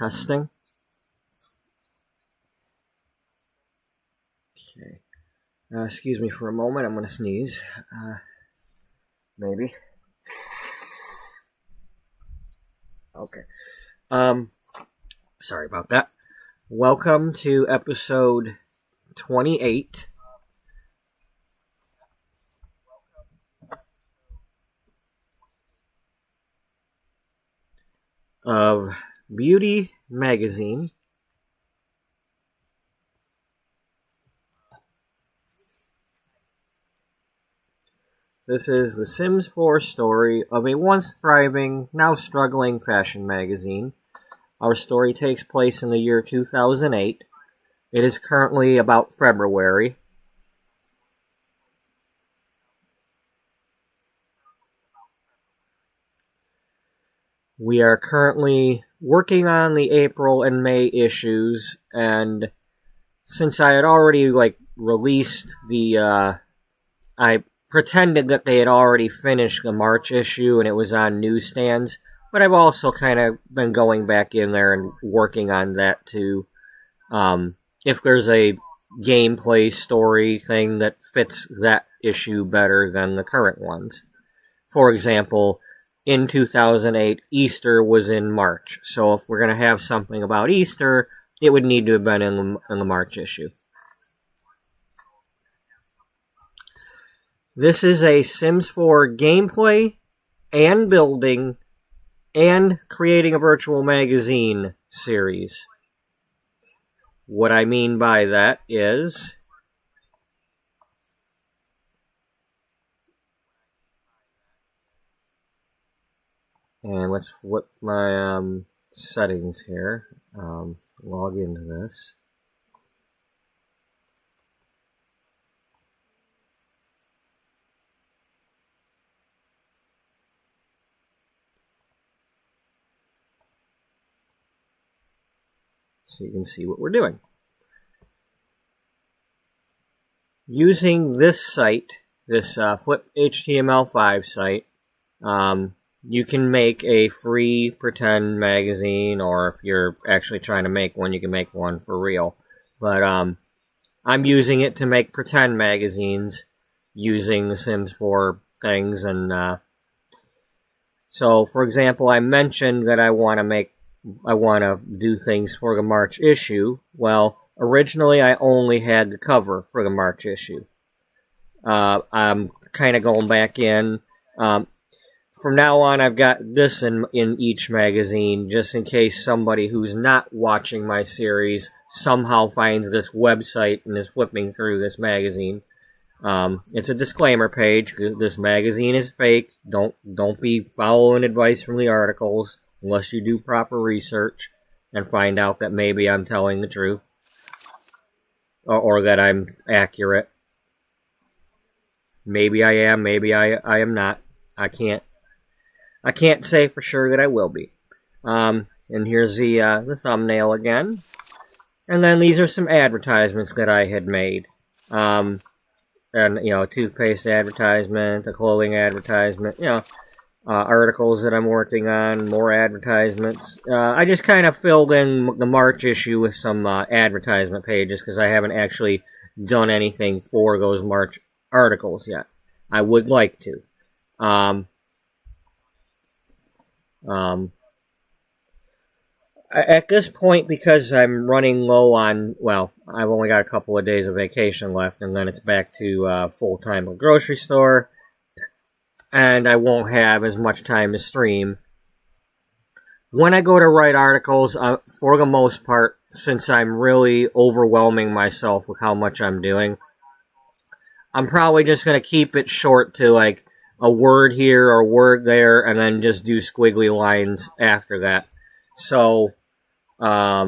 Testing. Okay. Excuse me for a moment. I'm going to sneeze. Maybe. Okay. Sorry about that. Welcome to episode 28 of Beauty magazine. This is the Sims 4 story of a once thriving, now struggling fashion magazine. Our story takes place in the year 2008. It is currently about February. We are currently working on the April and May issues, and since I had already released the I pretended that they had already finished the March issue and it was on newsstands, but I've also kind of been going back in there and working on that too. If there's a gameplay story thing that fits that issue better than the current ones. For example, in 2008, Easter was in March. So if we're going to have something about Easter, it would need to have been in the March issue. This is a Sims 4 gameplay and building and creating a virtual magazine series. What I mean by that is and let's flip my settings here. Log into this. So you can see what we're doing. Using this site, this Flip HTML5 site, you can make a free pretend magazine, or if you're actually trying to make one, you can make one for real. But I'm using it to make pretend magazines using the Sims 4 things. And so, for example, I mentioned that I want to do things for the March issue. Well, originally I only had the cover for the March issue. I'm kind of going back in. From now on, I've got this in each magazine, just in case somebody who's not watching my series somehow finds this website and is flipping through this magazine. It's a disclaimer page. This magazine is fake. Don't be following advice from the articles unless you do proper research and find out that maybe I'm telling the truth or that I'm accurate. Maybe I am. Maybe I am not. I can't say for sure that I will be. And here's the thumbnail again. And then these are some advertisements that I had made. And, a toothpaste advertisement, a clothing advertisement, articles that I'm working on, more advertisements. I just kind of filled in the March issue with some advertisement pages because I haven't actually done anything for those March articles yet. I would like to. At this point, because I'm running low on, I've only got a couple of days of vacation left, and then it's back to full-time at the grocery store, and I won't have as much time to stream. When I go to write articles, for the most part, since I'm really overwhelming myself with how much I'm doing, I'm probably just going to keep it short to, a word here or a word there, and then just do squiggly lines after that. So let's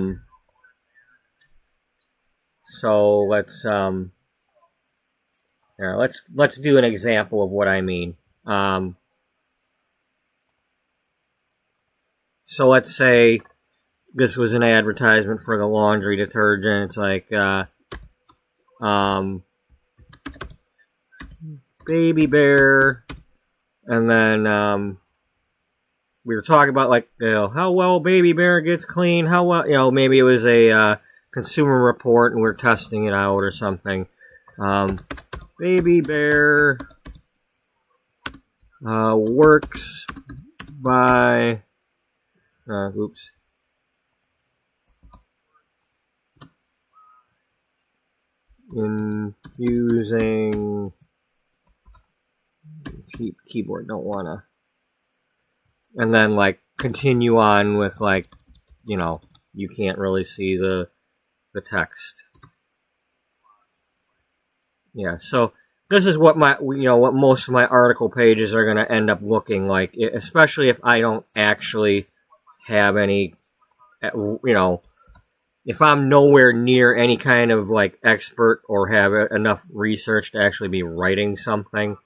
do an example of what I mean. So let's say this was an advertisement for the laundry detergent. It's like, Baby Bear, and then, we were talking about, like, how well Baby Bear gets clean, how well, maybe it was a consumer report and we're testing it out or something. Baby Bear works by, oops. Infusing keyboard, don't wanna. And then, like, continue on with, like, you can't really see the text. Yeah, so this is what what most of my article pages are going to end up looking like, especially if I don't actually have any, if I'm nowhere near any kind of, like, expert or have enough research to actually be writing something.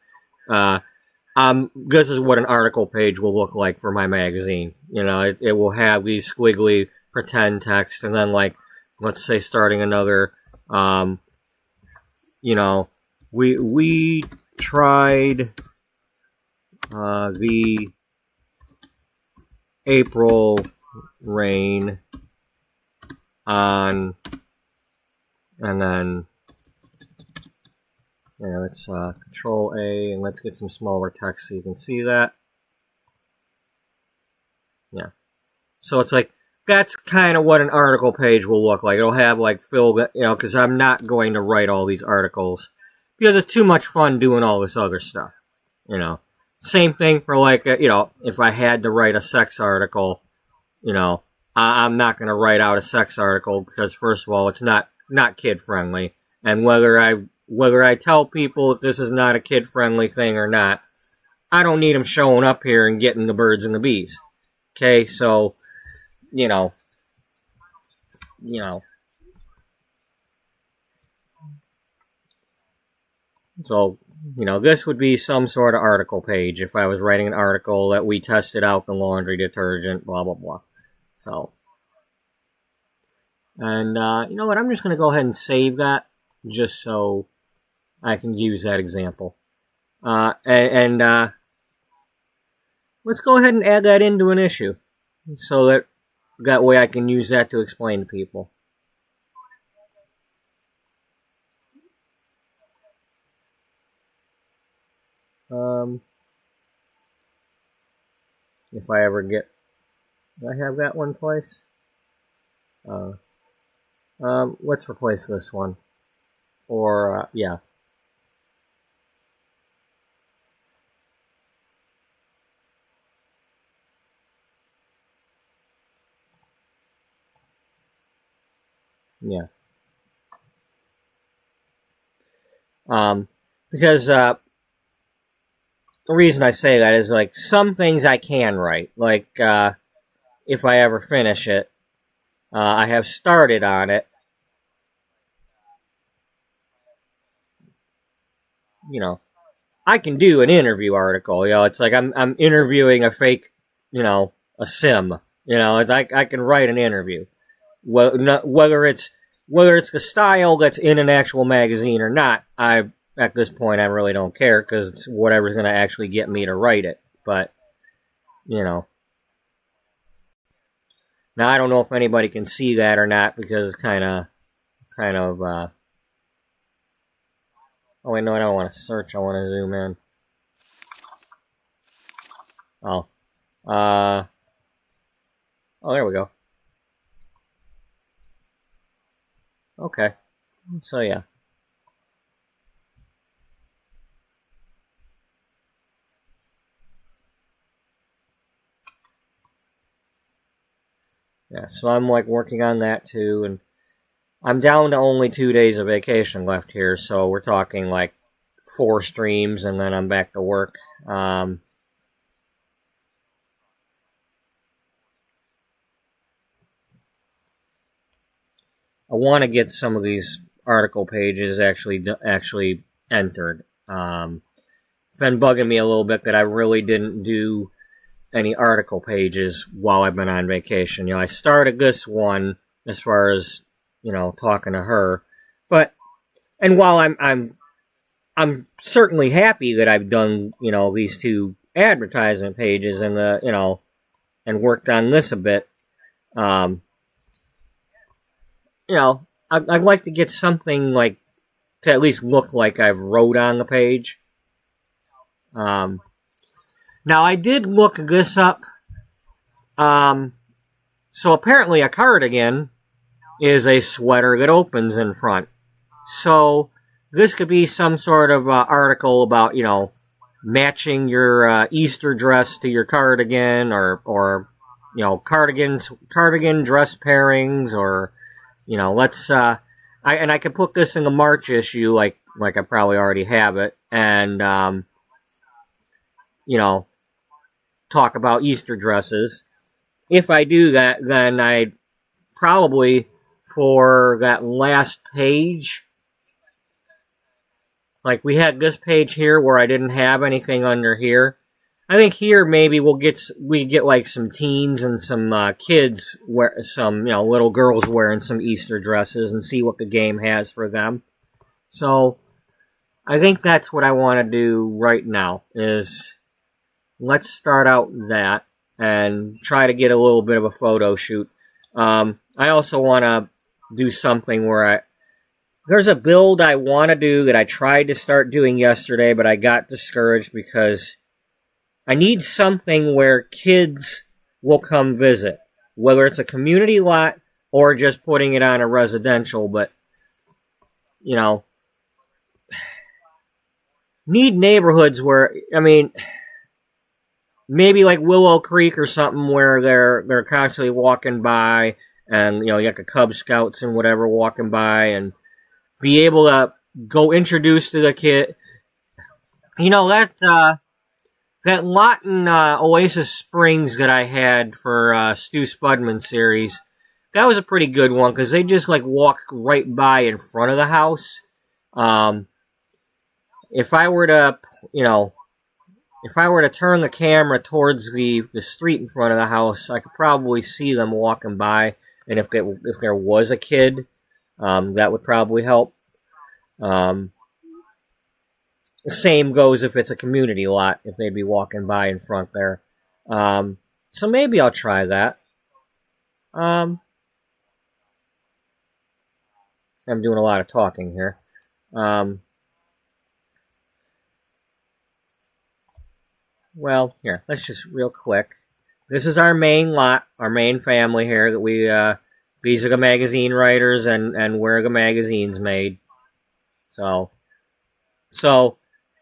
This is what an article page will look like for my magazine. It will have these squiggly pretend text, and then, like, let's say starting another, we tried the April rain on, and then let's Control A, and let's get some smaller text so you can see that. Yeah. So it's like, that's kind of what an article page will look like. It'll have, like, because I'm not going to write all these articles because it's too much fun doing all this other stuff. Same thing for, like, if I had to write a sex article, I'm not going to write out a sex article because, first of all, it's not kid friendly, and whether I tell people if this is not a kid friendly thing or not, I don't need them showing up here and getting the birds and the bees. Okay, so So, this would be some sort of article page if I was writing an article that we tested out the laundry detergent, blah, blah, blah. So, and you know what? I'm just going to go ahead and save that just so I can use that example. And let's go ahead and add that into an issue so that way I can use that to explain to people. If I ever get, do I have that one twice? Let's replace this one. Or, yeah. Yeah. Because, the reason I say that is, like, some things I can write. Like, if I ever finish it, I have started on it. I can do an interview article. It's like I'm interviewing a fake, a sim. It's like I can write an interview. Whether it's the style that's in an actual magazine or not, at this point, I really don't care because it's whatever's going to actually get me to write it. But, now I don't know if anybody can see that or not because it's kind of, oh wait, no, I don't want to search. I want to zoom in. Oh, there we go. Okay, so yeah. Yeah, so I'm, like, working on that too, and I'm down to only 2 days of vacation left here, so we're talking, like, 4 streams, and then I'm back to work. I want to get some of these article pages actually entered. Been bugging me a little bit that I really didn't do any article pages while I've been on vacation. I started this one as far as, talking to her, and while I'm certainly happy that I've done, these 2 advertisement pages and the and worked on this a bit, I'd like to get something like to at least look like I've wrote on the page. Now I did look this up. So apparently a cardigan is a sweater that opens in front. So this could be some sort of article about, matching your Easter dress to your cardigan, or cardigan dress pairings, or I could put this in the March issue, like I probably already have it, and talk about Easter dresses. If I do that, then I'd probably, for that last page, like we had this page here where I didn't have anything under here. I think here maybe we get like some teens and some kids, some little girls wearing some Easter dresses, and see what the game has for them. So I think that's what I want to do right now. Is let's start out that and try to get a little bit of a photo shoot. I also want to do something where there's a build I want to do that I tried to start doing yesterday, but I got discouraged because I need something where kids will come visit, whether it's a community lot or just putting it on a residential, but, need neighborhoods where, maybe like Willow Creek or something where they're constantly walking by, and you got the Cub Scouts and whatever walking by, and be able to go introduce to the kid. That lot in Oasis Springs that I had for Stu Spudman series, that was a pretty good one because they just like walk right by in front of the house. If I were to turn the camera towards the street in front of the house, I could probably see them walking by. And if there was a kid, that would probably help. The same goes if it's a community lot, if they'd be walking by in front there. So maybe I'll try that. I'm doing a lot of talking here. Well, here, let's just real quick. This is our main lot, our main family here that we, these are the magazine writers and where the magazine's made. So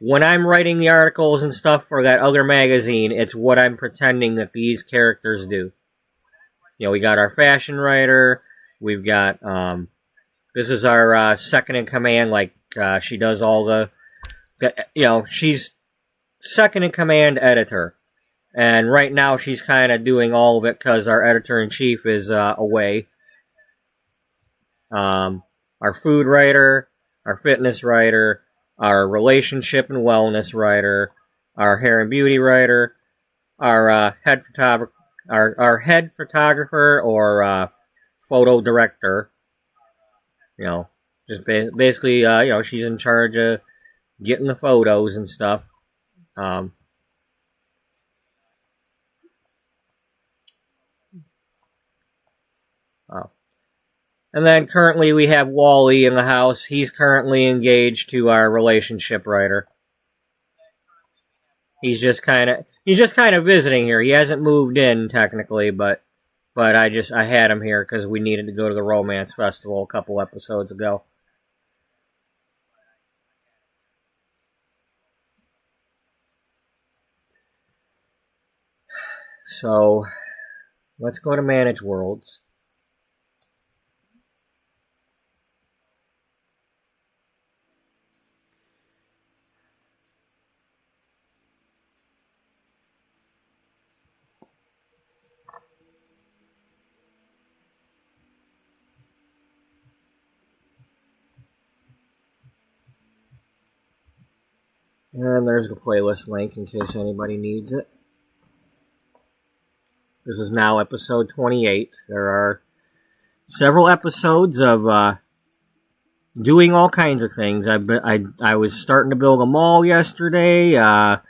when I'm writing the articles and stuff for that other magazine, it's what I'm pretending that these characters do. We got our fashion writer, we've got, this is our second in command, like, she does all the she's second in command editor, and right now she's kind of doing all of it because our editor-in-chief is away. Our food writer, our fitness writer, our relationship and wellness writer, our hair and beauty writer, our head photographer, our head photographer or photo director. Just basically, she's in charge of getting the photos and stuff. Oh. And then currently we have Wally in the house. He's currently engaged to our relationship writer. He's just kind of visiting here. He hasn't moved in technically, but I had him here because we needed to go to the romance festival a couple episodes ago. So, let's go to Manage Worlds. And there's the playlist link in case anybody needs it. This is now episode 28. There are several episodes of doing all kinds of things. I was starting to build a mall yesterday. I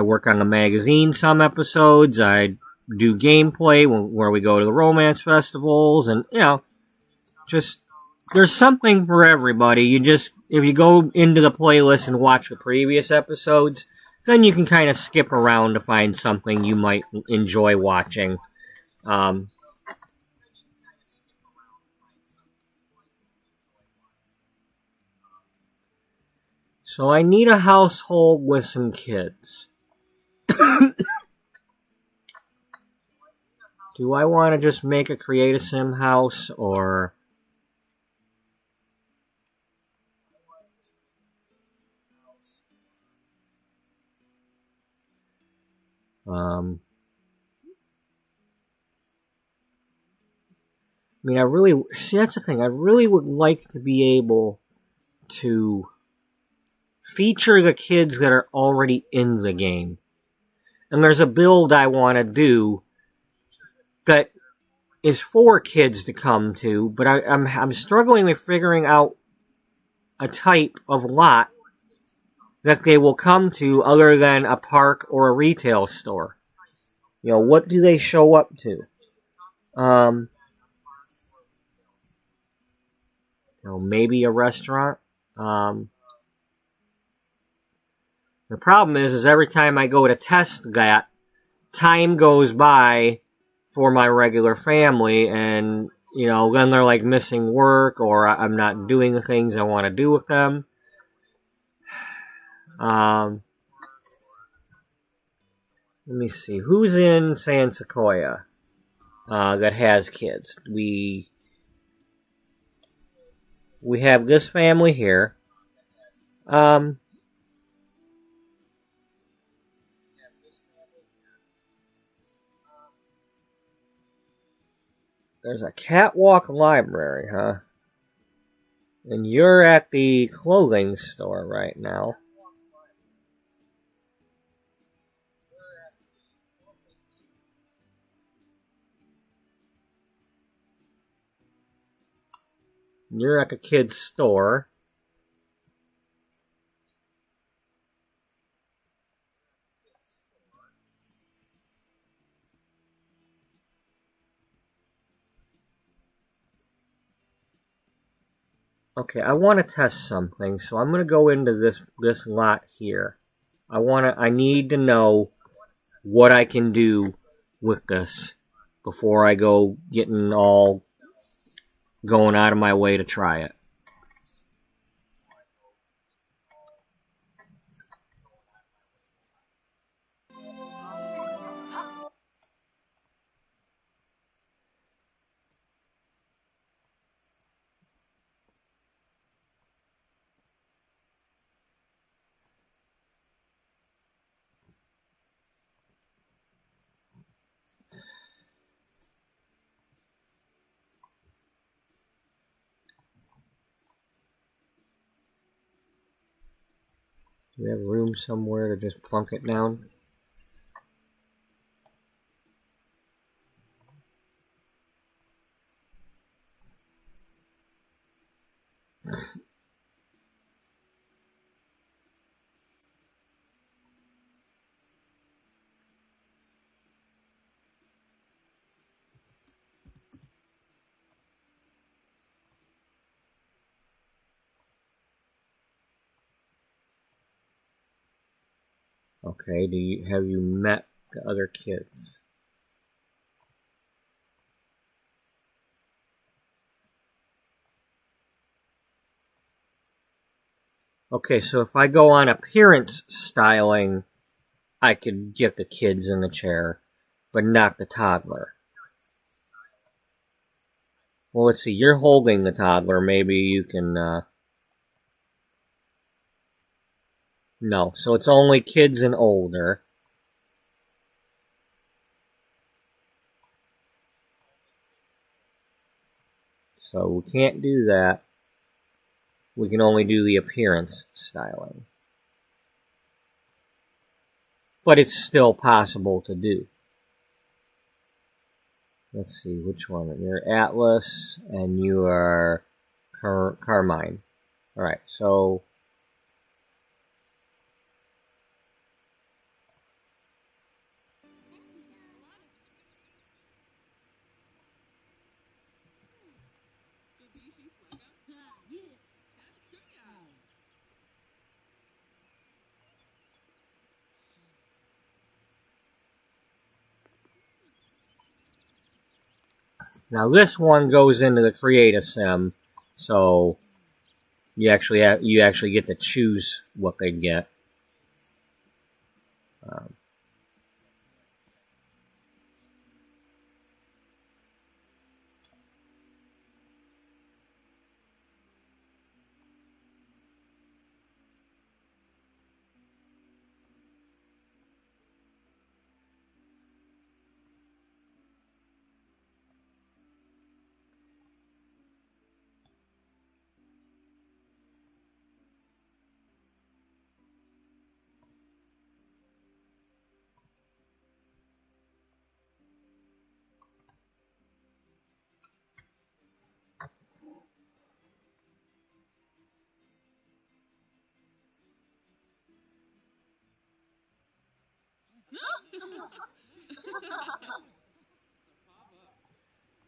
work on the magazine some episodes. I do gameplay where we go to the romance festivals, and just there's something for everybody. You just, if you go into the playlist and watch the previous episodes, then you can kind of skip around to find something you might enjoy watching. So I need a household with some kids. Do I want to just make a create a sim house, or I mean, I really see, that's the thing. I really would like to be able to feature the kids that are already in the game. And there's a build I want to do that is for kids to come to, but I'm struggling with figuring out a type of lot that they will come to other than a park or a retail store. What do they show up to? Maybe a restaurant. The problem is every time I go to test that, time goes by for my regular family, and then they're like missing work, or I'm not doing the things I want to do with them. Let me see, who's in San Sequoia that has kids. We have this family here. There's a catwalk library, huh? And you're at the clothing store right now. You're at the kids' store. Okay, I want to test something, so I'm going to go into this lot here. I need to know what I can do with this before I go getting all going out of my way to try it. Do we have room somewhere to just plunk it down? Okay, have you met the other kids? Okay, so if I go on appearance styling, I could get the kids in the chair, but not the toddler. Well, let's see, you're holding the toddler, maybe you can, no, so it's only kids and older. So we can't do that. We can only do the appearance styling. But it's still possible to do. Let's see, which one? You're Atlas, and you are Carmine. Alright, so Now this one goes into the Create a Sim, so you actually get to choose what they get.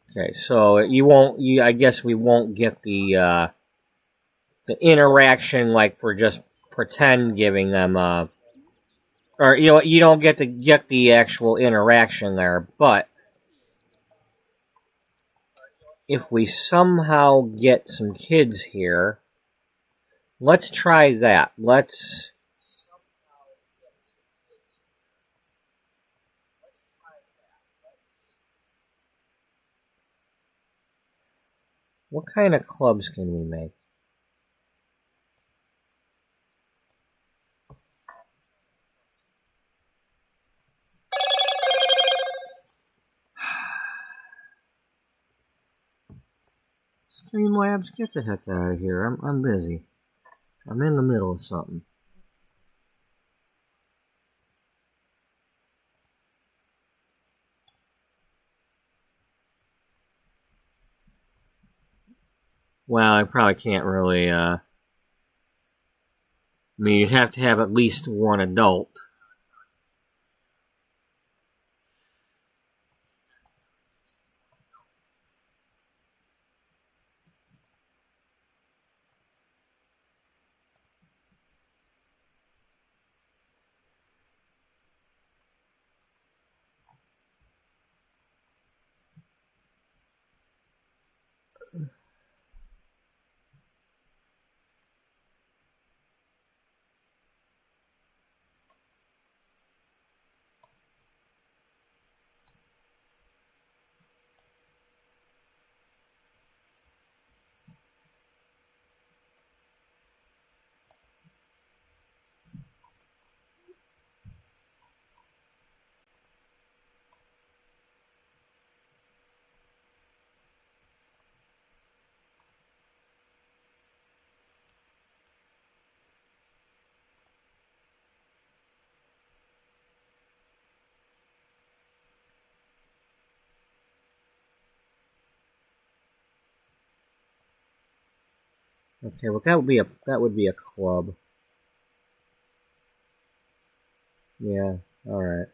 Okay, so I guess we won't get the interaction like for just pretend giving them or you don't get to get the actual interaction there, but if we somehow get some kids here, let's try that. What kind of clubs can we make? Streamlabs, get the heck out of here. I'm busy. I'm in the middle of something. Well, I probably can't really, I mean, you'd have to have at least one adult. Okay, well that would be a club. Yeah, alright.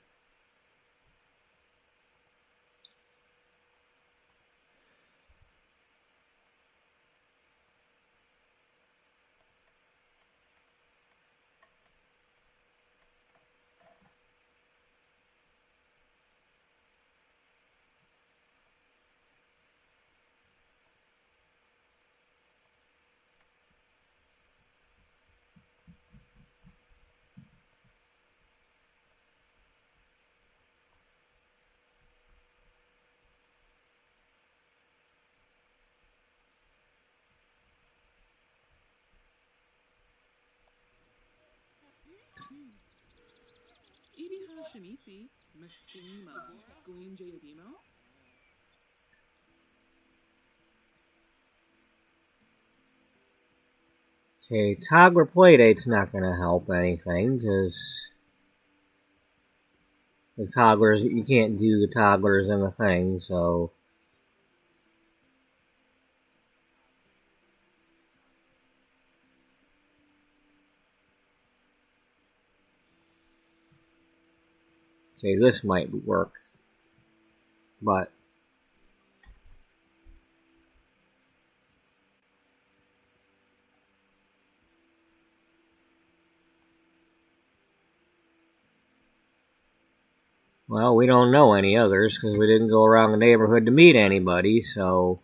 Okay, toddler playdate's not gonna help anything, because the toddlers, you can't do the toddlers in the thing, so... Okay, this might work. But... Well, we don't know any others because we didn't go around the neighborhood to meet anybody, so...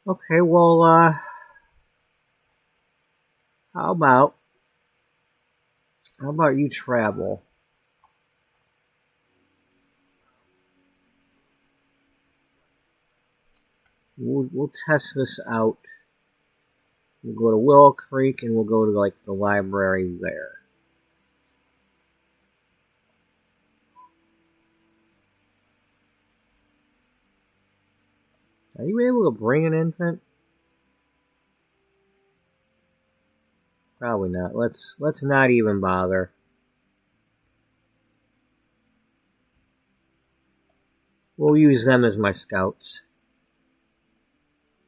Okay, well, how about you travel? We'll test this out. We'll go to Willow Creek and we'll go to like the library there. Are you able to bring an infant? Probably not. Let's not even bother. We'll use them as my scouts.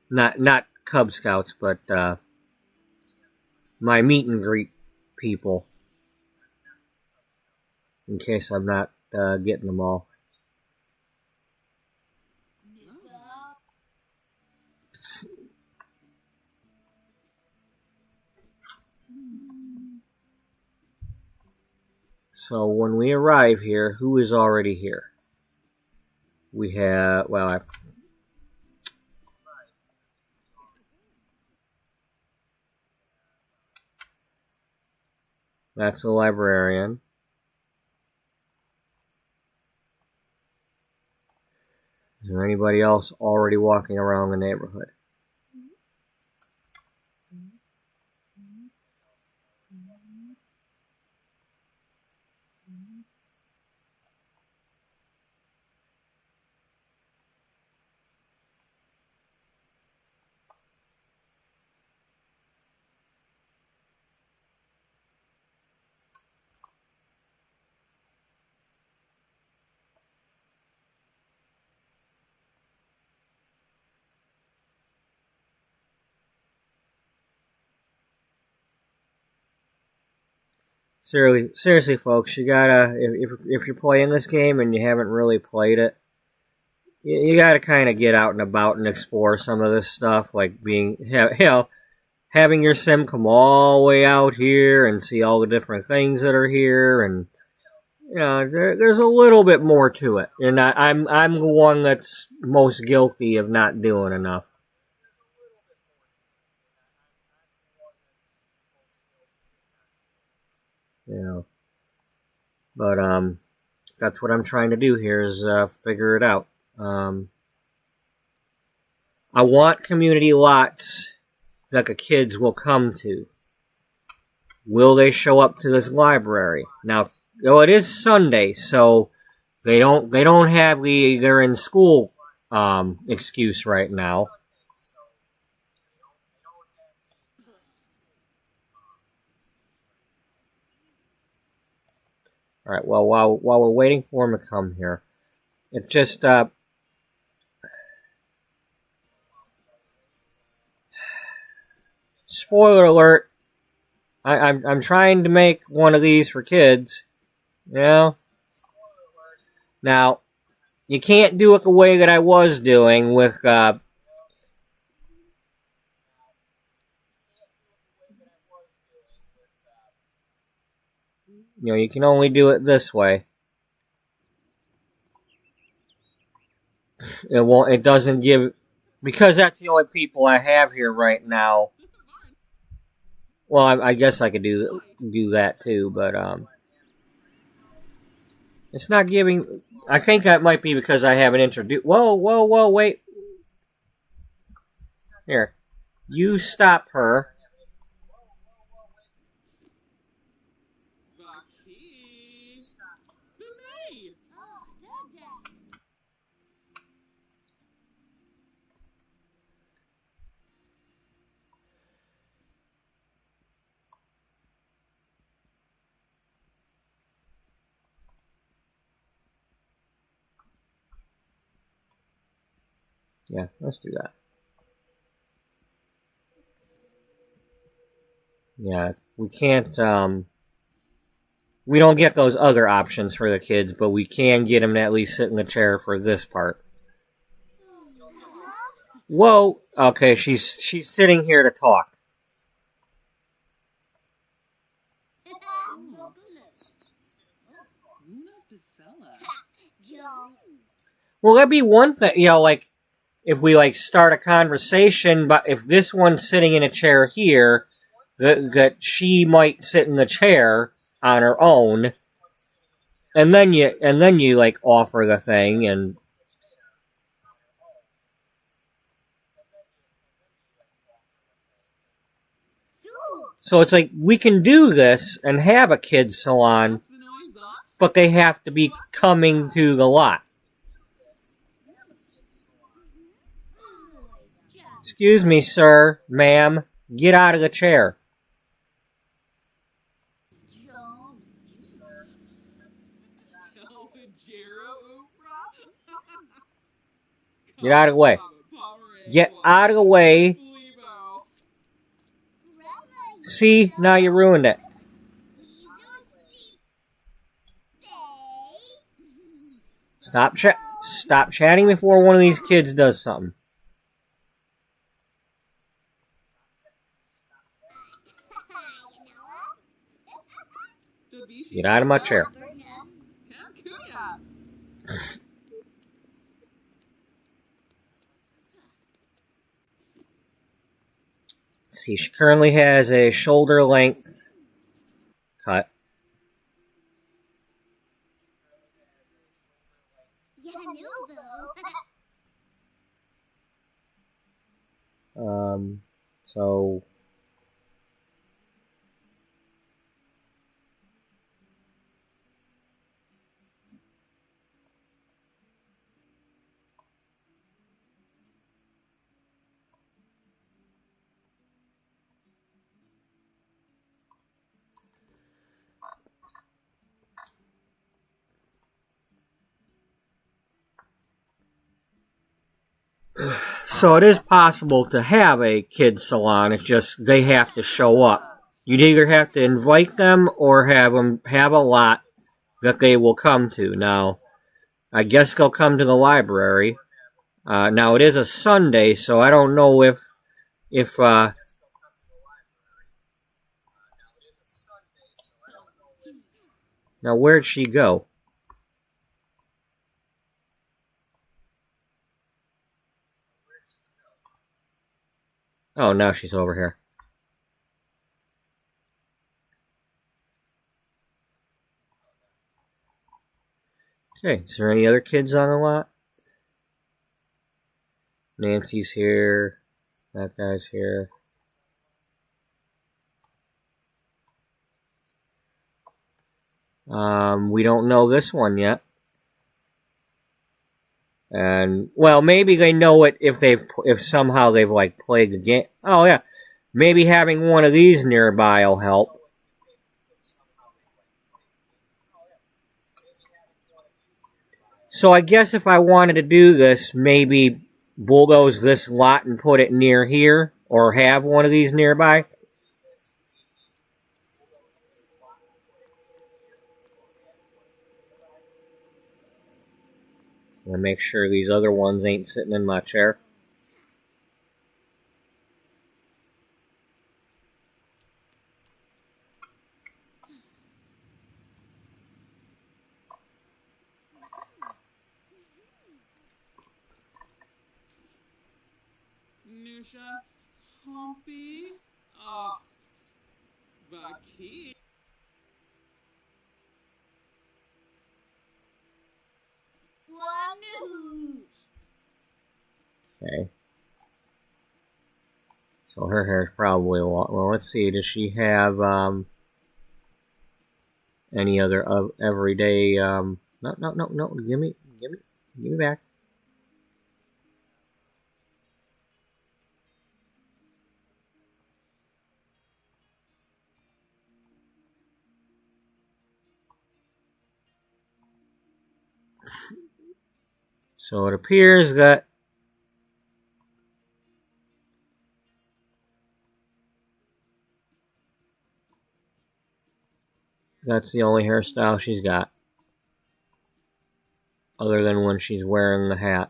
Not Cub Scouts, but my meet and greet people. In case I'm not getting them all. So when we arrive here, who is already here? We have, well, that's the librarian. Is there anybody else already walking around the neighborhood? Seriously, folks, you gotta, if you're playing this game and you haven't really played it, you gotta kind of get out and about and explore some of this stuff, like having your sim come all the way out here and see all the different things that are here, and there's a little bit more to it, and I'm the one that's most guilty of not doing enough. But that's what I'm trying to do here is figure it out. I want community lots that the kids will come to. Will they show up to this library? Now, it is Sunday, so they don't have the they're in school excuse right now. All right. Well, while we're waiting for him to come here, it just spoiler alert. I'm trying to make one of these for kids. Now, you can't do it the way that I was doing with you can only do it this way. It doesn't give, because that's the only people I have here right now. Well, I guess I could do that too, but it's not giving. I think that might be because I haven't introduced. Whoa, wait. Here, you stop her. Yeah, let's do that. Yeah, we can't, we don't get those other options for the kids, but we can get them to at least sit in the chair for this part. Whoa! Okay, she's sitting here to talk. Well, that'd be one thing, you know, like, if we, like, start a conversation, but if this one's sitting in a chair here, that she might sit in the chair on her own, and then you, like, offer the thing, and... So it's like, we can do this and have a kids salon, but they have to be coming to the lot. Excuse me, sir, ma'am, get out of the chair. Get out of the way. Get out of the way. See, now you ruined it. Stop chatting before one of these kids does something. Get out of my chair. See, she currently has a shoulder length cut. So So it is possible to have a kids salon. It's just they have to show up. You'd either have to invite them or have them have a lot that they will come to. Now, I guess they'll come to the library. Now it is a Sunday, so I don't know if now where'd she go? Oh, now she's over here. Okay, is there any other kids on the lot? Nancy's here. That guy's here. We don't know this one yet. And, well, maybe they know it if somehow they've, like, played the game. Oh, yeah. Maybe having one of these nearby will help. So I guess if I wanted to do this, maybe bulldoze this lot and put it near here, or have one of these nearby. And make sure these other ones ain't sitting in my chair. Nusha, Humpy, Baki. Okay. So her hair's probably a lot. Well, let's see. Does she have any other everyday? No. Give me back. So it appears that That's the only hairstyle she's got. Other than when she's wearing the hat.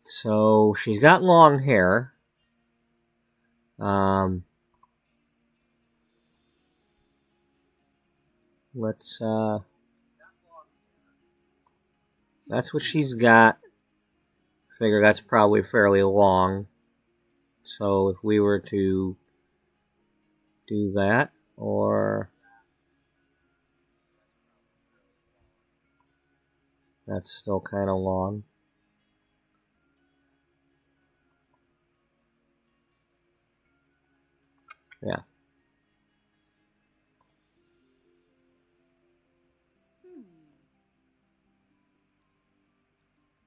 So she's got long hair. Let's that's what she's got. Figure that's probably fairly long. So if we were to do that, or that's still kind of long. Yeah.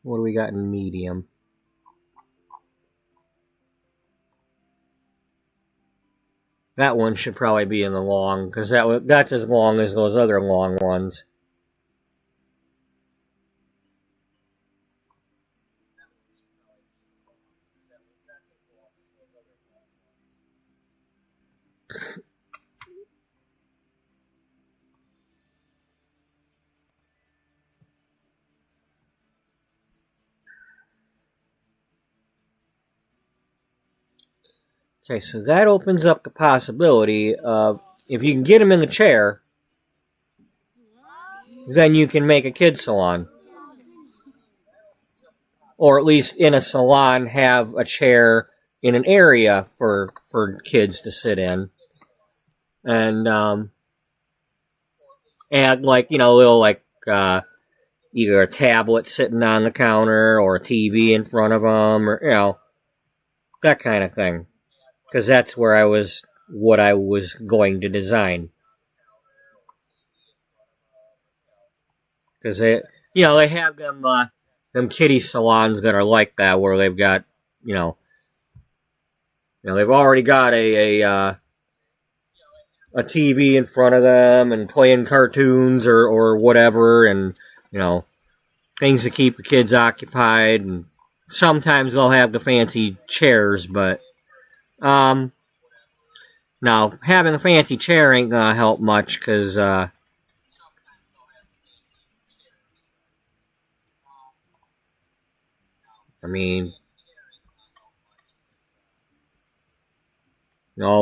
What do we got in medium? That one should probably be in the long, because that's as long as those other long ones. Okay, so that opens up the possibility of, if you can get them in the chair, then you can make a kid's salon. Or at least in a salon, have a chair in an area for kids to sit in. And add, like, little, like, either a tablet sitting on the counter or a TV in front of them, or, that kind of thing. Because that's what I was going to design. Because they have them kiddie salons that are like that, where they've got, they've already got a TV in front of them and playing cartoons or whatever, and things to keep the kids occupied. And sometimes they'll have the fancy chairs, but now having a fancy chair ain't gonna help much, because all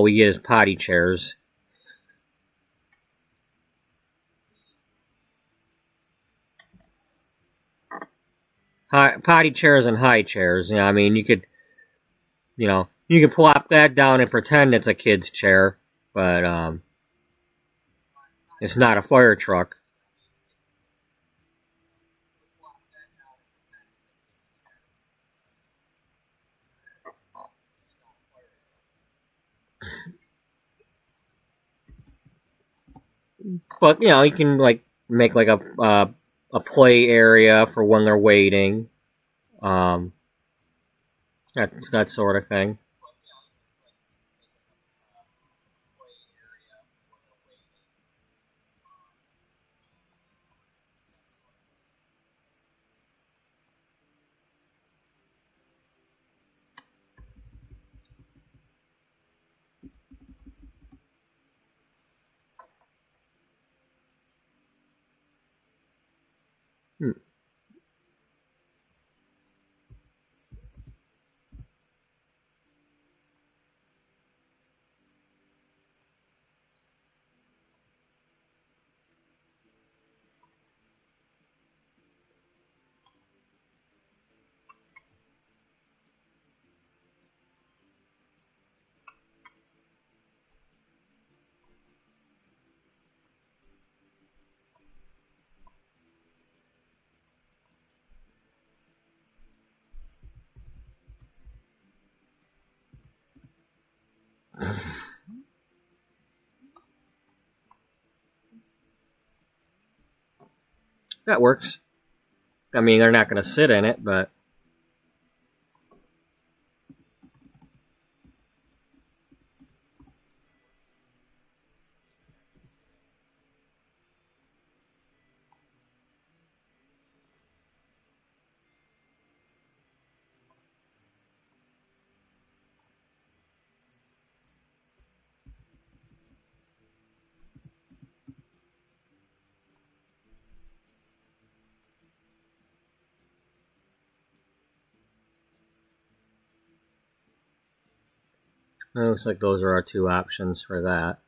we get is potty chairs. Potty chairs and high chairs. You could, you can plop that down and pretend it's a kid's chair, but it's not a fire truck. But you can make a play area for when they're waiting. That sort of thing. That works. They're not going to sit in it, but It looks like those are our two options for that.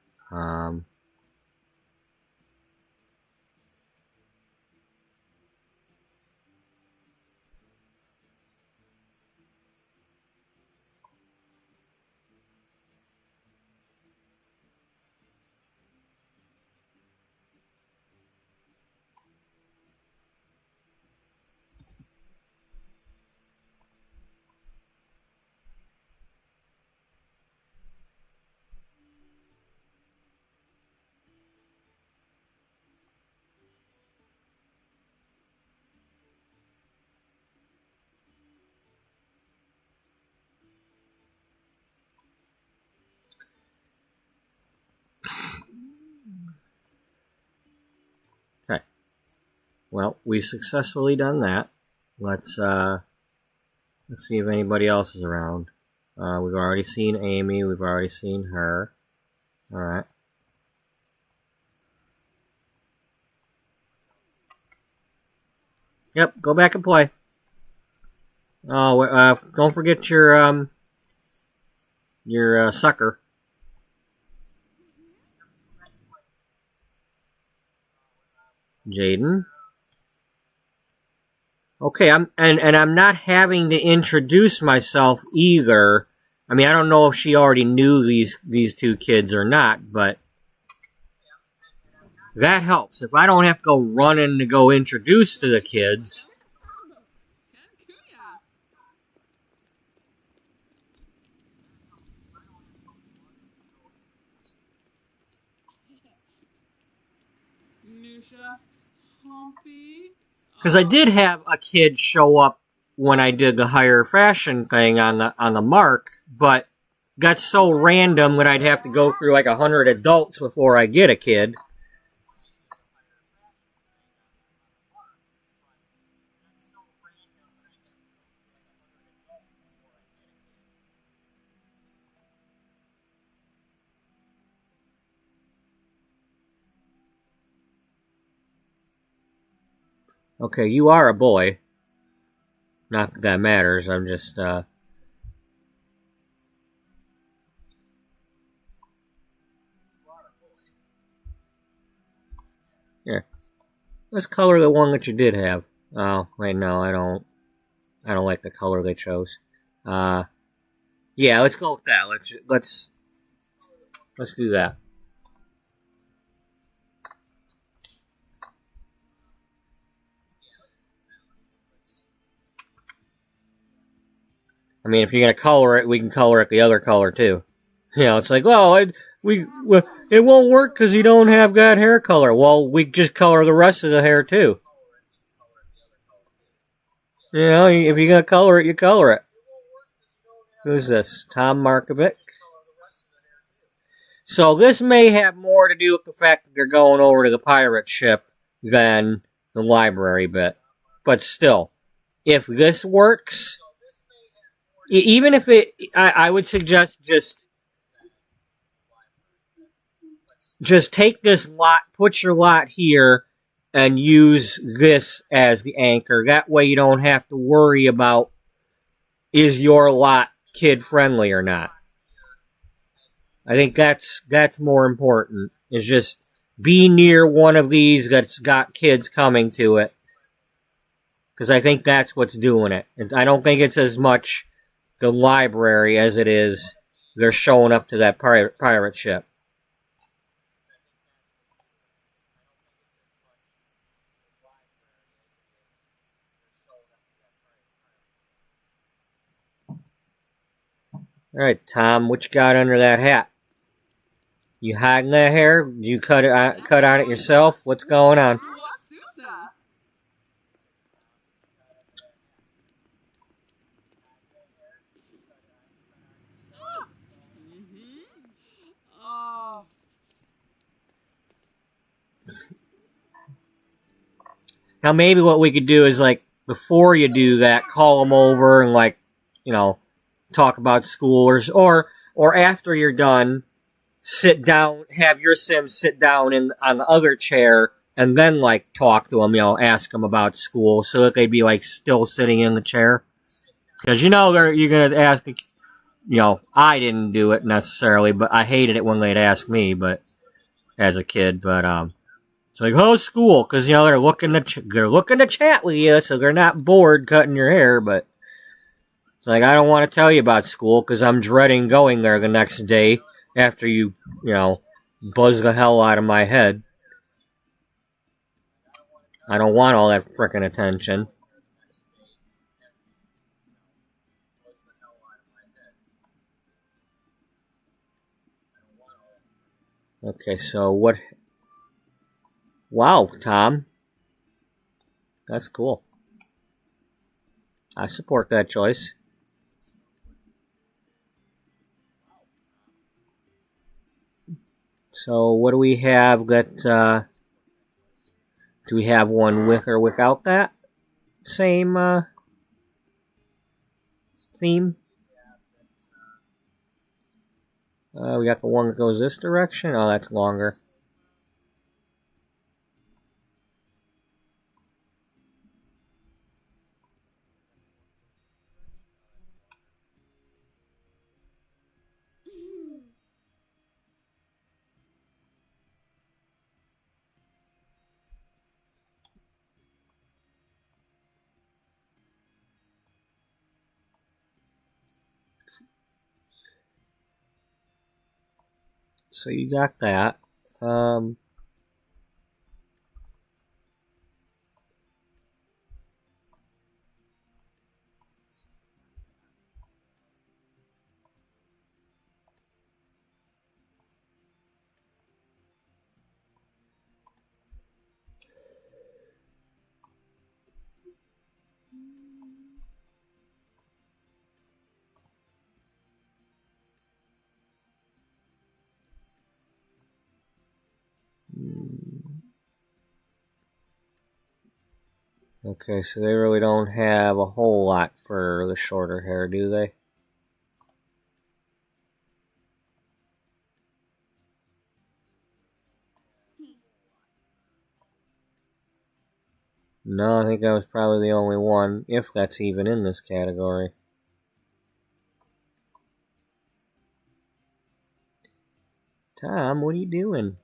Okay. Well, we've successfully done that. Let's see if anybody else is around. We've already seen Amy. We've already seen her. All right. Yep. Go back and play. Oh, don't forget your sucker. Jaden. Okay, I'm not having to introduce myself either. I mean, I don't know if she already knew these two kids or not, but that helps. If I don't have to go running to go introduce to the kids. Because I did have a kid show up when I did the higher fashion thing on the mark, but got so random that I'd have to go through like 100 adults before I get a kid. Okay, you are a boy. Not that that matters, I'm just, Here. Let's color the one that you did have. Oh, wait, no, I don't like the color they chose. Yeah, let's go with that. Let's do that. I mean, if you're gonna color it, we can color it the other color too. You know, it's like, well, it won't work because you don't have that hair color. Well, we just color the rest of the hair too. You know, if you're gonna color it, you color it. Who's this? Tom Markovic. So this may have more to do with the fact that they're going over to the pirate ship than the library bit. But still, if this works, even if I would suggest just take this lot, put your lot here, and use this as the anchor. That way you don't have to worry about, is your lot kid friendly or not. I think that's more important, is just be near one of these that's got kids coming to it. Because I think that's what's doing it. I don't think it's as much the library as it is they're showing up to that pirate ship. All right, Tom, what you got under that hat? You hiding that hair? Did you cut on it yourself? What's going on? Now, maybe what we could do is, like, before you do that, call them over and, like, you know, talk about school, or after you're done, sit down, have your Sims sit down on the other chair, and then, like, talk to them, you know, ask them about school, so that they'd be, like, still sitting in the chair. Because, you know, you're going to ask I didn't do it necessarily, but I hated it when they'd ask me, but as a kid, but it's like, how's school? Because they're looking to chat with you, so they're not bored cutting your hair. But it's like, I don't want to tell you about school because I'm dreading going there the next day after you buzz the hell out of my head. I don't want all that frickin' attention. Okay, so what? Wow, Tom. That's cool. I support that choice. So what do we have that, do we have one with or without that same theme? We got the one that goes this direction. Oh, that's longer. So you got that. Okay, so they really don't have a whole lot for the shorter hair, do they? No, I think that was probably the only one, if that's even in this category. Tom, what are you doing?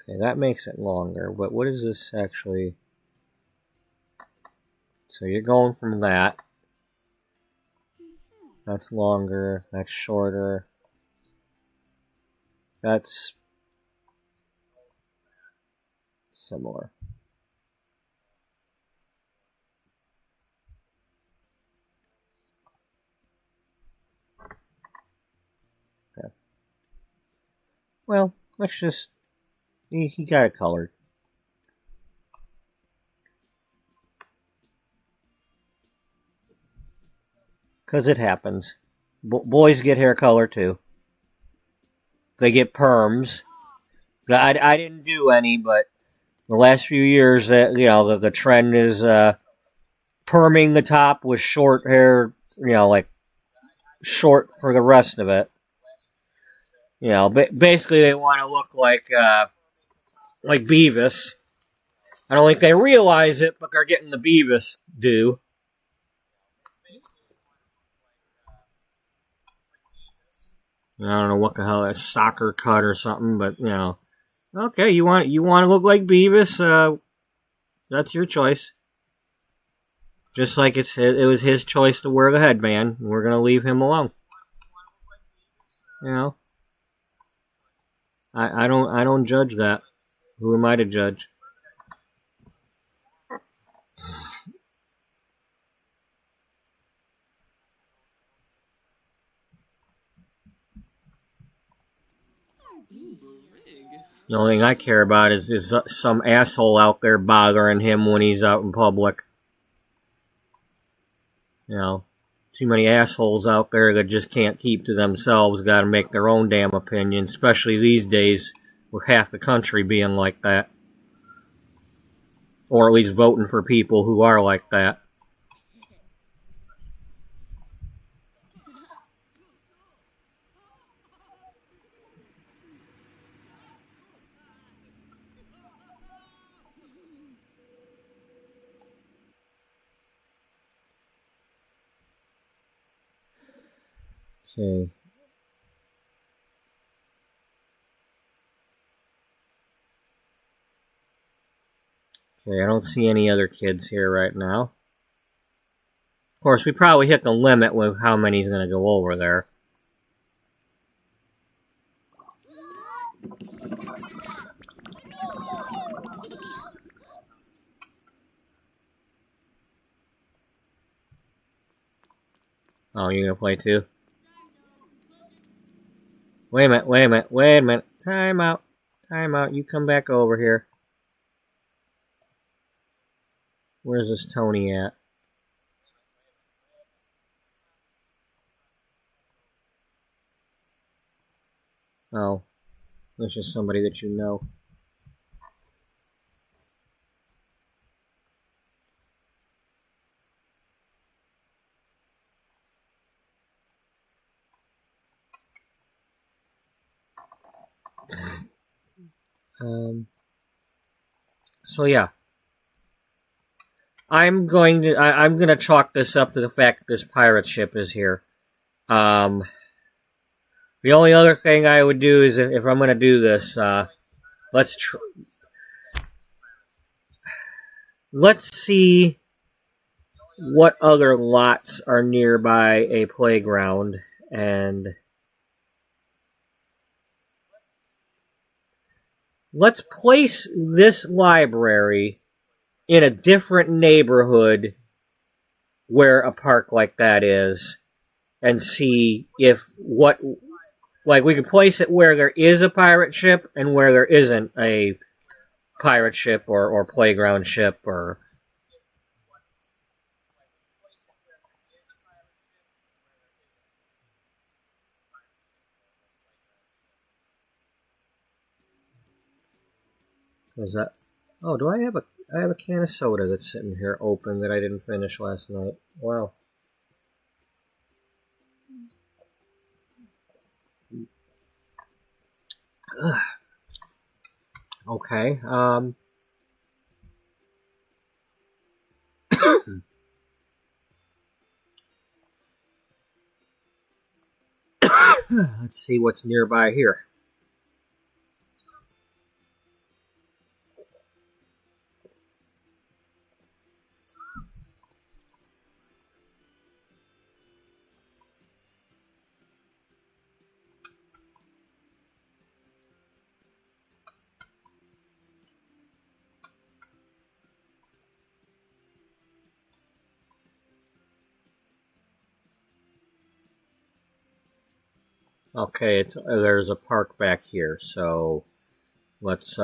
Okay, that makes it longer, but what is this actually? So you're going from that. That's longer, that's shorter. That's similar. Okay. Well, let's just... He got it colored. Because it happens. Boys get hair color too. They get perms. I didn't do any, but the last few years, the trend is perming the top with short hair, like short for the rest of it. Basically they want to look like Beavis. I don't think they realize it, but they're getting the Beavis due. I don't know what the hell that's soccer cut or something, but okay, you want to look like Beavis? That's your choice. Just like it was his choice to wear the headband. We're gonna leave him alone. I don't judge that. Who am I to judge? The only thing I care about is some asshole out there bothering him when he's out in public. Too many assholes out there that just can't keep to themselves, gotta make their own damn opinion, especially these days with half the country being like that. Or at least voting for people who are like that. Okay. Okay, I don't see any other kids here right now. Of course, we probably hit the limit with how many's going to go over there. Oh, you're going to play too? Wait a minute, wait a minute, wait a minute. Time out. Time out. You come back over here. Where's this Tony at? Oh, that's just somebody that you know. So yeah. I'm gonna chalk this up to the fact that this pirate ship is here. The only other thing I would do is if I'm gonna do this, let's see what other lots are nearby a playground, and let's place this library in a different neighborhood where a park like that is, and see if we can place it where there is a pirate ship and where there isn't a pirate ship or playground ship or. Is that? Oh, do I have a can of soda that's sitting here open that I didn't finish last night? Wow. Ugh. Okay. Let's see what's nearby here. Okay, there's a park back here, so let's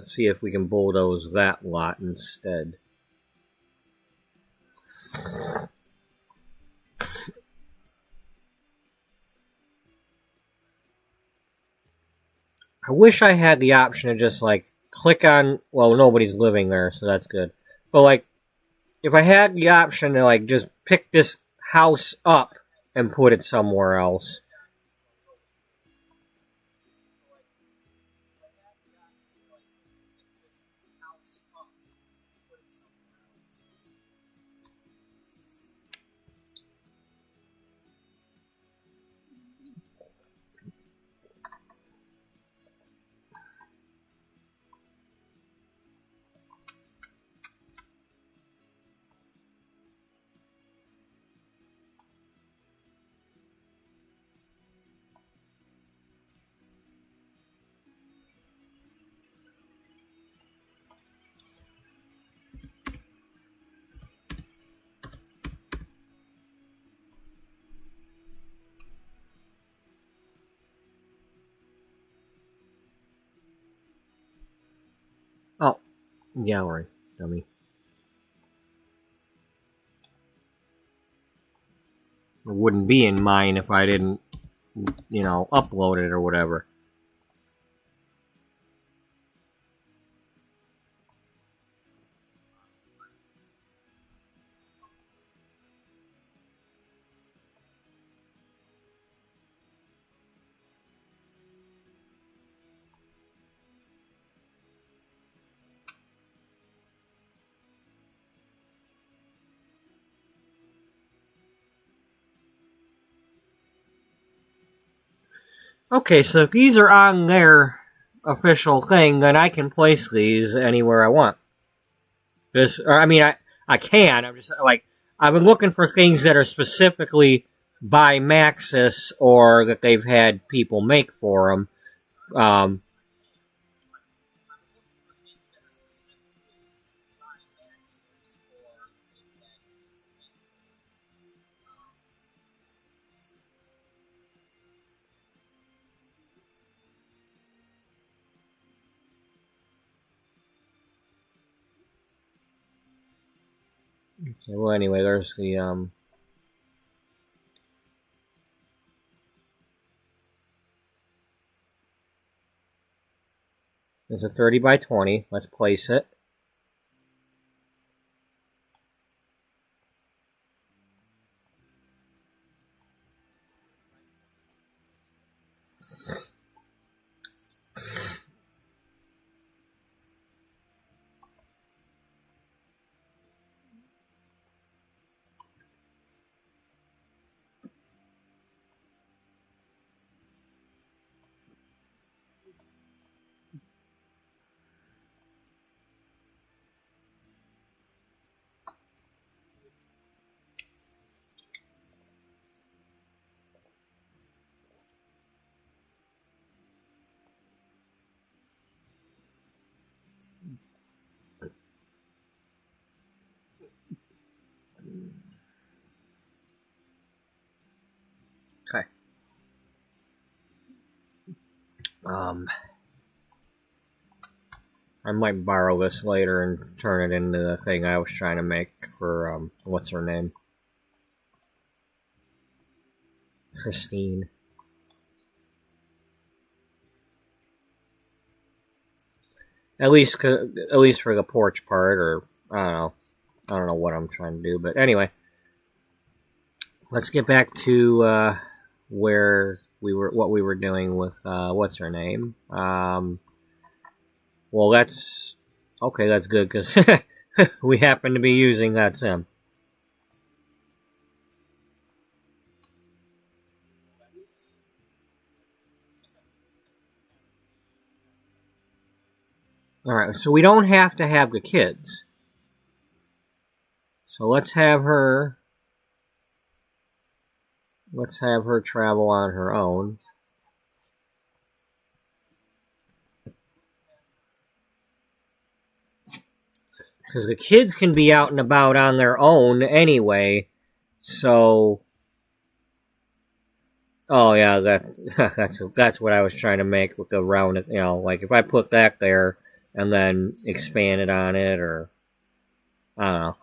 see if we can bulldoze that lot instead. I wish I had the option to just click on. Well, nobody's living there, so that's good. But if I had the option to just pick this house up and put it somewhere else. Oh, gallery, dummy. It wouldn't be in mine if I didn't, upload it or whatever. Okay, so if these are on their official thing, then I can place these anywhere I want. I can. I'm just like, I've been looking for things that are specifically by Maxis or that they've had people make for them. Um, well, anyway, there's the there's a 30 by 20. Let's place it. Okay. I might borrow this later and turn it into the thing I was trying to make for what's her name, Christine. At least for the porch part, or I don't know. I don't know what I'm trying to do, but anyway, let's get back to where what we were doing with what's her name. Well, that's okay. That's good because we happen to be using that sim. All right, so we don't have to have the kids. So let's have her. Let's have her travel on her own. Because the kids can be out and about on their own anyway. So, oh yeah, that's what I was trying to make with the round. You know, like if I put that there and then expand it on it, or I don't know.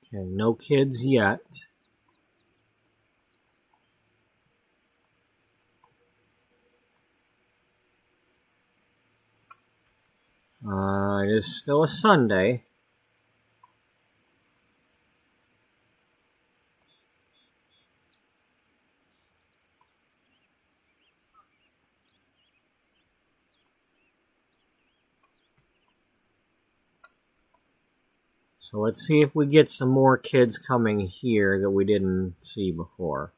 Okay, no kids yet. It is still a Sunday. So let's see if we get some more kids coming here that we didn't see before.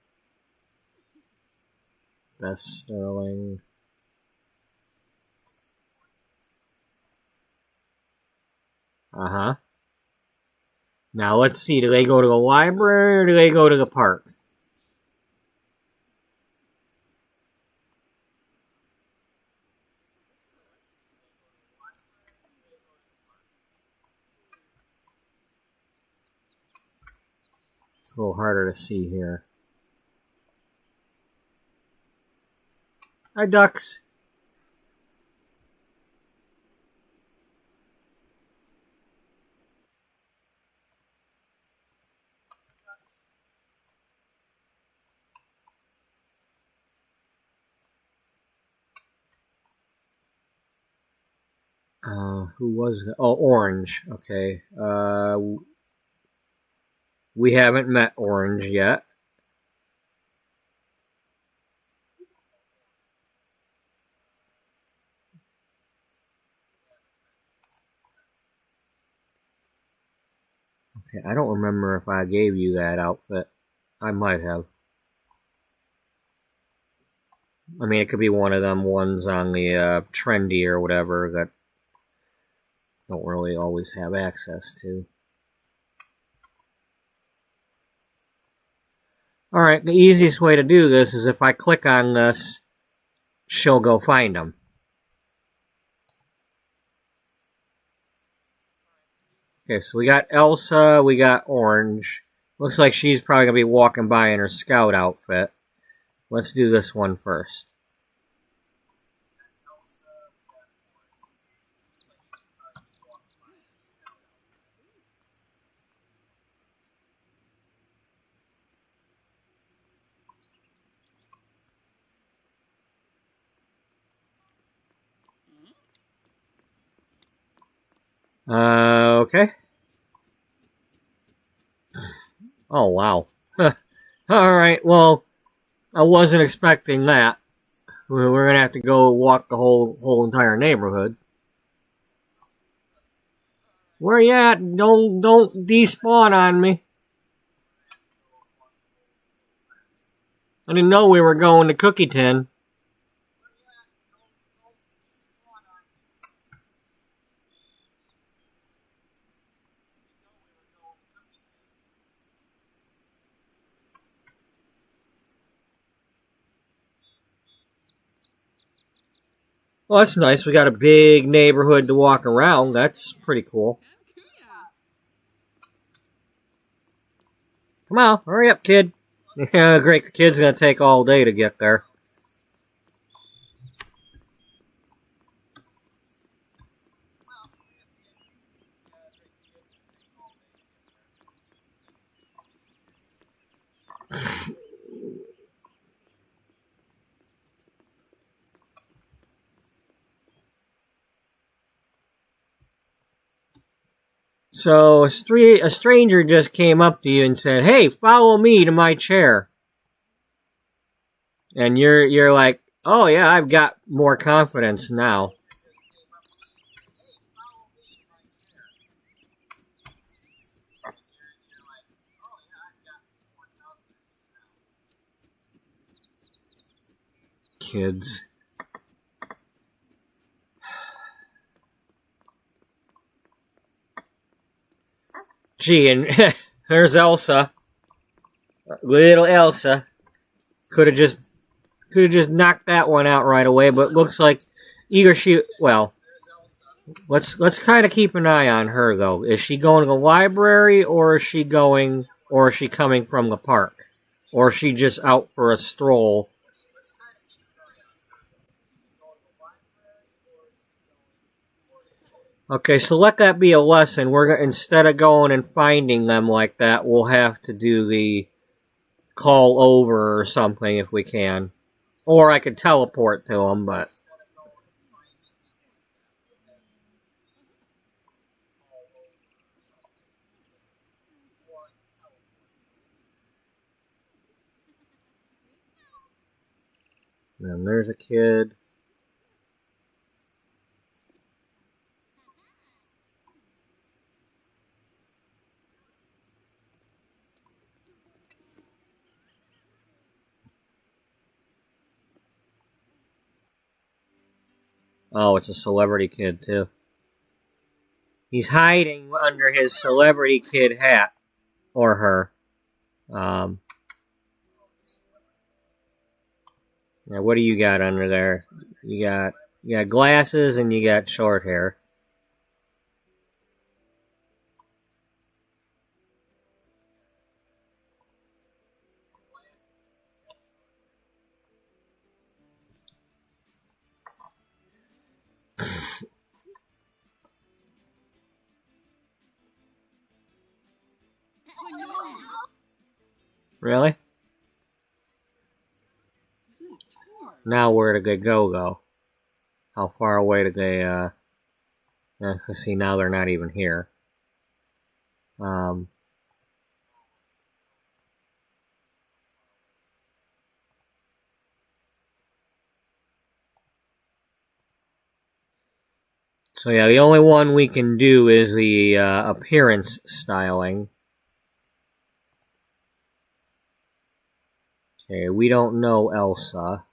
Best Sterling. Uh-huh. Now let's see, do they go to the library or do they go to the park? It's a little harder to see here. Hi, ducks. Who was that? Oh, Orange. Okay. We haven't met Orange yet. Okay, I don't remember if I gave you that outfit. I might have. I mean, it could be one of them ones on the trendy or whatever that don't really always have access to. Alright, the easiest way to do this is if I click on this, she'll go find them. Okay, so we got Elsa, we got Orange. Looks like she's probably going to be walking by in her scout outfit. Let's do this one first. Okay. Oh, wow. Alright, well, I wasn't expecting that. We're gonna have to go walk the whole entire neighborhood. Where you at? Don't despawn on me. I didn't know we were going to Cookie Tin. Well, that's nice. We got a big neighborhood to walk around. That's pretty cool. Come on, hurry up, kid. Yeah, great. Kid's gonna take all day to get there. So a stranger just came up to you and said, "Hey, follow me to my chair." And you're like, "Oh yeah, I've got more confidence now." Kids. Gee, and there's Elsa. Little Elsa. Could have just knocked that one out right away, but looks like either she, well, let's kind of keep an eye on her though. Is she going to the library or is she coming from the park? Or is she just out for a stroll? Okay, so let that be a lesson. Instead of going and finding them like that, we'll have to do the call over or something if we can. Or I could teleport to them, but... And there's a kid. Oh, it's a celebrity kid, too. He's hiding under his celebrity kid hat. Or her. Now, what do you got under there? You got glasses and you got short hair. Really? Now where did they go? How far away did they, see, now they're not even here. So yeah, the only one we can do is the appearance styling. Okay, we don't know Elsa.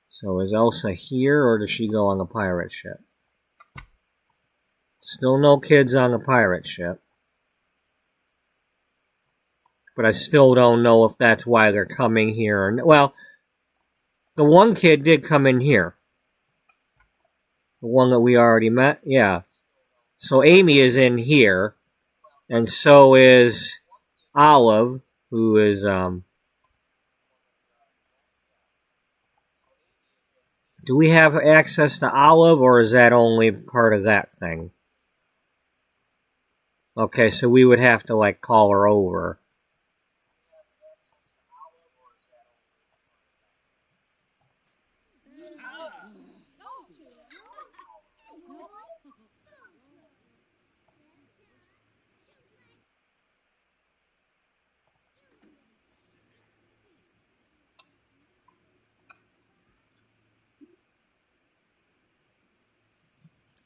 So is Elsa here, or does she go on the pirate ship? Still no kids on the pirate ship. But I still don't know if that's why they're coming here or... Well, the one kid did come in here. The one that we already met? Yeah. So Amy is in here. And so is Olive, who is, do we have access to Olive, or is that only part of that thing? Okay, so we would have to, like, call her over.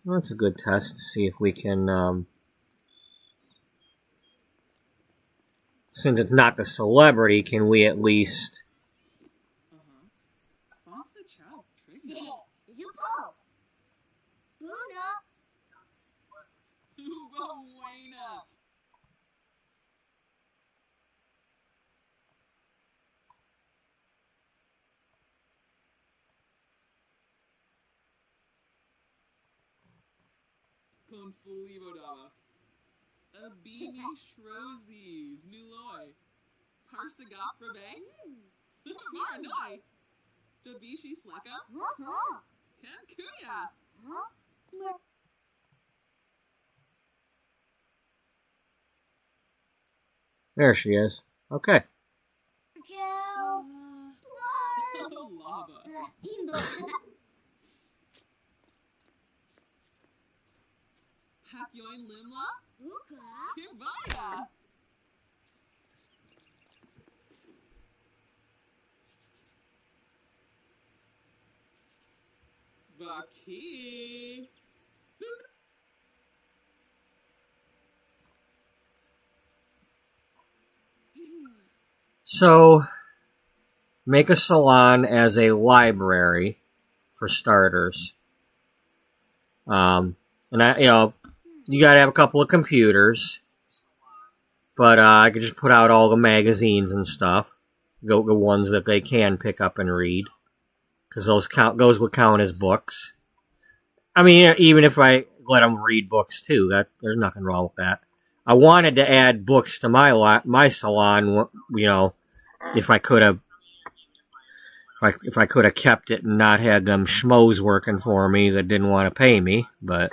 Well, that's a good test to see if we can, since it's not the celebrity, can we at least... Con Fulibodava. Abini Shrozes, Nuloy. Parsagoprabe. Maranoi. Dabishi Sleka. Kankuya. There she is. Okay. Lava. Pakyoin Limla? Kibaya! Vaki! So, make a salon as a library, for starters. And you gotta have a couple of computers. But I could just put out all the magazines and stuff. The ones that they can pick up and read. Because those would count as books. I mean, even if I let them read books too, there's nothing wrong with that. I wanted to add books to my salon, if I could have if I could have kept it and not had them schmoes working for me that didn't want to pay me, but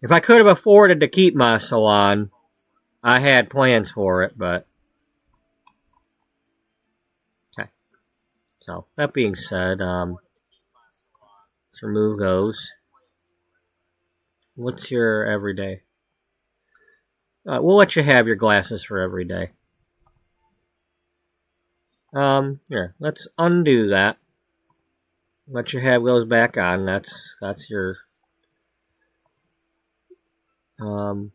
if I could have afforded to keep my salon, I had plans for it, but okay. So that being said, let's remove those. What's your everyday? We'll let you have your glasses for every day. Here, let's undo that. Let you have those back on. That's your. Well,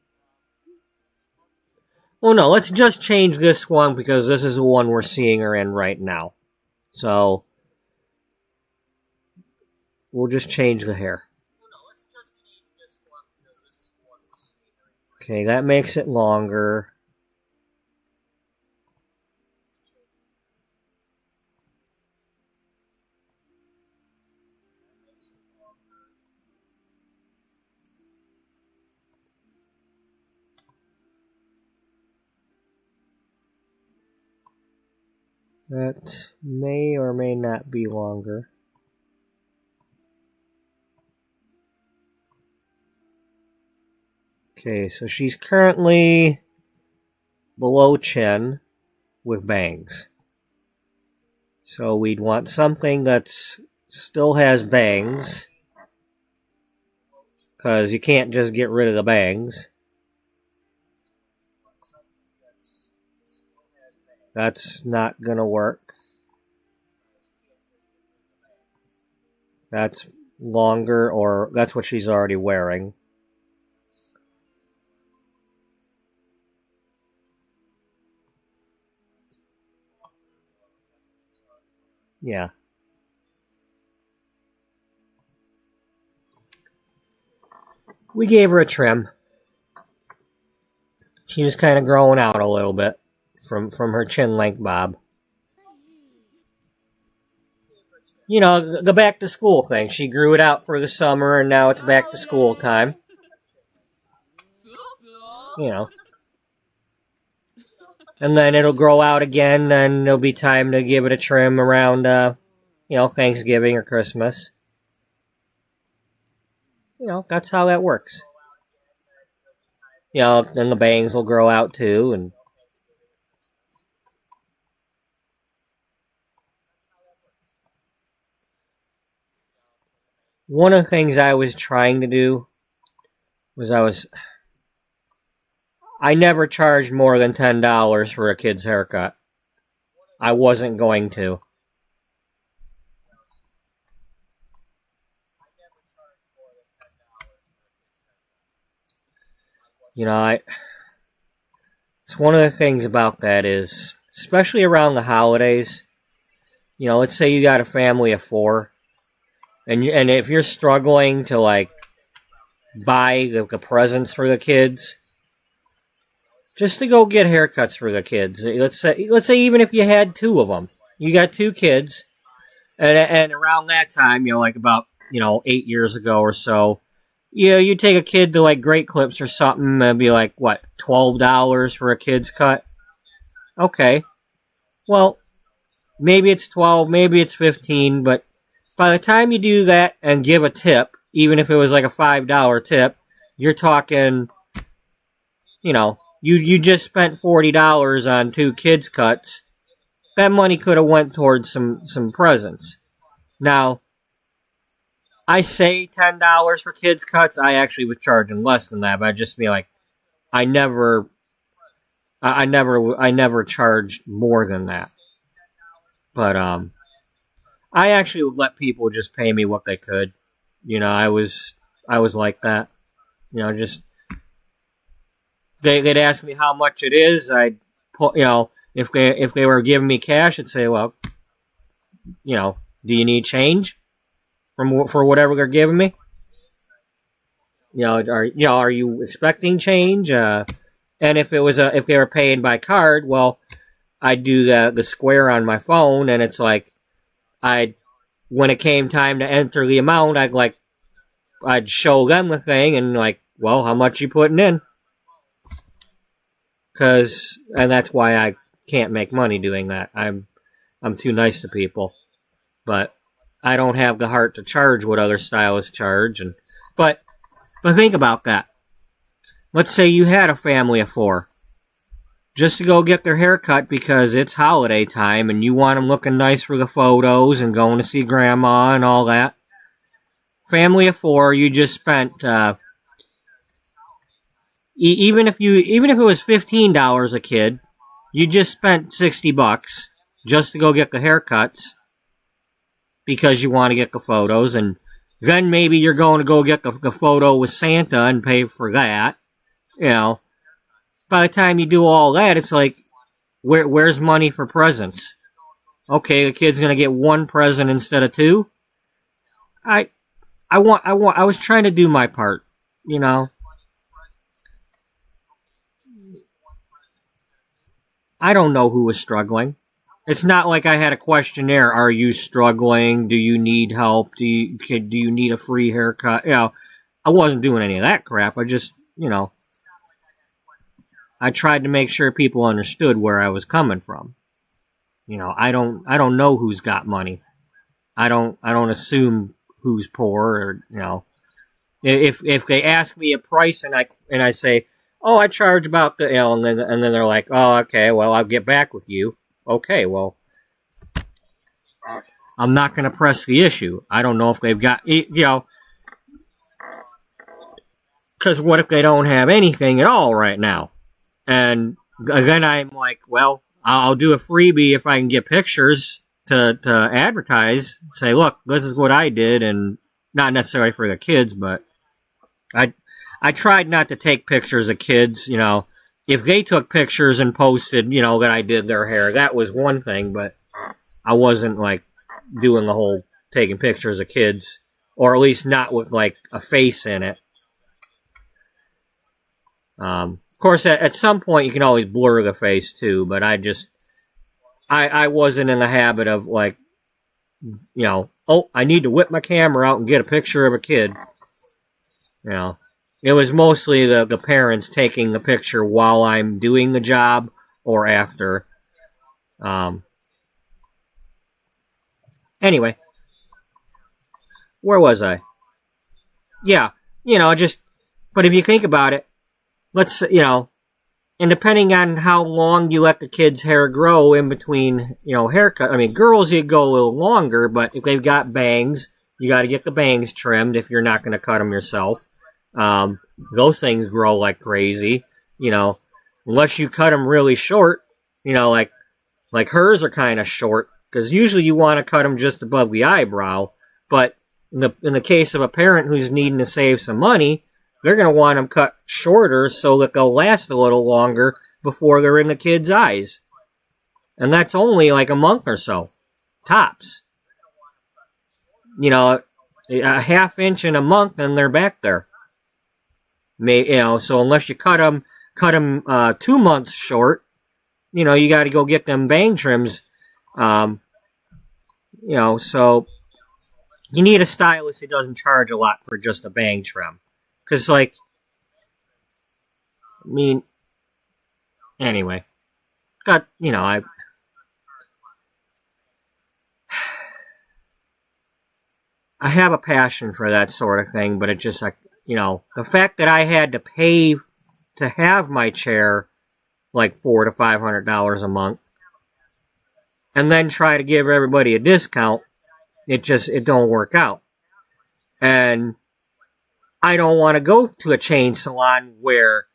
no, let's just change this one because this is the one we're seeing her in right now. So we'll just change the hair. Okay, that makes it longer. That may or may not be longer. Okay, so she's currently below chin with bangs. So we'd want something that's still has bangs, because you can't just get rid of the bangs. That's not gonna work. That's longer, or that's what she's already wearing. Yeah. We gave her a trim. She was kind of growing out a little bit from her chin length bob. You know, the back to school thing. She grew it out for the summer and now it's back to school time. You know. And then it'll grow out again and there'll be time to give it a trim around, Thanksgiving or Christmas. You know, that's how that works. You know, then the bangs will grow out too, and one of the things I was trying to do was I never charged more than $10 for a kid's haircut. I wasn't going to. You know, it's one of the things about that is, especially around the holidays, you know, let's say you got a family of 4, and if you're struggling to, like, buy the presents for the kids, just to go get haircuts for the kids. Let's say even if you had 2 of them, you got 2 kids, and around that time, like about 8 years ago or so, you take a kid to like Great Clips or something, and it'd be like what, $12 for a kid's cut? Okay, well, maybe it's 12, maybe it's 15, but by the time you do that and give a tip, even if it was like a $5 tip, you're talking, You just spent $40 on 2 kids' cuts. That money could have went towards some presents. Now, I say $10 for kids' cuts. I actually was charging less than that, but I'd just be like, I never charged more than that. But I actually would let people just pay me what they could. I was like that. Just. They'd ask me how much it is. I'd put, if they were giving me cash, I'd say, well, do you need change for whatever they're giving me? Are you expecting change? And if they were paying by card, well, I'd do the square on my phone, and it's like when it came time to enter the amount, I'd show them the thing and like, well, how much you putting in? And that's why can't make money doing that. I'm too nice to people, but I don't have the heart to charge what other stylists charge. But think about that. Let's say you had a family of 4, just to go get their hair cut because it's holiday time and you want them looking nice for the photos and going to see grandma and all that. Family of 4, you just spent even if it was $15 a kid, you just spent $60 just to go get the haircuts because you want to get the photos, and then maybe you're going to go get the photo with Santa and pay for that. You know, by the time you do all that, it's like, where's money for presents? Okay, the kid's gonna get 1 present instead of 2. I was trying to do my part, you know. I don't know who was struggling. It's not like I had a questionnaire. Are you struggling? Do you need help? Do you need a free haircut? You know, I wasn't doing any of that crap. I just, you know, I tried to make sure people understood where I was coming from. You know, I don't know who's got money. I don't assume who's poor, or, you know, if they ask me a price and I say, oh, I charge about the, you know, and then they're like, oh, okay, well, I'll get back with you. Okay, well, I'm not going to press the issue. I don't know if they've got, you know, because what if they don't have anything at all right now? And then I'm like, well, I'll do a freebie if I can get pictures to advertise. Say, look, this is what I did, and not necessarily for the kids, but I tried not to take pictures of kids. You know, if they took pictures and posted, you know, that I did their hair, that was one thing, but I wasn't like doing the whole taking pictures of kids, or at least not with like a face in it. Of course, at some point you can always blur the face too, but I wasn't in the habit of like, you know, oh, I need to whip my camera out and get a picture of a kid. You know, it was mostly the parents taking the picture while I'm doing the job or after. Anyway, where was I? Yeah, you know, but if you think about it, let's, you know, and depending on how long you let the kid's hair grow in between, you know, haircut. I mean, girls, you go a little longer, but if they've got bangs, you got to get the bangs trimmed if you're not going to cut them yourself. Those things grow like crazy, you know, unless you cut them really short, you know, like hers are kind of short, because usually you want to cut them just above the eyebrow. But in the case of a parent who's needing to save some money, they're going to want them cut shorter so that they'll last a little longer before they're in the kid's eyes. And that's only like a month or so, tops. You know, a half inch in a month and they're back there. You know, so unless you cut them 2 months short, you know, you got to go get them bang trims. You know, so you need a stylist who doesn't charge a lot for just a bang trim. Because, like, I mean, anyway, you know, I have a passion for that sort of thing, but it just, like, you know, the fact that I had to pay to have my chair like $400 to $500 a month, and then try to give everybody a discount, it don't work out. And I don't want to go to a chain salon where,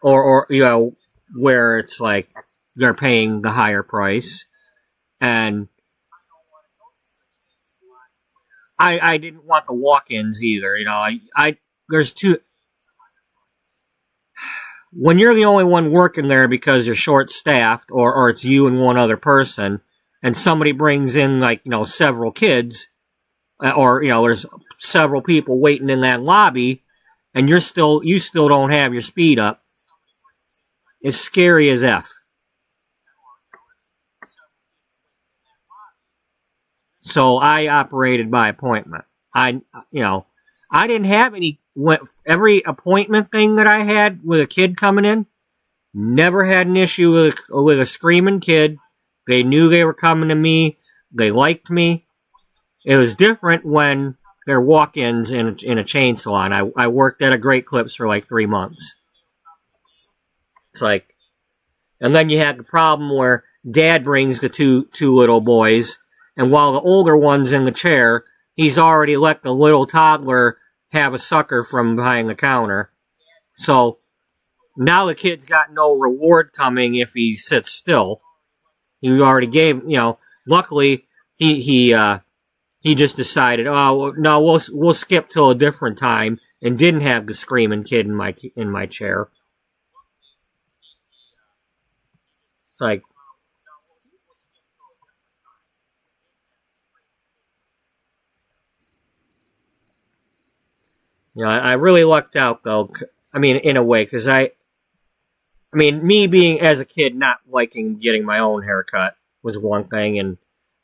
or you know, where it's like they're paying the higher price, and I didn't want the walk-ins either. You know, there's two. When you're the only one working there because you're short-staffed, or it's you and one other person, and somebody brings in, like, you know, several kids, or, you know, there's several people waiting in that lobby, and you still don't have your speed up, it's scary as F. So I operated by appointment. You know, I didn't have every appointment thing that I had with a kid coming in, Never had an issue with a screaming kid. They knew they were coming to me. They liked me. It was different when they're walk-ins in a chain salon. I worked at a Great Clips for like 3 months. It's like, and then you had the problem where Dad brings the two little boys, and while the older one's in the chair, he's already let the little toddler have a sucker from behind the counter. So now the kid's got no reward coming if he sits still. He already gave, luckily he just decided, oh no, we'll skip till a different time, and didn't have the screaming kid in my chair. It's like, I really lucked out though. I mean, in a way, because me being as a kid not liking getting my own haircut was one thing, and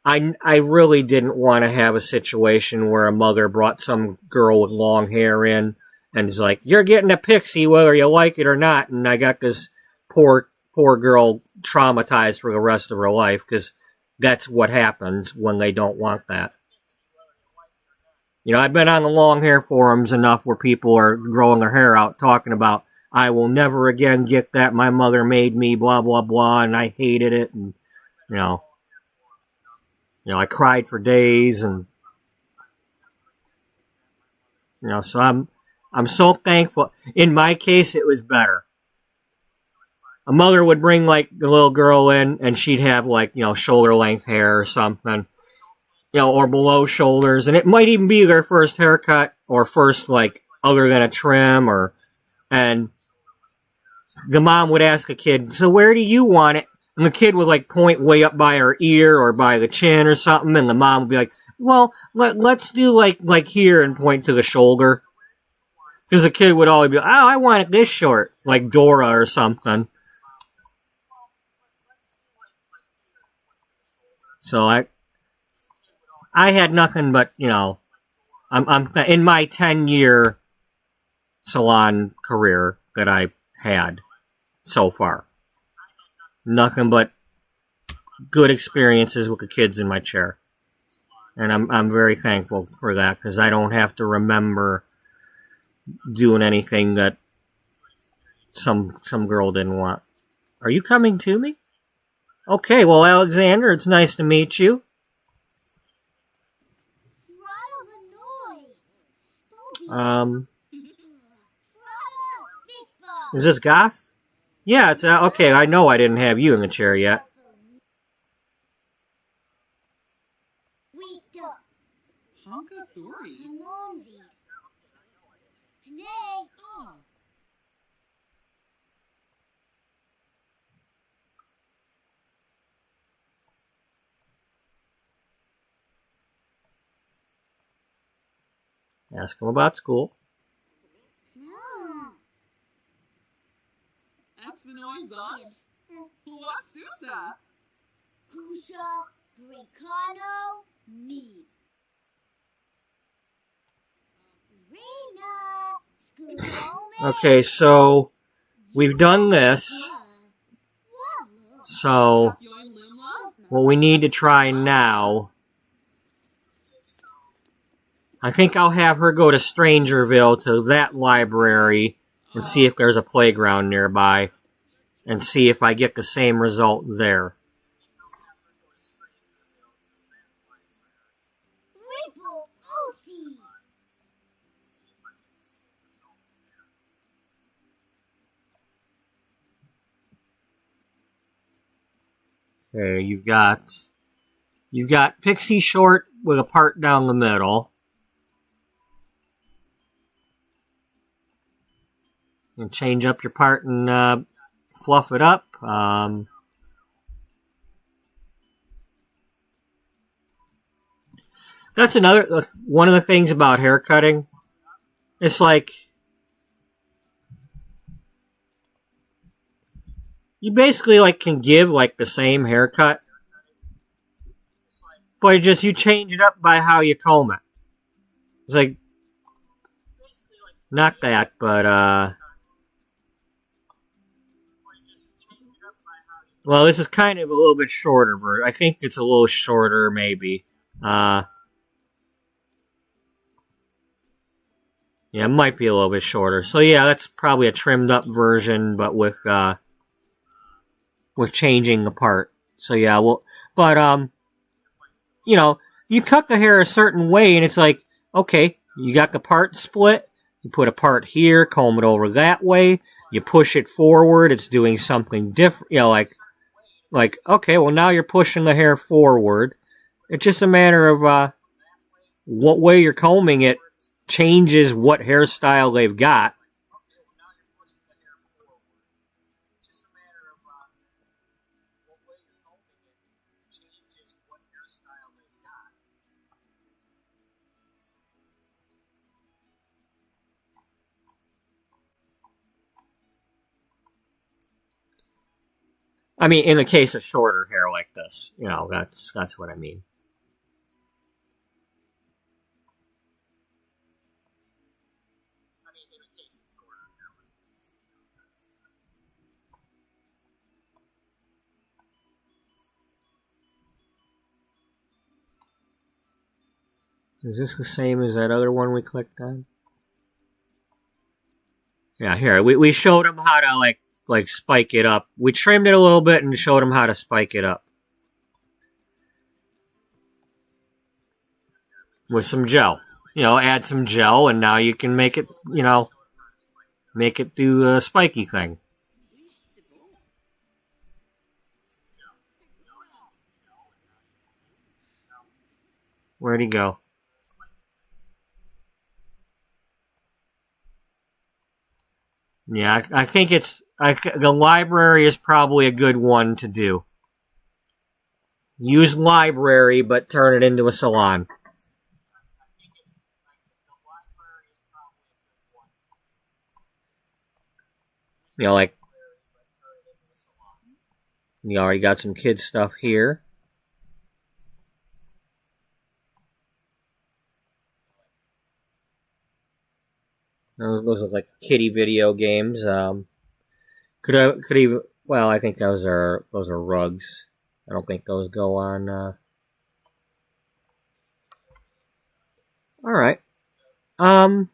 I really didn't want to have a situation where a mother brought some girl with long hair in and is like, "You're getting a pixie whether you like it or not," and I got this poor girl traumatized for the rest of her life, because that's what happens when they don't want that. I've been on the long hair forums enough where people are growing their hair out talking about, I will never again get that, my mother made me, blah, blah, blah, and I hated it, and, I cried for days, and, so I'm so thankful. In my case, it was better. A mother would bring, like, the little girl in, and she'd have, like, shoulder-length hair or something, or below shoulders, and it might even be their first haircut, or first, like, other than a trim, and the mom would ask the kid, so where do you want it? And the kid would, like, point way up by her ear or by the chin or something, and the mom would be like, well, let's do, like here, and point to the shoulder. Because the kid would always be like, oh, I want it this short, like Dora or something. So I had nothing but, I'm in my 10-year salon career that I had so far. Nothing but good experiences with the kids in my chair. And I'm very thankful for that, because I don't have to remember doing anything that some girl didn't want. Are you coming to me? Okay, well, Alexander, it's nice to meet you. Is this Goth? Yeah, it's okay. I know I didn't have you in the chair yet. Ask him about school. Okay, so we've done this. So what we need to try now, I think I'll have her go to Strangerville, to that library, and see if there's a playground nearby, and see if I get the same result there. Okay, you've got pixie short with a part down the middle. And change up your part and fluff it up. That's another one of the things about haircutting. It's like you basically can give the same haircut, but you change it up by how you comb it. It's like not that, but Well, this is kind of a little bit shorter version. I think it's a little shorter, maybe. Yeah, it might be a little bit shorter. So yeah, that's probably a trimmed up version, but with changing the part. So yeah, well, but you know, you cut the hair a certain way, and it's like, okay, you got the part split. You put a part here, comb it over that way. You push it forward. It's doing something different. You know, like okay, well now you're pushing the hair forward. It's just a matter of what way you're combing it changes what hairstyle they've got. I mean, in the case of shorter hair like this, you know, that's what I mean. Is this the same as that other one we clicked on? Yeah, here we showed them how to like spike it up. We trimmed it a little bit and showed them how to spike it up with some gel. You know, add some gel, and now you can make it. You know, make it do a spiky thing. Where'd he go? Yeah, I think the library is probably a good one to do. Use library, but turn it into a salon. You know, like you already got some kids stuff here. Those are like kiddie video games. Could even well, I think those are rugs. I don't think those go on. All right. Um.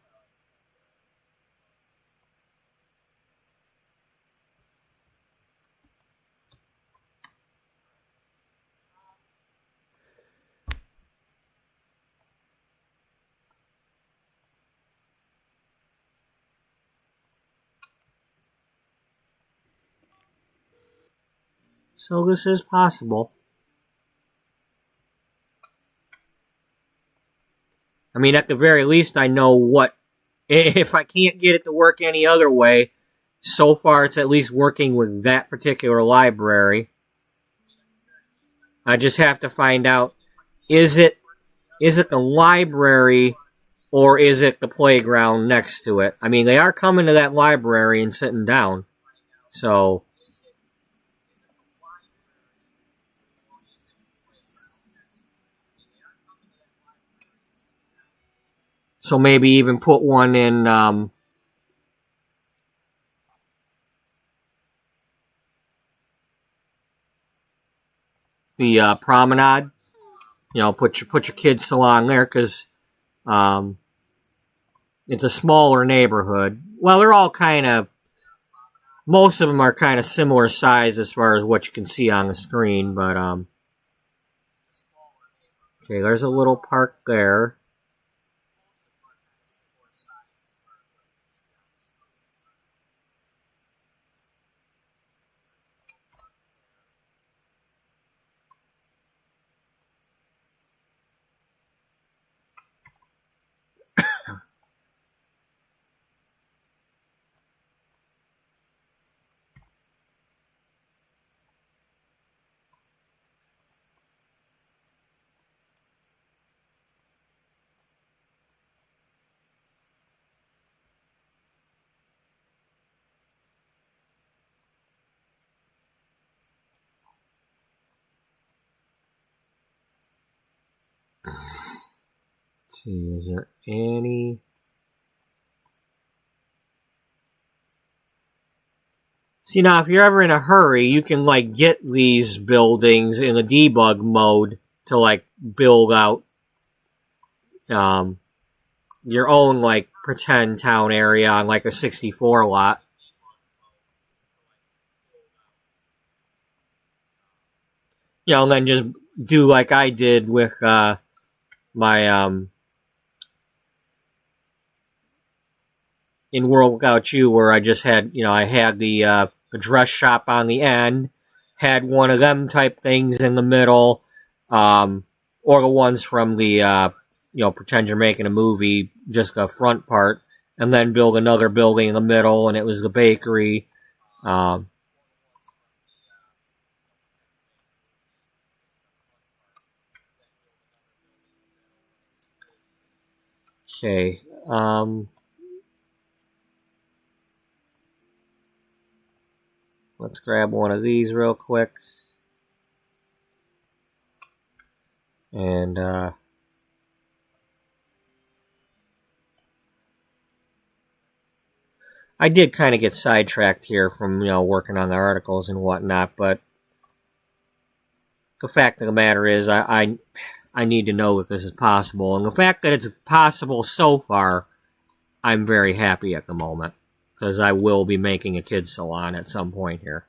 So this is possible. I mean, at the very least, I know what. If I can't get it to work any other way, so far it's at least working with that particular library. I just have to find out, is it the library or is it the playground next to it? I mean, they are coming to that library and sitting down. So maybe even put one in the promenade. You know, put your kids salon there because it's a smaller neighborhood. Well, they're all kind of, most of them are kind of similar size as far as what you can see on the screen. But okay, there's a little park there. Let's see, is there any? See, now, if you're ever in a hurry, you can, like, get these buildings in a debug mode to, like, build out your own, like, pretend town area on, like, a 64 lot. You know, and then just do like I did with my in World Without You, where I just had, you know, I had the dress shop on the end, had one of them type things in the middle, or the ones from the you know, pretend you're making a movie, just the front part, and then build another building in the middle, and it was the bakery. Okay. Let's grab one of these real quick. And I did kind of get sidetracked here from, you know, working on the articles and whatnot, but the fact of the matter is I need to know that this is possible. And the fact that it's possible so far, I'm very happy at the moment, because I will be making a kids salon at some point here.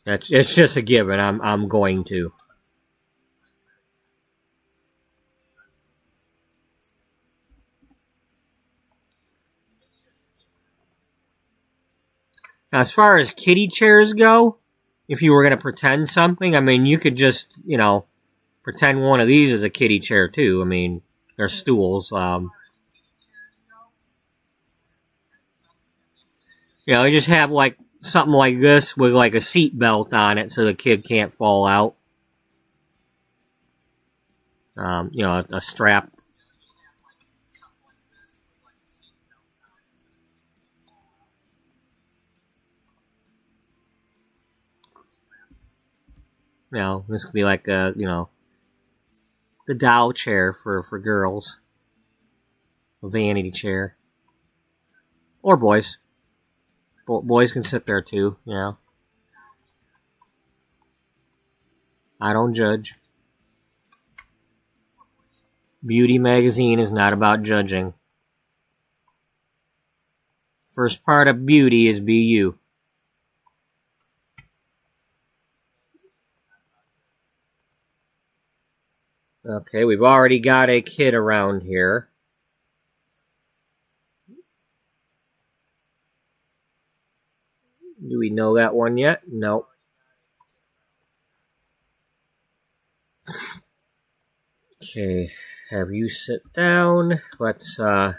It's just a given. I'm going to. Now, as far as kiddie chairs go, if you were going to pretend something, I mean, you could just, you know, pretend one of these is a kiddie chair too. I mean, they're stools. You know, you just have like something like this with like a seat belt on it so the kid can't fall out. You know, a strap. You know, this could be like a, you know, the doll chair for girls. A vanity chair. Or boys. Boys can sit there too, you know. I don't judge. Beauty magazine is not about judging. First part of beauty is be you. Okay, we've already got a kid around here. Do we know that one yet? Nope. Okay, have you sit down. Let's fill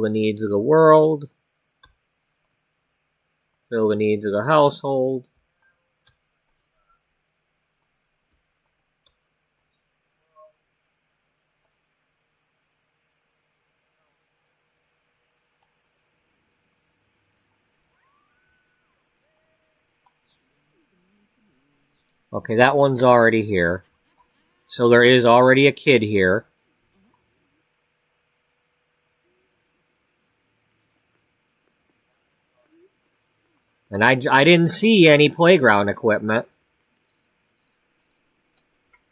the needs of the world. Fill the needs of the household. Okay, that one's already here. So there is already a kid here. And I didn't see any playground equipment.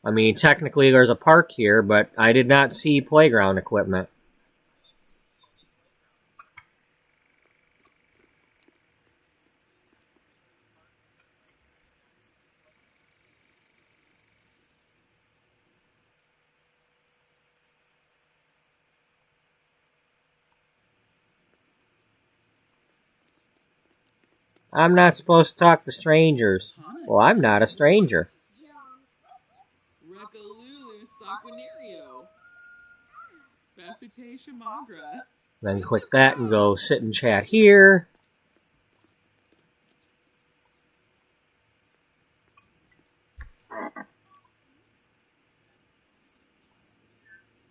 I mean, technically there's a park here, but I did not see playground equipment. I'm not supposed to talk to strangers. Well, I'm not a stranger. Recalulu Saquinario. Befite Shamagra. Then click that and go sit and chat here.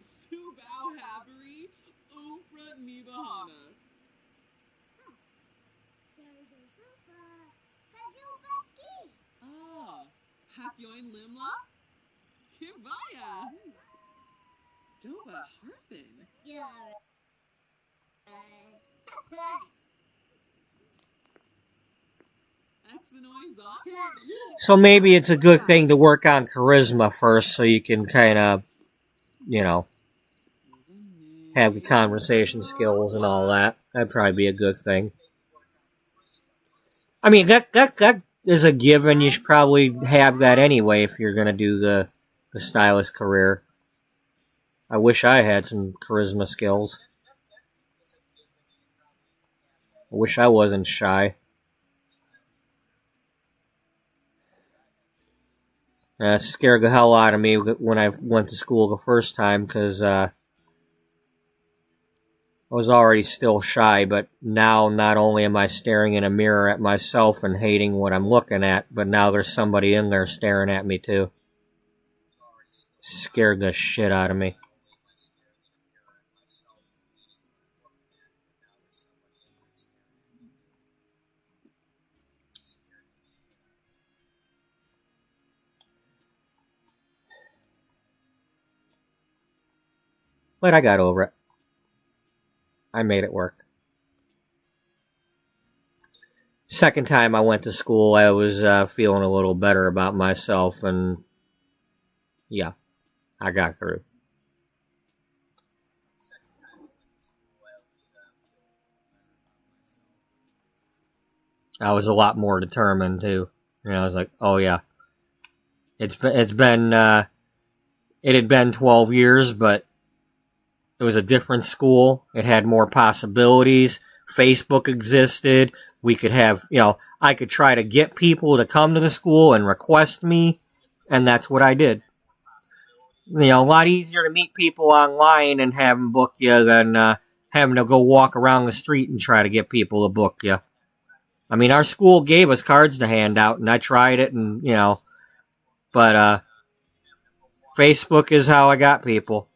Subao Havery. Ufra Nibahana. Ah. Hakyoin Limla. Kibaya. Doba Harfin. So maybe it's a good thing to work on charisma first so you can kind of, you know, have the conversation skills and all that. That'd probably be a good thing. I mean, that is a given. You should probably have that anyway if you're going to do the stylist career. I wish I had some charisma skills. I wish I wasn't shy. It scared the hell out of me when I went to school the first time because I was already still shy, but now not only am I staring in a mirror at myself and hating what I'm looking at, but now there's somebody in there staring at me too. Scared the shit out of me. But I got over it. I made it work. Second time I went to school, I was feeling a little better about myself, and yeah, I got through. I was a lot more determined too. You know, I was like, oh yeah, it had been 12 years, but it was a different school. It had more possibilities. Facebook existed. We could have, you know, I could try to get people to come to the school and request me, and that's what I did. You know, a lot easier to meet people online and have them book you than having to go walk around the street and try to get people to book you. I mean, our school gave us cards to hand out, and I tried it, and, you know, but Facebook is how I got people.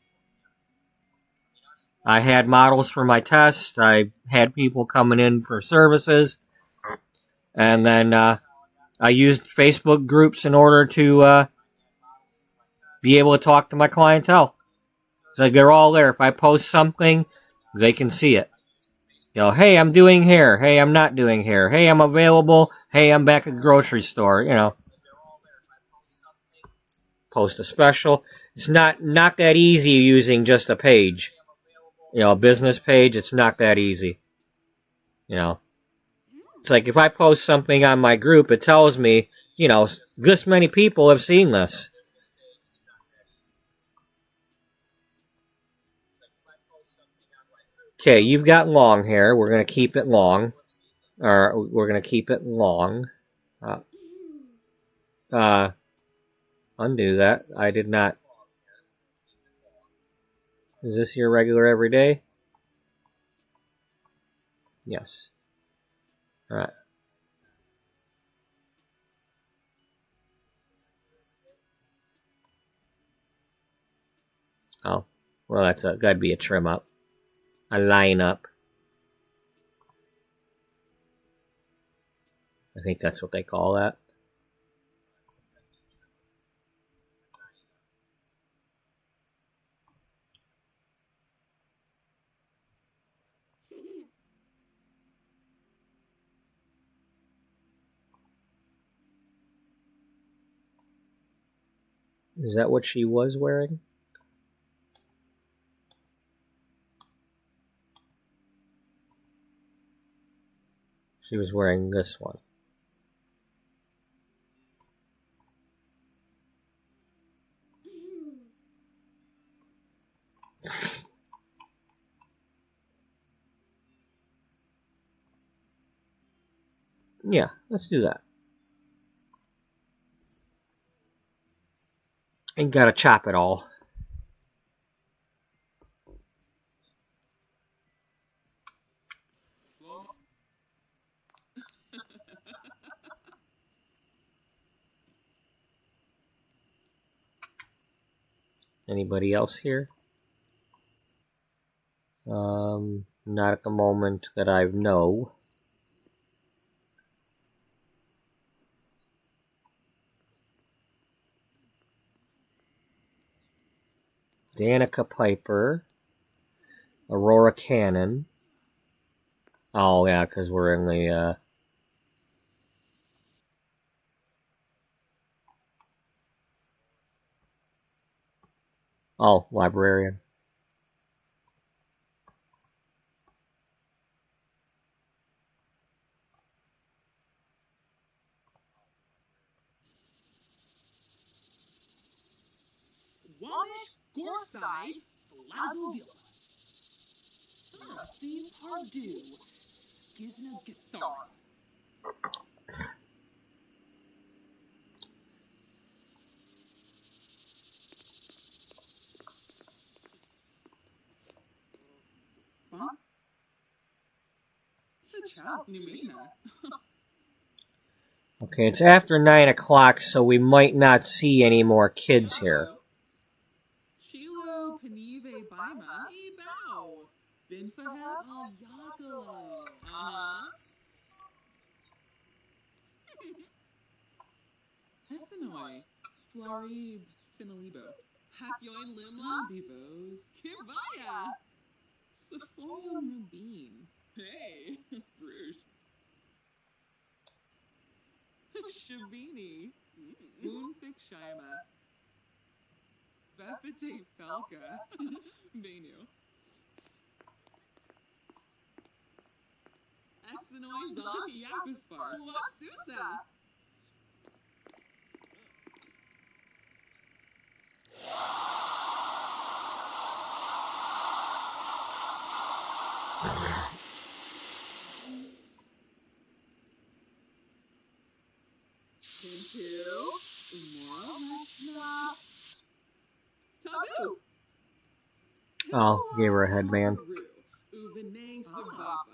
I had models for my test. I had people coming in for services. And then I used Facebook groups in order to be able to talk to my clientele. So they're all there. If I post something, they can see it. You know, hey, I'm doing hair. Hey, I'm not doing hair. Hey, I'm available. Hey, I'm back at the grocery store. You know, post a special. It's not that easy using just a page. You know, a business page, it's not that easy. You know, it's like if I post something on my group, it tells me, you know, this many people have seen this. Okay, you've got long hair. We're going to keep it long. Or we're going to keep it long. Undo that. I did not. Is this your regular everyday? Yes. All right. Oh, well, that's got to be a trim up, a line up. I think that's what they call that. Is that what she was wearing? She was wearing this one. Yeah, let's do that. Ain't gotta chop it all. Anybody else here? Not at the moment that I know. Danica Piper. Aurora Cannon. Oh, yeah, because we're in the, Oh, librarian. Squamish Gorside Flazovilla. Seraphine Pardue Skizna Githar. Huh? Ciao, Numina. Okay, it's after 9 o'clock, so we might not see any more kids here. Shilu Panive Baima Ebao. Binfahat Al Yakalo. Essenoi. Flarib Finalibo. Hakyoin Limla Bivos. Kibaya. Sephoyum Rubin. Hey, Bruges. Shabini. Moonfik Shima. Befete Pelka. Benu. Exenoi Zos Yakuspar. Wasusa. Tintu. Umora. Taboo. Oh, gave her a headband. Uvene Sabafa.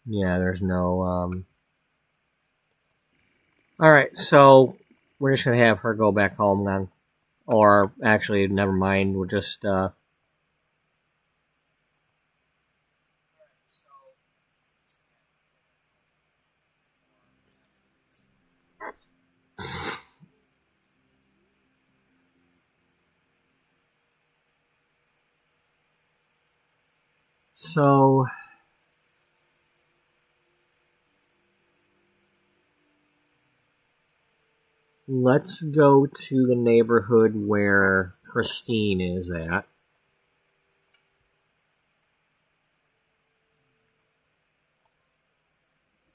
Yeah, there's no, Alright, so we're just gonna have her go back home then. Or, actually, never mind, we'll just, So, let's go to the neighborhood where Christine is at.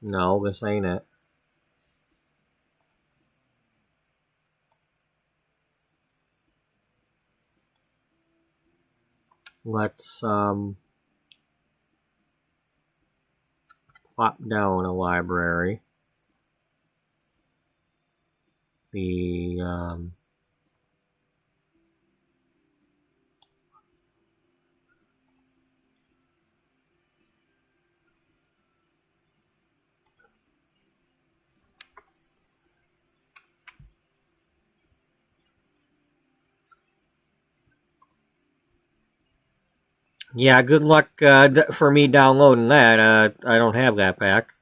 No, this ain't it. Let's, plop down a library. Yeah, good luck for me downloading that. I don't have that pack.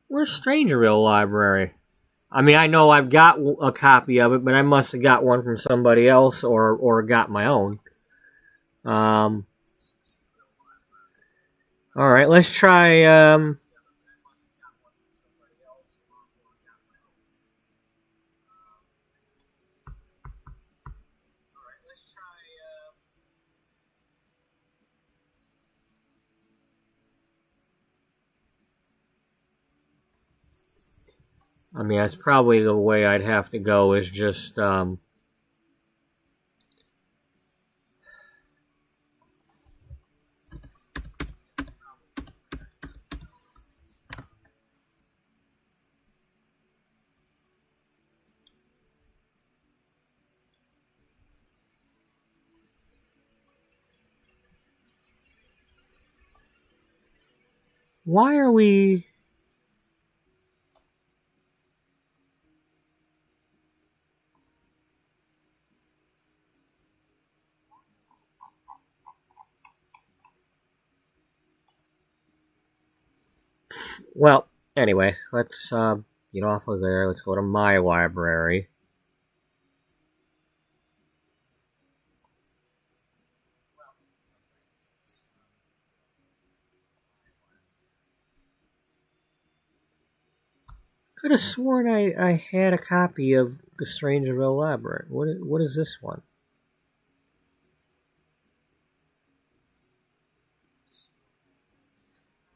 Where's Strangerville Library? I mean, I know I've got a copy of it, but I must have got one from somebody else or got my own. All right, let's try. I mean, that's probably the way I'd have to go. Is just why are we? Well, anyway, let's get off of there. Let's go to my library. Could have sworn I had a copy of The Strangerville Library. What is this one?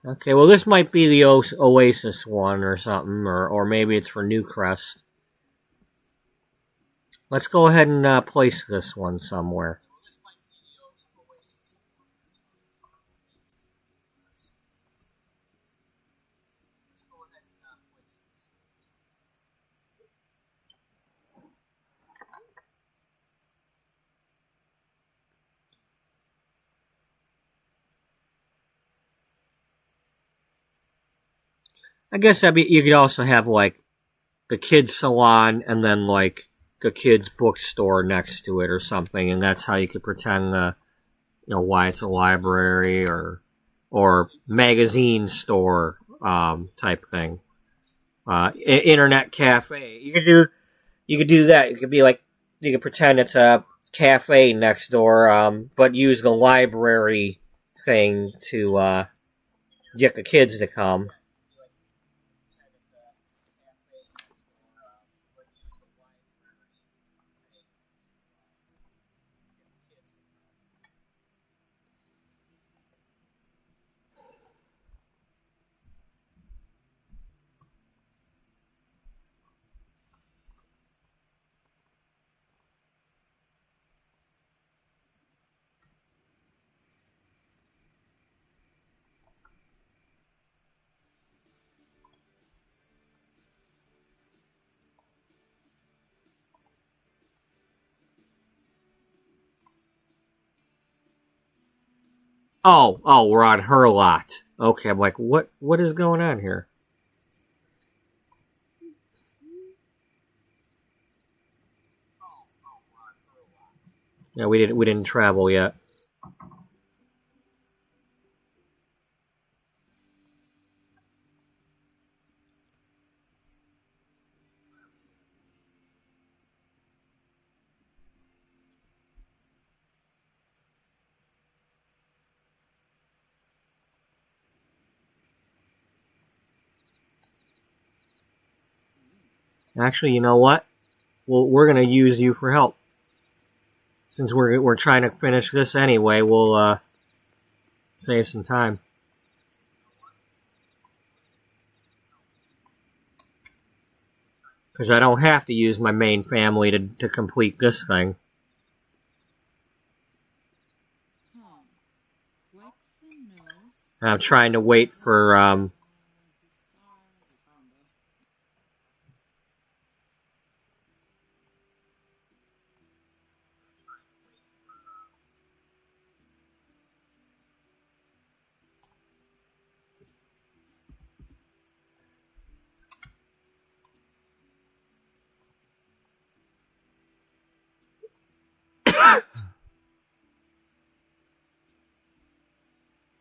Okay, well this might be the Oasis one or something, or maybe it's for Newcrest. Let's go ahead and place this one somewhere. I guess you could also have like the kids salon and then like the kids bookstore next to it or something, and that's how you could pretend why it's a library or magazine store type thing. Internet cafe. You could do that. It could be like you could pretend it's a cafe next door, but use the library thing to get the kids to come. Oh, we're on her lot. Okay, I'm like, what is going on here? Yeah, we didn't travel yet. Actually, you know what? Well, we're gonna use you for help. Since we're trying to finish this anyway, we'll save some time. Because I don't have to use my main family to complete this thing. I'm trying to wait for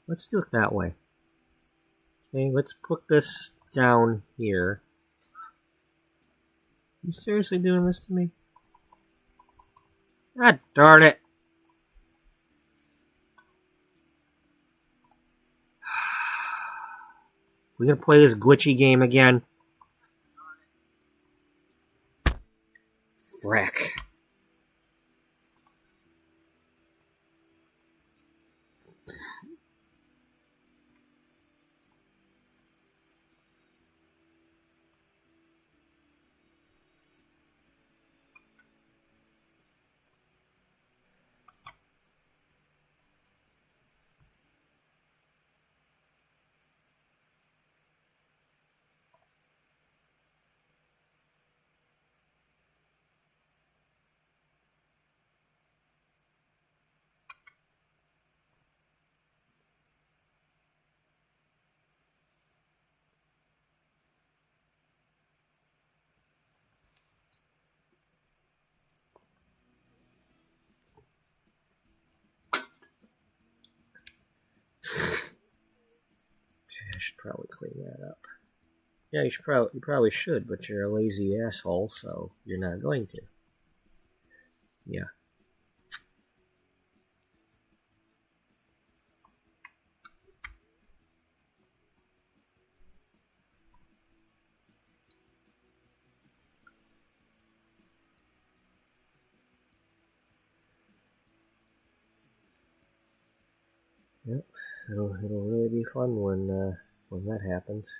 let's do it that way. Okay, let's put this down here. You seriously doing this to me? God darn it. We gonna play this glitchy game again? Frack. should probably clean that up. Yeah, you probably should, but you're a lazy asshole, so you're not going to. Yeah. Yep. It'll really be fun when that happens.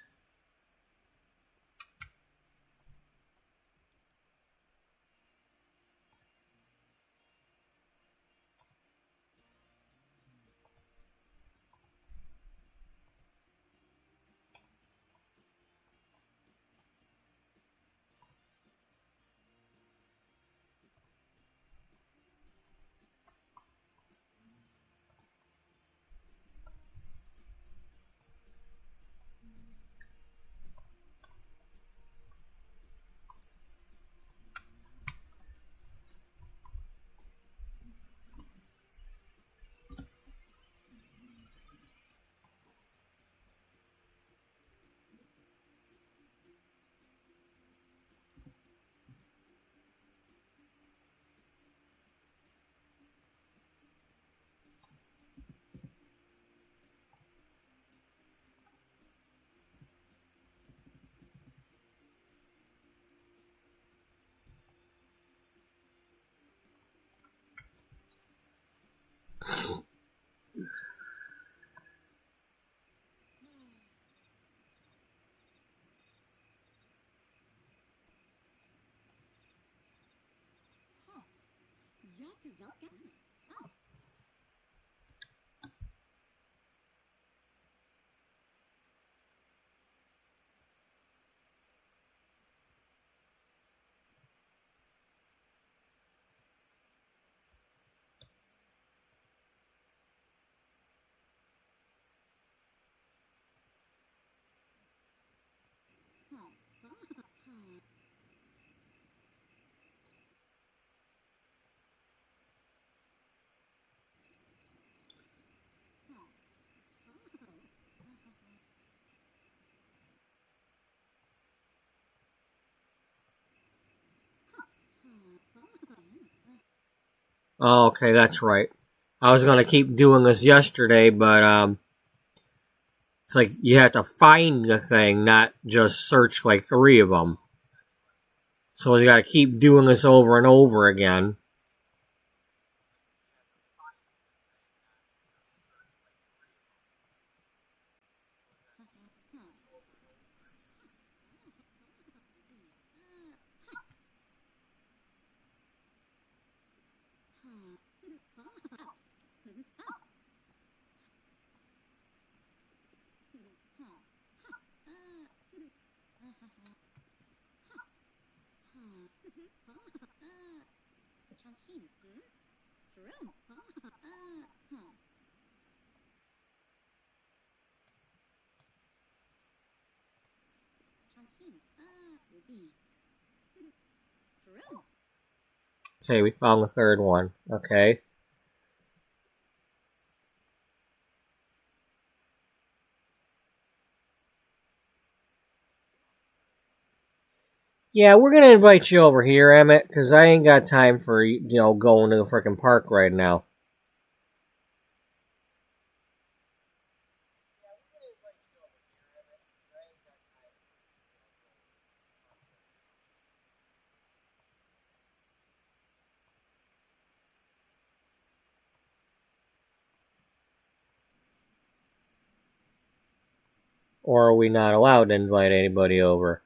Oh, okay, that's right. I was gonna keep doing this yesterday, but it's like you have to find the thing, not just search like 3 of them. So you gotta keep doing this over and over again. Okay, we found the 3rd one. Okay. Yeah, we're gonna invite you over here, Emmett, because I ain't got time for going to the frickin' park right now. Or are we not allowed to invite anybody over?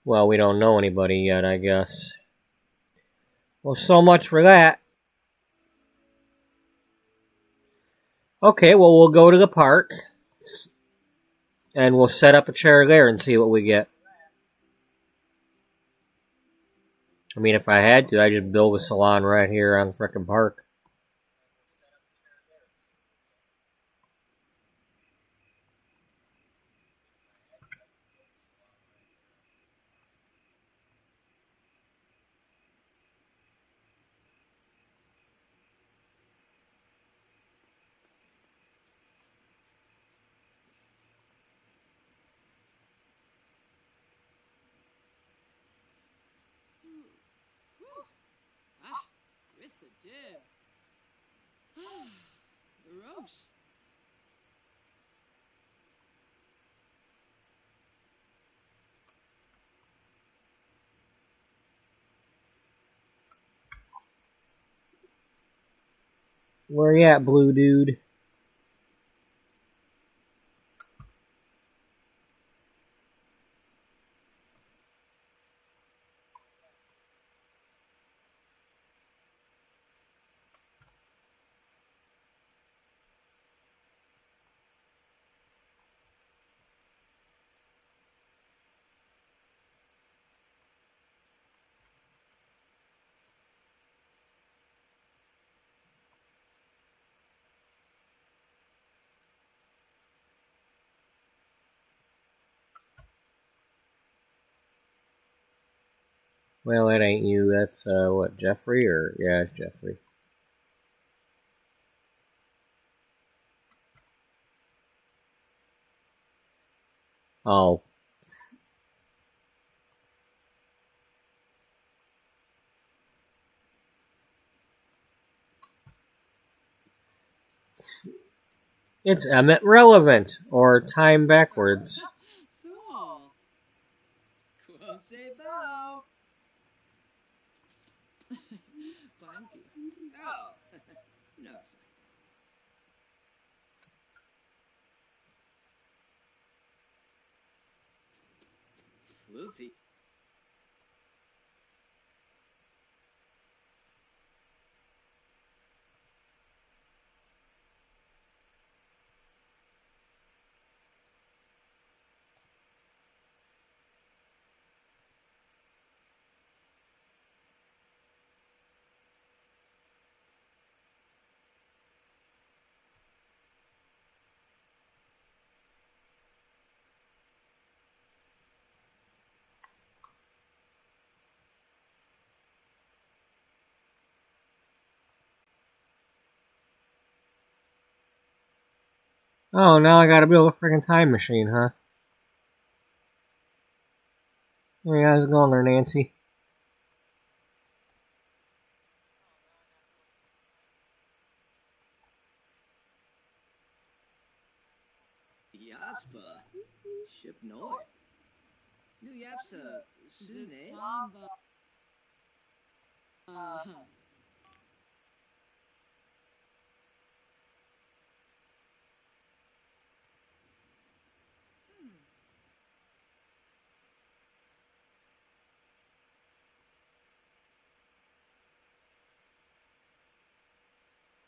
Well, we don't know anybody yet, I guess. Well, so much for that. Okay, well, we'll go to the park. And we'll set up a chair there and see what we get. I mean, if I had to, I'd just build a salon right here on the frickin' park. Yes, it did. Roche. Where you at, blue dude? Well, that ain't you. That's, what, Jeffrey? Or, yeah, it's Jeffrey. Oh. It's Emmett Relevant, or Time Backwards. So. Quote say bow. Blanky. Oh. No. Floofy. Oh, now I gotta build a freaking time machine, huh? Hey, how's it going there, Nancy? Yaspa. Ship Noi. New Yapsa. Sune. Samba.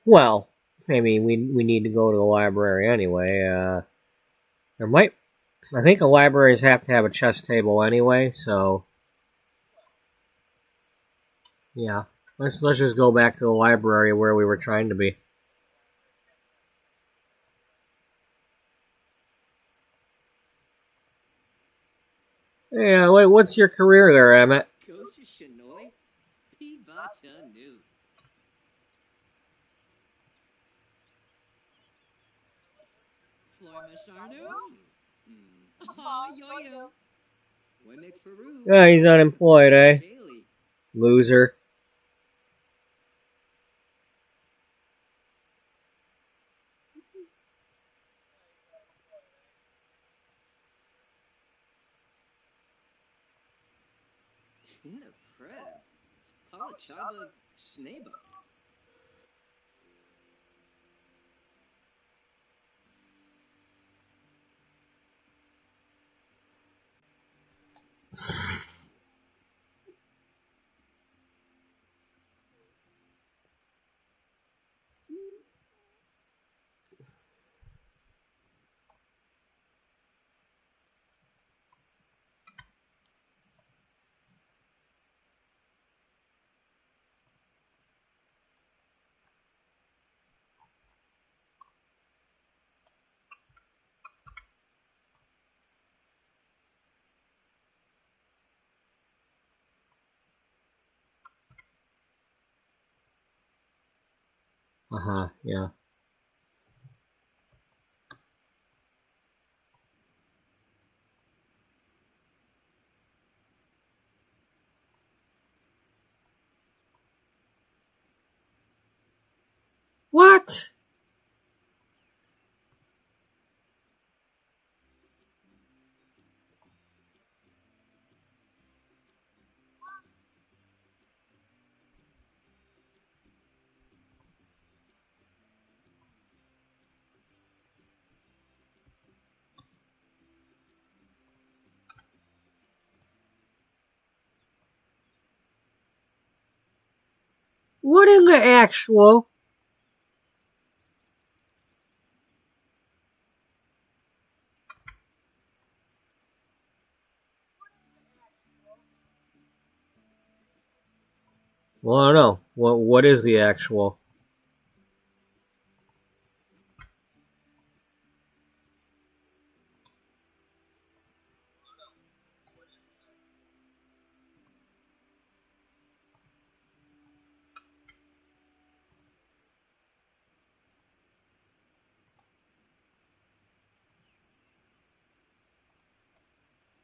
Well, I mean, we need to go to the library anyway. There might... I think the libraries have to have a chess table anyway, so... Yeah. Let's just go back to the library where we were trying to be. Yeah, wait, what's your career there, Emmett? Kosha Shanoi. Pibata Nu. Floor Misharnu. Aw, yo-yo. Wemek Faru. Yeah, he's unemployed, eh? Shaylee. Loser. Shina Preb. Palachaba Sneba. Uh-huh, yeah. What? What in the actual? Well, I don't know. What is the actual?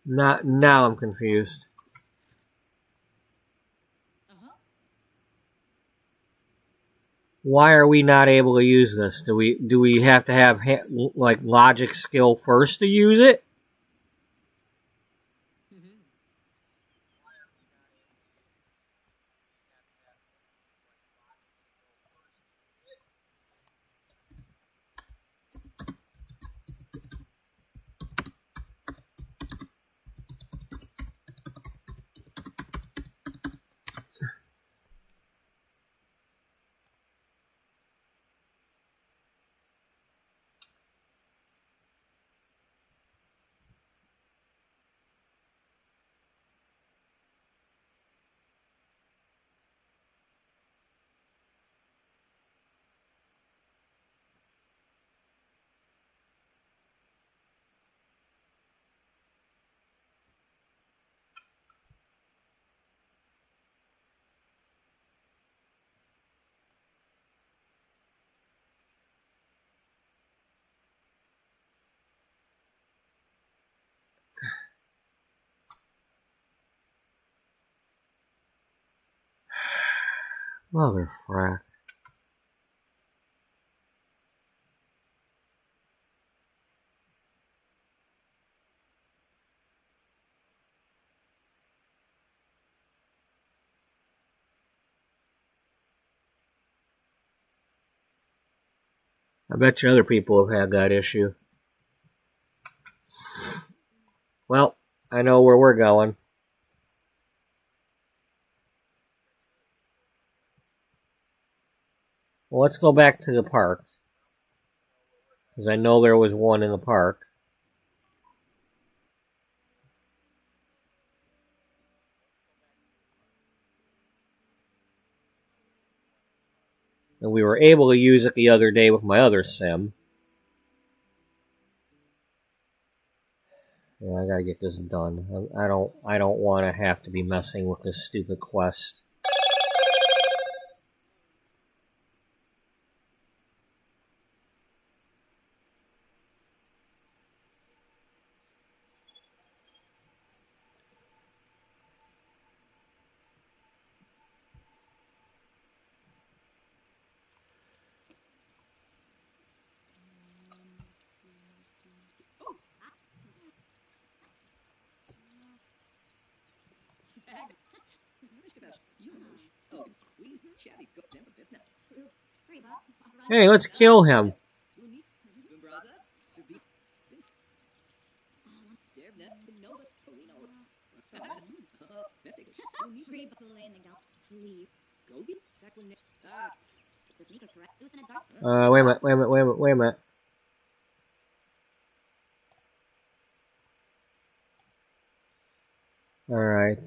Now I'm confused. Why are we not able to use this? Do we have to have like logic skill first to use it? Mother frack. I bet you other people have had that issue. Well, I know where we're going. Well, let's go back to the park. Because I know there was one in the park. And we were able to use it the other day with my other sim. Yeah, I gotta get this done. I don't want to have to be messing with this stupid quest. Hey, let's kill him. Wait a minute. Alright,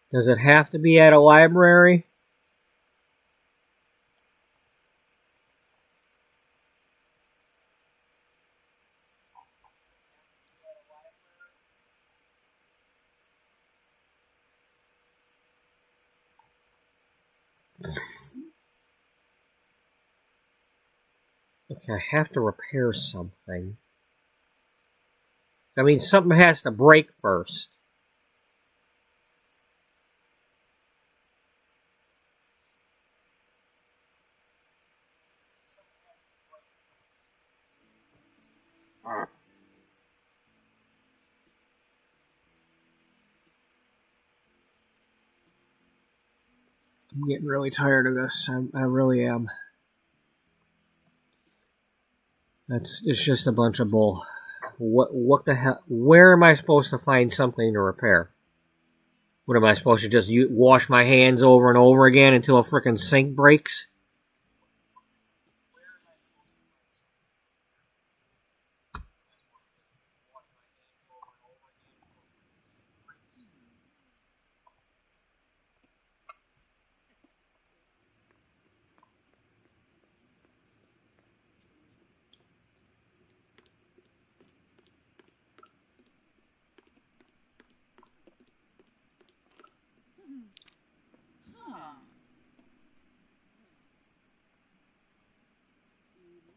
does it have to be at a library? Okay, I have to repair something. I mean, something has to break first. I'm getting really tired of this. I really am. It's just a bunch of bull. What the hell? Where am I supposed to find something to repair? What am I supposed to just wash my hands over and over again until a frickin' sink breaks? Huh.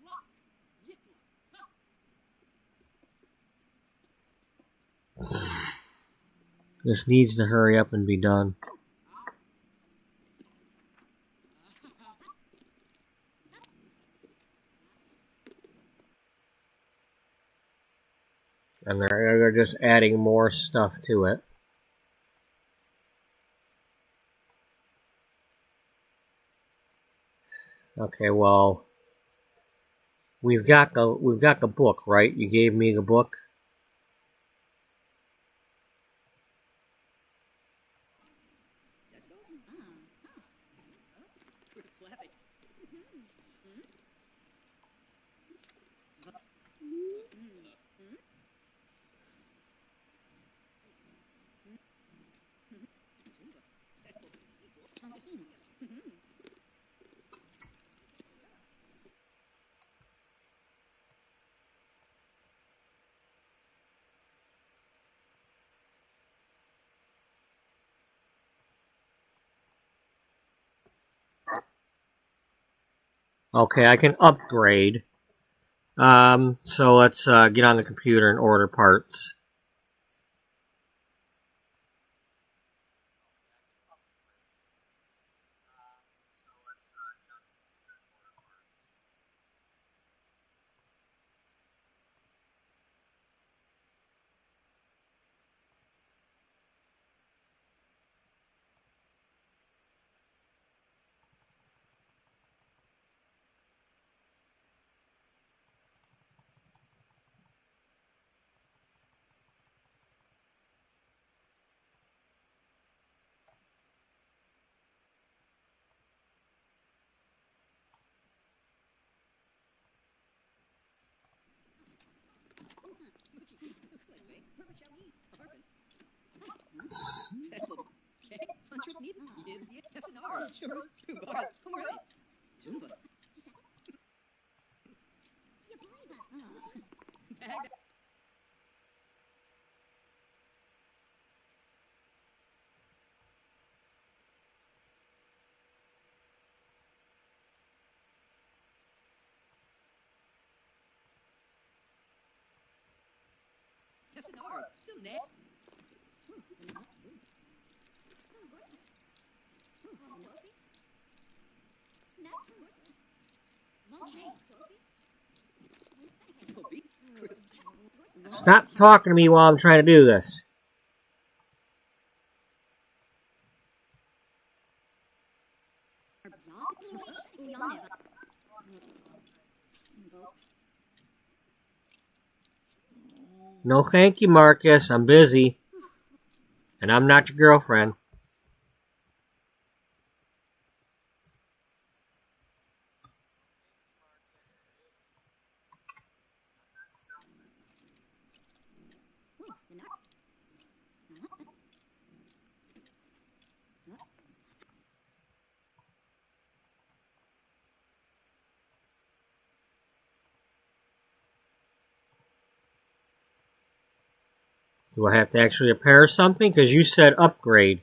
Lock. Yitla. This needs to hurry up and be done. And they're just adding more stuff to it. Okay, well, we've got the book, right? You gave me the book. Okay, I can upgrade. So let's get on the computer and order parts. Stop talking to me while I'm trying to do this. No thank you, Marcus. I'm busy. And I'm not your girlfriend. Do I have to actually repair something? Because you said upgrade.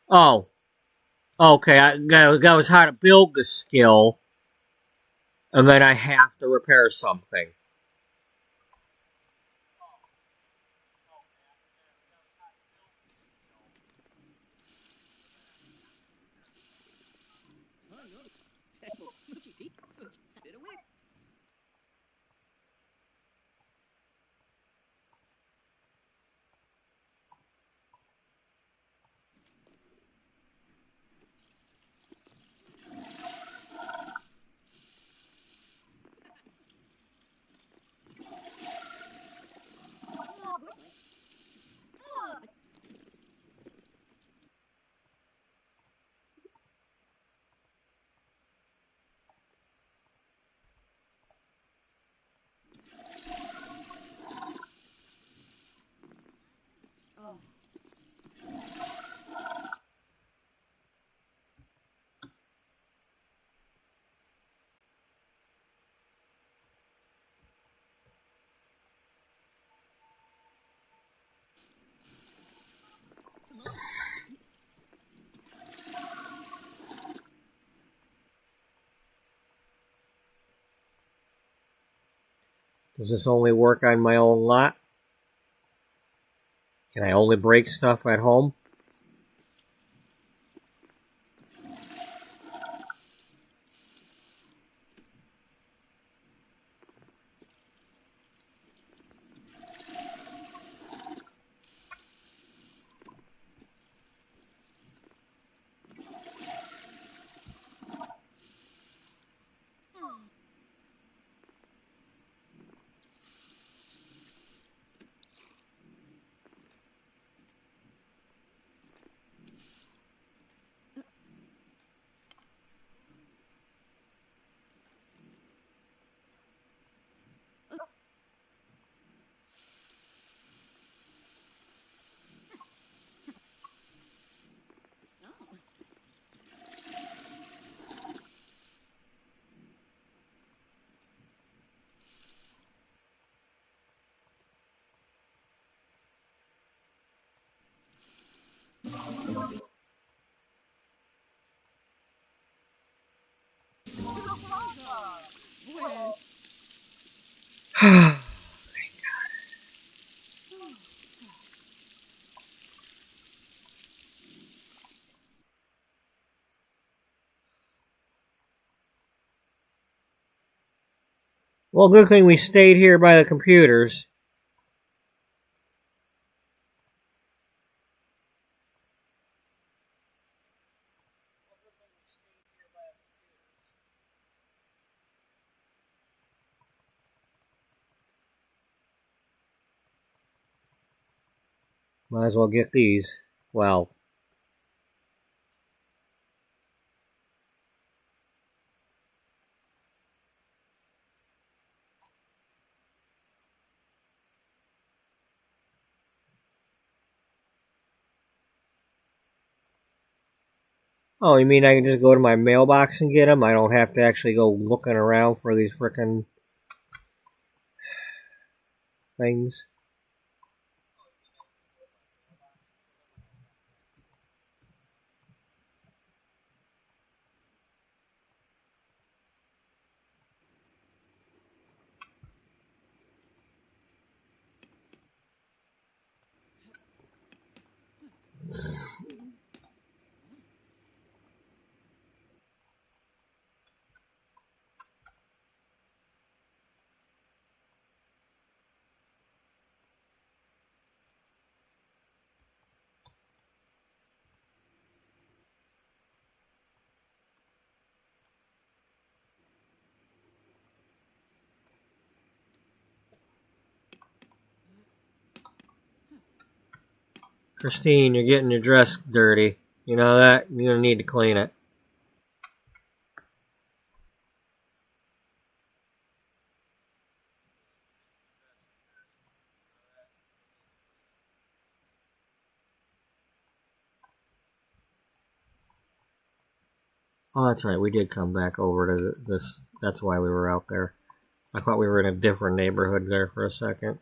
Oh. Okay, that was how to build the skill. And then I have to repair something. Does this only work on my own lot? Can I only break stuff at home? Well, good thing we stayed here by the computers. Might as well get these. Well, oh, you mean I can just go to my mailbox and get them? I don't have to actually go looking around for these frickin' things? Christine, you're getting your dress dirty. You know that? You're gonna need to clean it. Oh, that's right. We did come back over to this. That's why we were out there. I thought we were in a different neighborhood there for a second.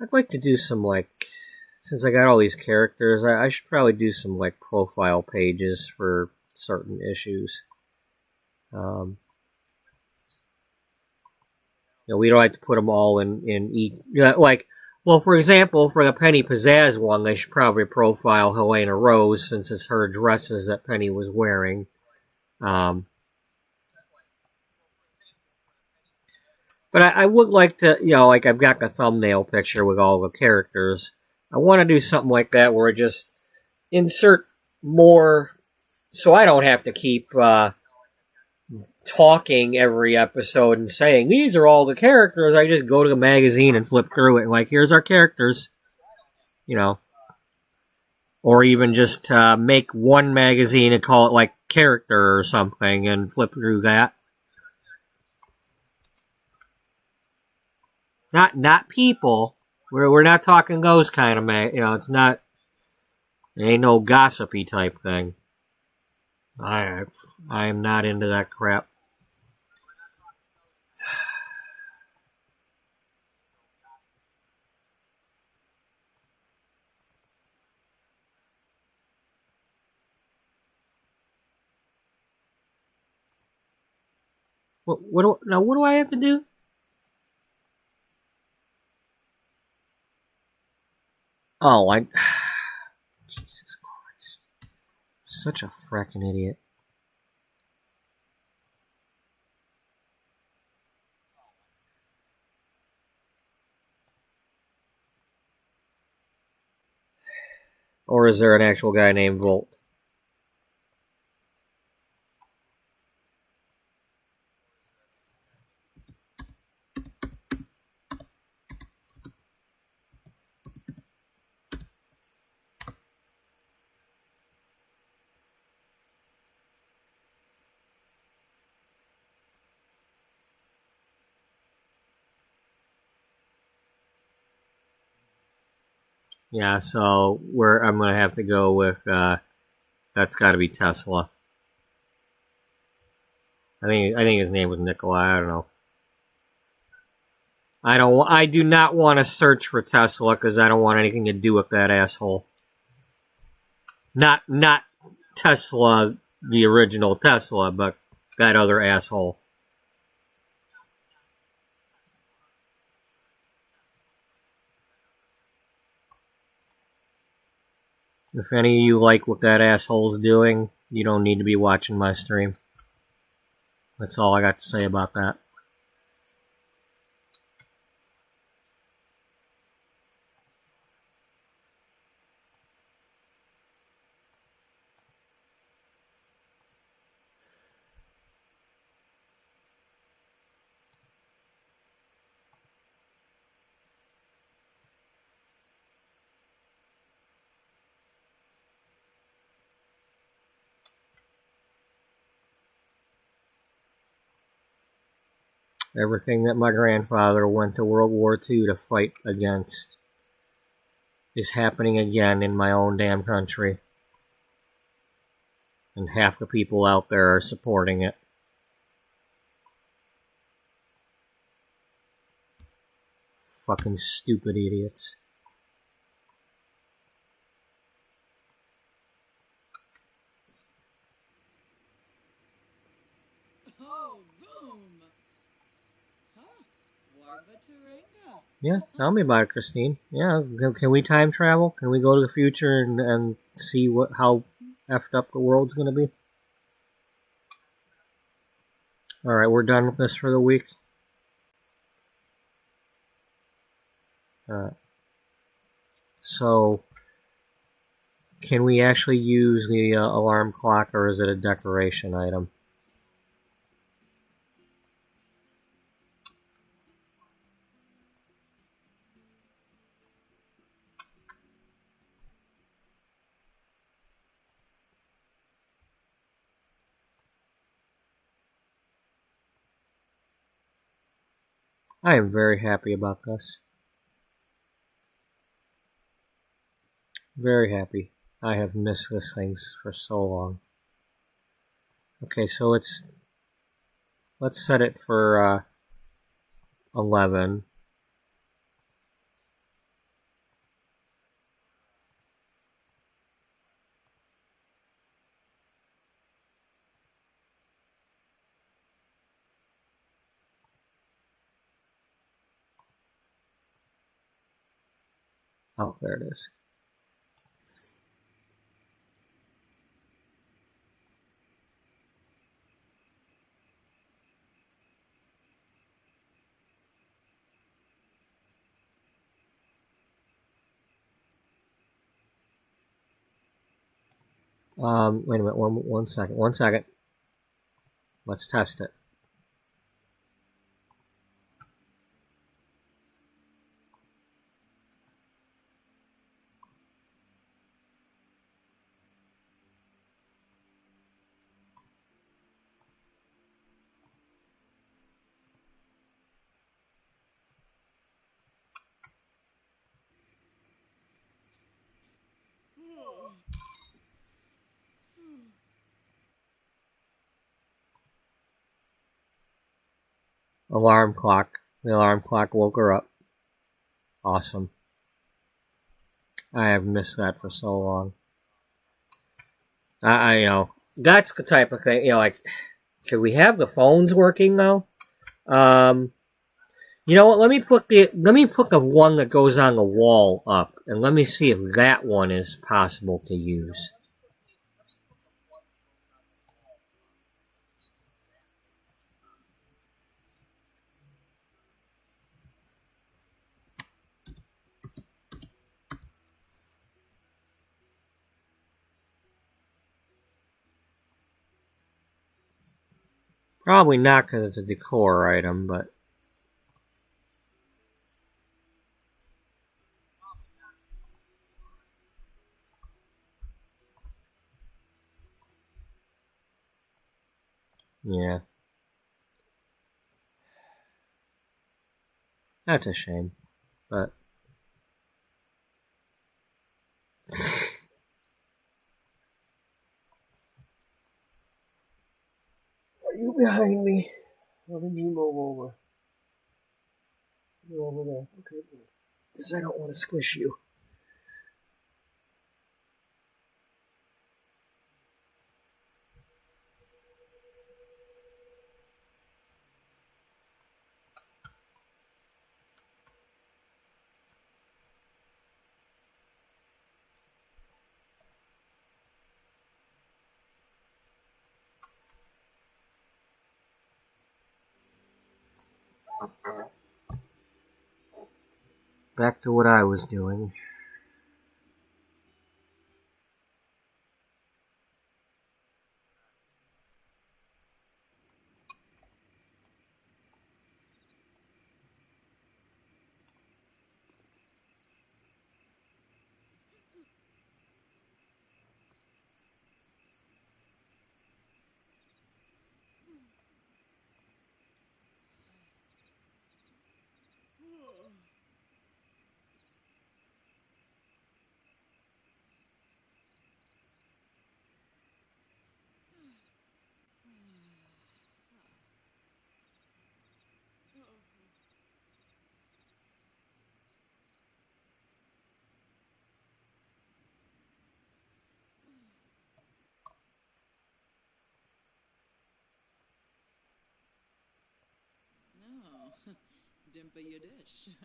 I'd like to do some, like, since I got all these characters, I should probably do some, like, profile pages for certain issues. You know, we don't have to put them all in each, like, well, for example, for the Penny Pizzazz one, they should probably profile Helena Rose, since it's her dresses that Penny was wearing. But I would like to, you know, like I've got the thumbnail picture with all the characters. I want to do something like that where it just insert more so I don't have to keep talking every episode and saying, these are all the characters. I just go to the magazine and flip through it. Like, here's our characters. You know. Or even just make one magazine and call it like character or something and flip through that. Not people. We're not talking those kind of it's not. It ain't no gossipy type thing. I am not into that crap. What do I have to do? Oh, Jesus Christ. Such a fracking idiot. Or is there an actual guy named Volt? Yeah, so I'm gonna have to go with that's got to be Tesla. I think his name was Nikolai. I don't know. I do not want to search for Tesla because I don't want anything to do with that asshole. Not Tesla, the original Tesla, but that other asshole. If any of you like what that asshole's doing, you don't need to be watching my stream. That's all I got to say about that. Everything that my grandfather went to World War II to fight against is happening again in my own damn country. And half the people out there are supporting it. Fucking stupid idiots. Oh, boom! Huh? Yeah, tell me about it, Christine. Yeah, can we time travel? Can we go to the future and see how effed up the world's gonna be? Alright, we're done with this for the week. Alright. So, can we actually use the alarm clock, or is it a decoration item? I am very happy about this. Very happy. I have missed this thing for so long. Okay, so let's set it for 11. Oh, there it is. Wait a minute, one second. Let's test it. Alarm clock. The alarm clock woke her up. Awesome. I have missed that for so long. I you know, that's the type of thing, you know, like, could we have the phones working though? You know what, let me put the one that goes on the wall up, and let me see if that one is possible to use. Probably not because it's a decor item, but... yeah. That's a shame, but... Are you behind me? Or did you move over? You're over there. Okay, good. Because I don't want to squish you. Back to what I was doing. No, dimper your dish.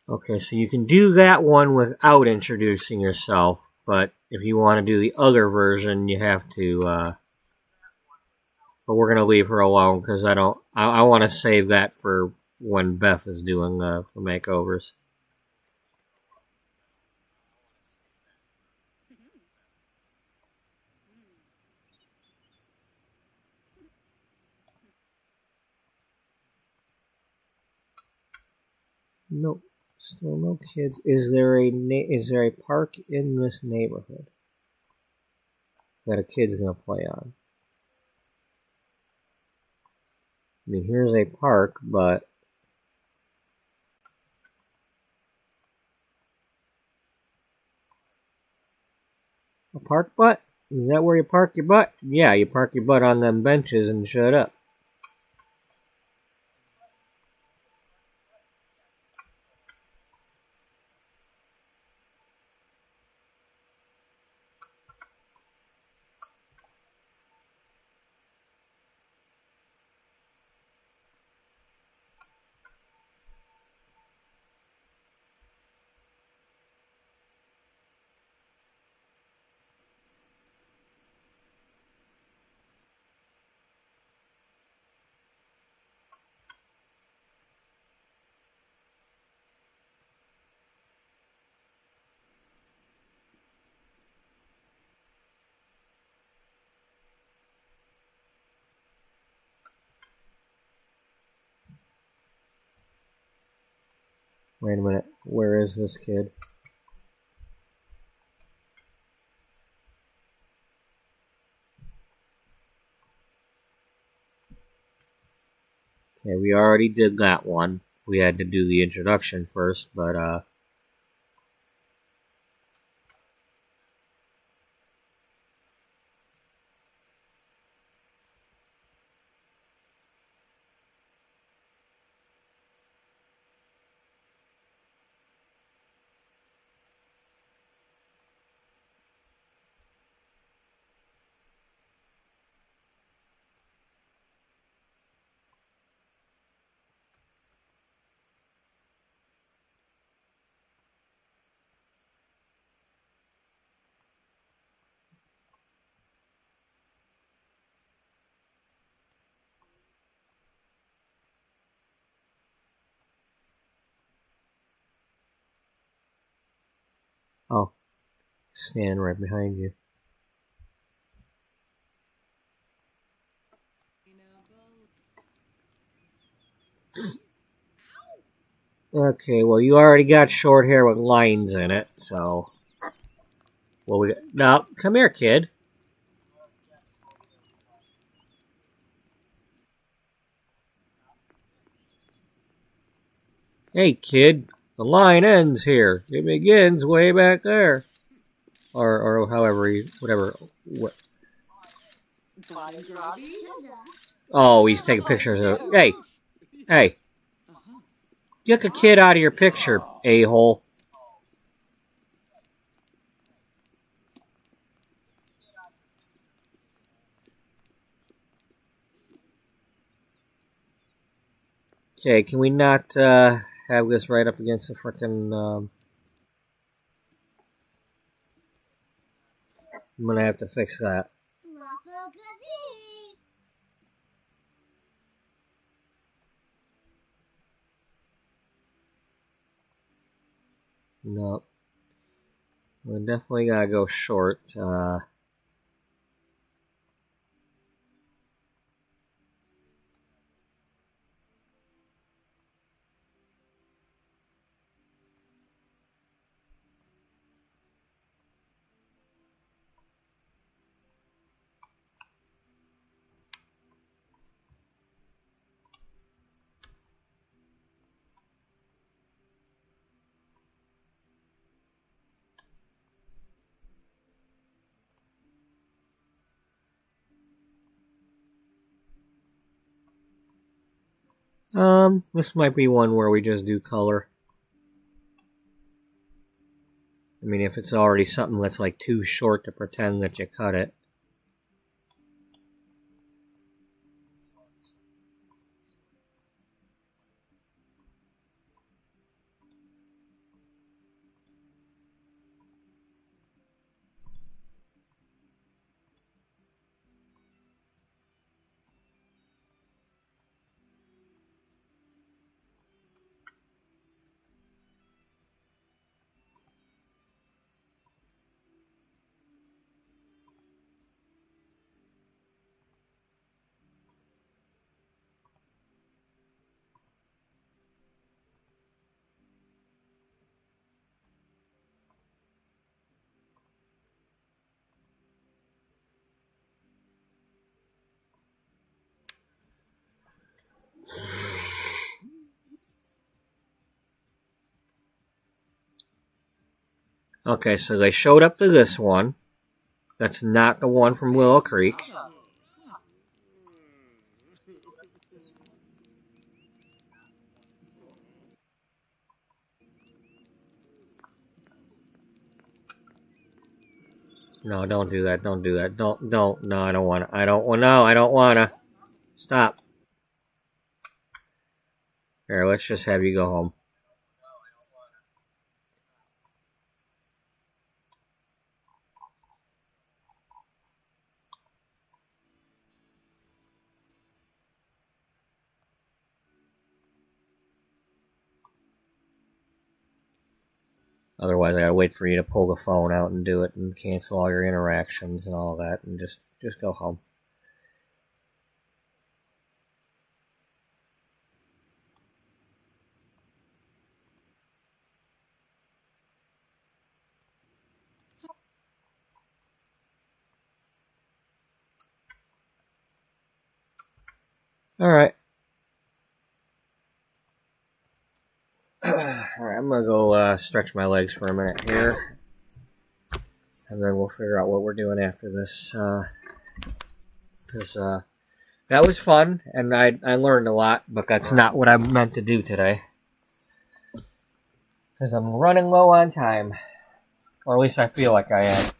Okay, so you can do that one without introducing yourself, but if you want to do the other version, you have to, but we're going to leave her alone because I want to save that for when Beth is doing the makeovers. Nope, still no kids. Is there a park in this neighborhood that a kid's gonna play on? I mean, here's a park, but A park butt? Is that where you park your butt? Yeah, you park your butt on them benches and shut up. Wait a minute. Where is this kid? Okay, we already did that one. We had to do the introduction first, but oh, stand right behind you. Okay, well, you already got short hair with lines in it, so. Well, no, come here, kid. Hey, kid, the line ends here. It begins way back there. Or however, whatever. What? Oh, he's taking pictures of. Hey, get the kid out of your picture, a-hole. Okay, can we not have this right up against the frickin'? I'm gonna have to fix that. No, we definitely gotta go short. This might be one where we just do color. I mean, if it's already something that's like too short to pretend that you cut it. Okay, so they showed up to this one. That's not the one from Willow Creek. No, don't do that. Don't do that. Don't. No, I don't want to. I don't want to. Stop. Here, let's just have you go home. Otherwise, I gotta wait for you to pull the phone out and do it and cancel all your interactions and all that and just go home. Alright. Alright, I'm gonna go stretch my legs for a minute here. And then we'll figure out what we're doing after this. Because that was fun, and I learned a lot, but that's not what I meant to do today. Because I'm running low on time. Or at least I feel like I am.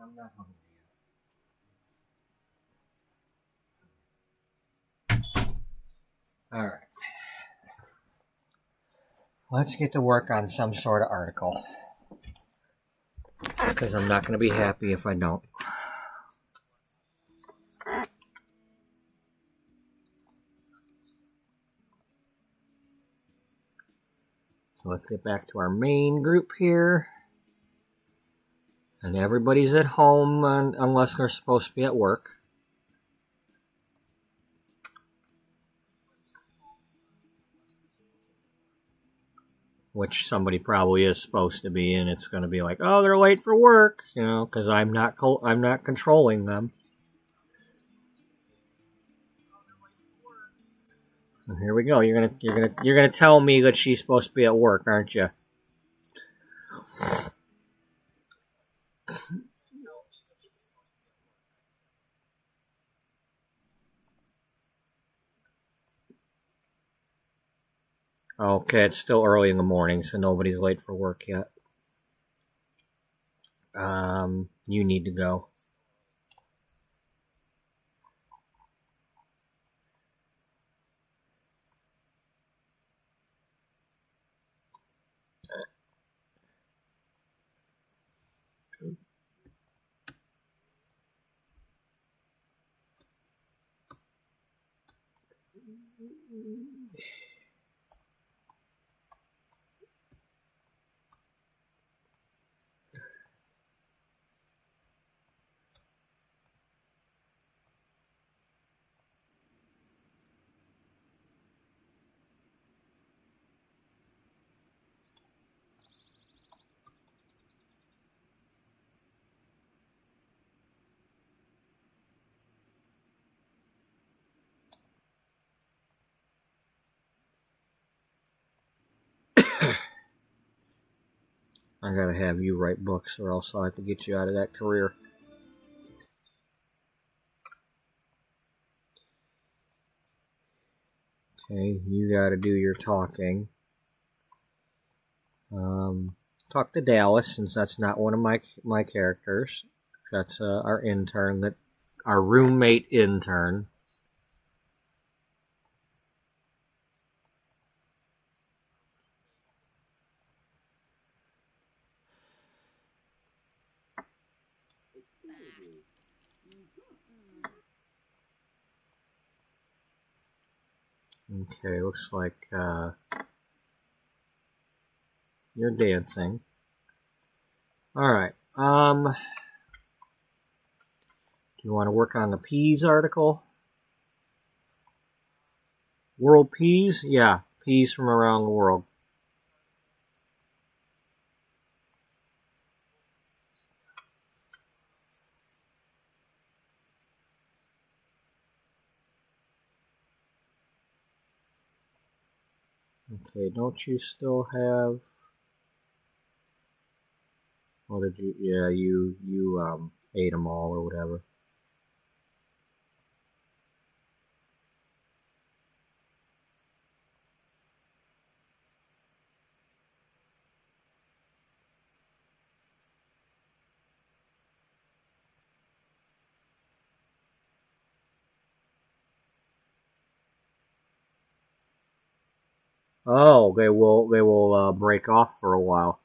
I'm not hungry yet. All right. Let's get to work on some sort of article. Because I'm not going to be happy if I don't. So let's get back to our main group here. And everybody's at home unless they're supposed to be at work. Which somebody probably is supposed to be, and it's going to be like, oh, they're late for work, you know, because I'm not controlling them. And here we go. You're gonna tell me that she's supposed to be at work, aren't you? Okay, it's still early in the morning, so nobody's late for work yet. You need to go. I gotta have you write books, or else I'll have to get you out of that career. Okay, you gotta do your talking. Talk to Dallas, since that's not one of my characters. That's our intern, our roommate intern. Okay, looks like you're dancing. Alright, do you want to work on the peas article? World peas? Yeah, peas from around the world. Okay, don't you still have... What did you... Yeah, you ate them all or whatever. Oh, they will break off for a while.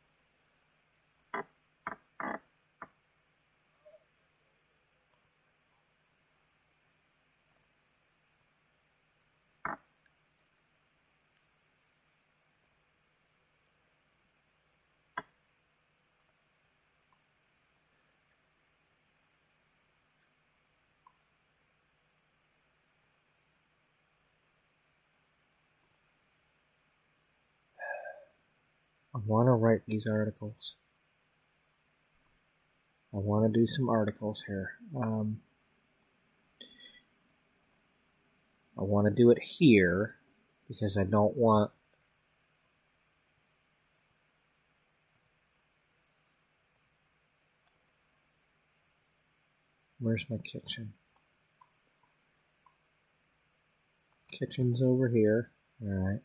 I want to write these articles. I want to do some articles here. I want to do it here because I don't want... Where's my kitchen? Kitchen's over here. Alright.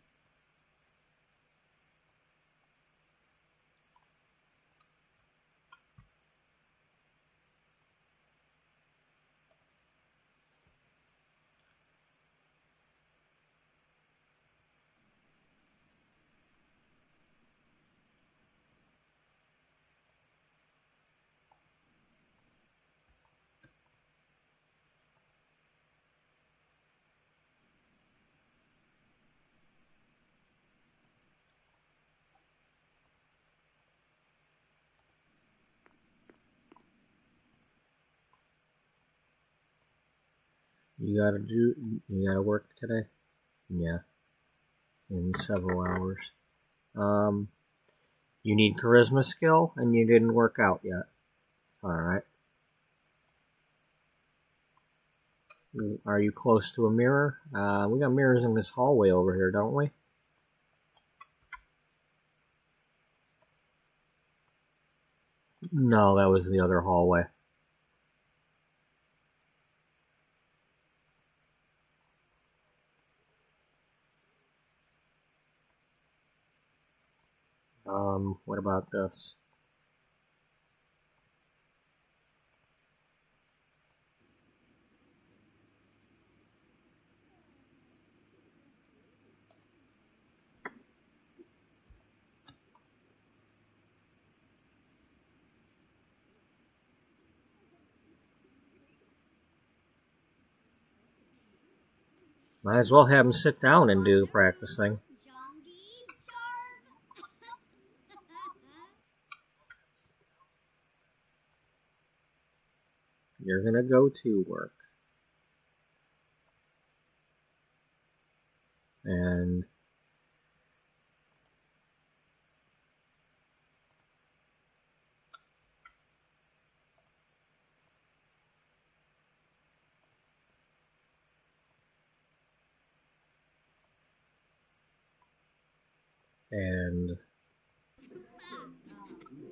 You gotta work today? Yeah. In several hours. You need charisma skill, and you didn't work out yet. Alright. Are you close to a mirror? We got mirrors in this hallway over here, don't we? No, that was the other hallway. What about this? Might as well have him sit down and do the practicing. You're gonna go to work. And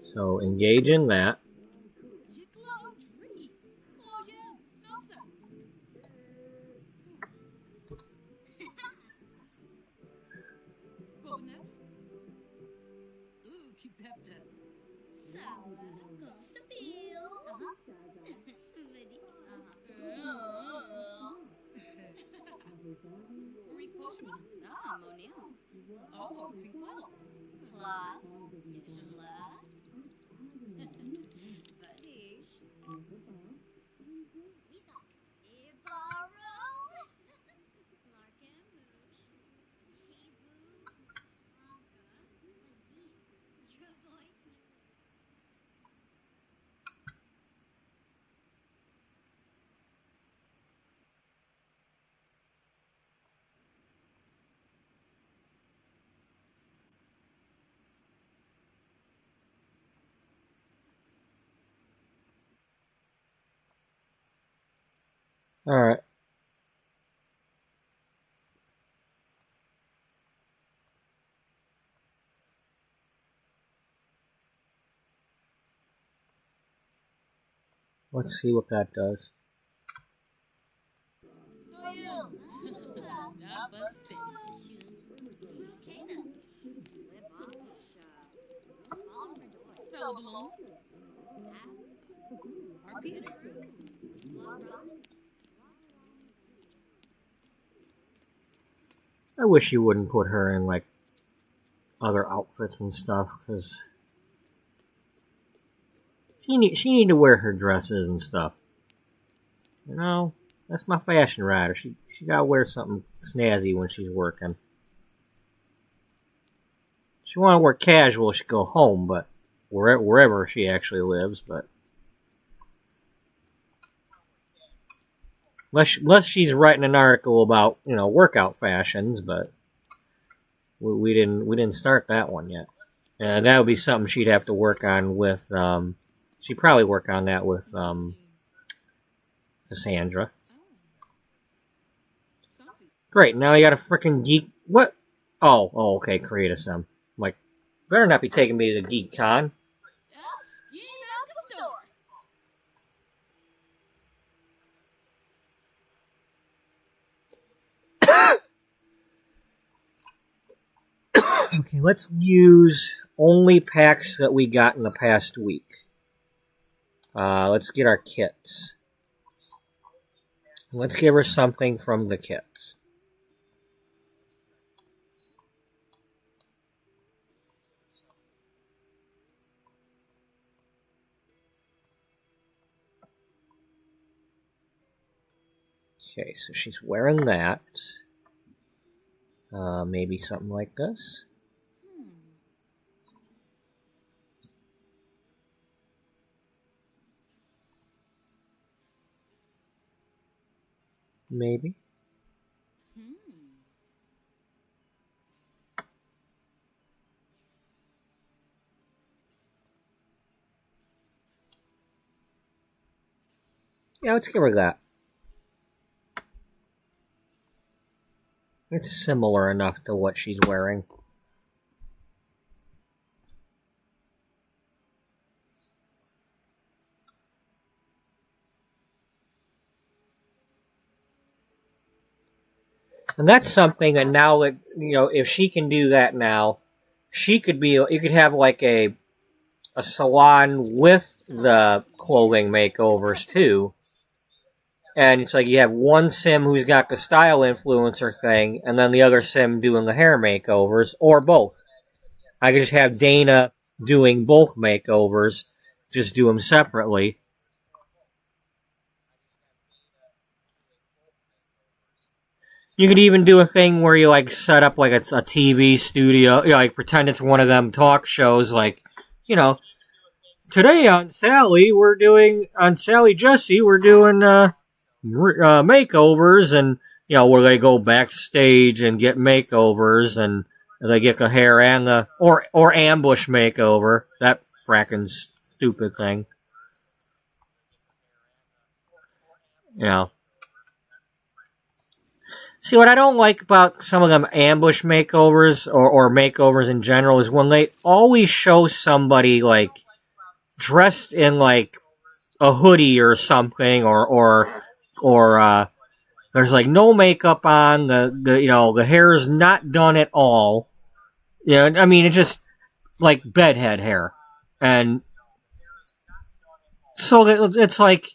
so engage in that. Alright. Let's see what that does. I wish you wouldn't put her in, like, other outfits and stuff, because she need to wear her dresses and stuff. You know, that's my fashion rider. She gotta wear something snazzy when she's working. She want to work casual, she go home, but wherever she actually lives, but unless she's writing an article about, you know, workout fashions, but we didn't start that one yet, and that would be something she'd have to work on with. She'd probably work on that with Cassandra. Great, now you got a freaking geek. What? Oh, okay, create a sim. Like, better not be taking me to the Geek Con. Okay, let's use only packs that we got in the past week. Let's get our kits. Let's give her something from the kits. Okay, so she's wearing that. Maybe something like this. maybe. Yeah, let's give her that. It's similar enough to what she's wearing. And that's something that now that, if she can do that now, you could have like a salon with the clothing makeovers too. And it's like you have one sim who's got the style influencer thing, and then the other sim doing the hair makeovers, or both. I could just have Dana doing both makeovers, just do them separately. You could even do a thing where you like set up like a TV studio, like pretend it's one of them talk shows, like, today on Sally Jesse, we're doing makeovers, and where they go backstage and get makeovers, and they get the hair and the or ambush makeover, that fracking stupid thing. See, what I don't like about some of them ambush makeovers or makeovers in general is when they always show somebody like dressed in like a hoodie or something, or there's like no makeup on, the hair is not done at all. I mean, it's just like bedhead hair. And so it's like,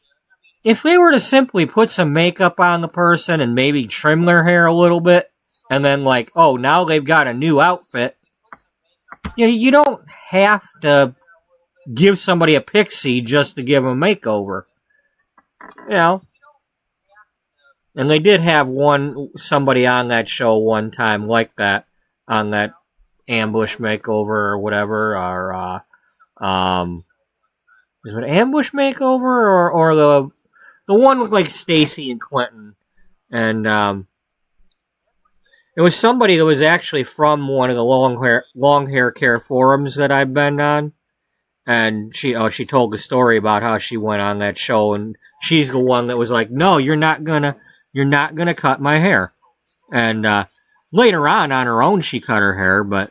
if they were to simply put some makeup on the person and maybe trim their hair a little bit, and then like, oh, now they've got a new outfit, you don't have to give somebody a pixie just to give them a makeover. And they did have somebody on that show one time like that, on that ambush makeover or whatever, or is it ambush makeover or the one with like Stacy and Clinton, and it was somebody that was actually from one of the long hair care forums that I've been on, and she told the story about how she went on that show, and she's the one that was like, no, you're not gonna cut my hair, and later on her own she cut her hair, but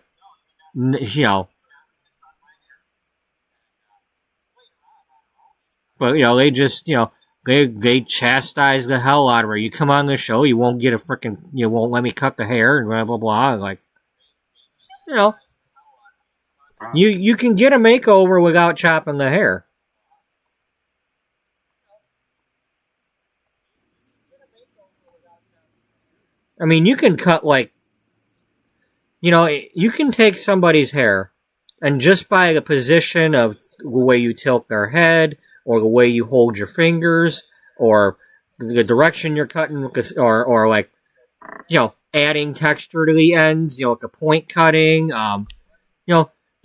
they just they chastise the hell out of her. You come on the show, you won't get you won't let me cut the hair, and blah blah blah. Like, you can get a makeover without chopping the hair. I mean, you can cut you can take somebody's hair, and just by the position of the way you tilt their head, or the way you hold your fingers, or the direction you're cutting, or like, adding texture to the ends, like a point cutting,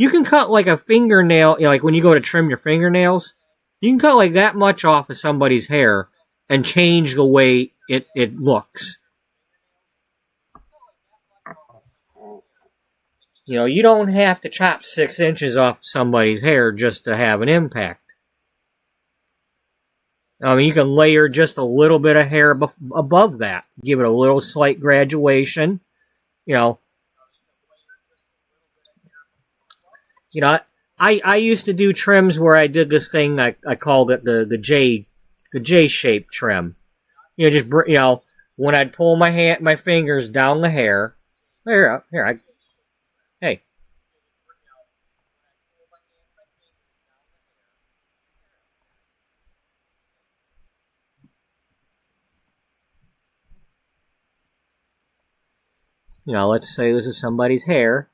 you can cut like a fingernail, like when you go to trim your fingernails, you can cut like that much off of somebody's hair and change the way it looks. You don't have to chop 6 inches off somebody's hair just to have an impact. I mean, you can layer just a little bit of hair above that. Give it a little slight graduation. I used to do trims where I did this thing, I called it the J-shaped trim. When I'd pull my fingers down the hair. Hey. Let's say this is somebody's hair.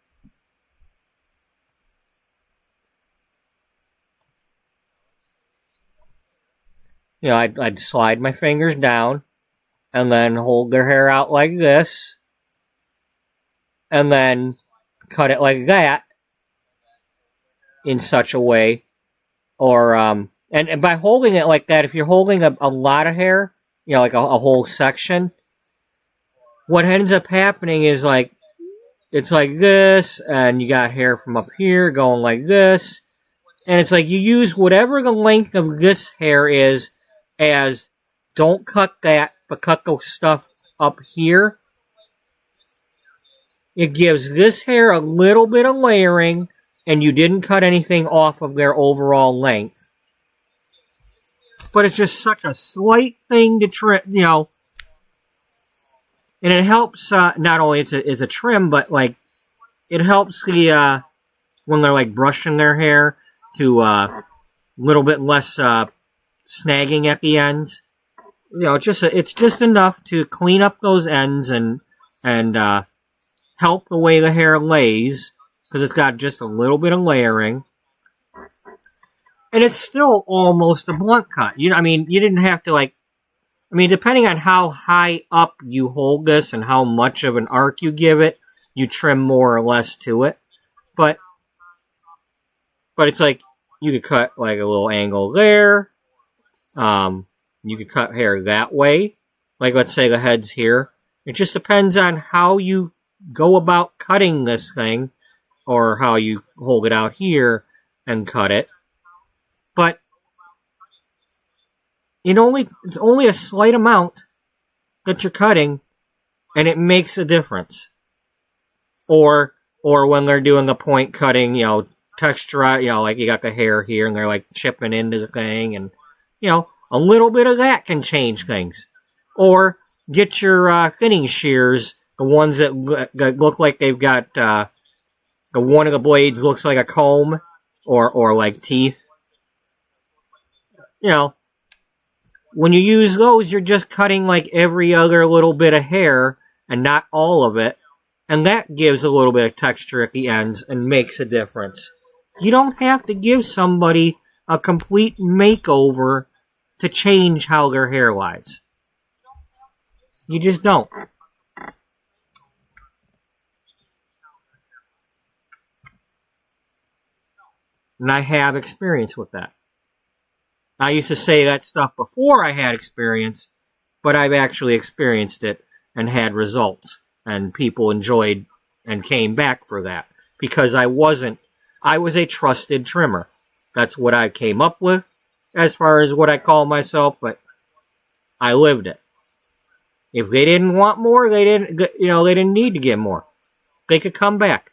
I'd slide my fingers down and then hold their hair out like this, and then cut it like that in such a way, or and by holding it like that, if you're holding a lot of hair, like a whole section. What ends up happening is like, it's like this, and you got hair from up here going like this, and it's like you use whatever the length of this hair is as, don't cut that, but cut the stuff up here. It gives this hair a little bit of layering, and you didn't cut anything off of their overall length. But it's just such a slight thing to trim, and it helps, not only it's a trim, but like, it helps the, when they're like brushing their hair to, little bit less, snagging at the ends. It's just enough to clean up those ends and help the way the hair lays, because it's got just a little bit of layering. And it's still almost a blunt cut. You didn't have to depending on how high up you hold this and how much of an arc you give it, you trim more or less to it. But it's like, you could cut like a little angle there. You could cut hair that way. Like, let's say the head's here. It just depends on how you go about cutting this thing, or how you hold it out here and cut it. But it's only a slight amount that you're cutting, and it makes a difference. Or when they're doing the point cutting, texture, like you got the hair here and they're like chipping into the thing, and a little bit of that can change things. Or get your thinning shears, the ones that look like they've got the one of the blades looks like a comb or like teeth. When you use those, you're just cutting like every other little bit of hair and not all of it. And that gives a little bit of texture at the ends and makes a difference. You don't have to give somebody a complete makeover to change how their hair lies. You just don't. And I have experience with that. I used to say that stuff before I had experience, but I've actually experienced it and had results. And people enjoyed and came back for that. Because I was a trusted trimmer. That's what I came up with as far as what I call myself, but I lived it. If they didn't want more, they didn't need to get more. They could come back.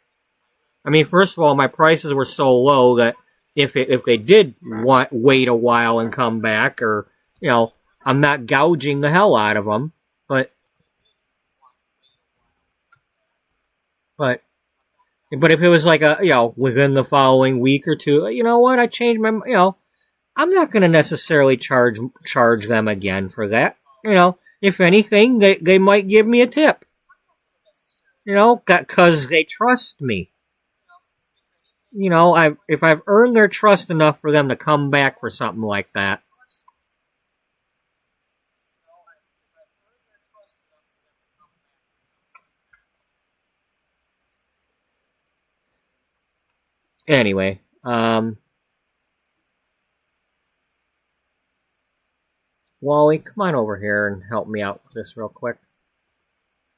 First of all, my prices were so low that if they did wait a while and come back, or, I'm not gouging the hell out of them, but if it was like within the following week or two, you know what, I changed my, I'm not going to necessarily charge them again for that. If anything, they might give me a tip. Because they trust me. If I've earned their trust enough for them to come back for something like that. Anyway, Wally, come on over here and help me out with this real quick.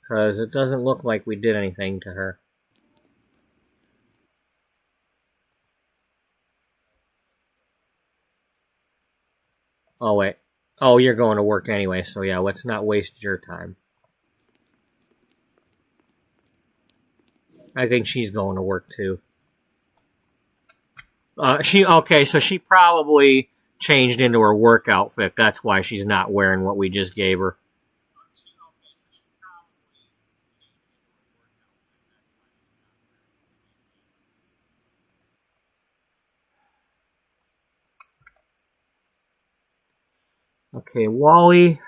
Because it doesn't look like we did anything to her. Oh, wait. Oh, you're going to work anyway, so yeah, let's not waste your time. I think she's going to work too. So she probably changed into her work outfit. That's why she's not wearing what we just gave her. Okay, Wally,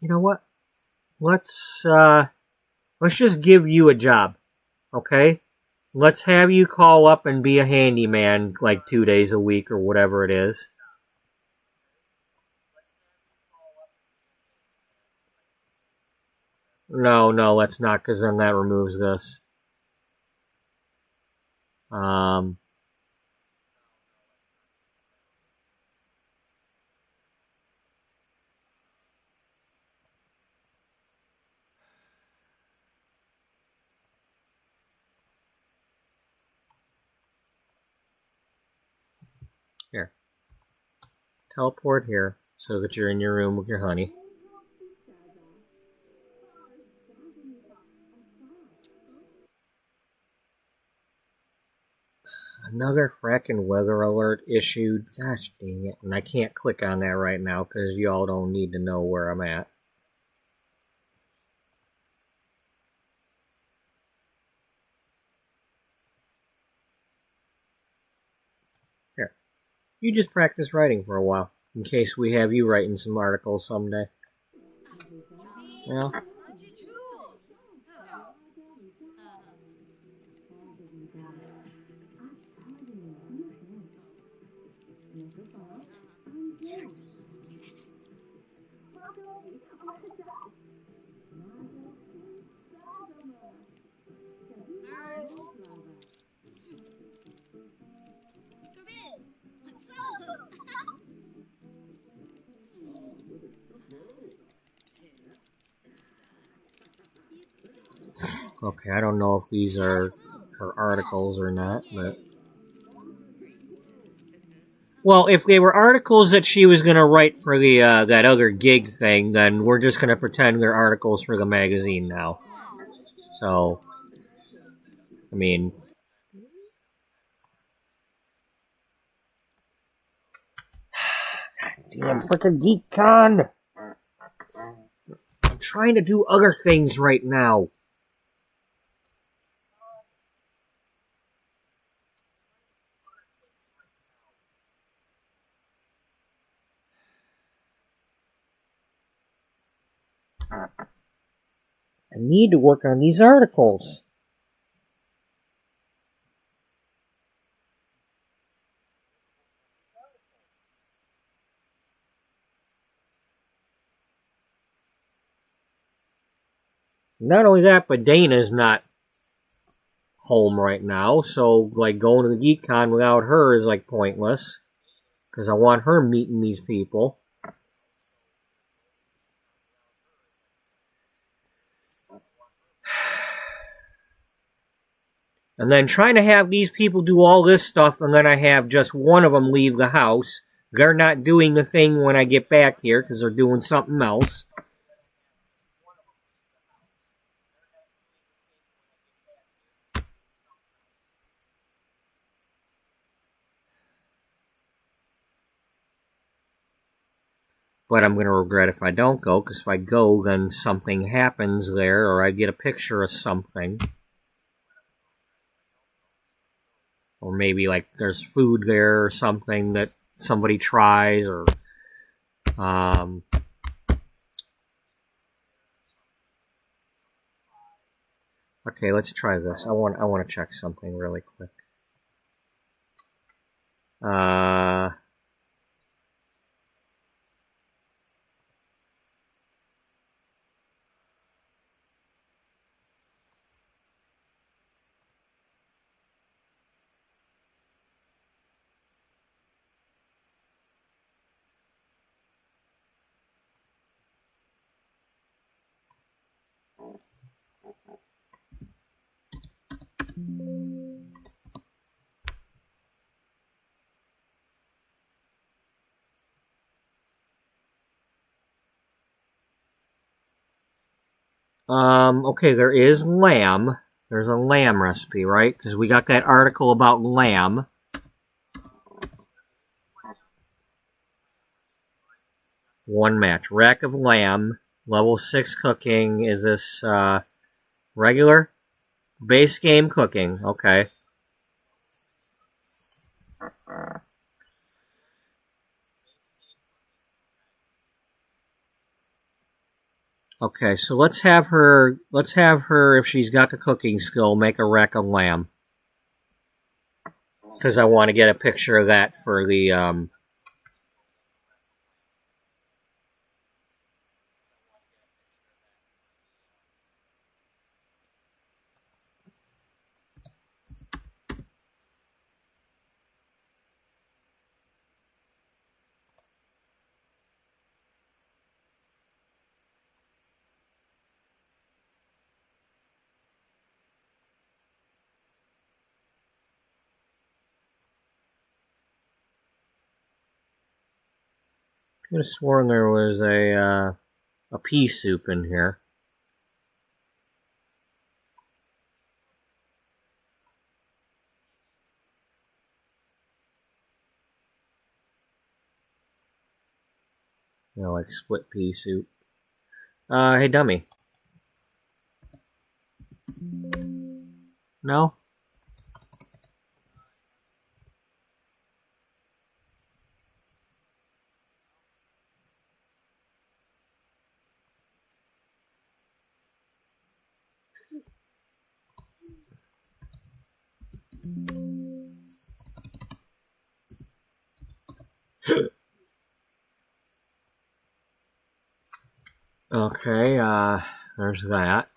you know what? Let's just give you a job, okay? Let's have you call up and be a handyman like 2 days a week or whatever it is. No, let's not, because then that removes this. Here. Teleport here so that you're in your room with your honey. Another fracking weather alert issued. Gosh dang it. And I can't click on that right now because y'all don't need to know where I'm at. Here. You just practice writing for a while. In case we have you writing some articles someday. You know? Okay, I don't know if these are her articles or not, but... Well, if they were articles that she was going to write for the that other gig thing, then we're just going to pretend they're articles for the magazine now. So, I mean... Damn frickin' GeekCon! I'm trying to do other things right now. I need to work on these articles. Not only that, but Dana's not home right now, so like going to the GeekCon without her is like pointless. Because I want her meeting these people. And then trying to have these people do all this stuff, and then I have just one of them leave the house. They're not doing the thing when I get back here, because they're doing something else. But I'm going to regret if I don't go, because if I go, then something happens there, or I get a picture of something. Or maybe, like, there's food there or something that somebody tries, or... Okay, let's try this. I want to check something really quick. Okay, there is lamb. There's a lamb recipe, right? Because we got that article about lamb. One match. Rack of lamb. Level 6 cooking. Is this, regular? Base game cooking. Okay. Okay, so let's have her, if she's got the cooking skill, make a rack of lamb. Because I want to get a picture of that for the, could have sworn there was a pea soup in here. You know, like split pea soup. Hey, dummy. No? Okay, there's that.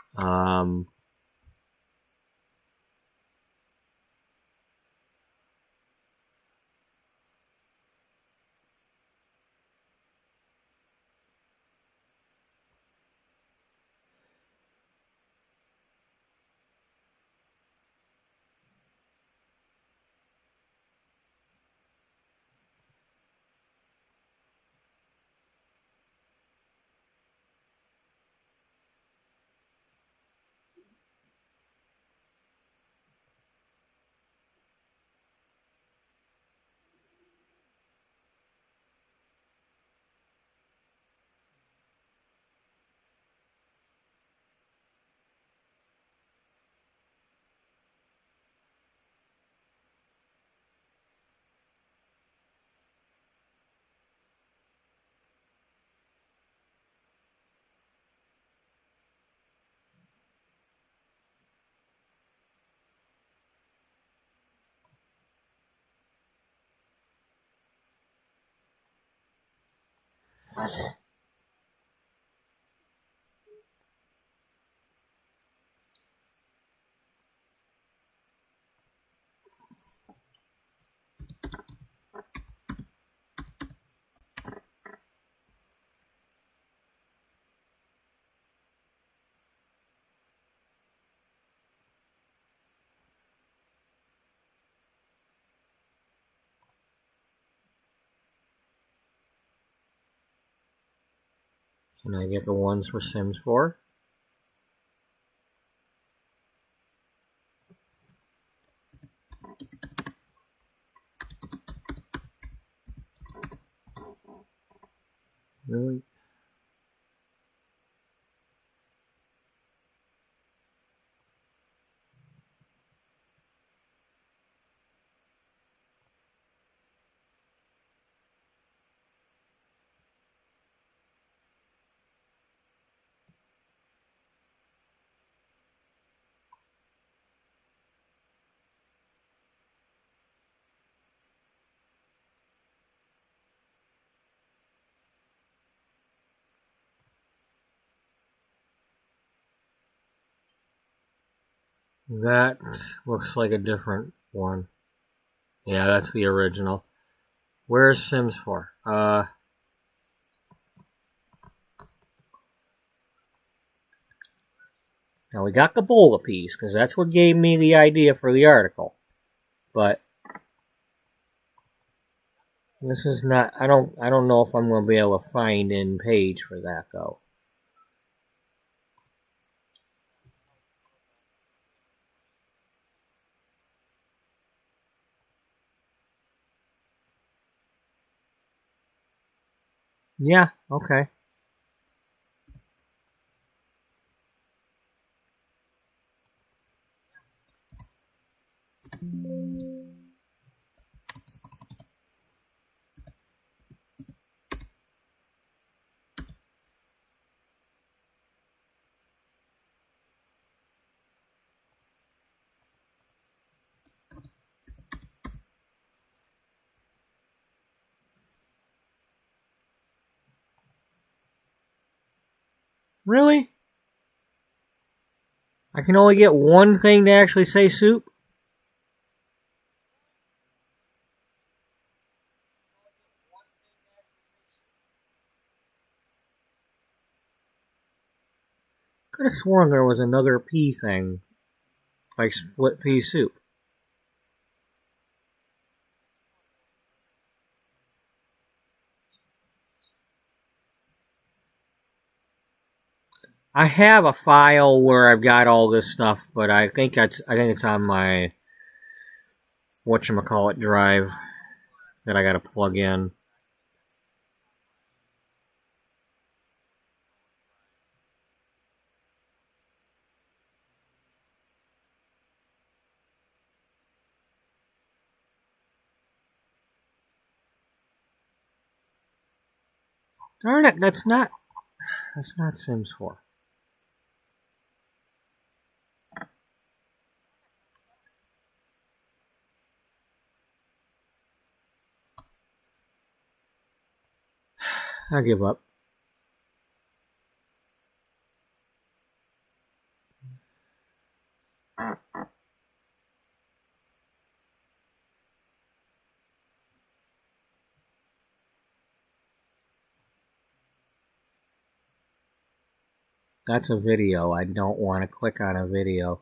Can I get the ones for Sims 4? Really? That looks like a different one. Yeah, that's the original. Where's Sims 4? Now we got the bowl piece, because that's what gave me the idea for the article. But this is not, I don't know if I'm going to be able to find in page for that, though. Yeah, okay. Really? I can only get one thing to actually say soup? Could have sworn there was another pea thing, like split pea soup. I have a file where I've got all this stuff, but I think it's on my whatchamacallit drive that I gotta plug in. Darn it, that's not Sims 4. I give up. That's a video. I don't want to click on a video.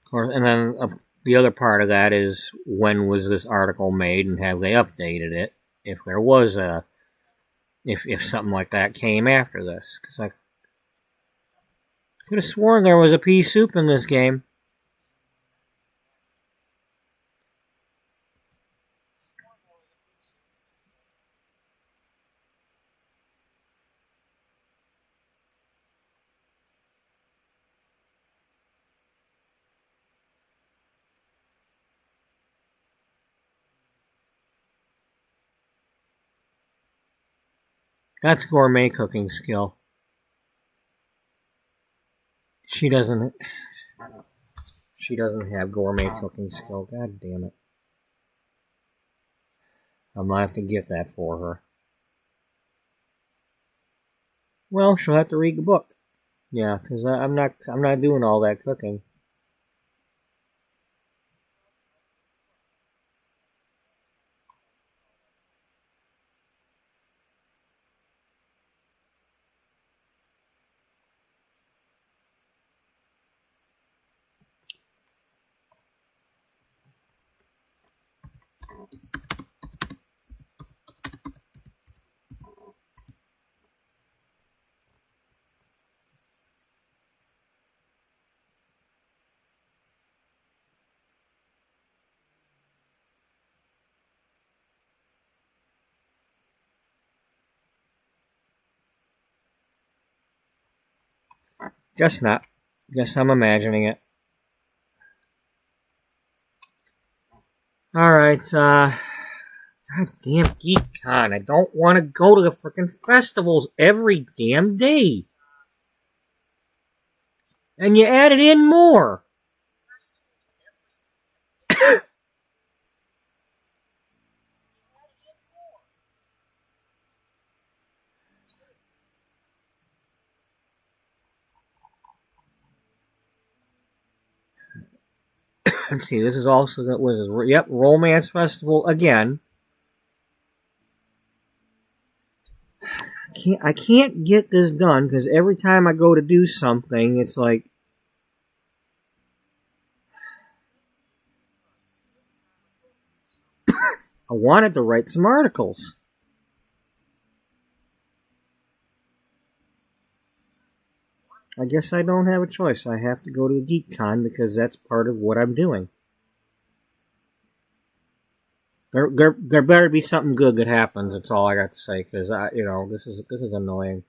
Of course, and then the other part of that is when was this article made and have they updated it? If there was if something like that came after this, because I could have sworn there was a pea soup in this game. That's gourmet cooking skill. She doesn't have gourmet cooking skill. God damn it. I'm gonna have to get that for her. Well, she'll have to read the book. Yeah, because I'm not doing all that cooking. Guess not. Guess I'm imagining it. Alright, God damn GeekCon. I don't want to go to the frickin' festivals every damn day. And you added in more. Let's see, this is also, yep, Romance Festival again. I can't get this done because every time I go to do something, it's like, I wanted to write some articles. I guess I don't have a choice. I have to go to the GeekCon because that's part of what I'm doing. There better be something good that happens. That's all I got to say. Because this is annoying.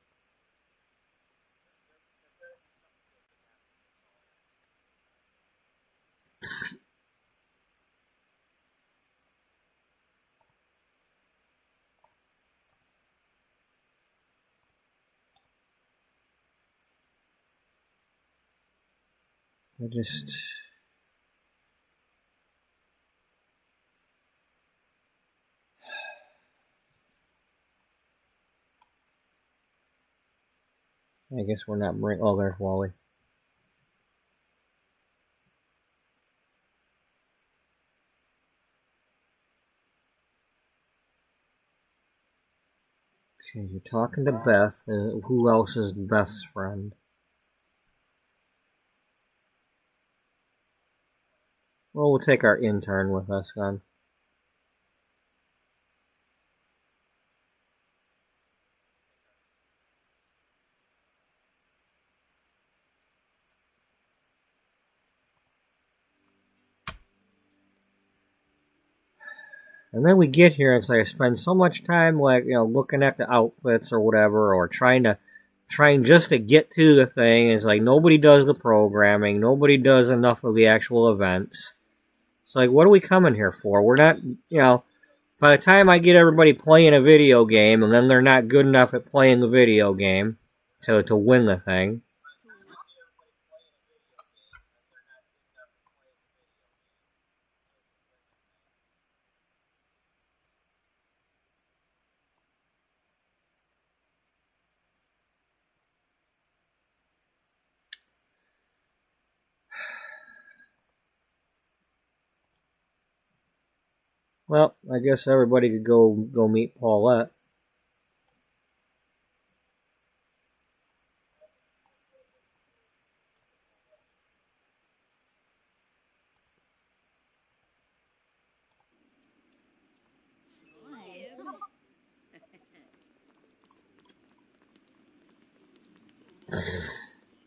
I guess we're not bringing. Oh, there's Wally. Okay, you're talking to Beth. Who else is Beth's friend? Well, we'll take our intern with us then. And then we get here, and it's like I spend so much time, like, you know, looking at the outfits or whatever, or trying just to get to the thing. It's like nobody does the programming, nobody does enough of the actual events. It's like, what are we coming here for? We're not, you know, by the time I get everybody playing a video game, and then they're not good enough at playing the video game to win the thing. Well, I guess everybody could go meet Paulette.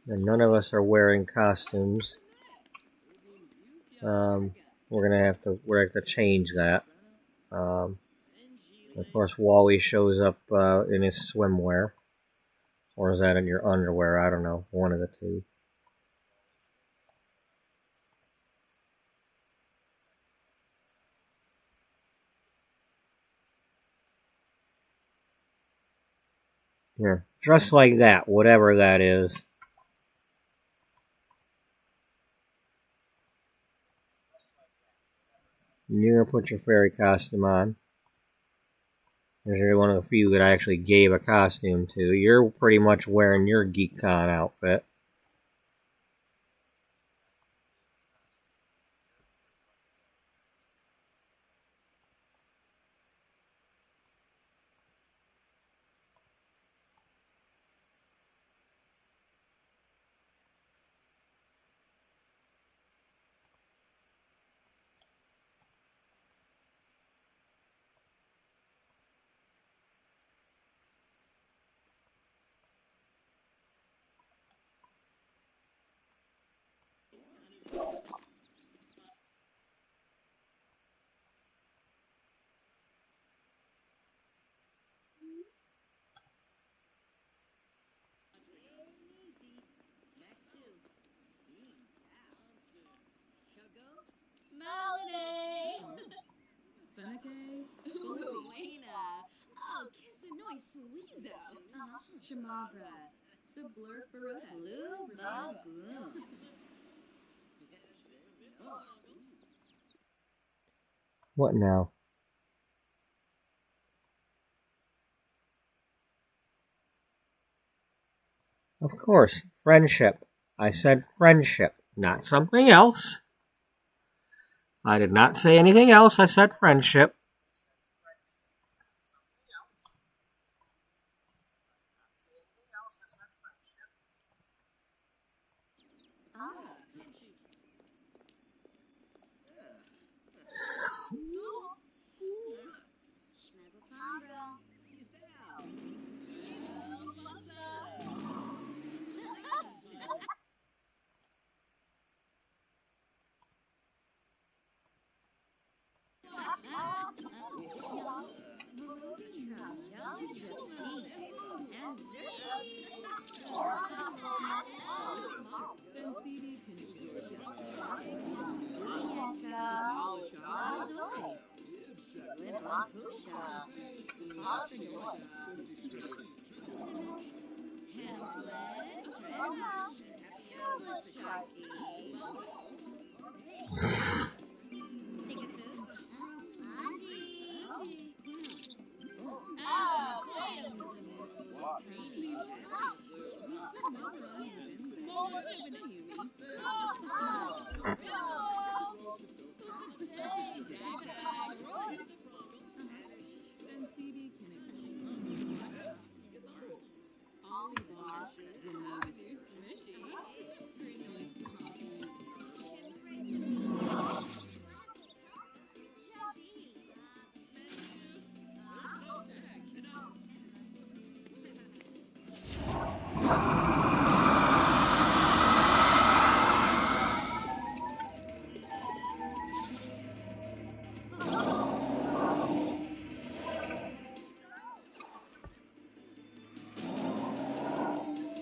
And none of us are wearing costumes. We're gonna have to change that. Of course, Wally shows up in his swimwear, or is that in your underwear? I don't know. One of the two. Here, dress like that, whatever that is. And you're gonna put your fairy costume on. You're one of the few that I actually gave a costume to. You're pretty much wearing your GeekCon outfit. Chamagra, Sublur Farota, What now? Of course, friendship. I said friendship, not something else. I did not say anything else. I said friendship.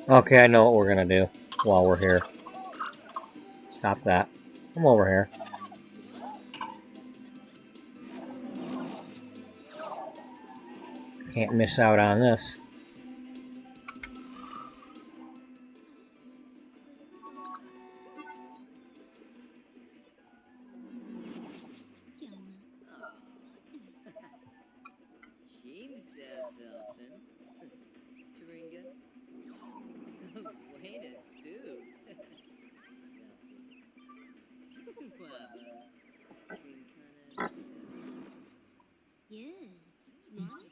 Okay, I know what we're gonna do while we're here. Stop that. Come over here. Can't miss out on this. James the Dolphin. Turinga. Way to suit. Selfies. Wabba. Trincana Seven. Yes. Lana?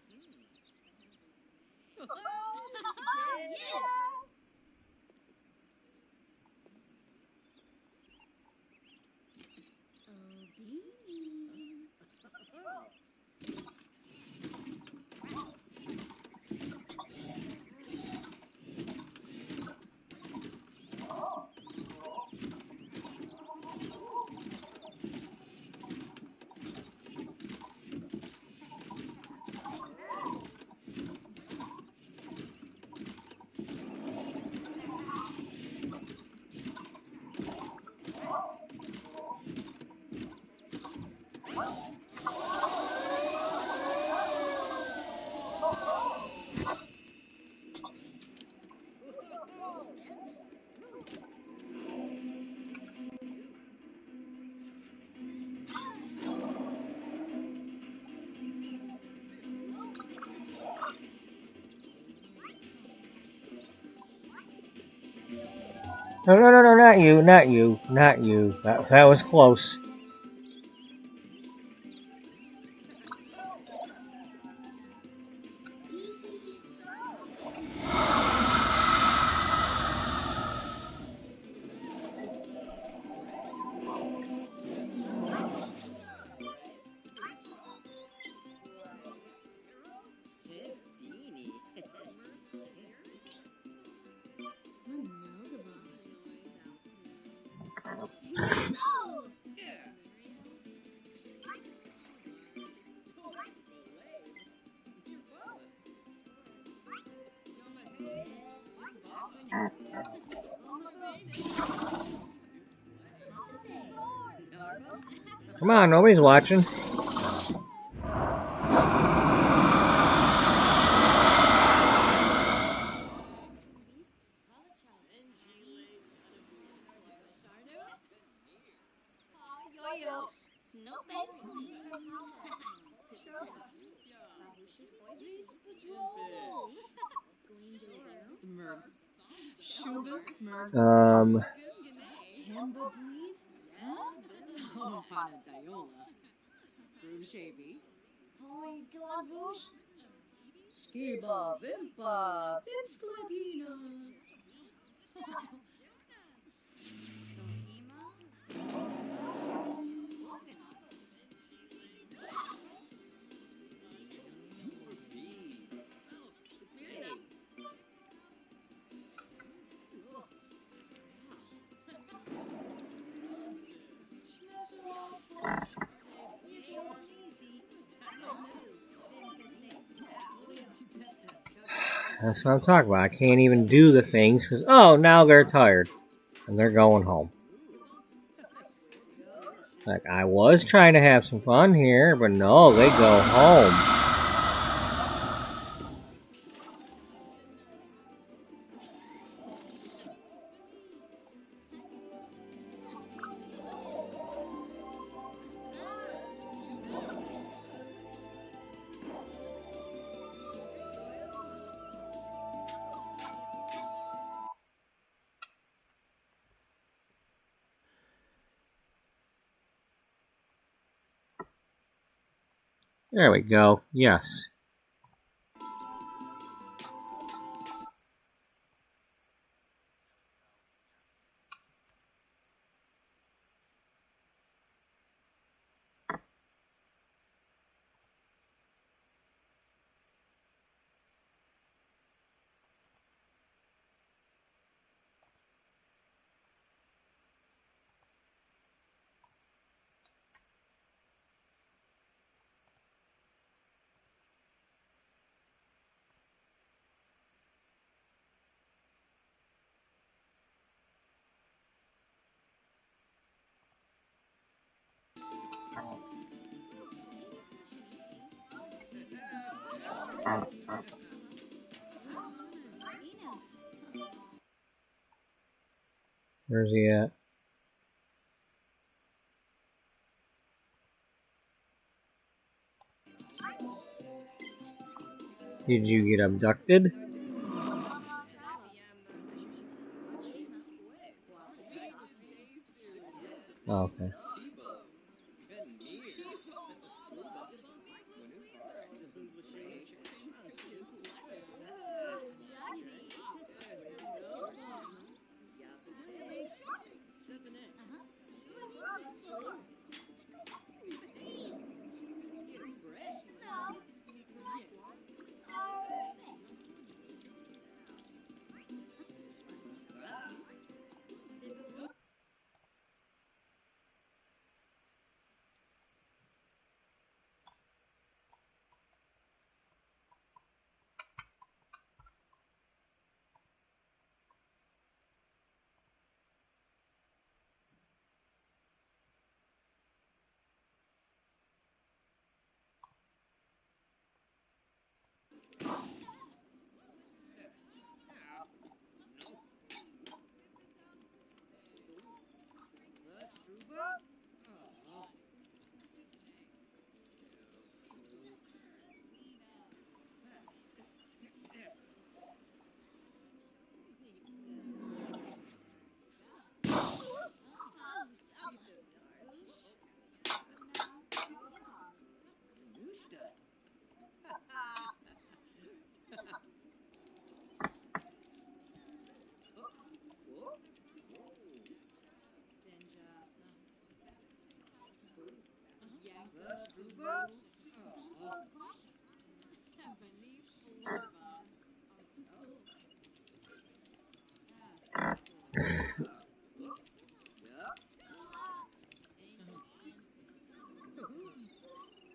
Oh, Beanie. No, no, no, no, not you, not you, not you. That was close. Beanie. Come on, nobody's watching. Um, Oh, Panadiola. Rushabi. Skiba, Vimpa, Vimsklapina. that's what I'm talking about. I can't even do the things because, oh, now they're tired. And they're going home. Like, I was trying to have some fun here, but no, they go home. There we go. Yes. Where's he at? Did you get abducted? Oh, okay.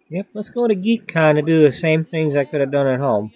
Yep, let's go to GeekCon to do the same things I could have done at home.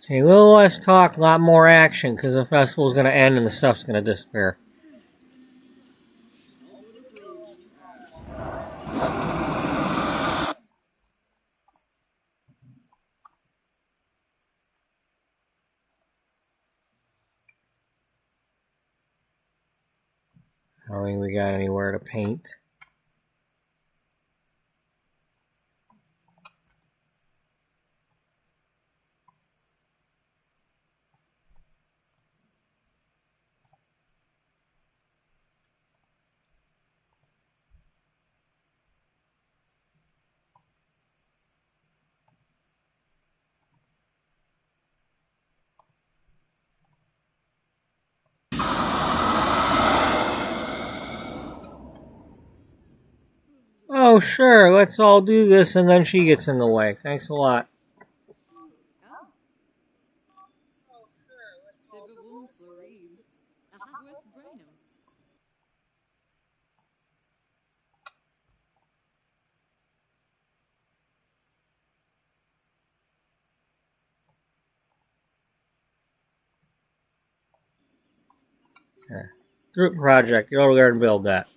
Okay, a little less talk, a lot more action, because the festival's going to end and the stuff's going to disappear. I don't think we got anywhere to paint. oh, sure, let's all do this, and then she gets in the way. Thanks a lot. Oh. Sibavum Florib. Ahagwes Brainum. Yeah. Group project. You go there and build that.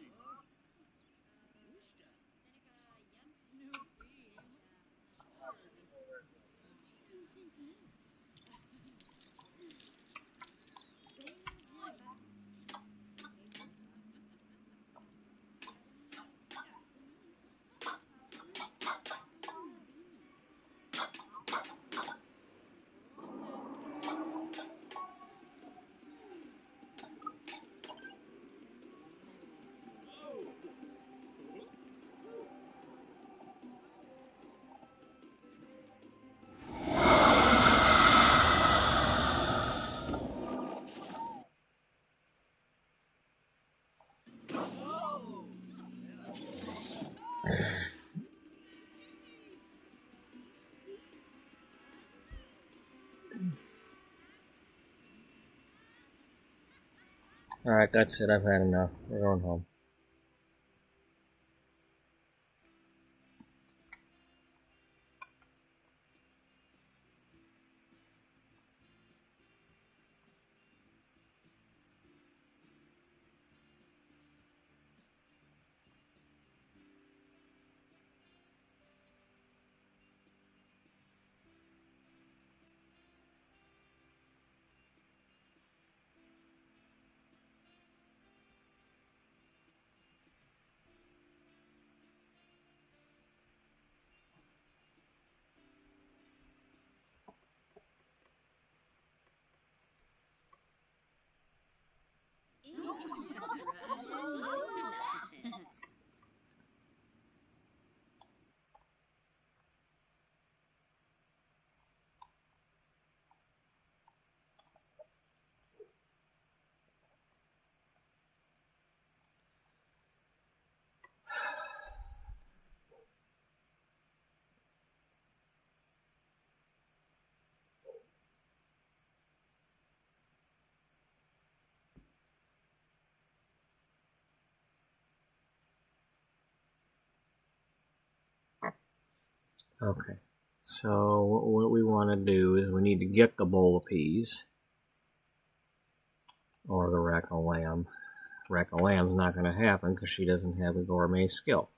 Alright, that's it. I've had enough. We're going home. Okay. So, what we want to do is we need to get the bowl of peas. Or the rack of lamb. Rack of lamb's not going to happen because she doesn't have a gourmet skill.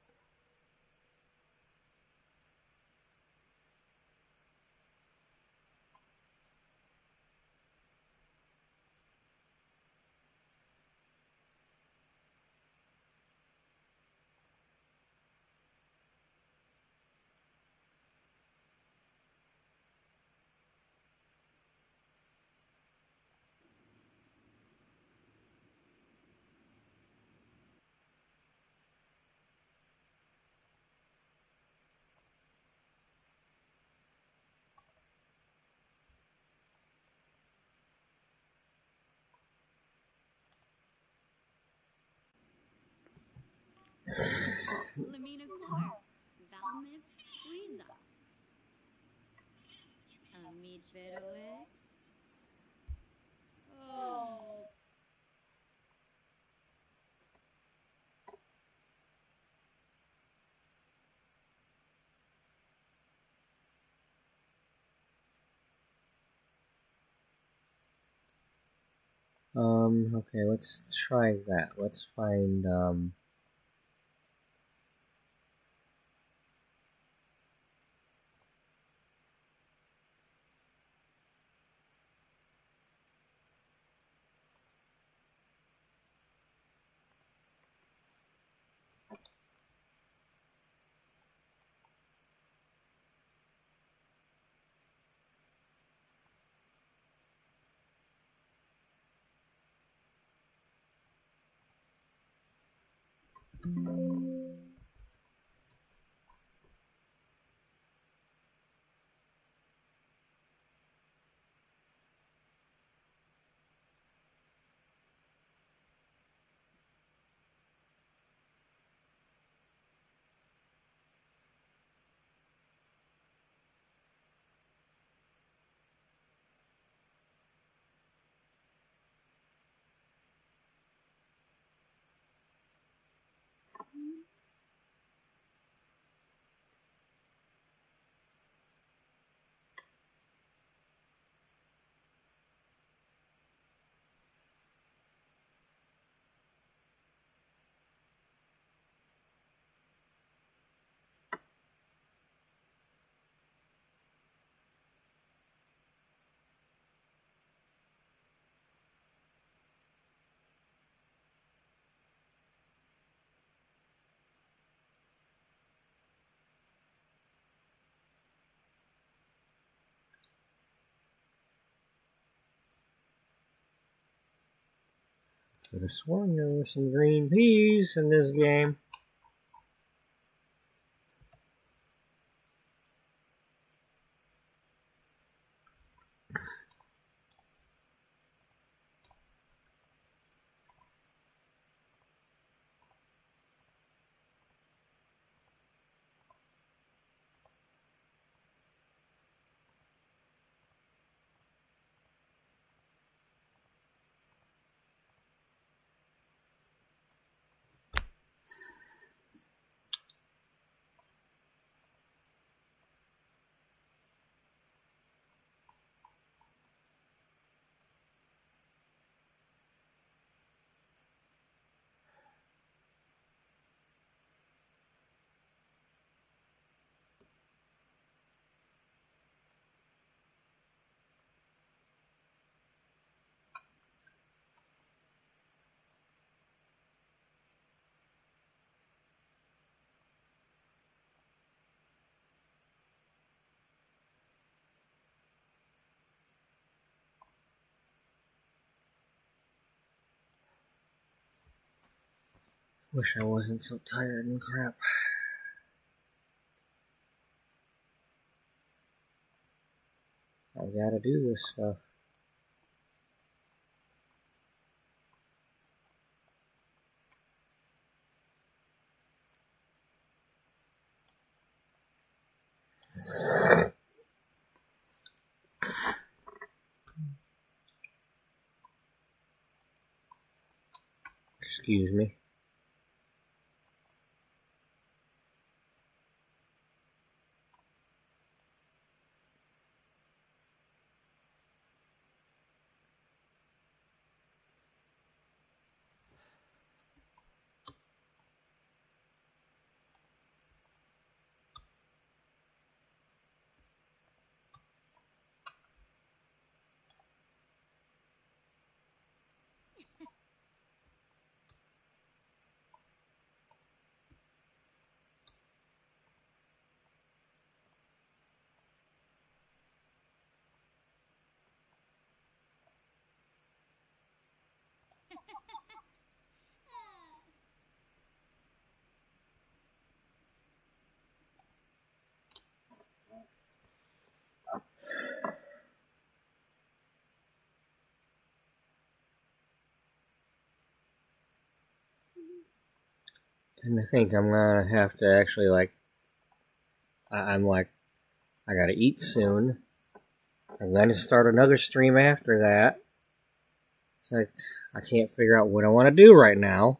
Lamina Core. Valmip Fleeza. Amicheroex. Oh. Okay, let's try that. Let's find, Could have sworn there were some green peas in this game. Wish I wasn't so tired and crap. I've got to do this stuff. Excuse me. And I think I'm gonna have to actually, like, I'm like, I gotta eat soon. I'm gonna start another stream after that. It's like, I can't figure out what I want to do right now.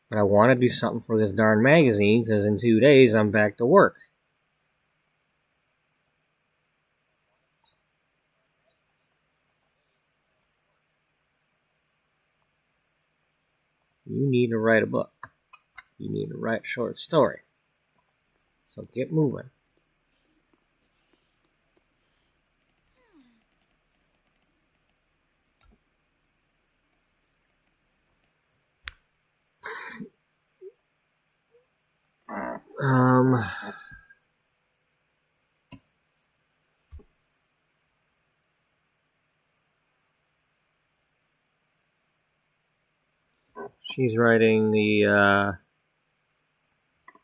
But I want to do something for this darn magazine, because in 2 days I'm back to work. You need to write a book. You need to write a short story. So get moving. She's writing the,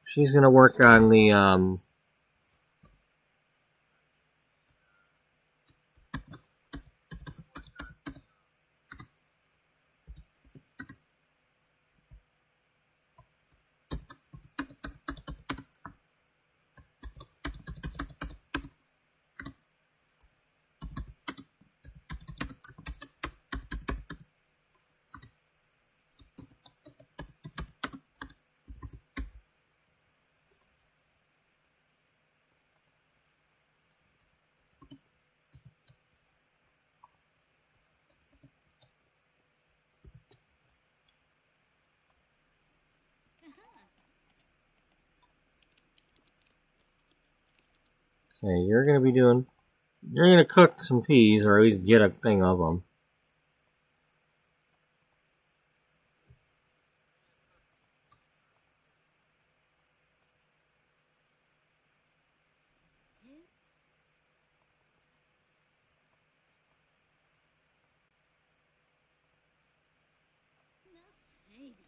she's gonna work on the, okay, you're gonna cook some peas, or at least get a thing of them. Hey.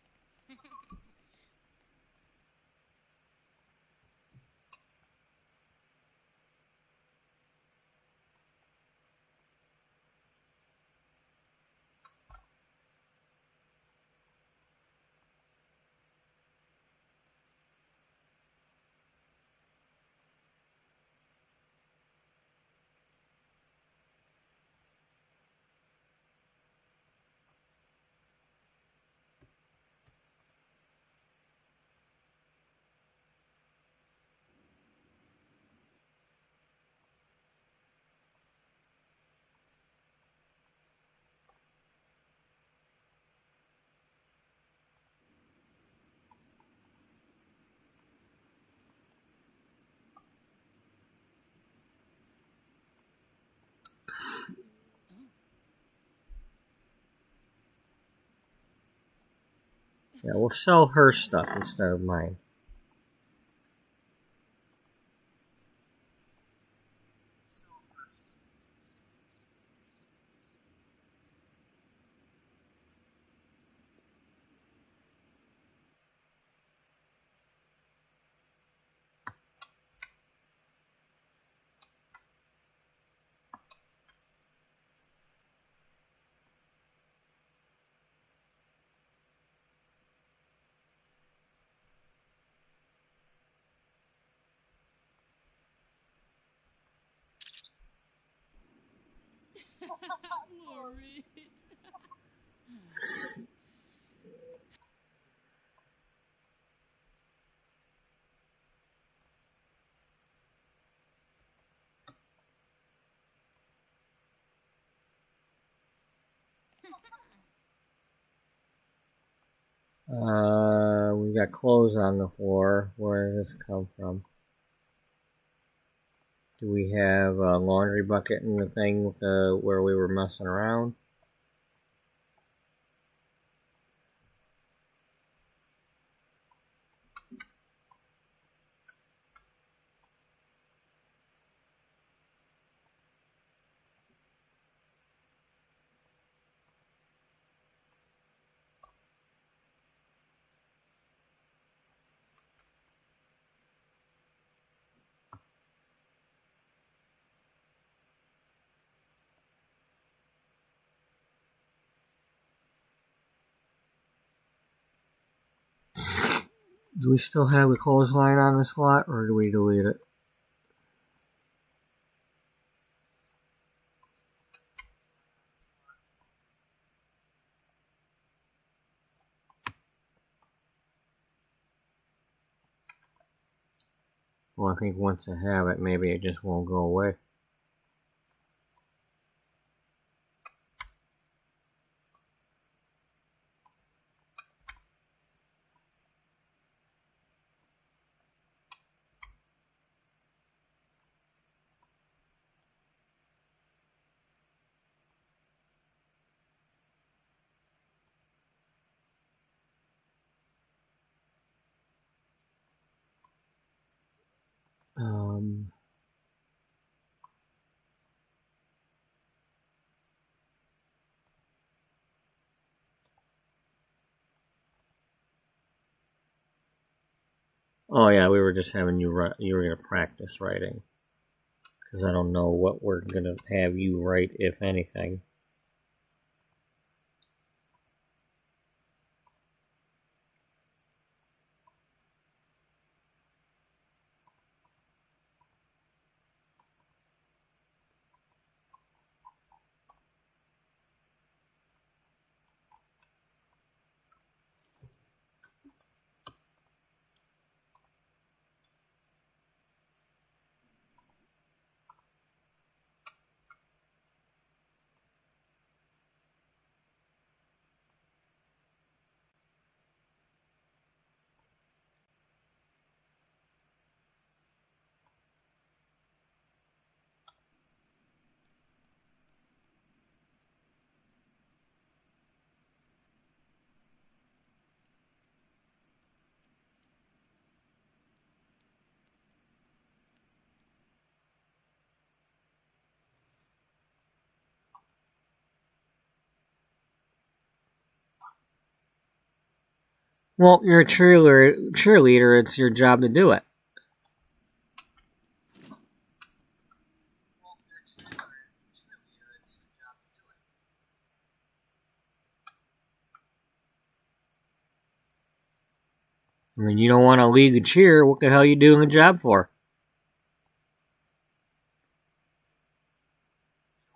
Yeah, we'll sell her stuff instead of mine. Maureen. We got clothes on the floor. Where did this come from? Do we have a laundry bucket in the thing with the where we were messing around? Do we still have a clothesline on this lot, or do we delete it? Well, I think once I have it, maybe it just won't go away. Um, oh yeah, we were just having you write. You were gonna practice writing, because I don't know what we're gonna have you write, if anything. Well, you're a cheerleader. It's your job to do it. I mean, you don't want to lead the cheer. What the hell are you doing the job for?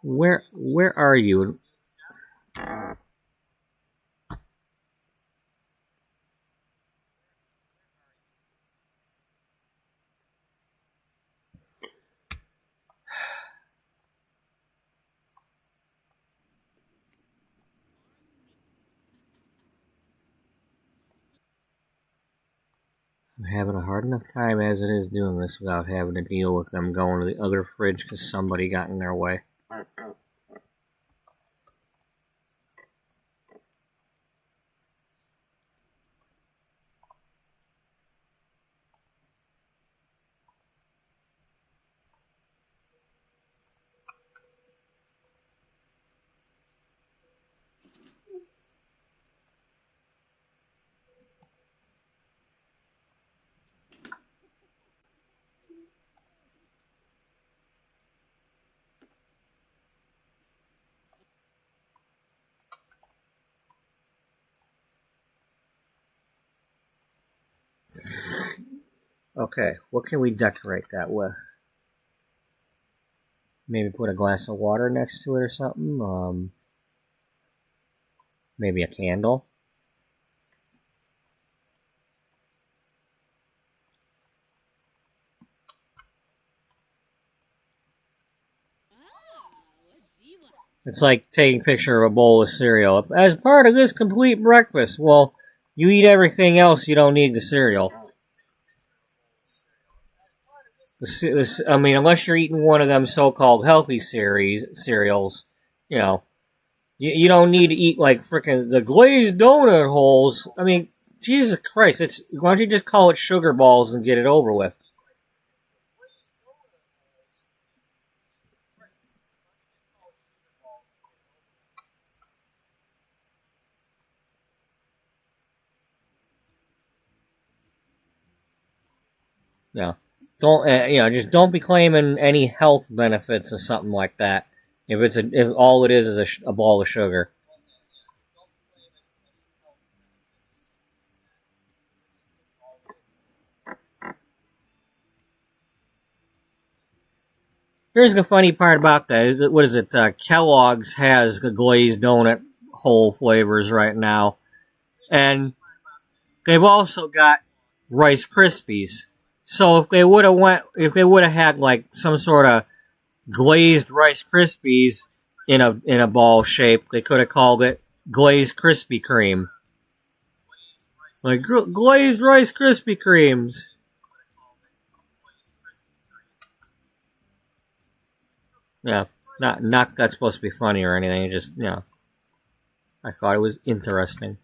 Where are you? I'm having a hard enough time as it is doing this without having to deal with them going to the other fridge because somebody got in their way. Okay, what can we decorate that with? Maybe put a glass of water next to it or something. Maybe a candle. It's like taking a picture of a bowl of cereal. As part of this complete breakfast, well, you eat everything else, you don't need the cereal. I mean, unless you're eating one of them so-called healthy cereals, you know, you don't need to eat like freaking the glazed donut holes. I mean, Jesus Christ, why don't you just call it sugar balls and get it over with? Yeah, don't just don't be claiming any health benefits or something like that. If all it is a ball of sugar. Here's the funny part about that. What is it? Kellogg's has the glazed donut hole flavors right now, and they've also got Rice Krispies. So if they would have had like some sort of glazed Rice Krispies in a ball shape, they could have called it glazed Krispy Kreme, like glazed Rice Krispy Kremes. Yeah, not that's supposed to be funny or anything. It just I thought it was interesting.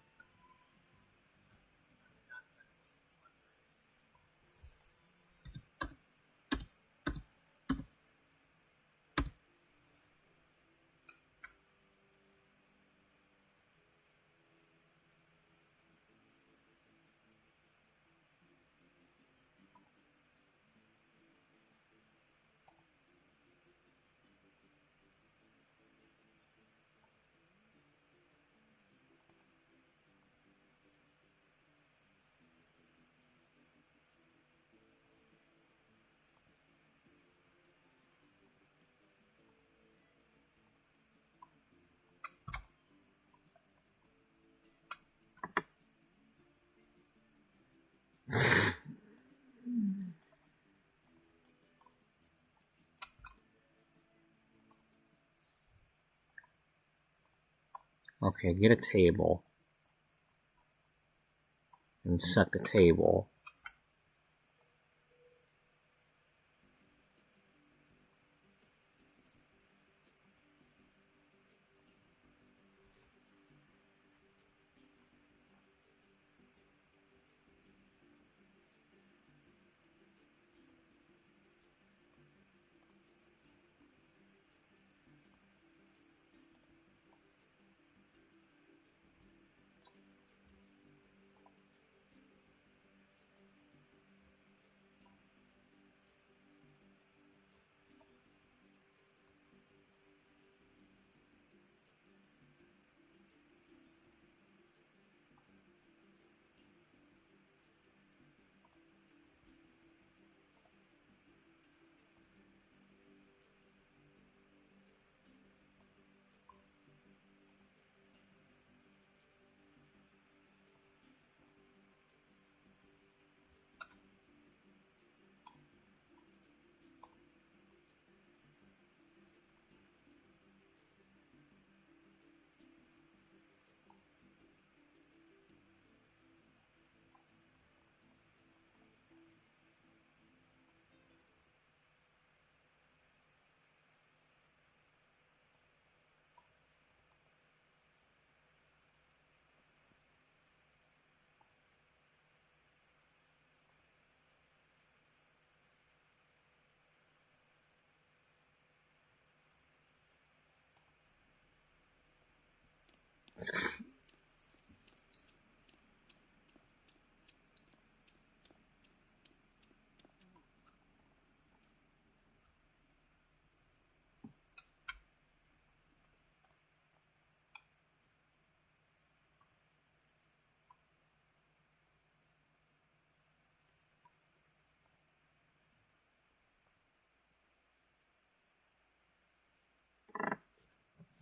Okay, get a table and set the table.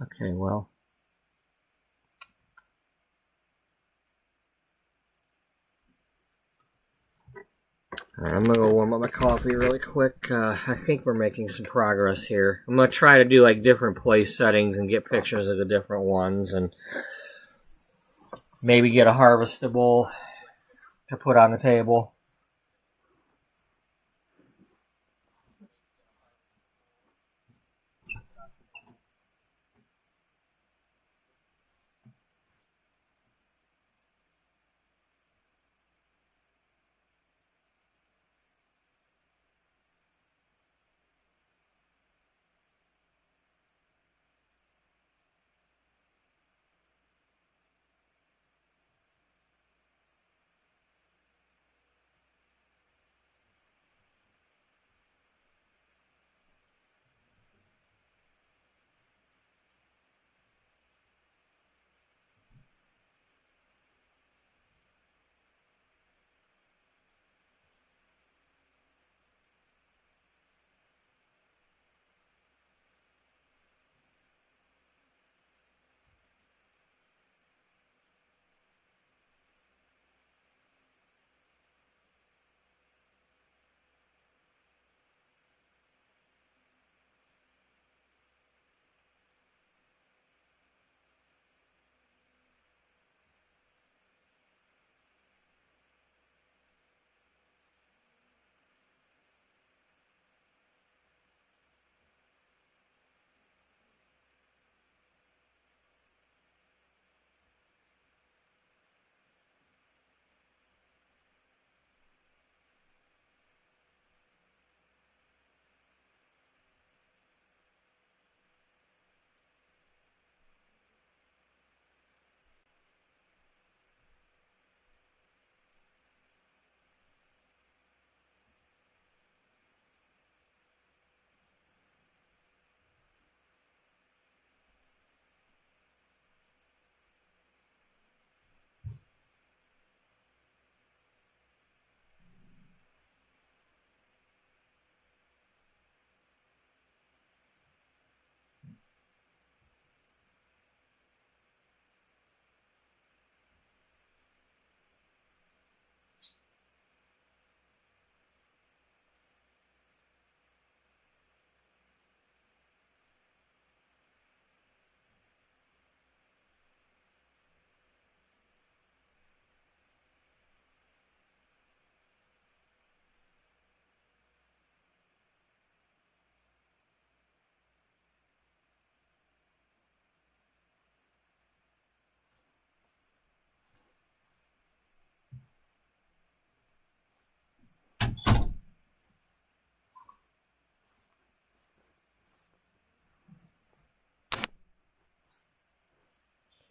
Okay, well. Alright, I'm gonna go warm up my coffee really quick. I think we're making some progress here. I'm gonna try to do like different place settings and get pictures of the different ones and maybe get a harvestable to put on the table.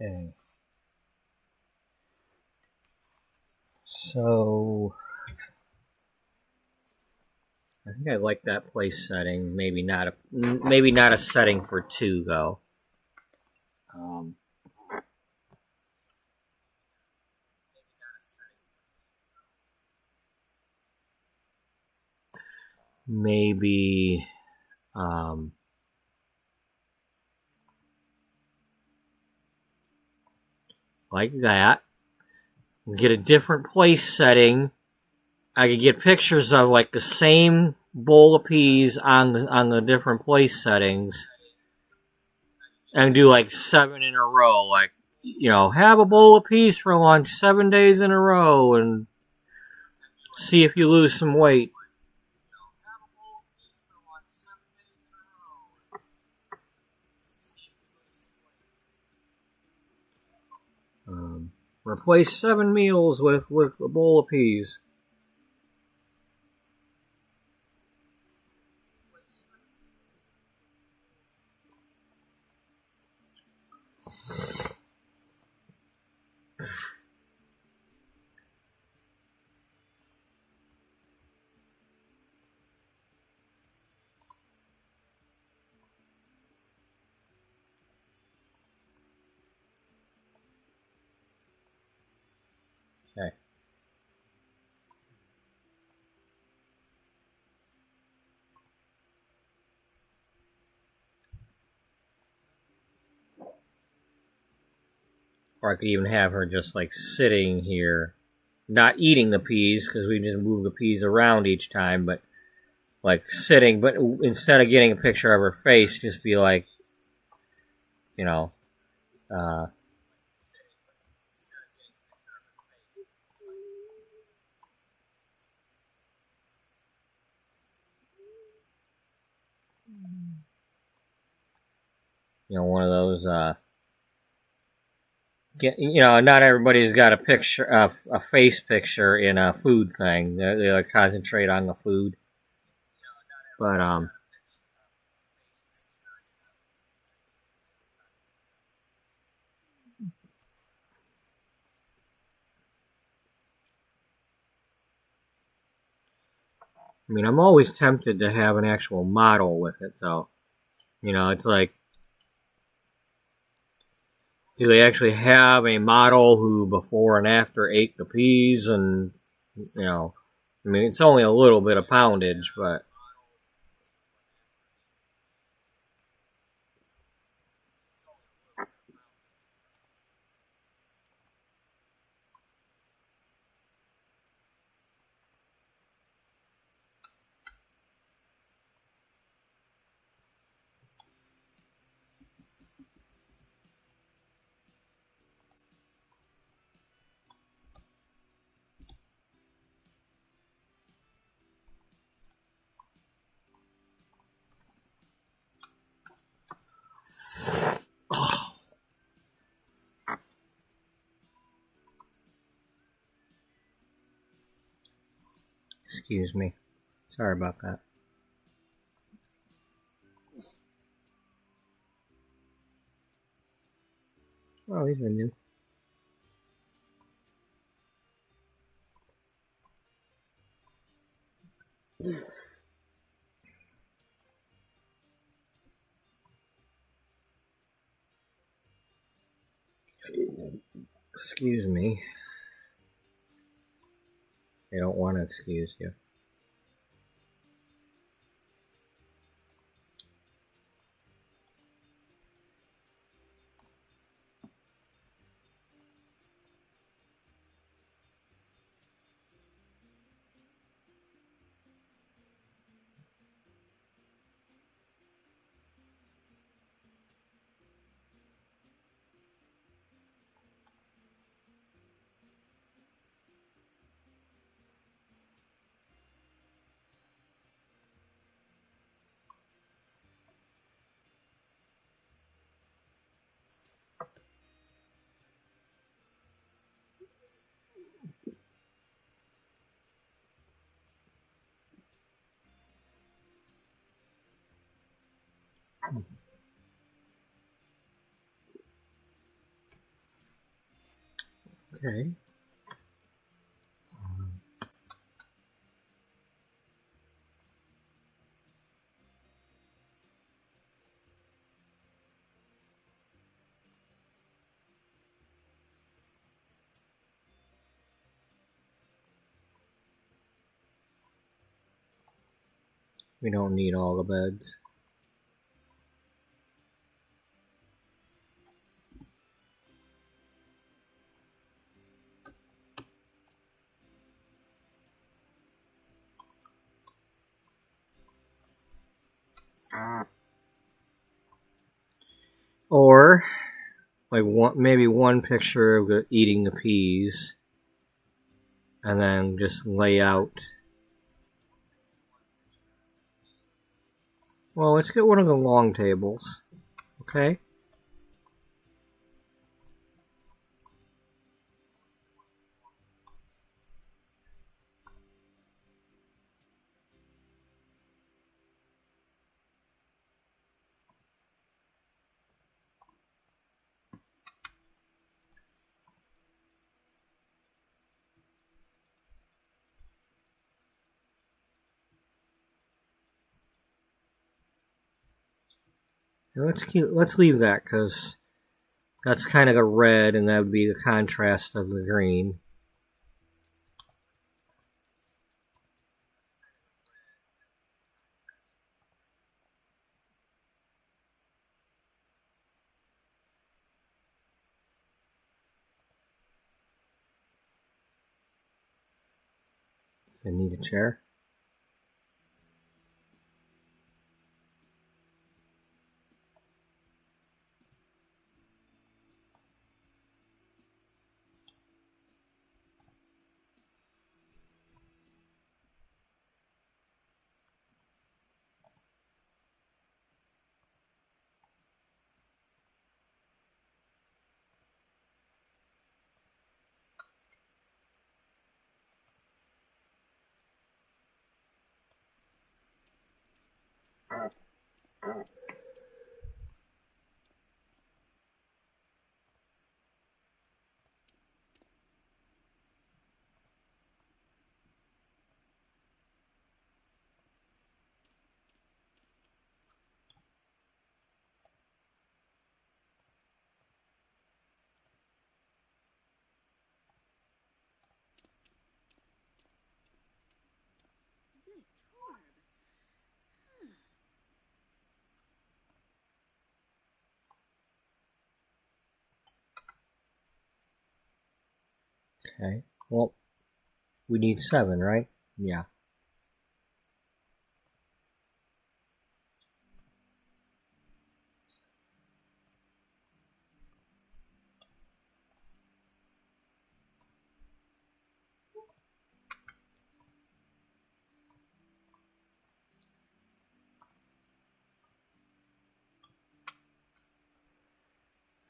Okay. So I think I like that place setting. Maybe not a setting for 2 though. Maybe like that. Get a different place setting. I could get pictures of like the same bowl of peas on the different place settings, and do like 7 in a row. Like, have a bowl of peas for lunch 7 days in a row, and see if you lose some weight. Replace 7 meals with a bowl of peas. Okay. Or I could even have her just like sitting here, not eating the peas because we just move the peas around each time, but like sitting. But instead of getting a picture of her face, just be like, you know, uh, one of those. Not everybody's got a picture, a face picture in a food thing. They like concentrate on the food, but I mean, I'm always tempted to have an actual model with it, though. It's like, do they actually have a model who before and after ate the peas? And, I mean, it's only a little bit of poundage, but. Excuse me. Sorry about that. Oh, these are new. Excuse me. I don't want to excuse you. Okay. We don't need all the beds. Or like maybe one picture of eating the peas, and then just lay out. Well, let's get one of the long tables, okay? And let's leave that because that's kind of a red, and that would be the contrast of the green. I need a chair. Zit Torb. Okay. Well, we need 7, right? Yeah.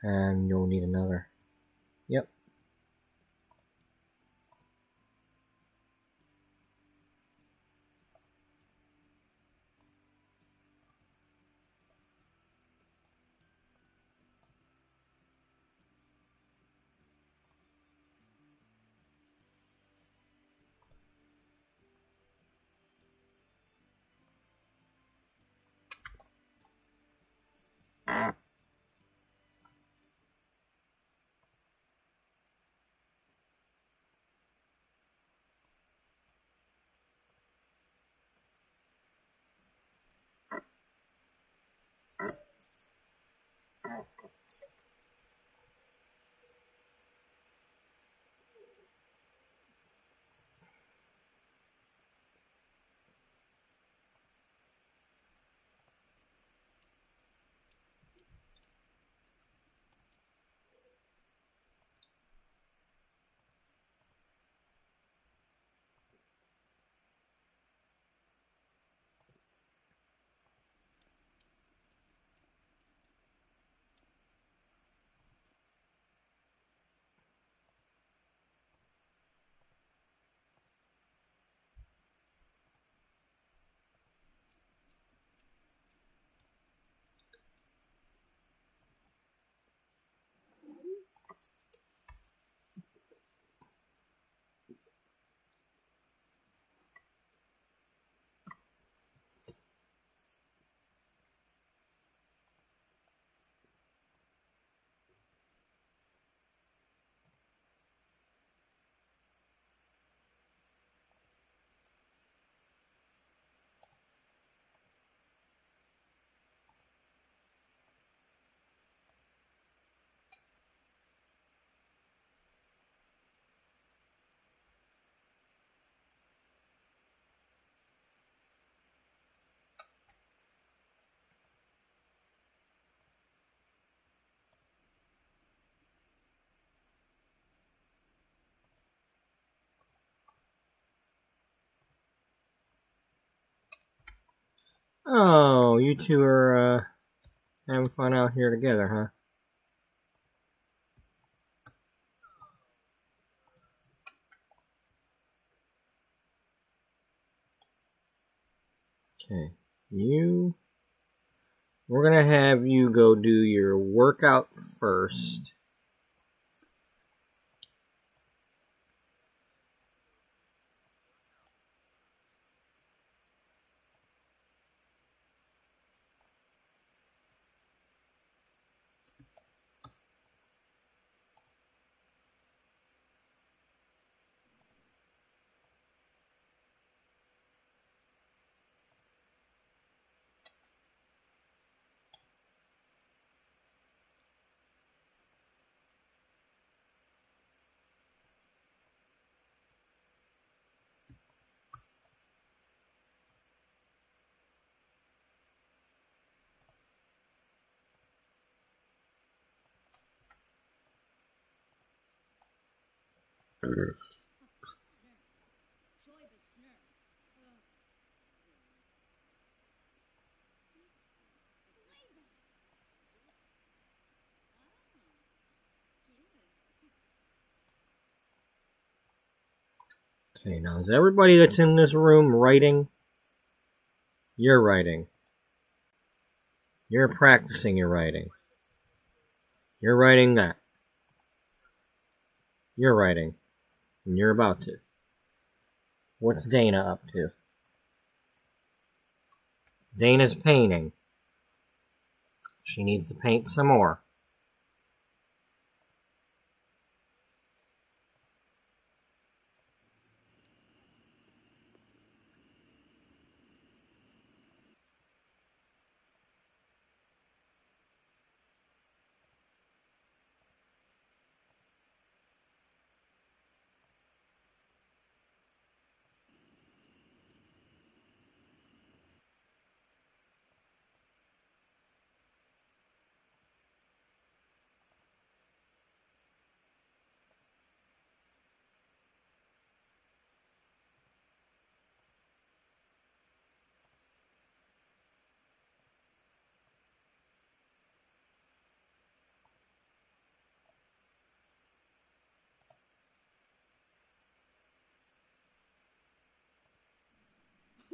And you'll need another. Yep. Oh, you two are having fun out here together, huh? Okay. We're gonna have you go do your workout first. Okay, now is everybody that's in this room writing? You're writing. You're practicing your writing. You're writing that. You're writing. And you're about to. What's Dana up to? Dana's painting. She needs to paint some more.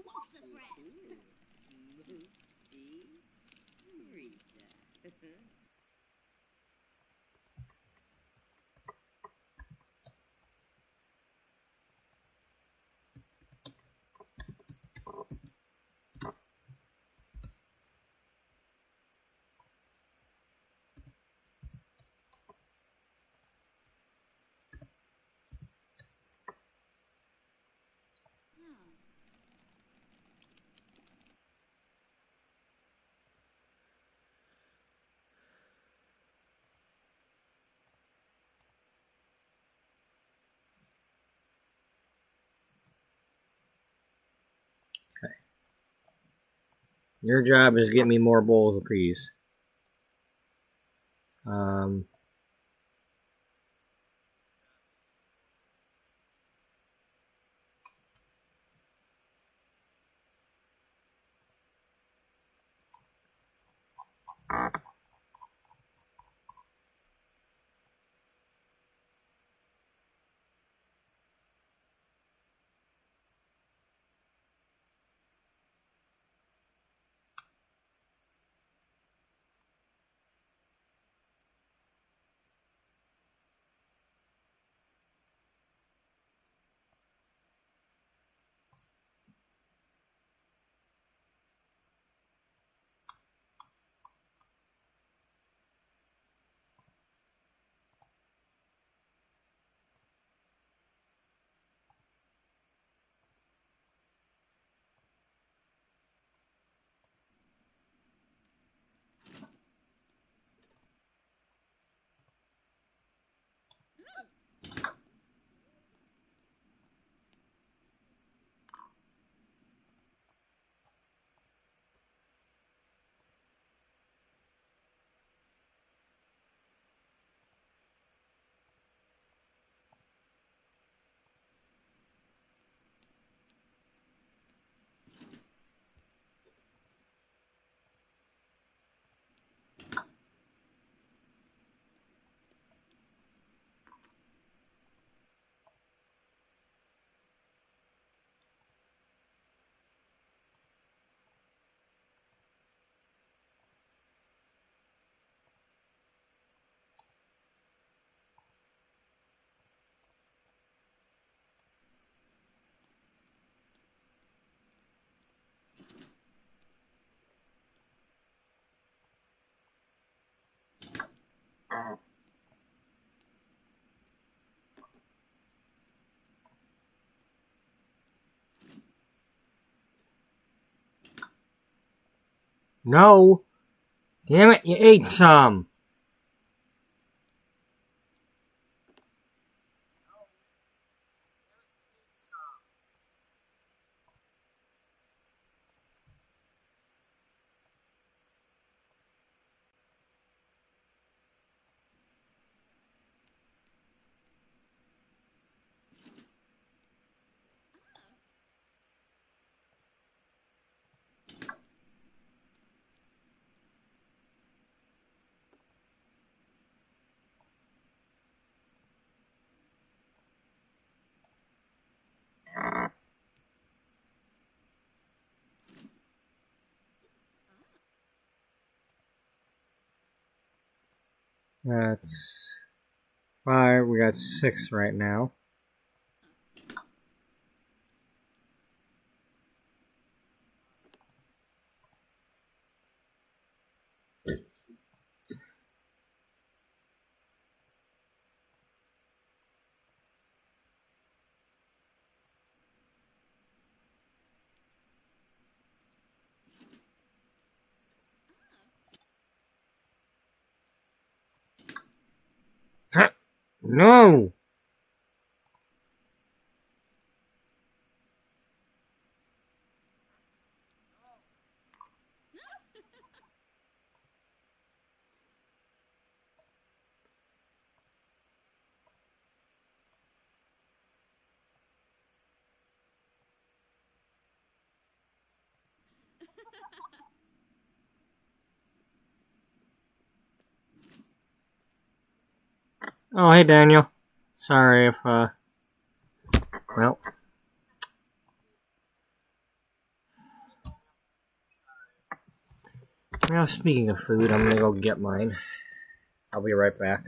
What's the press? Musty Rita. Your job is get me more bowls of peas. No! Damn it, you ate some! That's 5. We got 6 right now. No! Oh, hey Daniel. Sorry if, well. Well, speaking of food, I'm gonna go get mine. I'll be right back.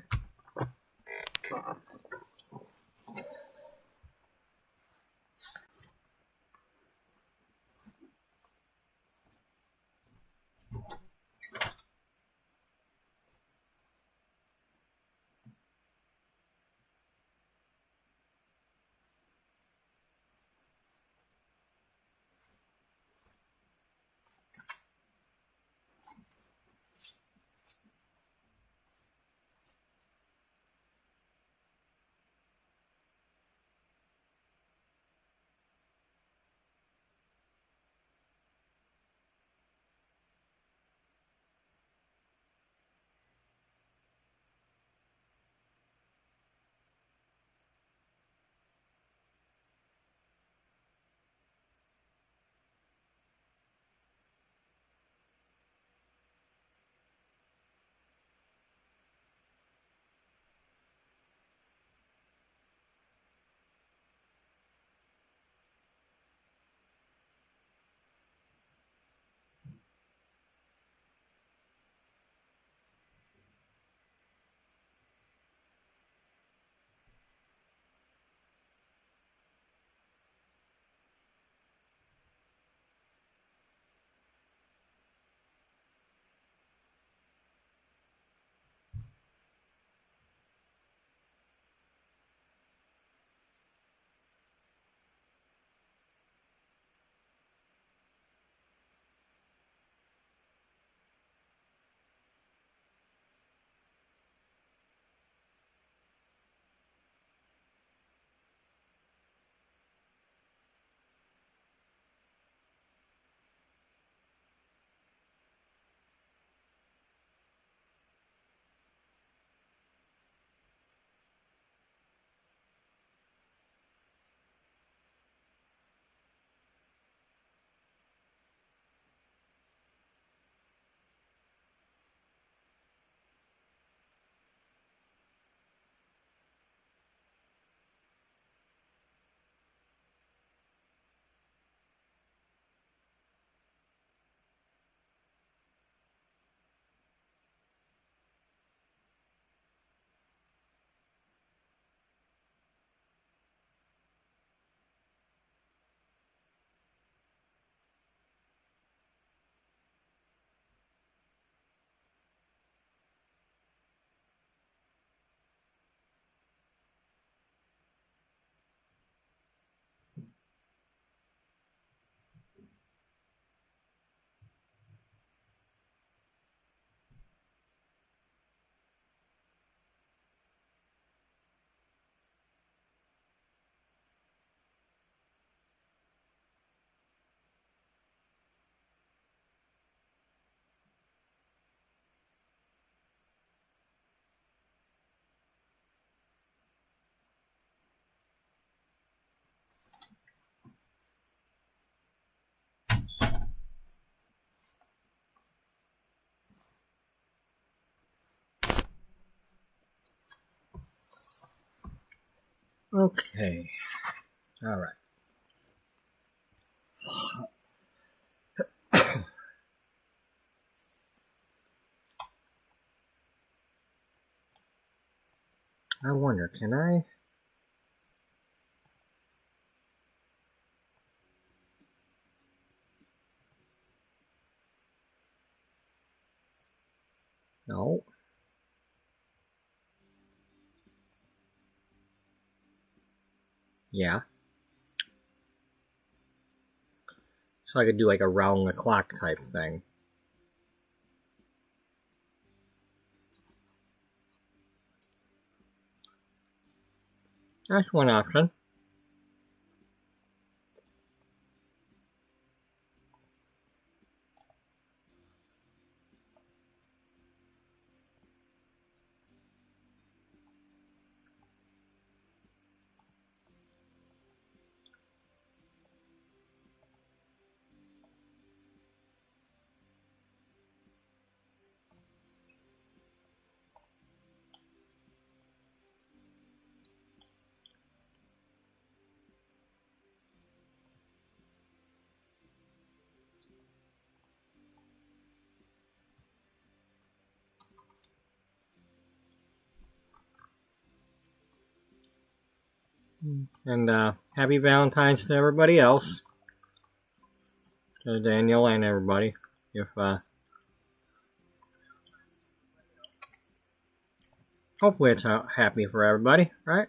Okay. Alright. I wonder, can I? No. Yeah. So I could do like a round the clock type thing. That's one option. And happy Valentine's to everybody else. To Daniel and everybody. If hopefully it's happy for everybody, right?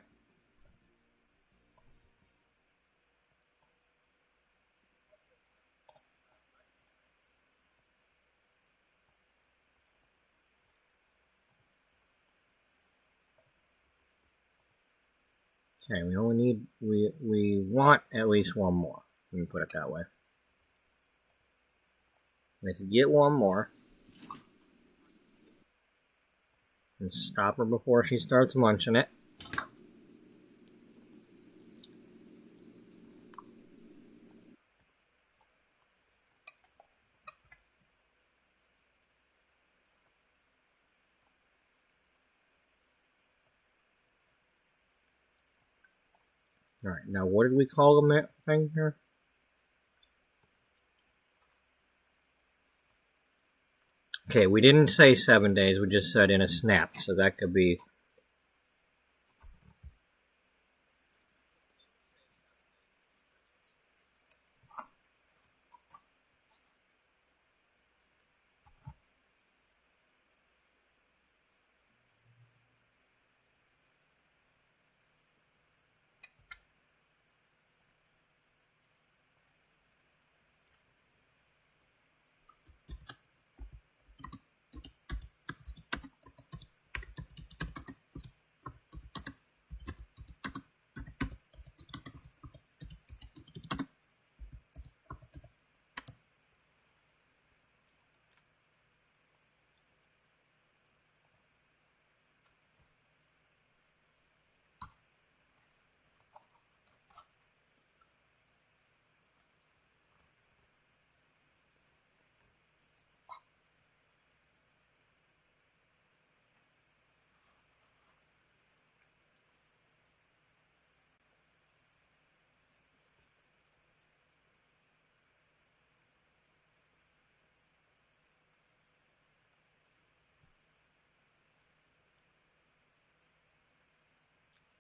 Okay, we only need we want at least one more. Let me put it that way. Let's get one more. And stop her before she starts munching it. Alright, now what did we call the thing here? Okay, we didn't say 7 days, we just said in a snap, so that could be...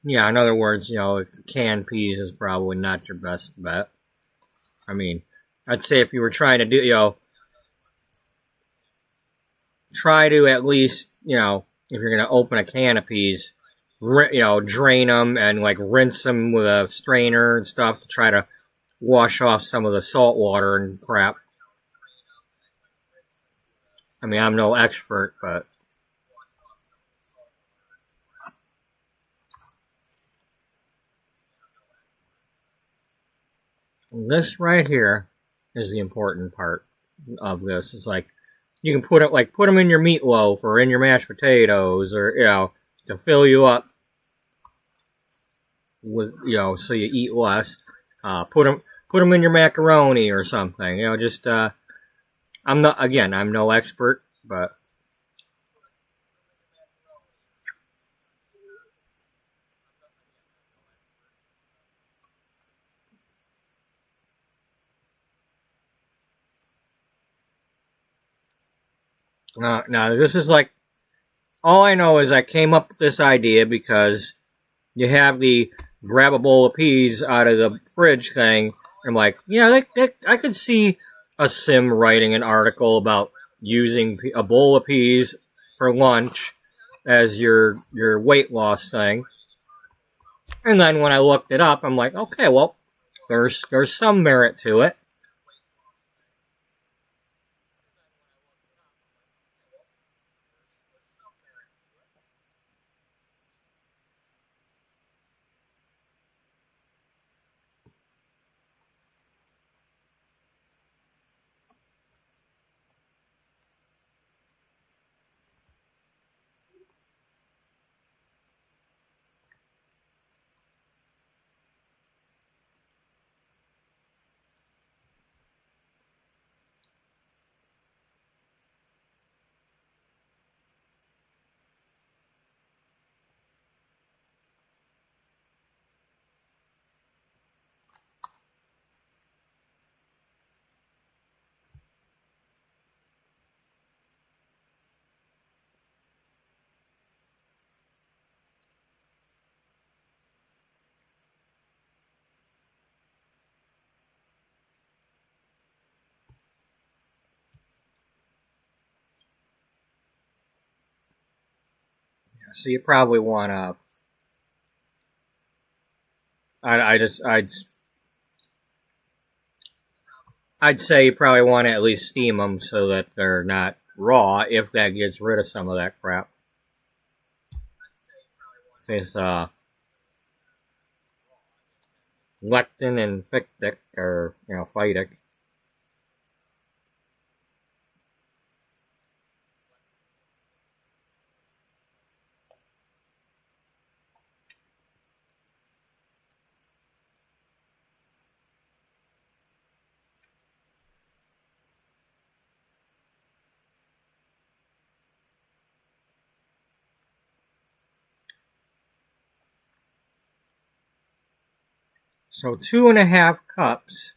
Yeah, in other words, canned peas is probably not your best bet. I mean, I'd say if you were trying to do, try to at least, if you're going to open a can of peas, drain them and like rinse them with a strainer and stuff to try to wash off some of the salt water and crap. I mean, I'm no expert, but this right here is the important part of this. It's like you can put them in your meatloaf or in your mashed potatoes, or to fill you up with so you eat less. Put them in your macaroni or something. Just I'm no expert, but now this is like all I know is I came up with this idea because you have the grab a bowl of peas out of the fridge thing. I'm like, yeah, I could see a sim writing an article about using a bowl of peas for lunch as your weight loss thing. And then when I looked it up, I'm like, okay, well, there's some merit to it. So you probably want to. I'd say you probably want to at least steam them so that they're not raw. If that gets rid of some of that crap. With lectin and phytic or phytic. So 2.5 cups,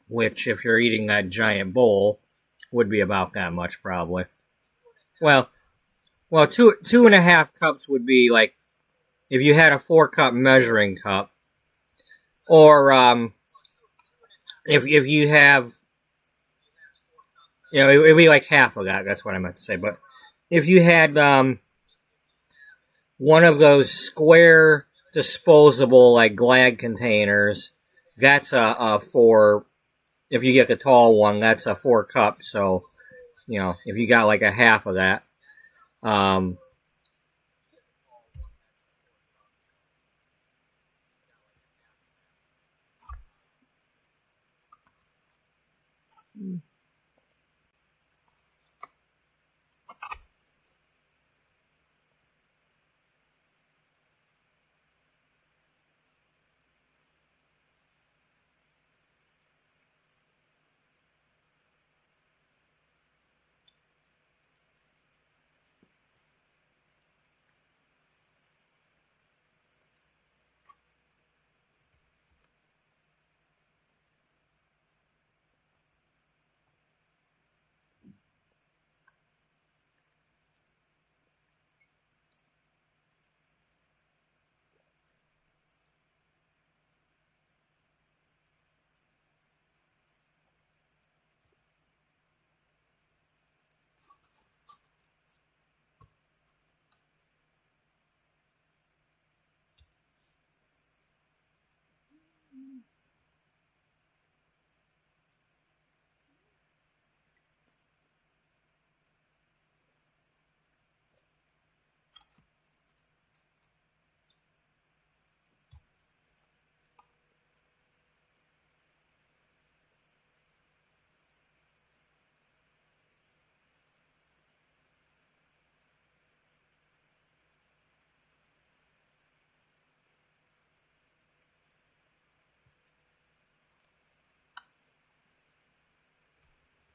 which if you're eating that giant bowl, would be about that much probably. Well, two and a half cups would be like if you had a 4 cup measuring cup, or if you have, it'd be like half of that. That's what I meant to say. But if you had one of those square disposable like Glad containers, that's a 4. If you get the tall one, that's a 4 cup. So if you got like a half of that, um,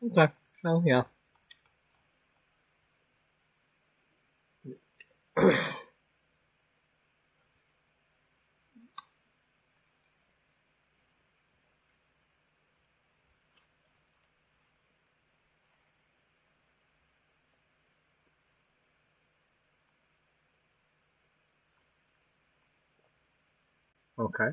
okay. So yeah. Okay.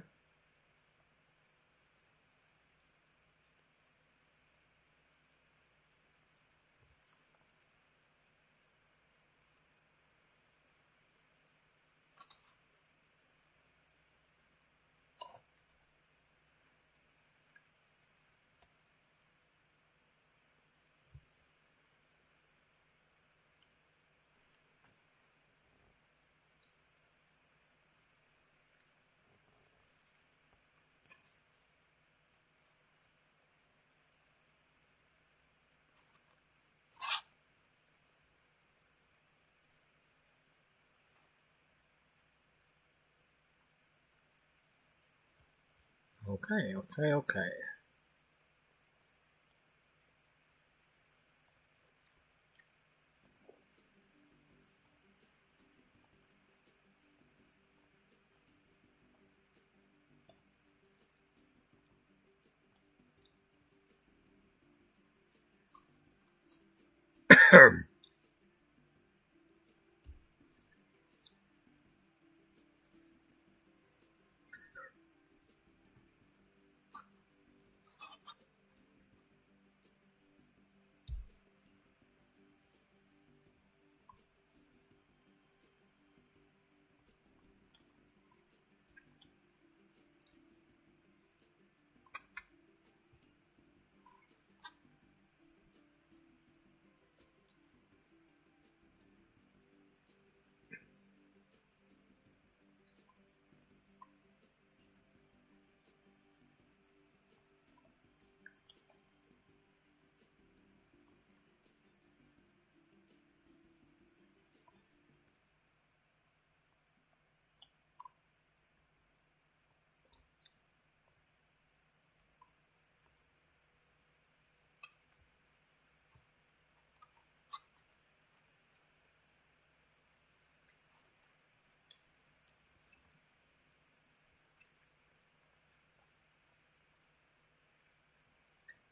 Okay, okay, okay.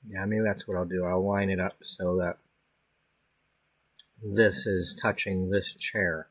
Yeah, maybe that's what I'll do. I'll line it up so that this is touching this chair.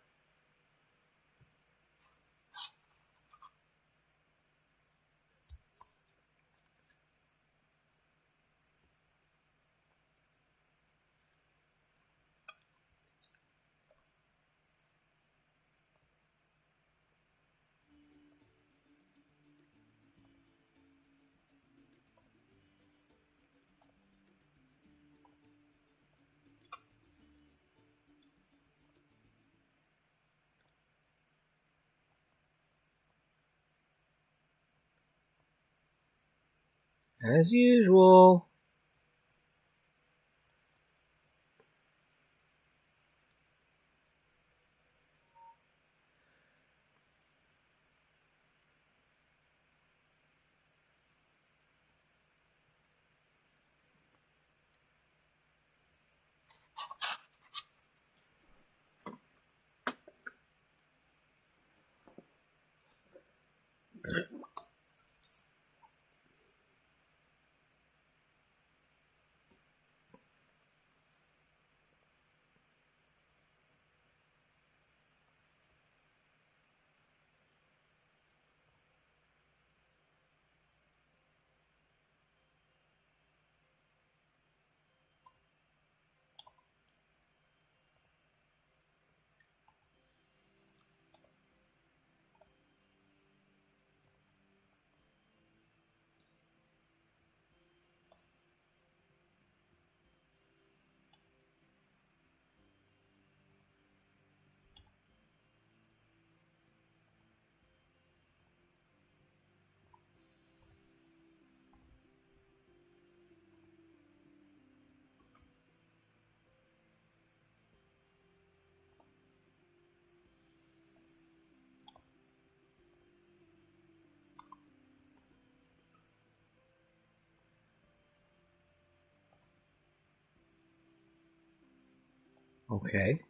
As usual. Okay.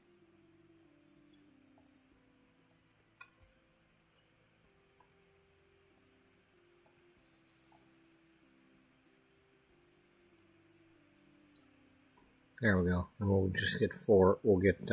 There we go. And we'll just get four. We'll get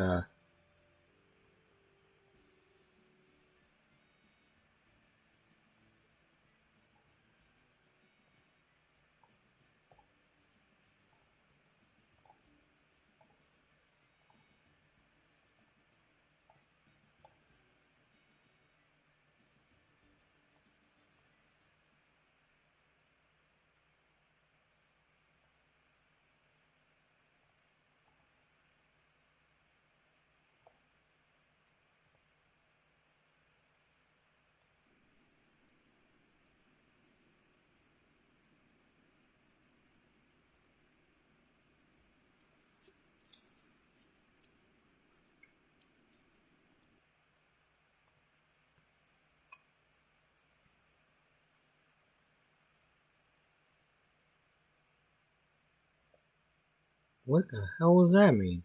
What the hell does that mean?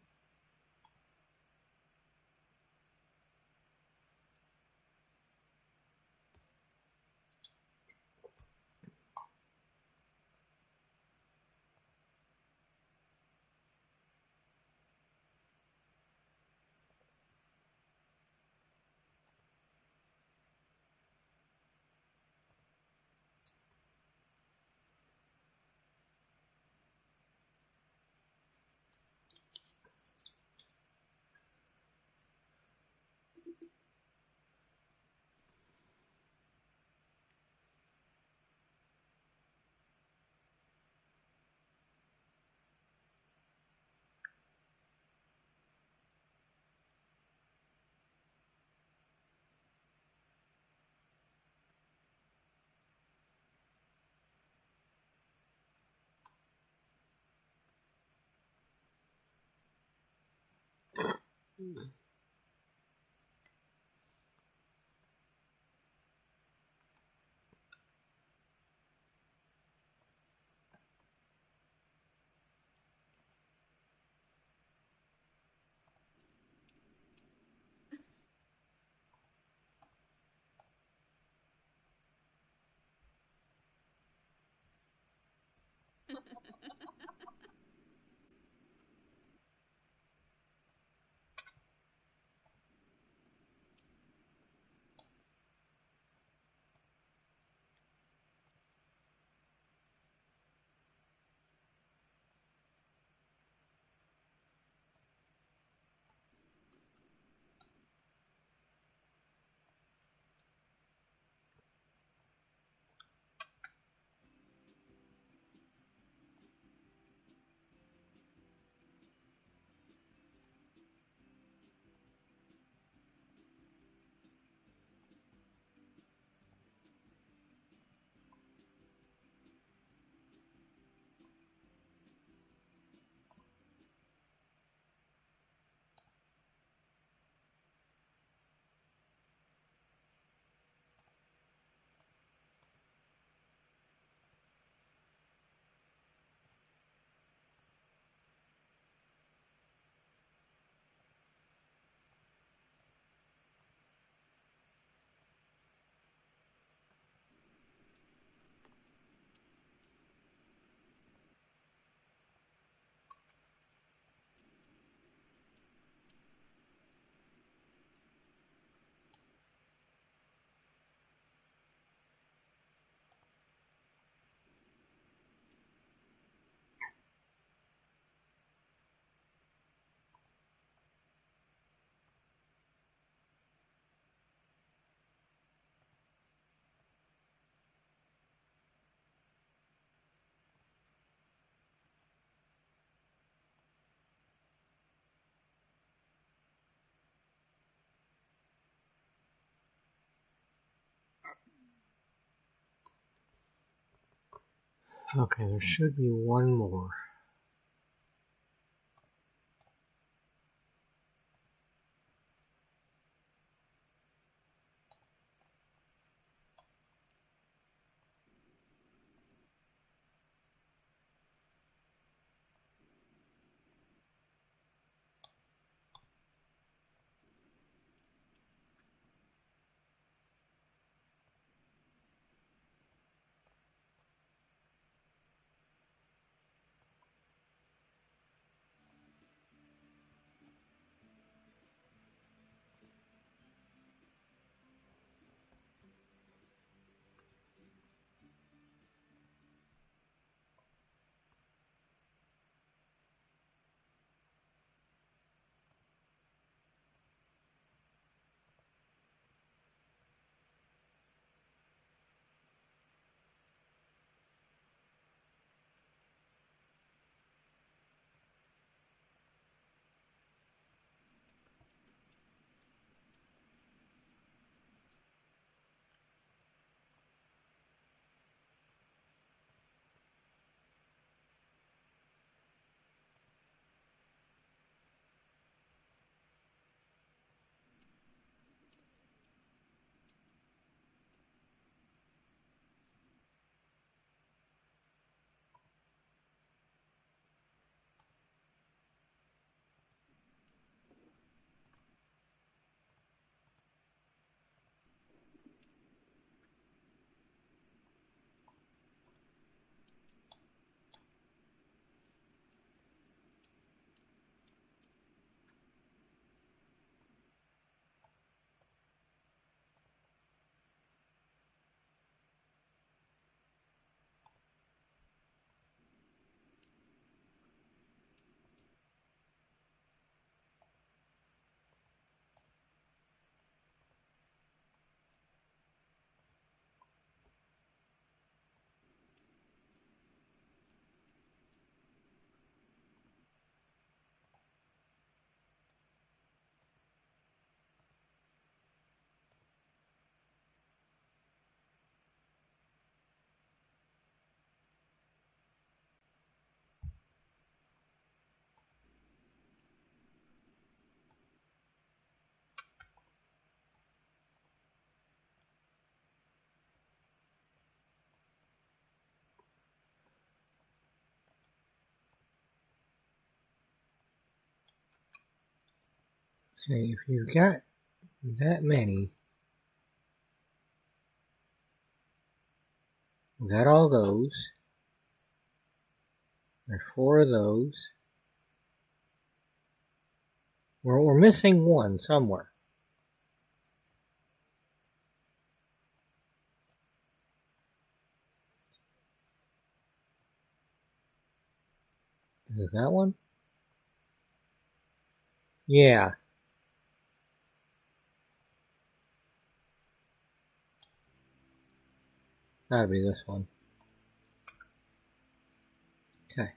Okay, there should be one more. See, if you've got that many, we got all those. There's 4 of those. We're missing one somewhere. Is it that one? Yeah. Gotta be this one. Okay.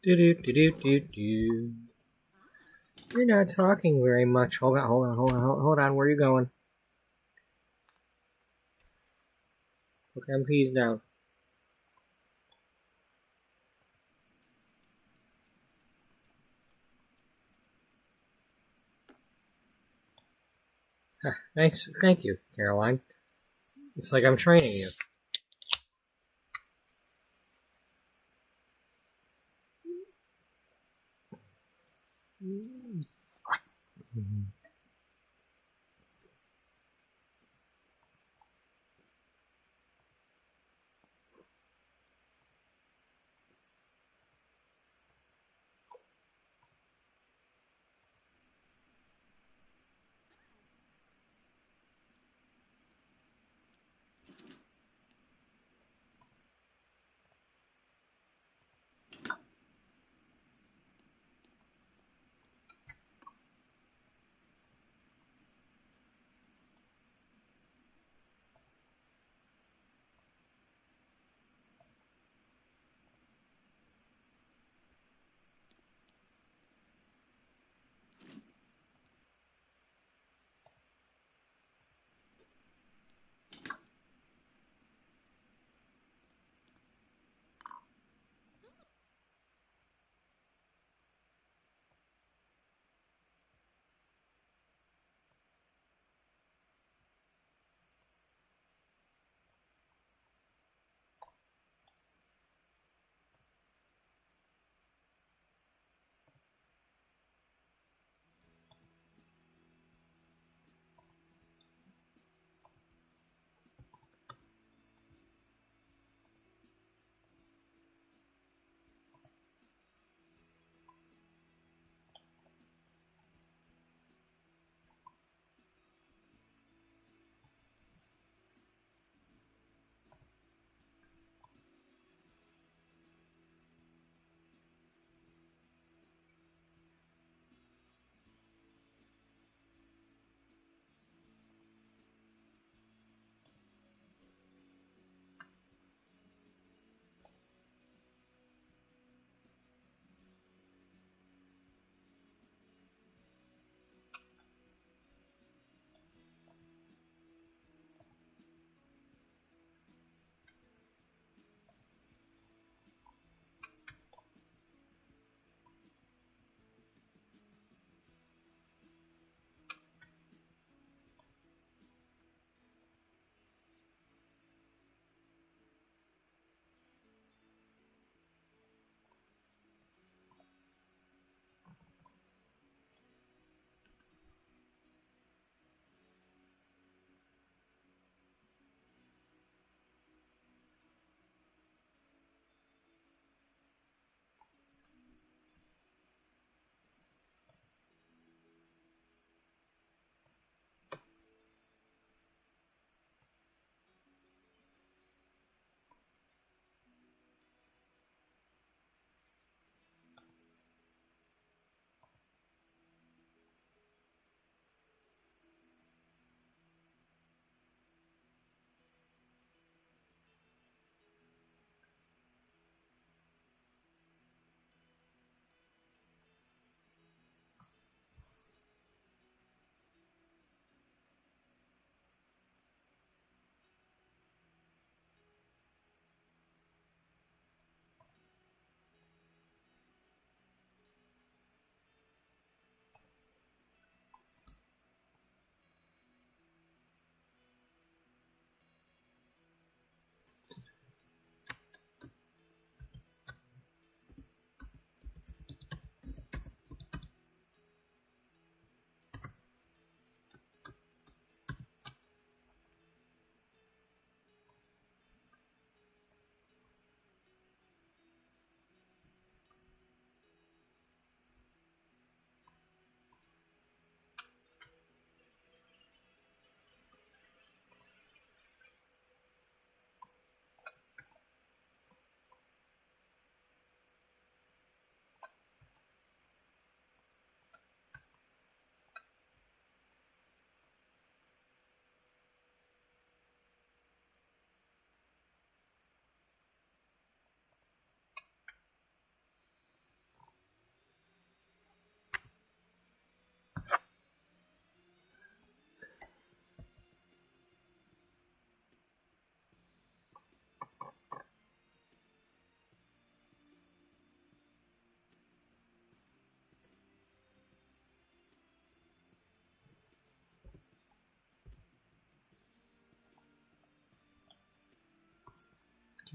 Do. You're not talking very much. Hold on. Where are you going? Put them peas down. Thanks. Thank you, Caroline. It's like I'm training you.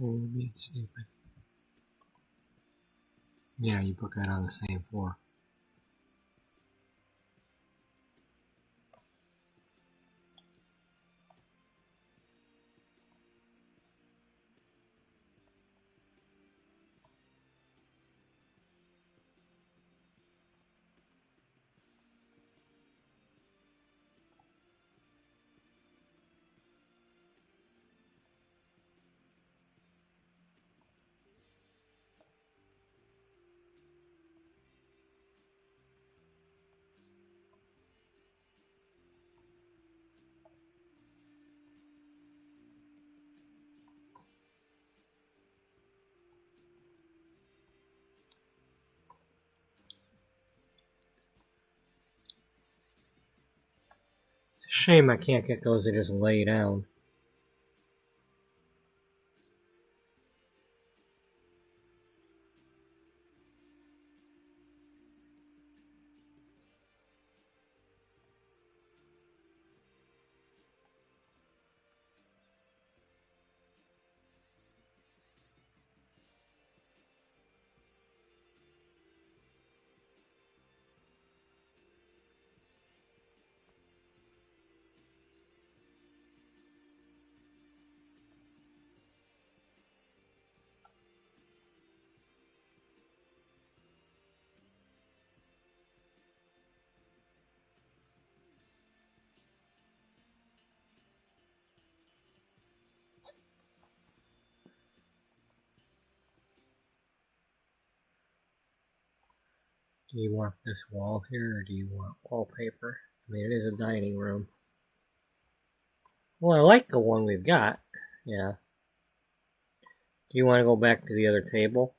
Oh, being stupid. Yeah, you put that on the same floor. It's a shame I can't get those to just lay down. Do you want this wall here, or do you want wallpaper? I mean, it is a dining room. Well, I like the one we've got. Yeah. Do you want to go back to the other table?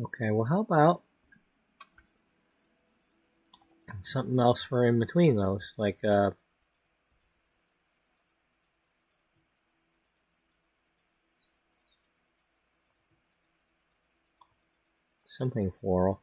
Okay, well, how about something else for in between those? Like, something floral.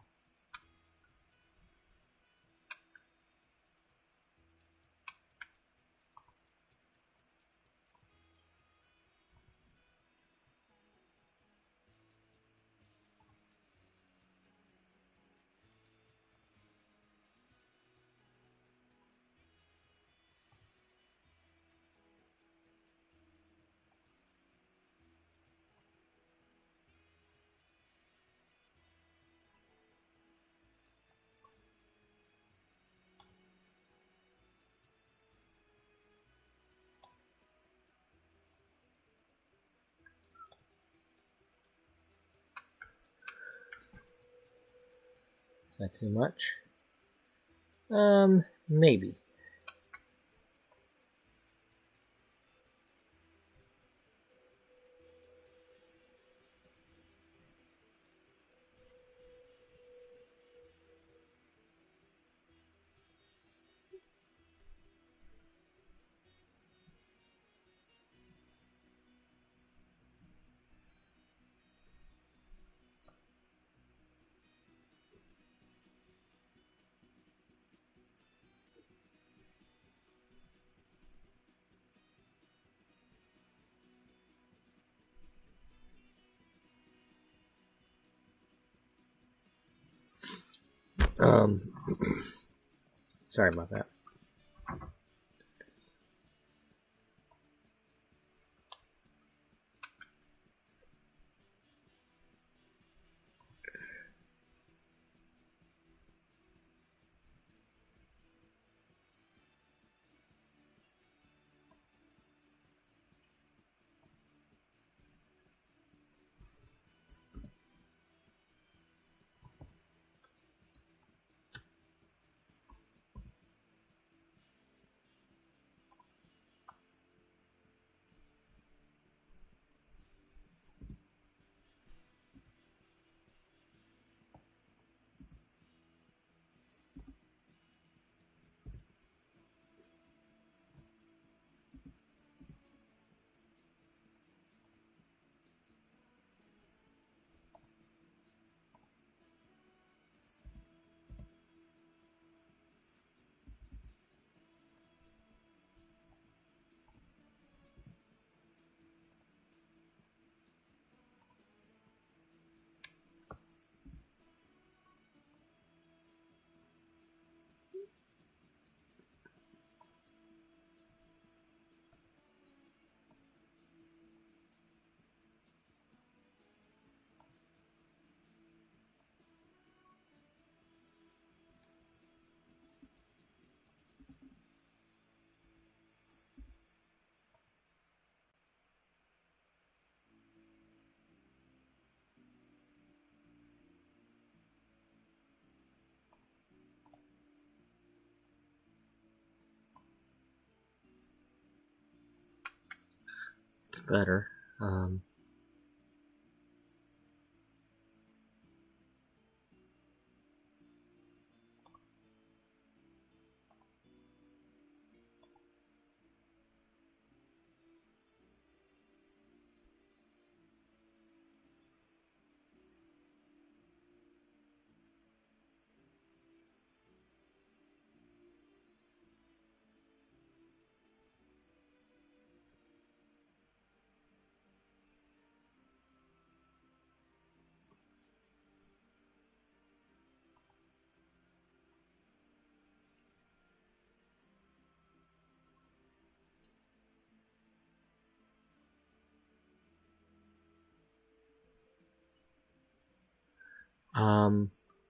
Is that too much? Maybe. Um, sorry about that. better.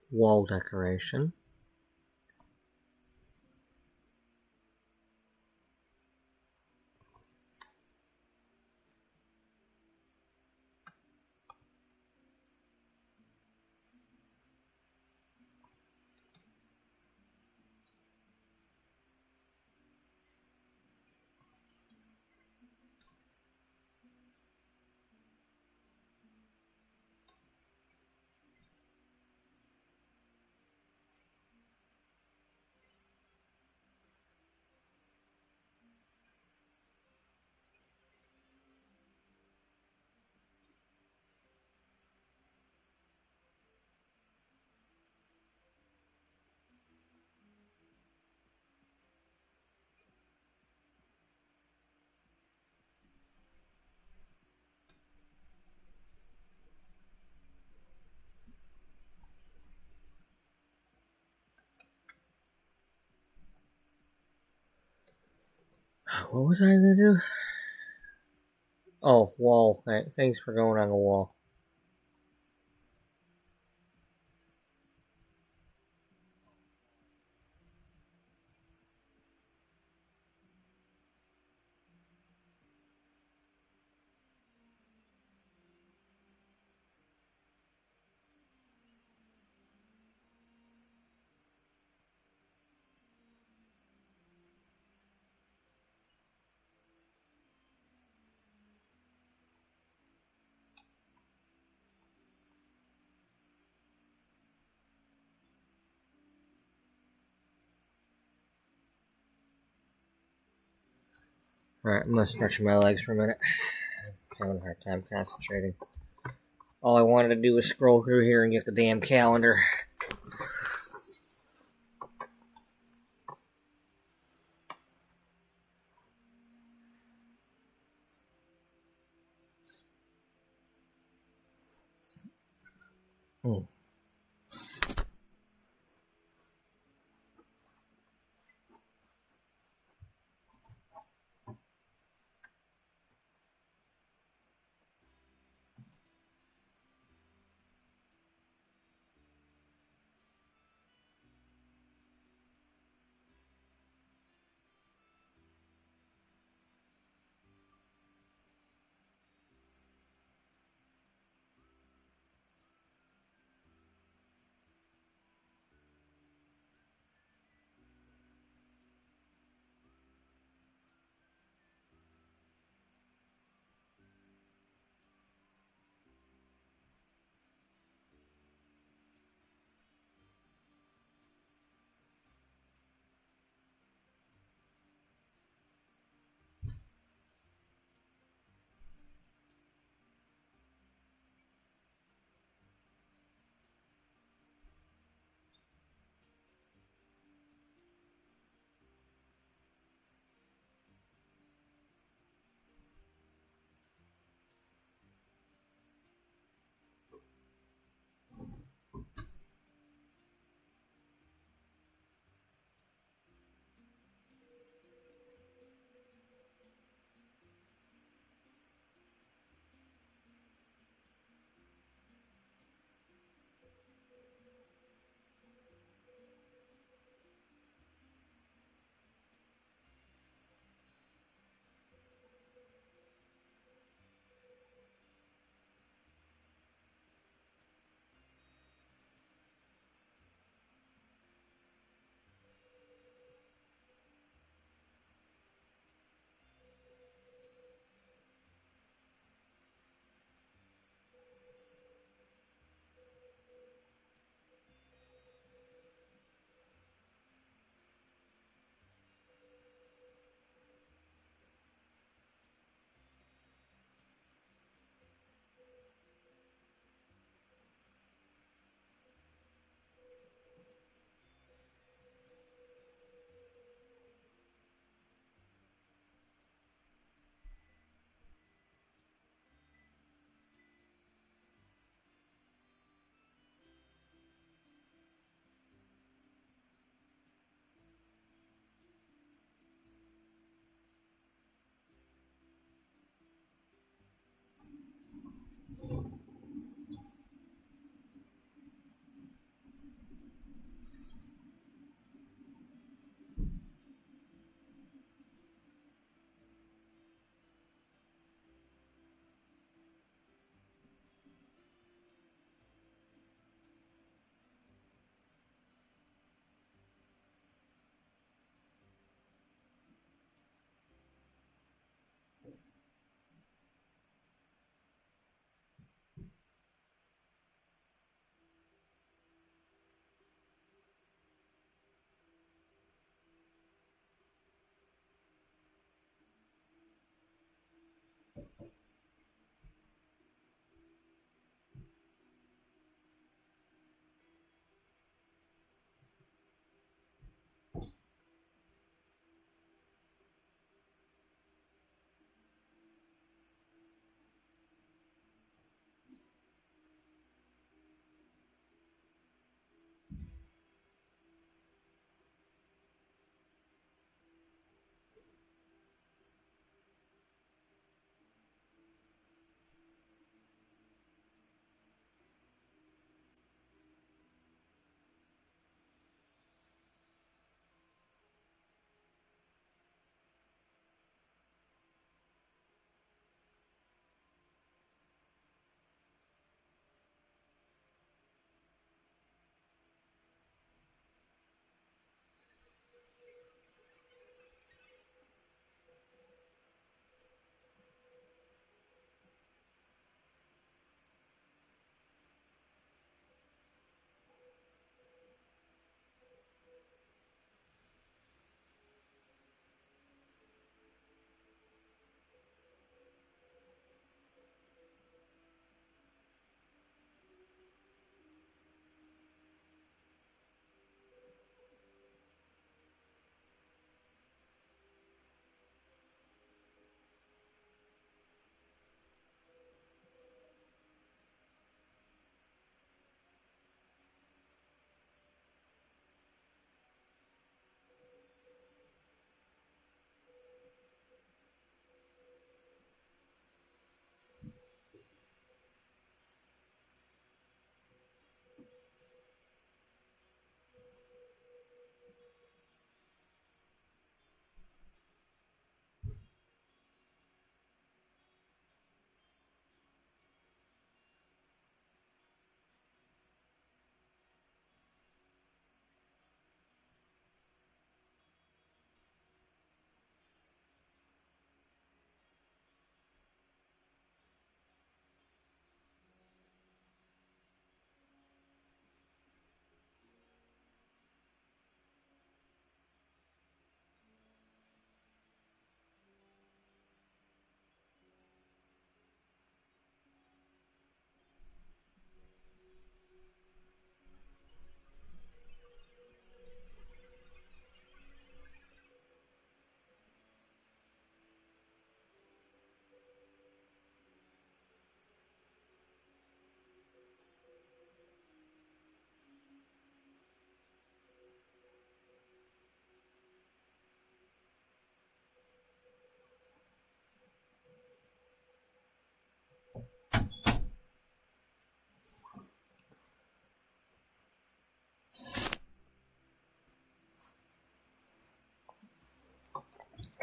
Wall decoration. What was I gonna do? Oh, wall. Thanks for going on the wall. Alright, I'm gonna stretch my legs for a minute. I'm having a hard time concentrating. All I wanted to do was scroll through here and get the damn calendar.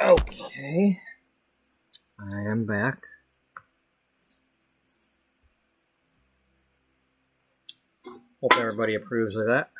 Okay. I am back. Hope everybody approves of that.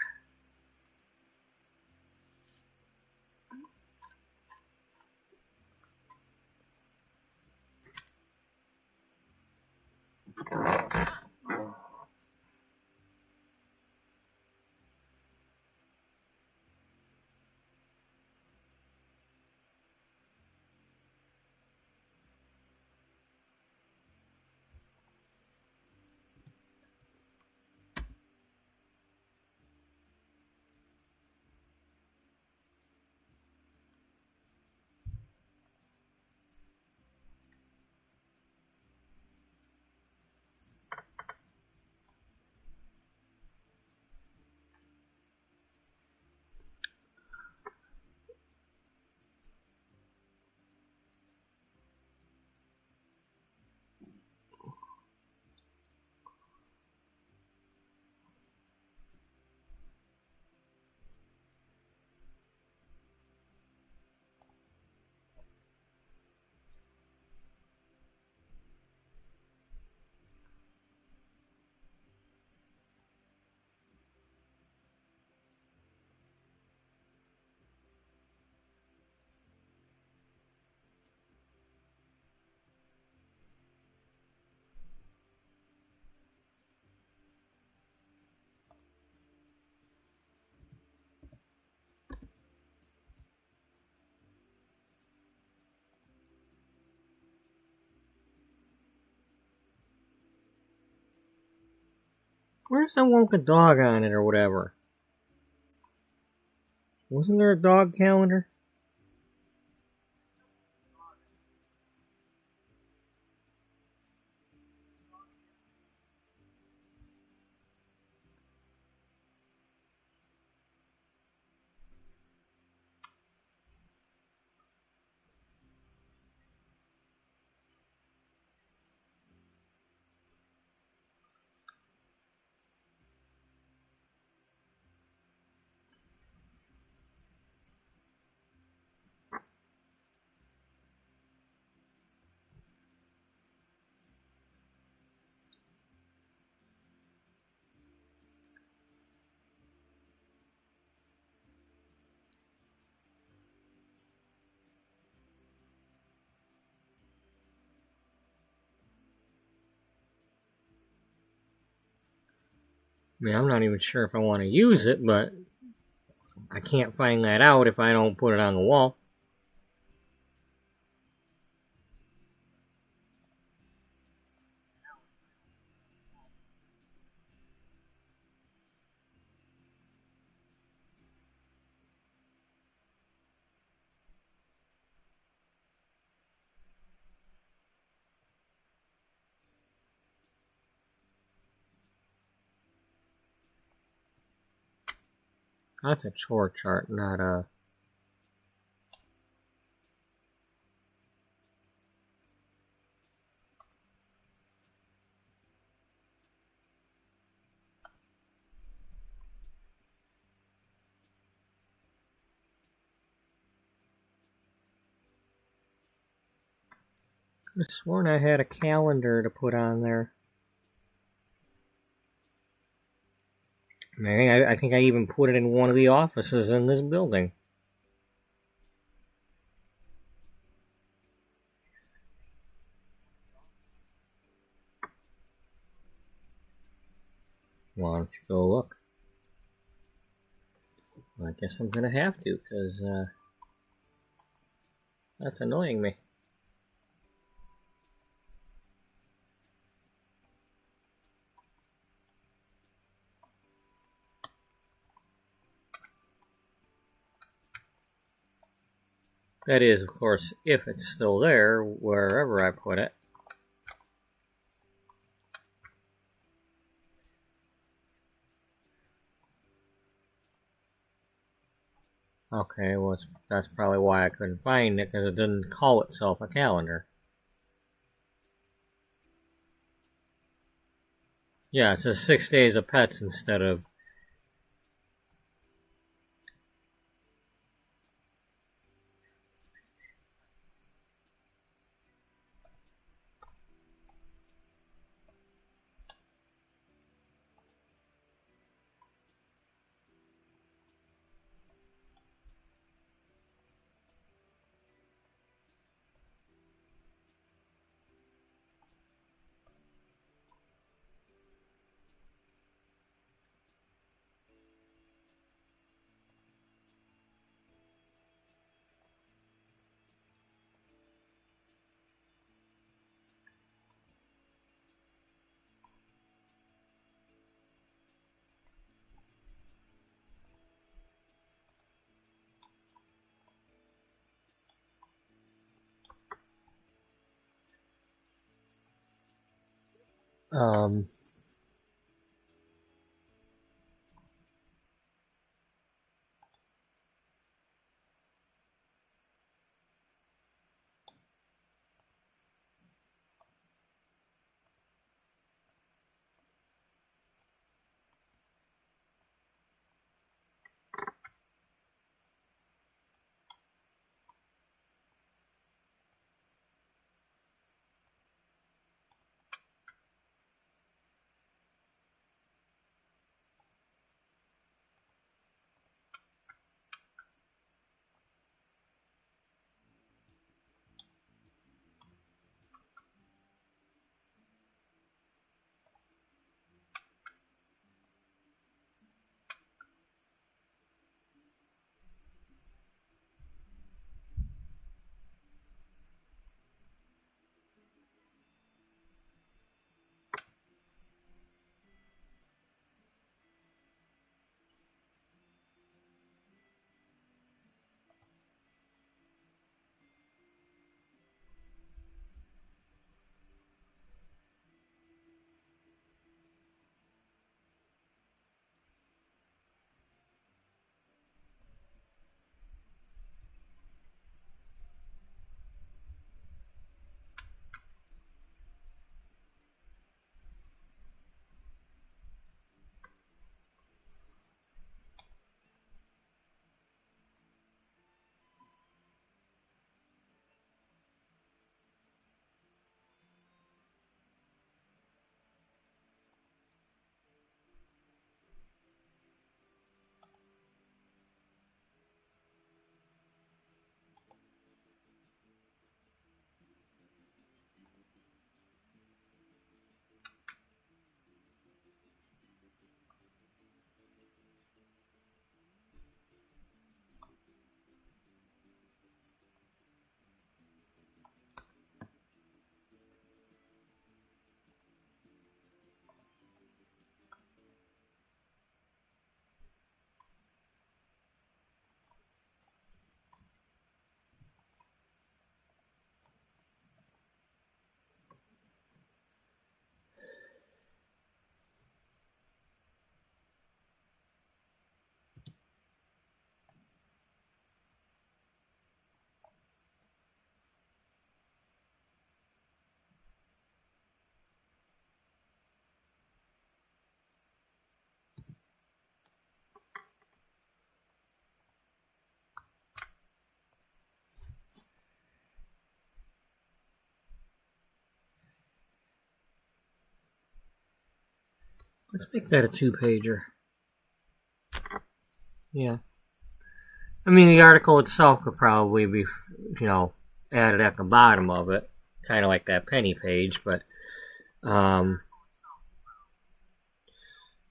Where's that one with the dog on it or whatever? Wasn't there a dog calendar? I mean, I'm not even sure if I want to use it, but I can't find that out if I don't put it on the wall. That's a chore chart, not a... Could have sworn I had a calendar to put on there. I think I even put it in one of the offices in this building. Why don't you go look? Well, I guess I'm gonna have to, because that's annoying me. That is, of course, if it's still there, wherever I put it. Okay, well, that's probably why I couldn't find it, because it didn't call itself a calendar. Yeah, it says 6 days of pets instead of... Um, let's make that a 2-pager. Yeah. I mean, the article itself could probably be, added at the bottom of it, kind of like that penny page. But now,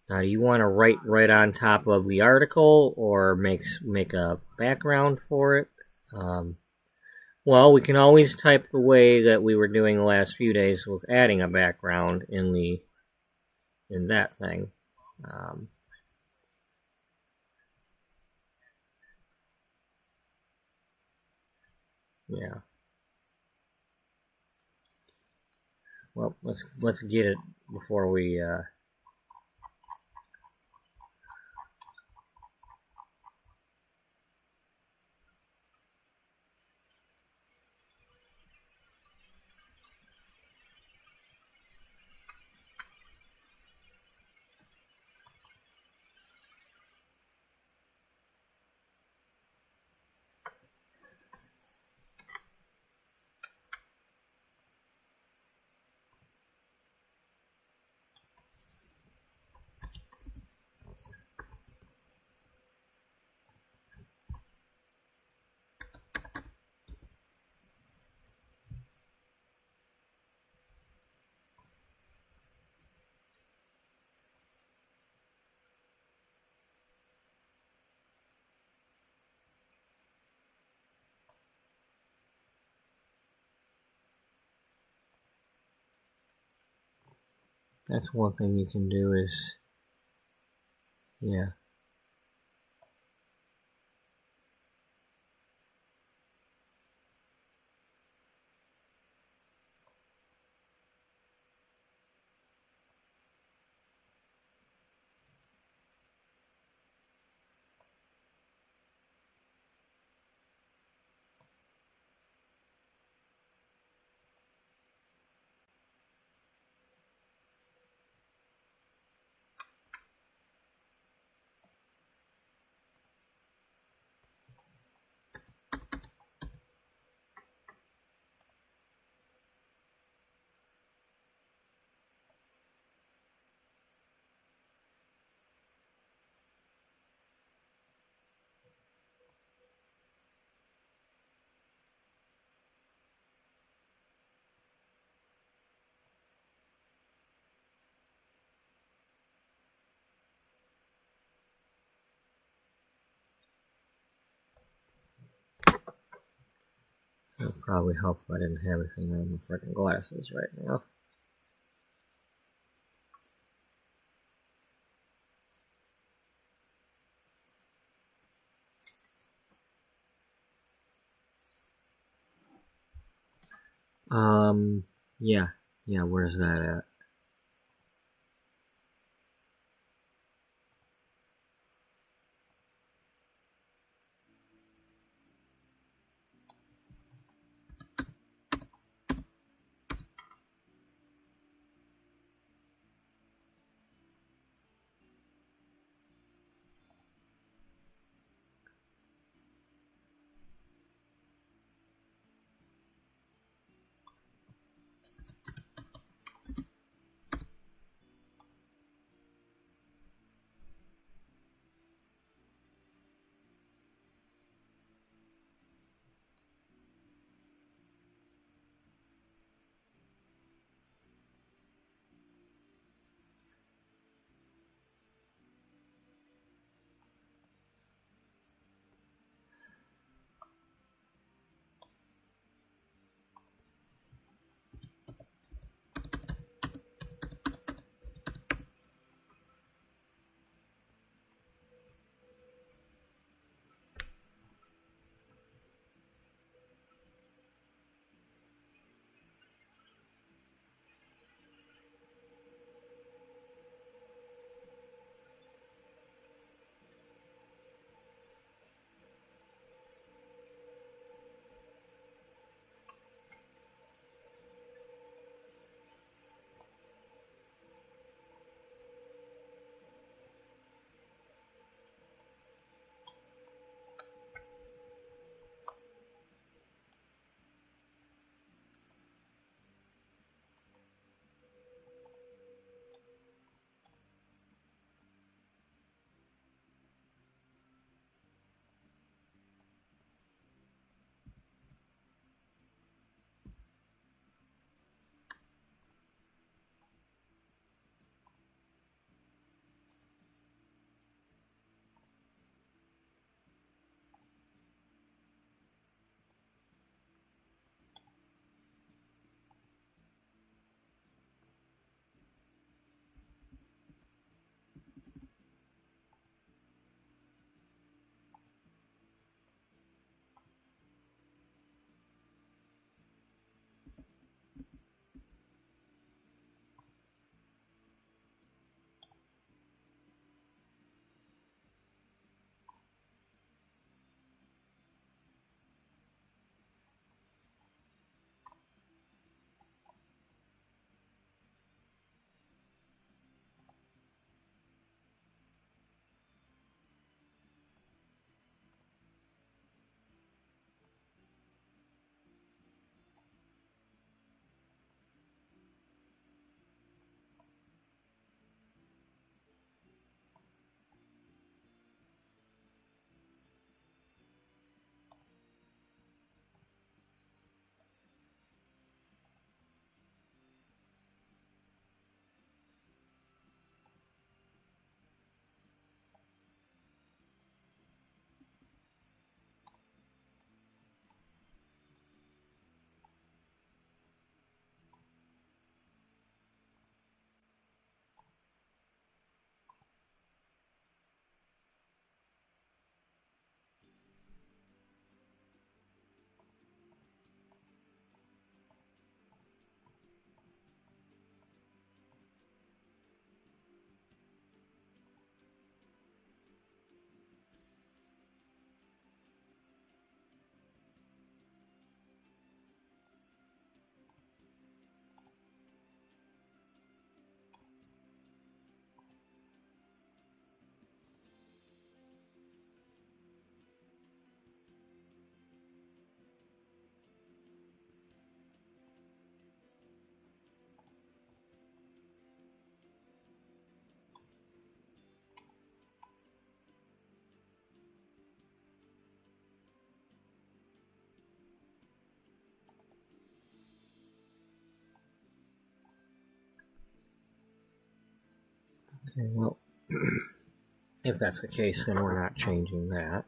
do you want to write right on top of the article, or make a background for it? Well, we can always type the way that we were doing the last few days with adding a background in that thing. Yeah. Well, let's get it before we. That's one thing you can do is, yeah. It would probably help if I didn't have anything on my freaking glasses right now. Yeah. Yeah, where's that at? Okay, well, if that's the case, then we're not changing that.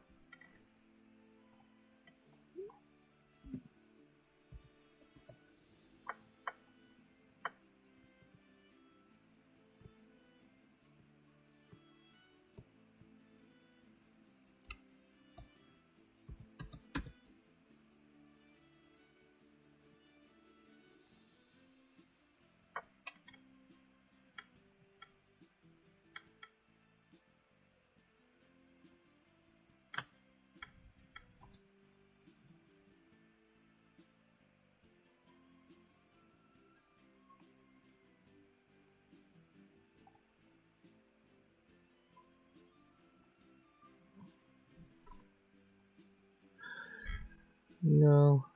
No.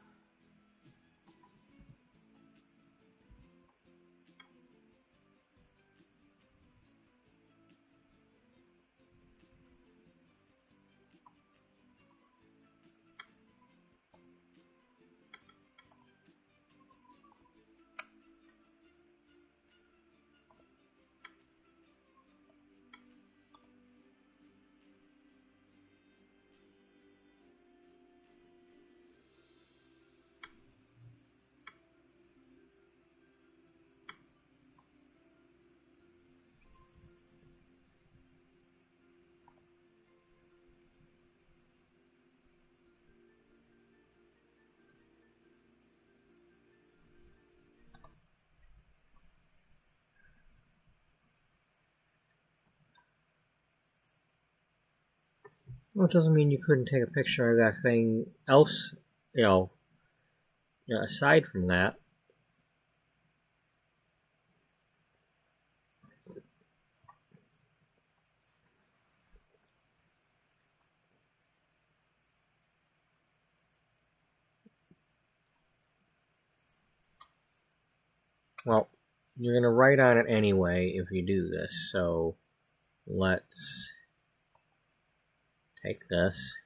Well, it doesn't mean you couldn't take a picture of that thing else, aside from that. Well, you're going to write on it anyway if you do this, so let's take this.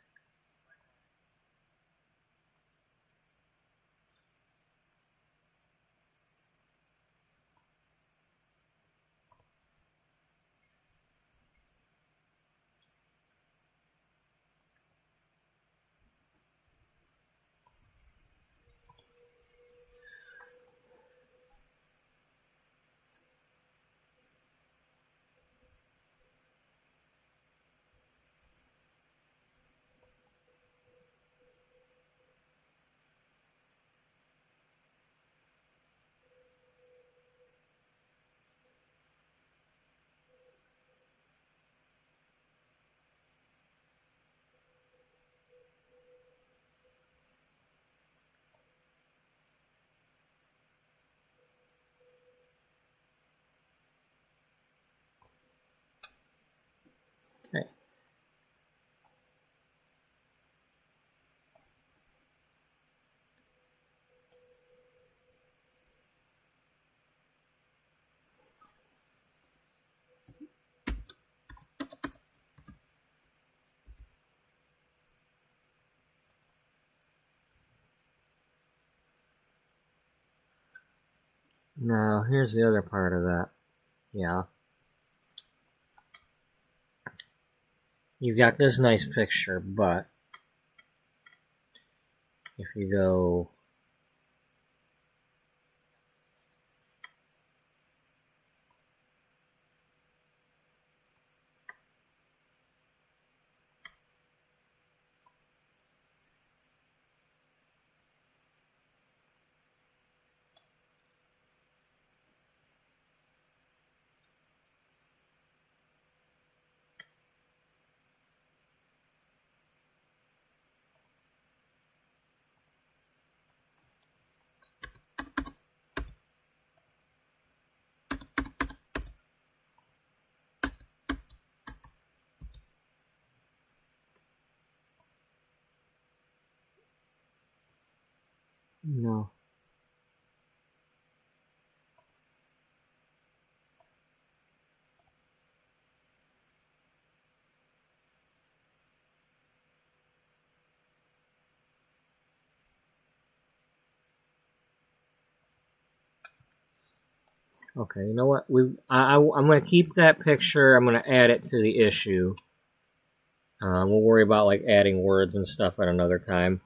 Okay. Now, here's the other part of that. Yeah. You got this nice picture, but if you go no. Okay, you know what? I'm going to keep that picture. I'm going to add it to the issue. We'll worry about like adding words and stuff at another time.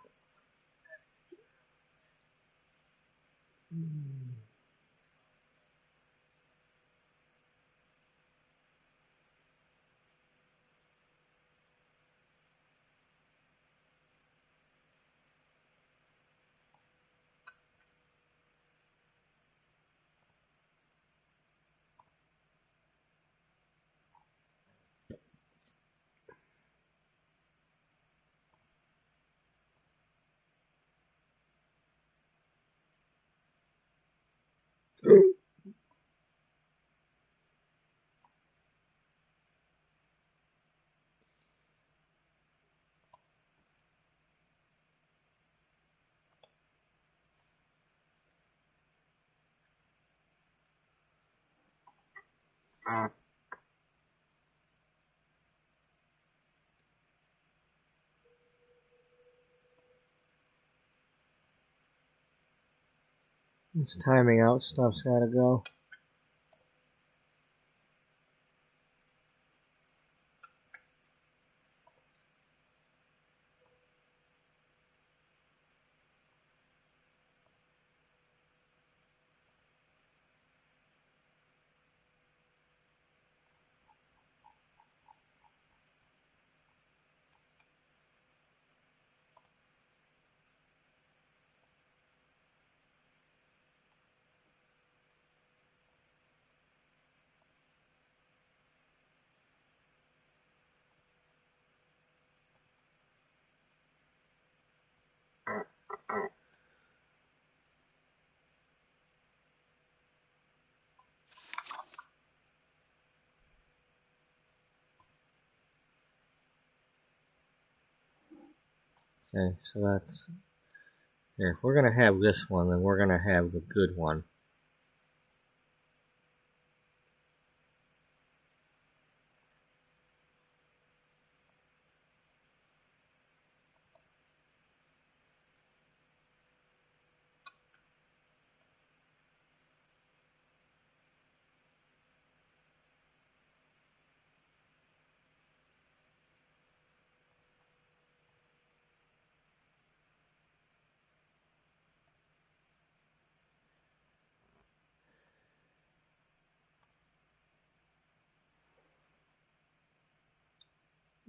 It's timing out. Stuff's gotta go. Okay, so that's here. If we're gonna have this one, then we're gonna have the good one.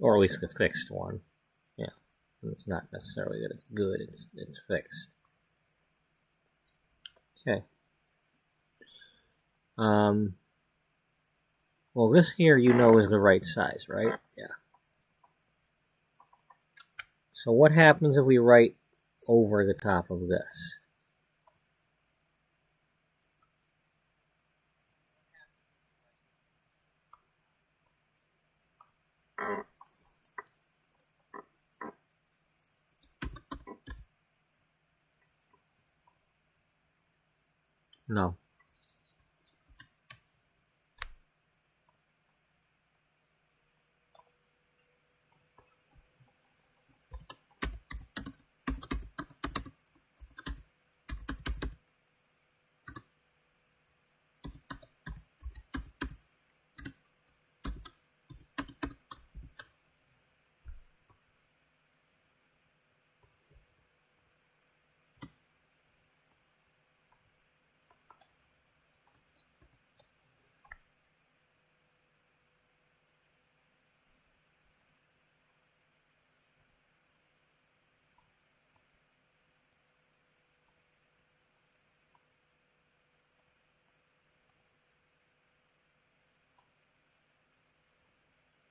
Or at least a fixed one. Yeah. It's not necessarily that it's good, it's fixed. Okay. Well, this here you know is the right size, right? Yeah. So what happens if we write over the top of this? No.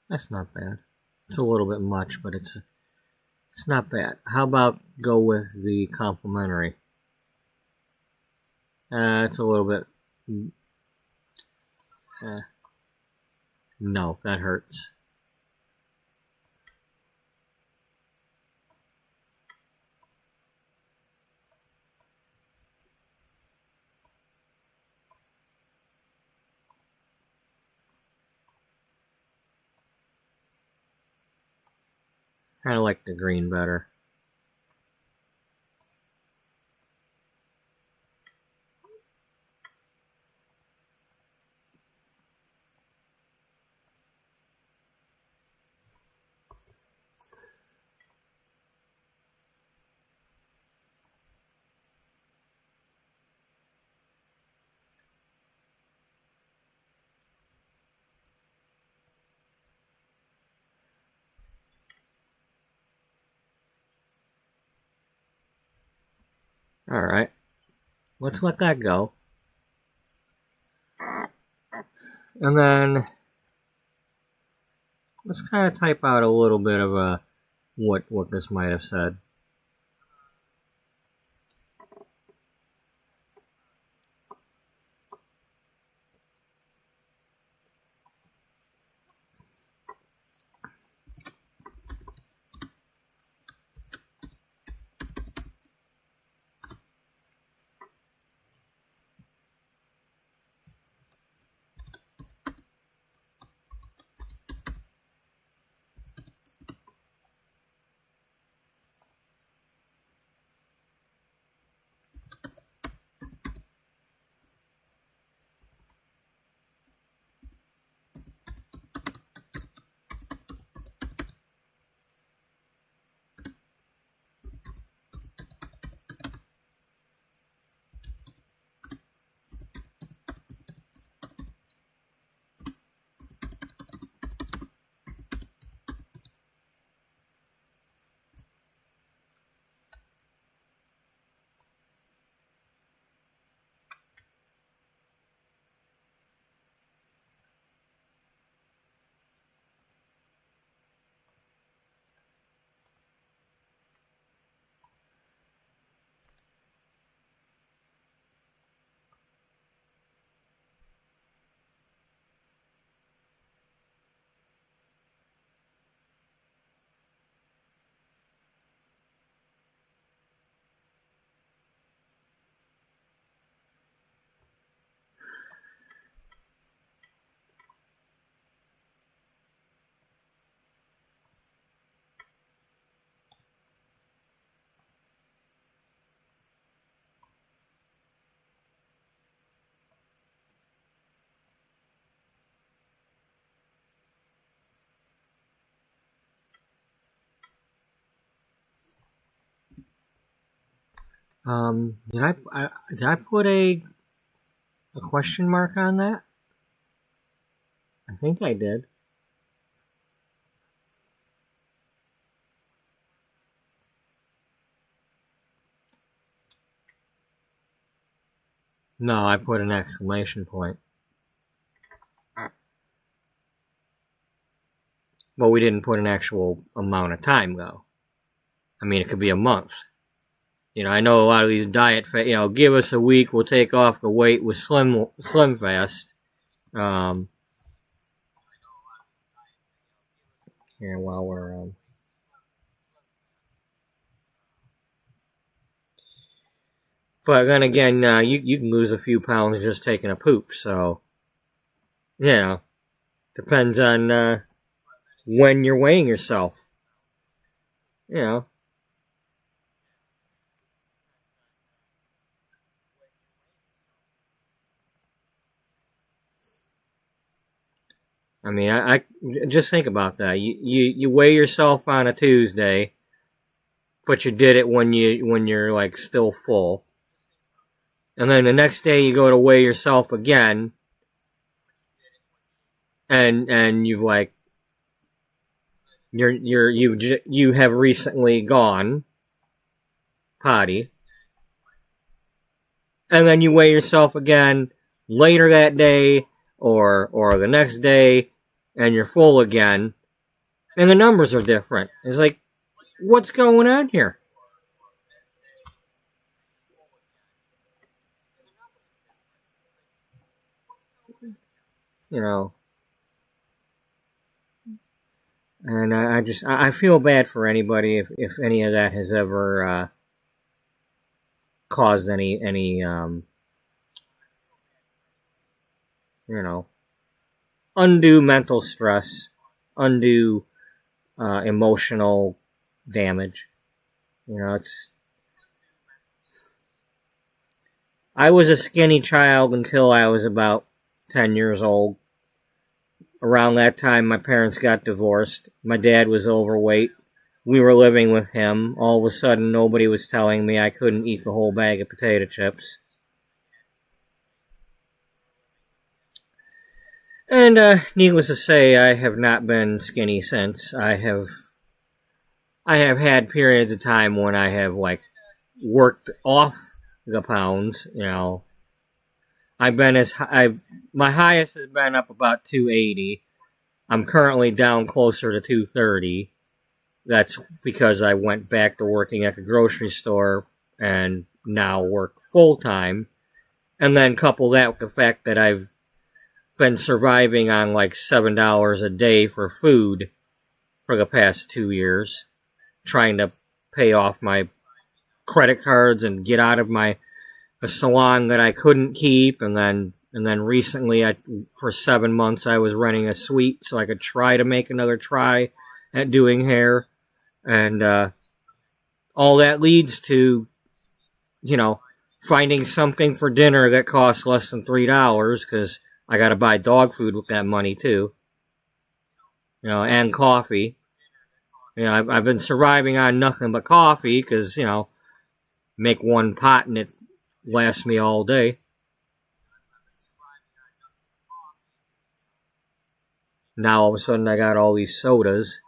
That's not bad. It's a little bit much, but it's not bad. How about go with the complementary? It's a little bit... no, that hurts. Kind of like the green better. Alright. Let's let that go. And then let's kind of type out a little bit of what this might have said. Did I put a question mark on that? I think I did. No, I put an exclamation point. Well, we didn't put an actual amount of time, though. I mean, it could be a month. You know, I know a lot of these diet, give us a week, we'll take off the weight with Slim Fast. Here, while we're but then again, you can lose a few pounds just taking a poop. So, depends on when you're weighing yourself. I mean, I just think about that. You weigh yourself on a Tuesday, but you did it when you're like still full. And then the next day you go to weigh yourself again, and you've like you have recently gone potty, and then you weigh yourself again later that day or the next day, and you're full again, and the numbers are different. It's like, what's going on here? And I feel bad for anybody if any of that has ever caused any undue mental stress, undue emotional damage. I was a skinny child until I was about 10 years old. Around that time, my parents got divorced. My dad was overweight. We were living with him. All of a sudden, nobody was telling me I couldn't eat the whole bag of potato chips. And needless to say, I have not been skinny since. I have had periods of time when I have like worked off the pounds. I've been my highest has been up about 280. I'm currently down closer to 230. That's because I went back to working at the grocery store and now work full time. And then couple that with the fact that I've been surviving on like $7 a day for food for the past 2 years, trying to pay off my credit cards and get out of a salon that I couldn't keep, and then recently, for 7 months, I was renting a suite so I could try to make another try at doing hair, and all that leads to, finding something for dinner that costs less than $3 because I got to buy dog food with that money too, and coffee. I've been surviving on nothing but coffee because make one pot and it lasts me all day. Now all of a sudden I got all these sodas.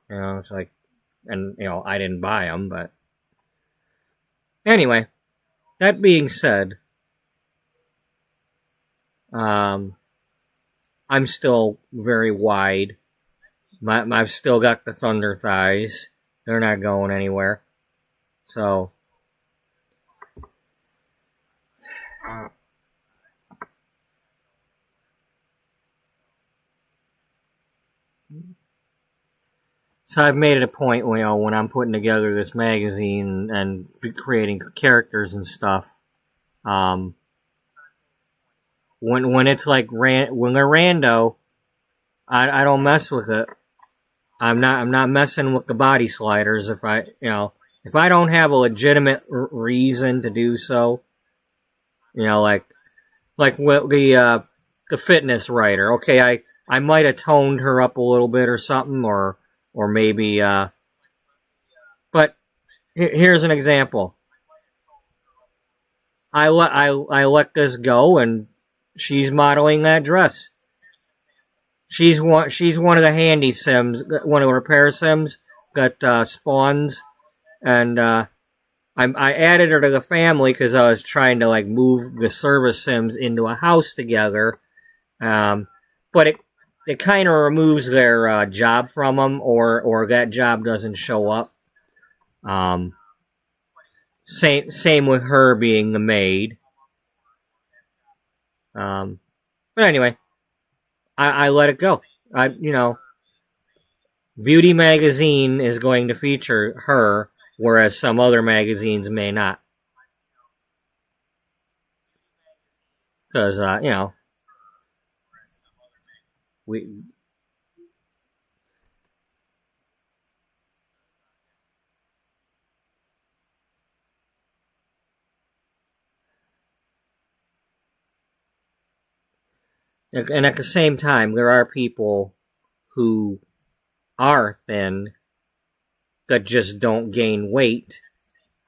It's like, and I didn't buy them, but anyway, that being said, I'm still very wide. I've still got the thunder thighs. They're not going anywhere. So I've made it a point, when I'm putting together this magazine and creating characters and stuff, when it's like when they're rando, I don't mess with it. I'm not messing with the body sliders if I don't have a legitimate reason to do so. Like the fitness writer. Okay, I might have toned her up a little bit or something, or maybe. But here's an example. I let this go, and she's modeling that dress. She's one of the handy sims, one of the repair sims that spawns, and I added her to the family because I was trying to like move the service sims into a house together, but it kind of removes their job from them, or that job doesn't show up. Same with her being the maid. But anyway, I let it go. Beauty magazine is going to feature her, whereas some other magazines may not. Because, we. And at the same time, there are people who are thin that just don't gain weight,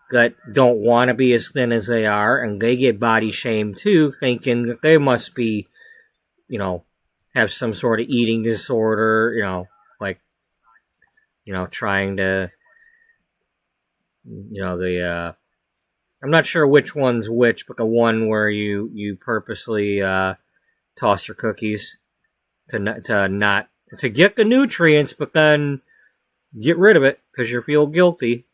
that don't want to be as thin as they are, and they get body shamed too, thinking that they must be, have some sort of eating disorder, like, trying to, I'm not sure which one's which, but the one where you purposely toss your cookies to get the nutrients, but then get rid of it because you feel guilty.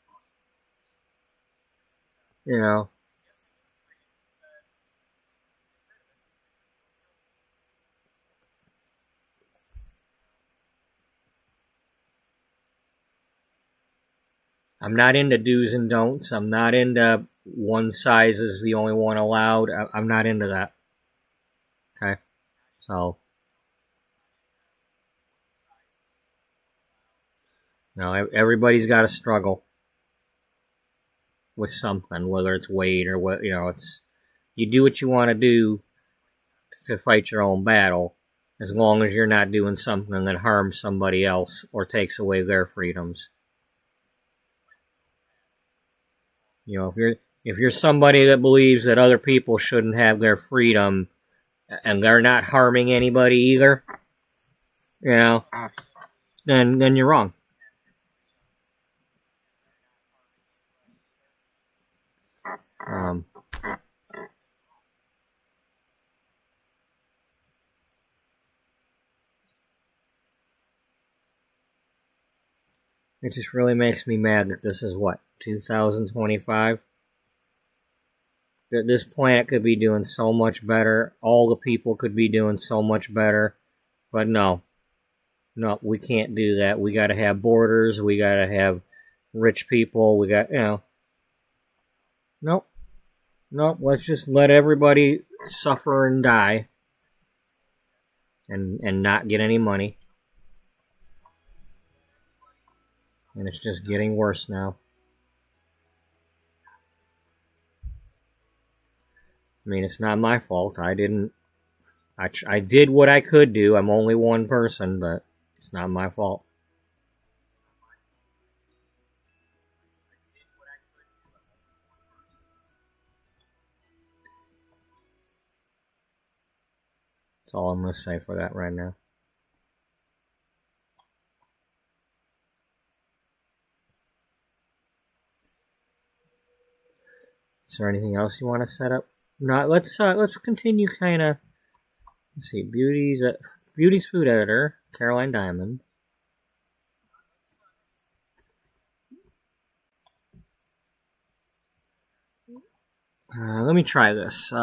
I'm not into do's and don'ts. I'm not into one size is the only one allowed. I'm not into that. Okay, so everybody's got to struggle with something, whether it's weight or what. It's you do what you want to do to fight your own battle, as long as you're not doing something that harms somebody else or takes away their freedoms. If you're somebody that believes that other people shouldn't have their freedom and they're not harming anybody either, then you're wrong. It just really makes me mad that this is 2025? That this planet could be doing so much better. All the people could be doing so much better. But no, we can't do that. We gotta have borders. We gotta have rich people. We got, Nope. Let's just let everybody suffer and die. And not get any money. And it's just getting worse now. I mean, it's not my fault. I did what I could do. I'm only one person, but it's not my fault. That's all I'm going to say for that right now. Is there anything else you want to set up? No, let's continue kind of. Let's see, Beauty's food editor, Caroline Diamond. Let me try this.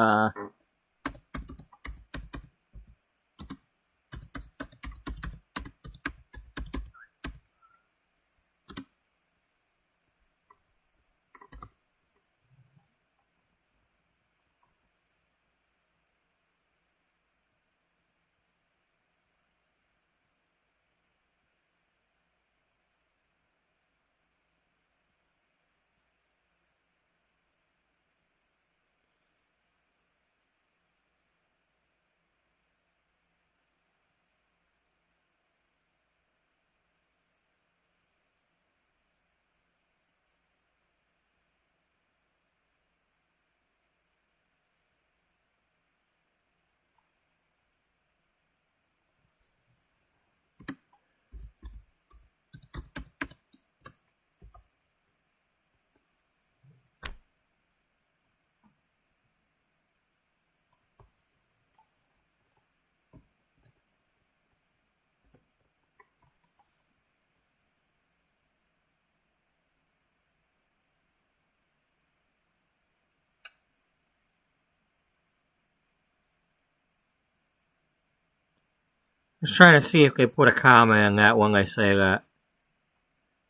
Just trying to see if they put a comma in that when they say that.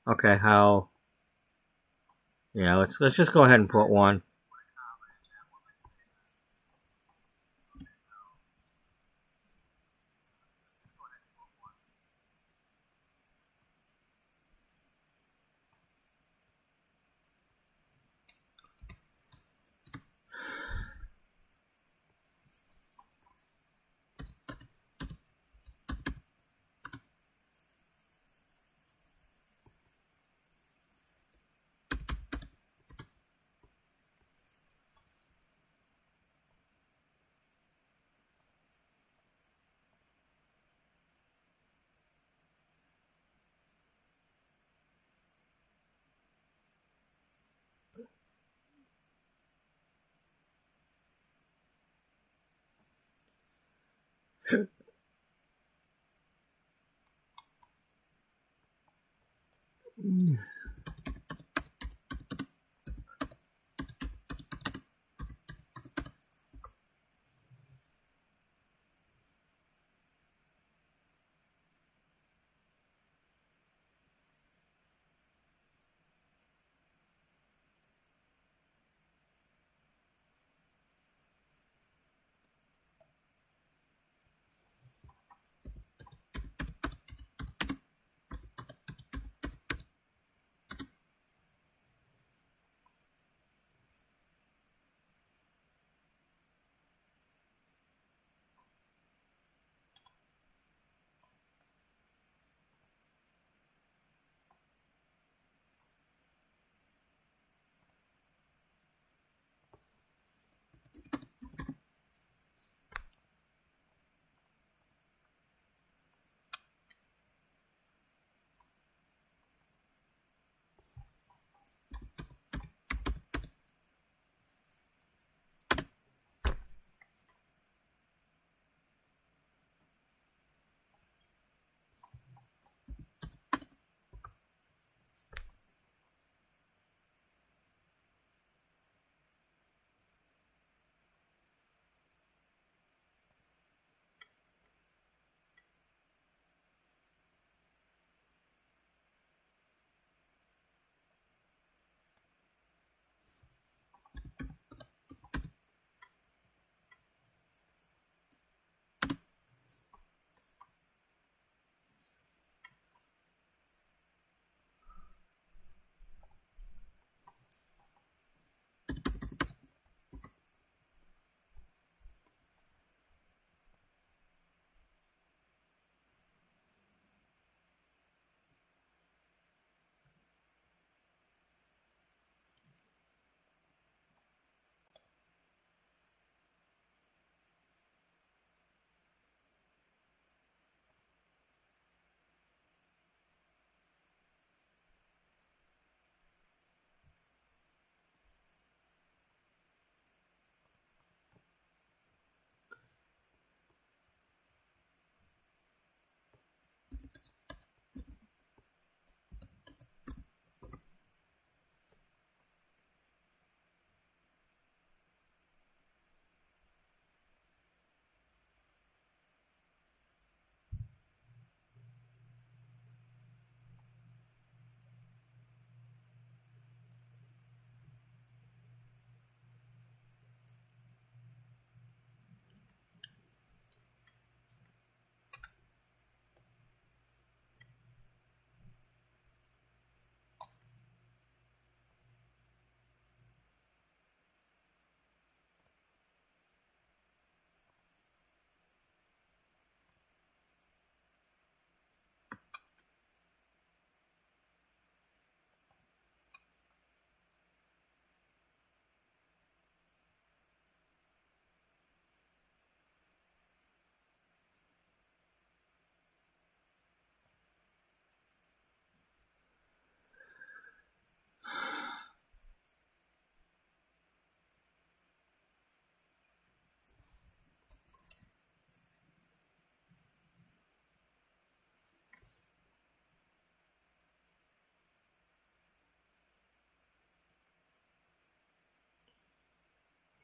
Okay, how? Yeah, let's just go ahead and put one.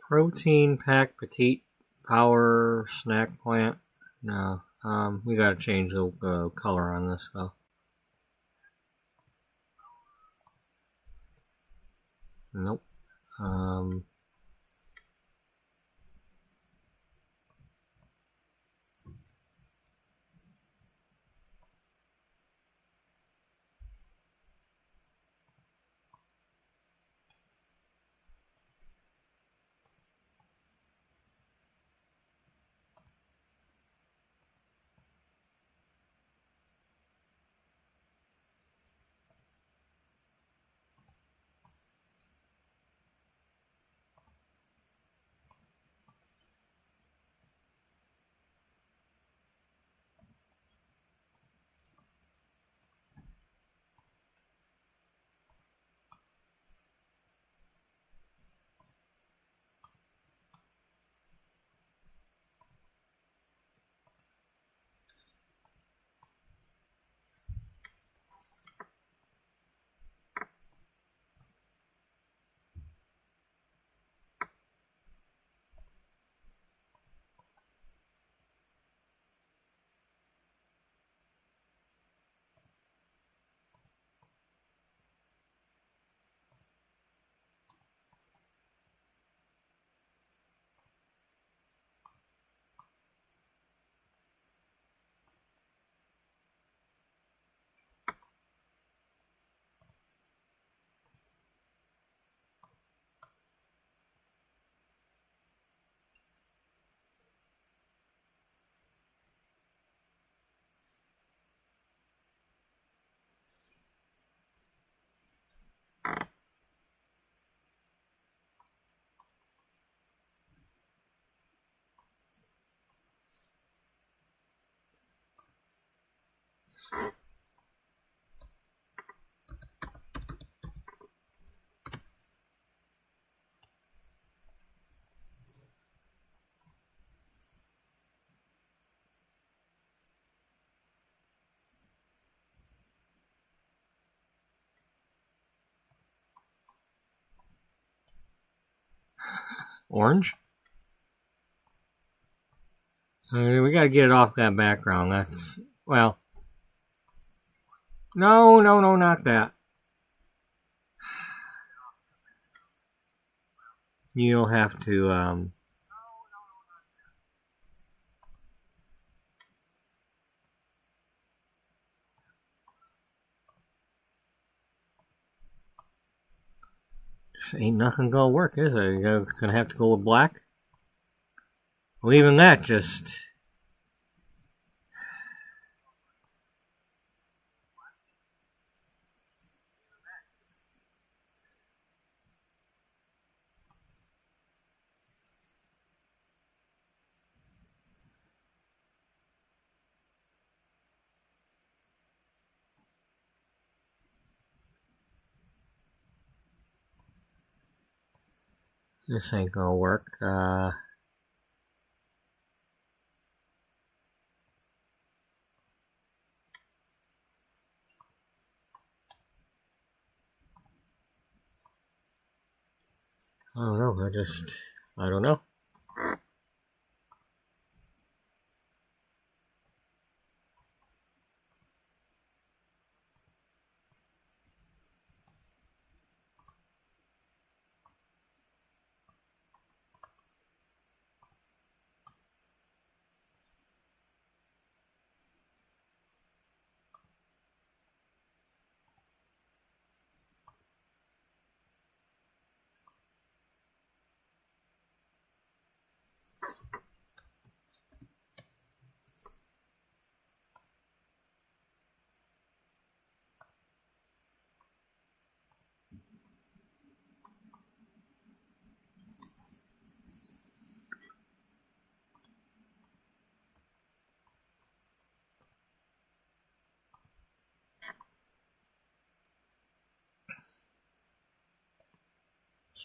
Protein pack petite power snack plant. No, We gotta change the color on this though. Nope. Orange? We gotta get it off that background. That's, well, no, not that. You don't have to, just ain't nothing gonna work, is it? You're gonna have to go with black? Well, even that just... This ain't gonna work. I don't know. I don't know.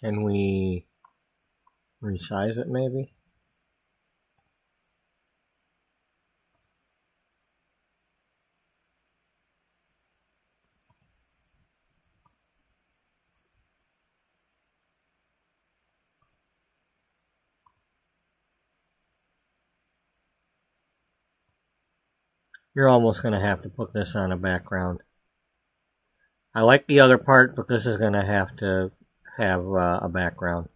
Can we resize it maybe? You're almost going to have to put this on a background. I like the other part, but this is going to have a background.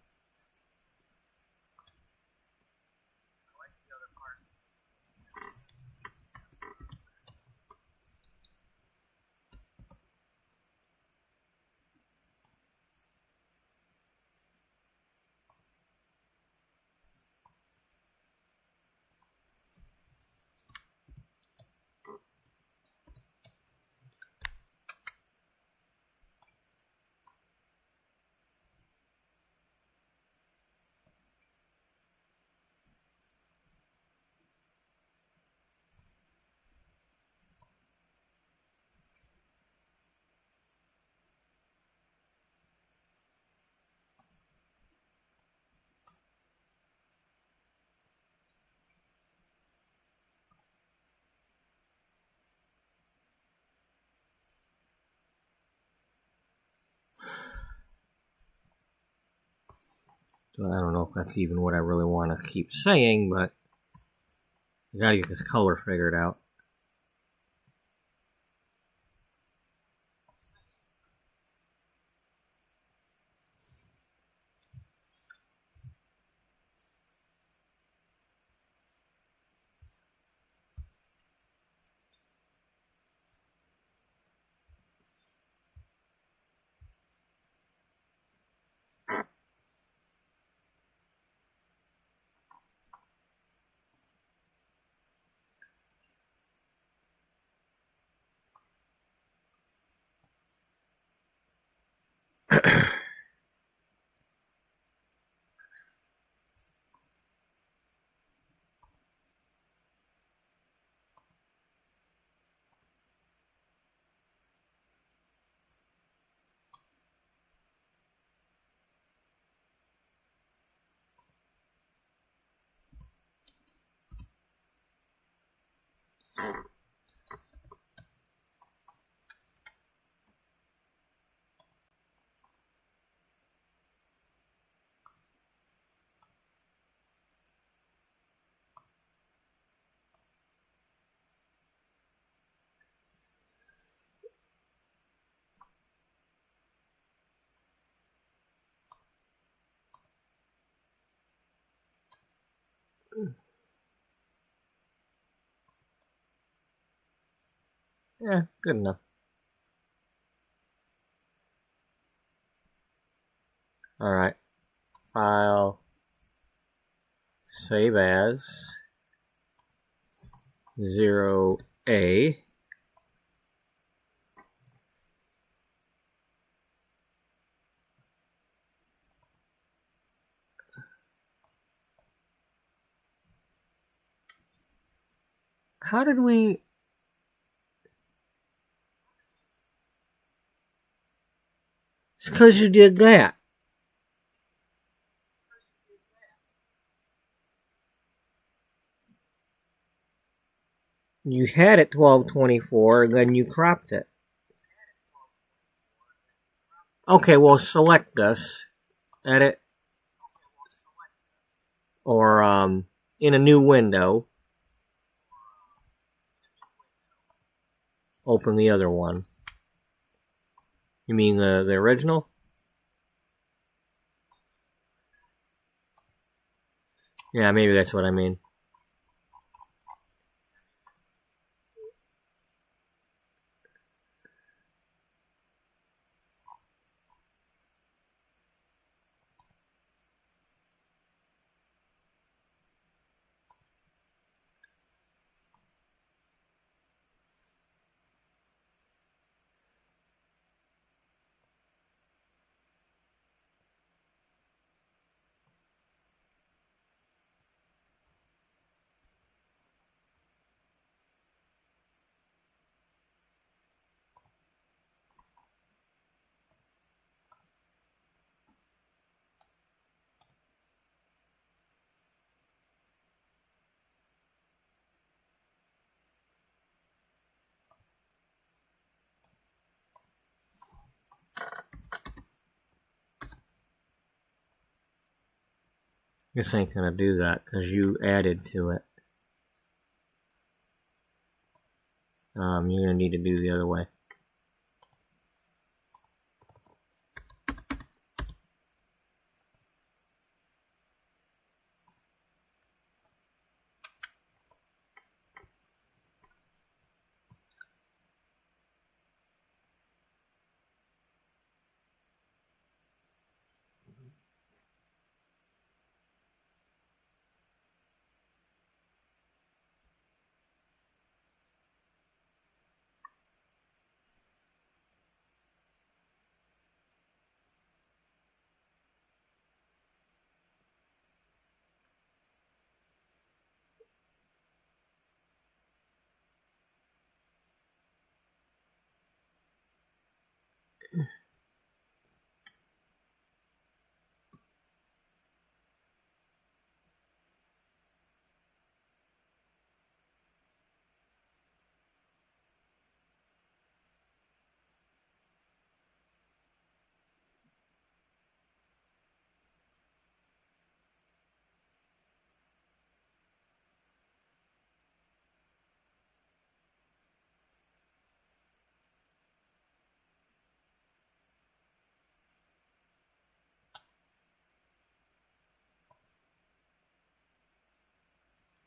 So I don't know if that's even what I really want to keep saying, but I gotta get this color figured out. Yeah, good enough. Alright. File. Save as. 0A. How did we... It's because you did that. You had it 1224, and then you cropped it. Okay, well, select this. Edit. Or, in a new window. Open the other one. You mean the original? Yeah, maybe that's what I mean. This ain't gonna do that because you added to it. you're going to need to do the other way.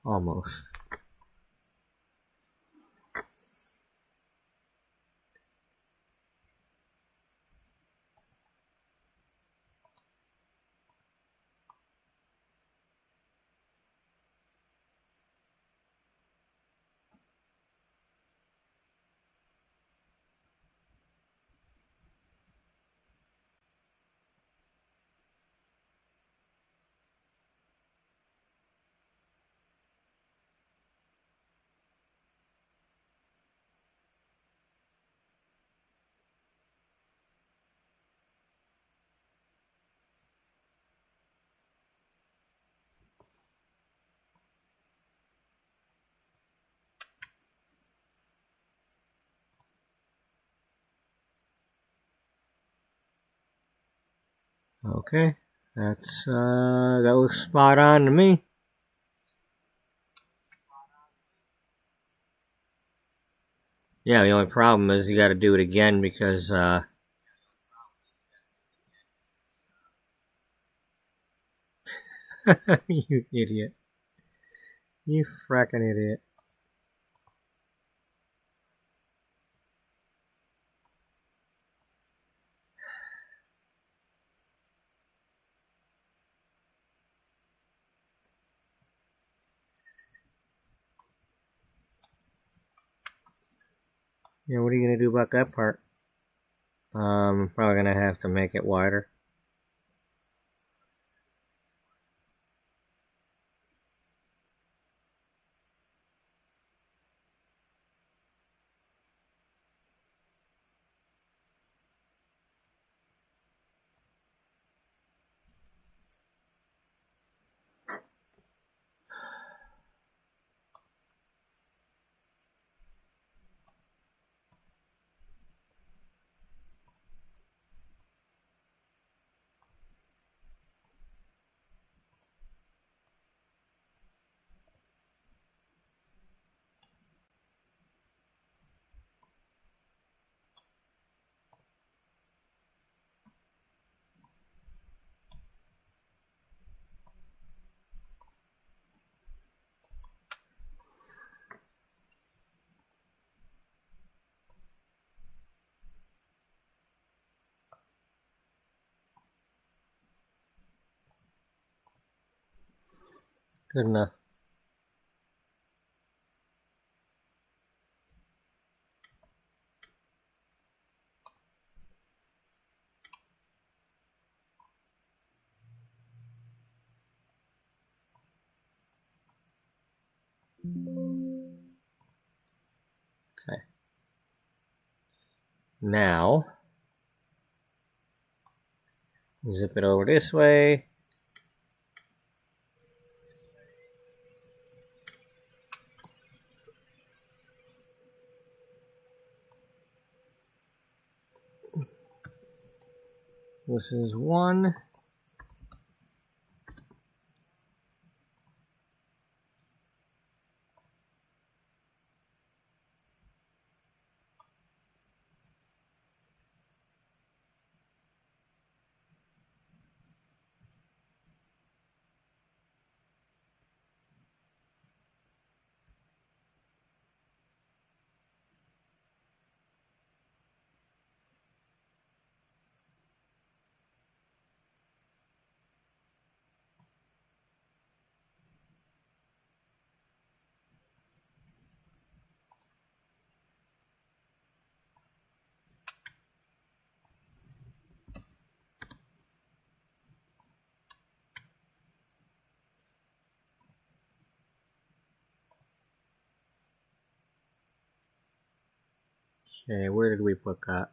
Almost. Okay, that looks spot on to me. Yeah, the only problem is you got to do it again because you idiot, you fracking idiot. Yeah, what are you gonna do about that part? Probably gonna have to make it wider. Good enough. Okay. Now, zip it over this way. This is one. Okay, where did we put that?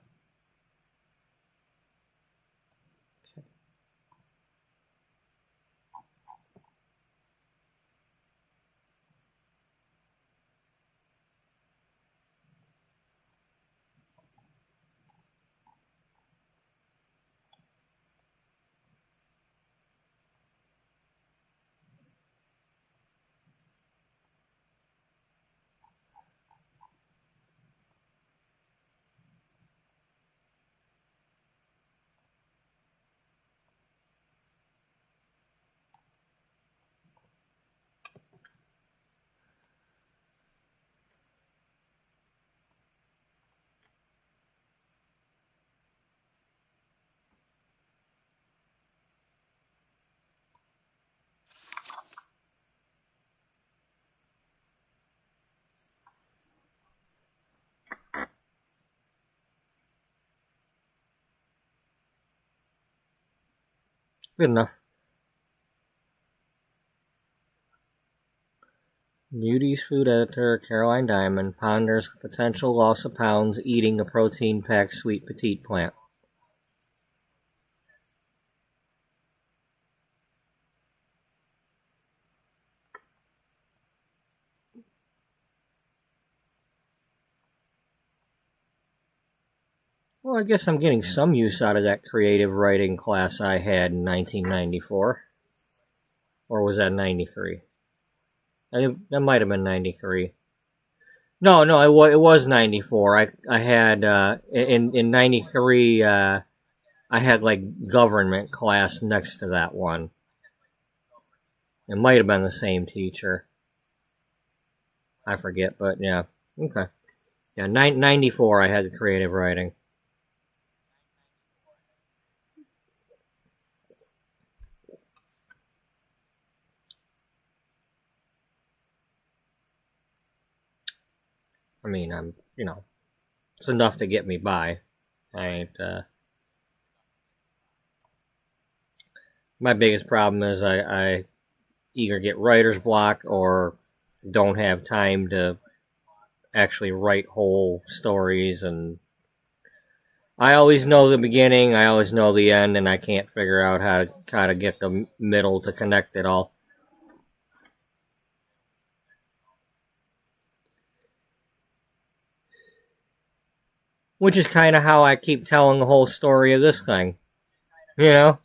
Good enough. Beauty's food editor, Caroline Diamond, ponders potential loss of pounds eating a protein-packed sweet petite plant. Well, I guess I'm getting some use out of that creative writing class I had in 1994. Or was that 93? That might have been 93. No, it was 94. I had, in 93, I had like government class next to that one. It might have been the same teacher. I forget, but yeah. Okay. Yeah, 94 I had the creative writing. I mean, it's enough to get me by. I ain't, my biggest problem is I either get writer's block or don't have time to actually write whole stories, and I always know the beginning, I always know the end, and I can't figure out how to get the middle to connect it all. Which is kind of how I keep telling the whole story of this thing. Our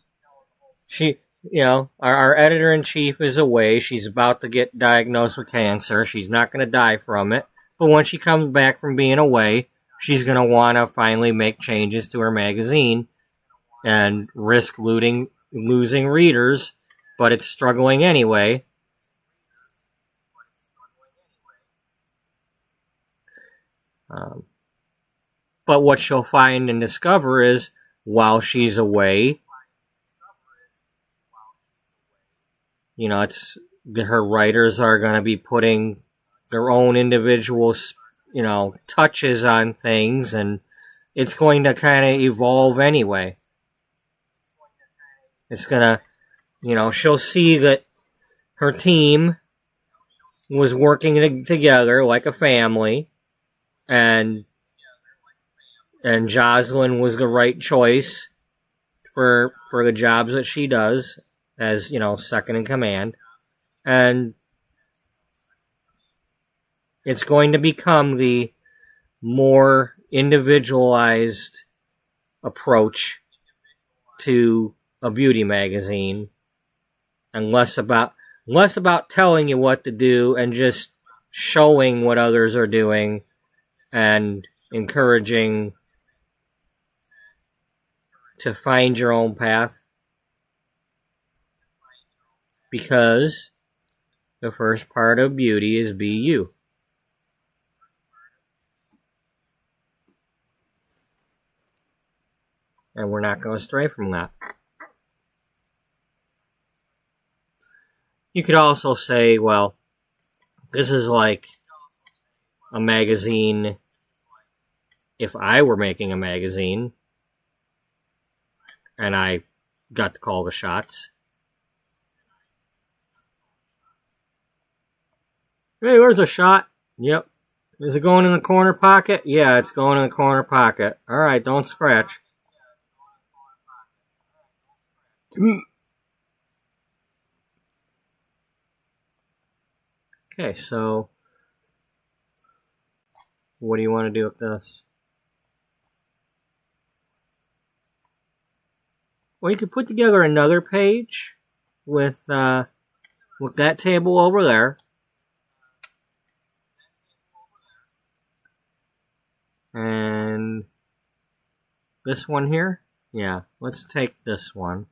editor-in-chief is away. She's about to get diagnosed with cancer. She's not going to die from it. But when she comes back from being away, she's going to want to finally make changes to her magazine and risk losing readers, but it's struggling anyway. But what she'll find and discover is, while she's away, it's her writers are going to be putting their own individual, touches on things, and it's going to kind of evolve anyway. It's going to, she'll see that her team was working together like a family, and Jocelyn was the right choice for the jobs that she does as, second in command. And it's going to become the more individualized approach to a beauty magazine, and less about telling you what to do and just showing what others are doing and encouraging to find your own path, because the first part of beauty is be you. And we're not going to stray from that. You could also say, well, this is like a magazine. If I were making a magazine and I got to call the shots. Hey, where's a shot? Yep. Is it going in the corner pocket? Yeah, it's going in the corner pocket. Alright, don't scratch. Okay, so what do you want to do with this? Well, you could put together another page with that table over there. And this one here? Yeah, let's take this one.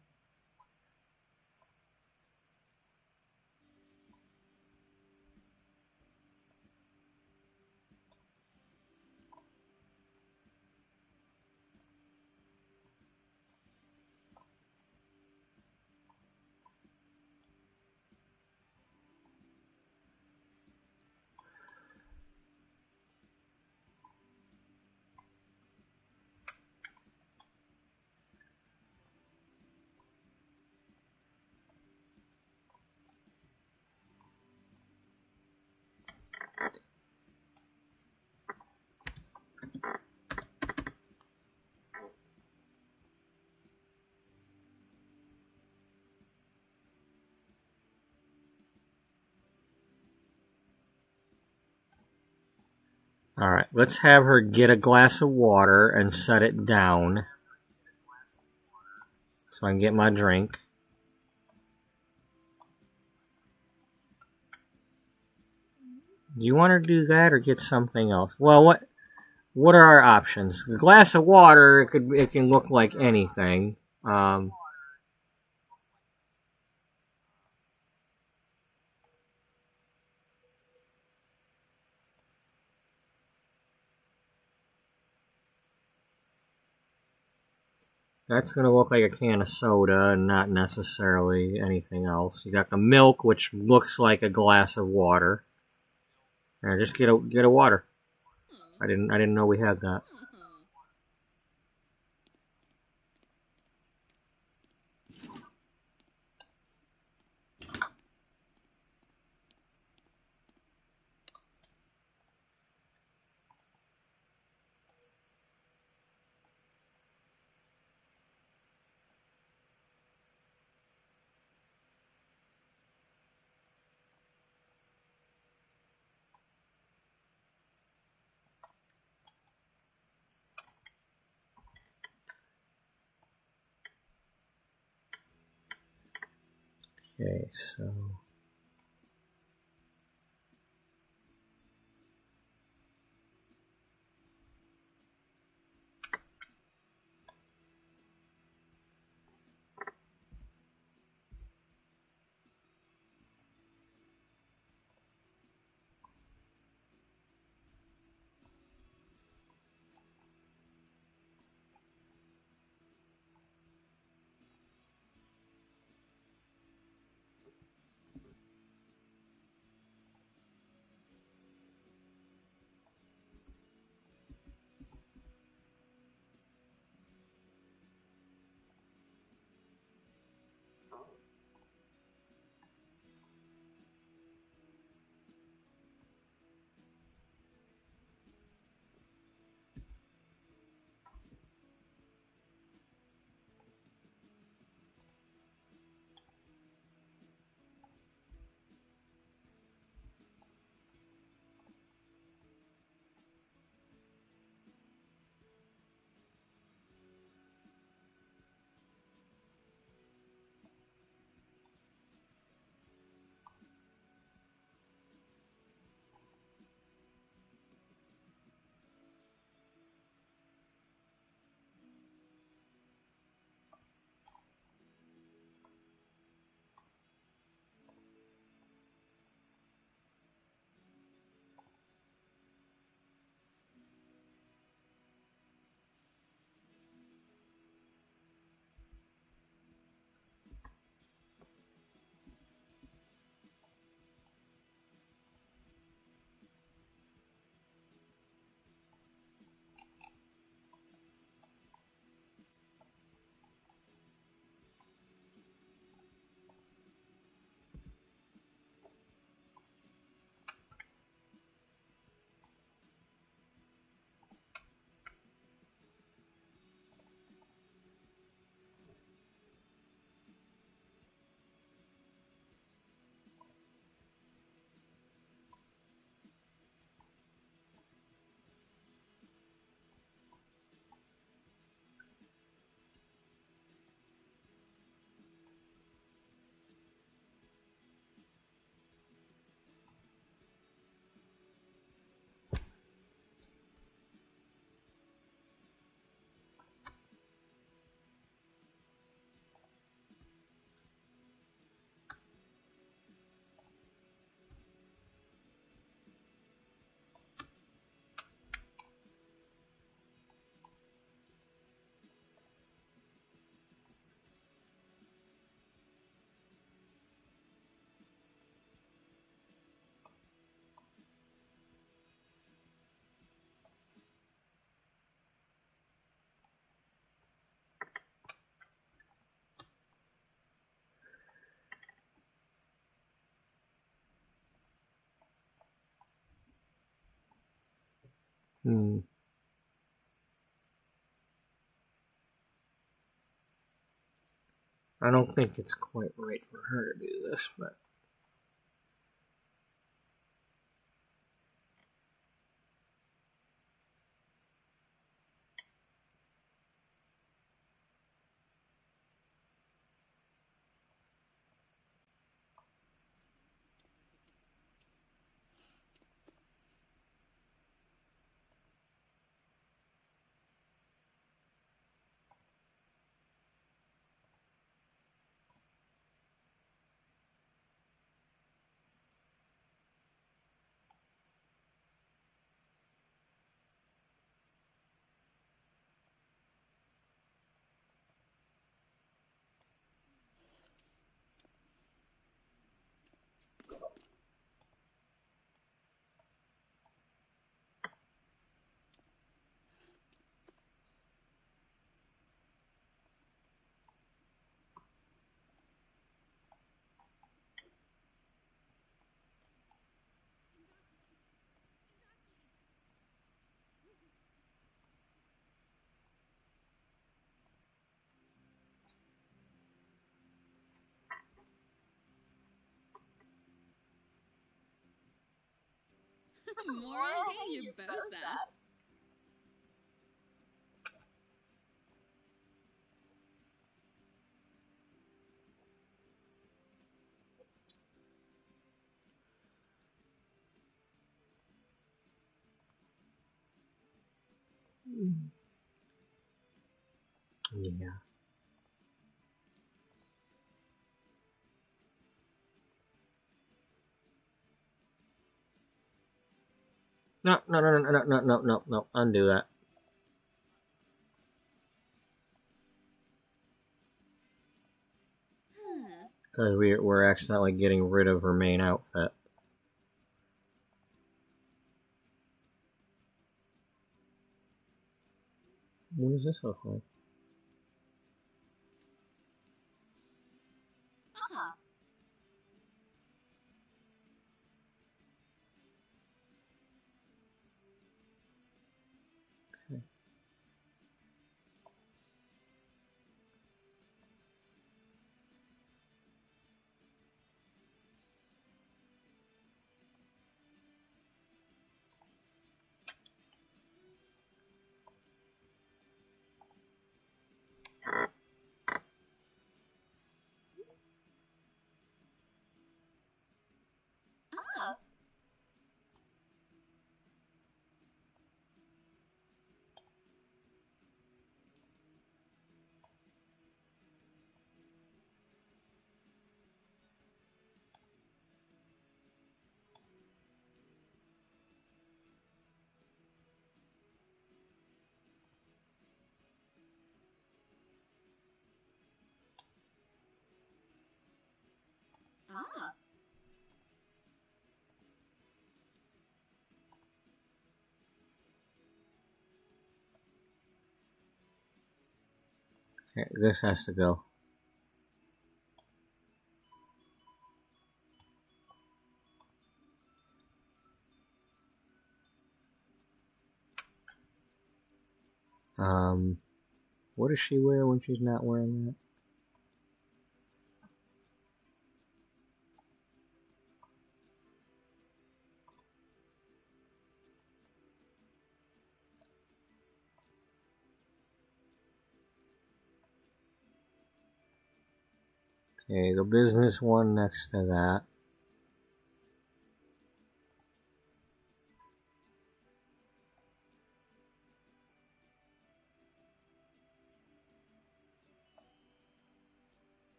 Alright, let's have her get a glass of water and set it down so I can get my drink. Do you want her to do that or get something else? Well, what are our options? A glass of water, it can look like anything. That's going to look like a can of soda and not necessarily anything else. You got the milk, which looks like a glass of water. And just get a water. I didn't know we had that. Okay, so Hmm. I don't think it's quite right for her to do this, but... More you bosa. Yeah. No, no, no, no, no, no, no, no, no, undo that. Because we're accidentally getting rid of her main outfit. What does this look like? Okay. Okay, this has to go. What does she wear when she's not wearing that? Okay, the business one next to that.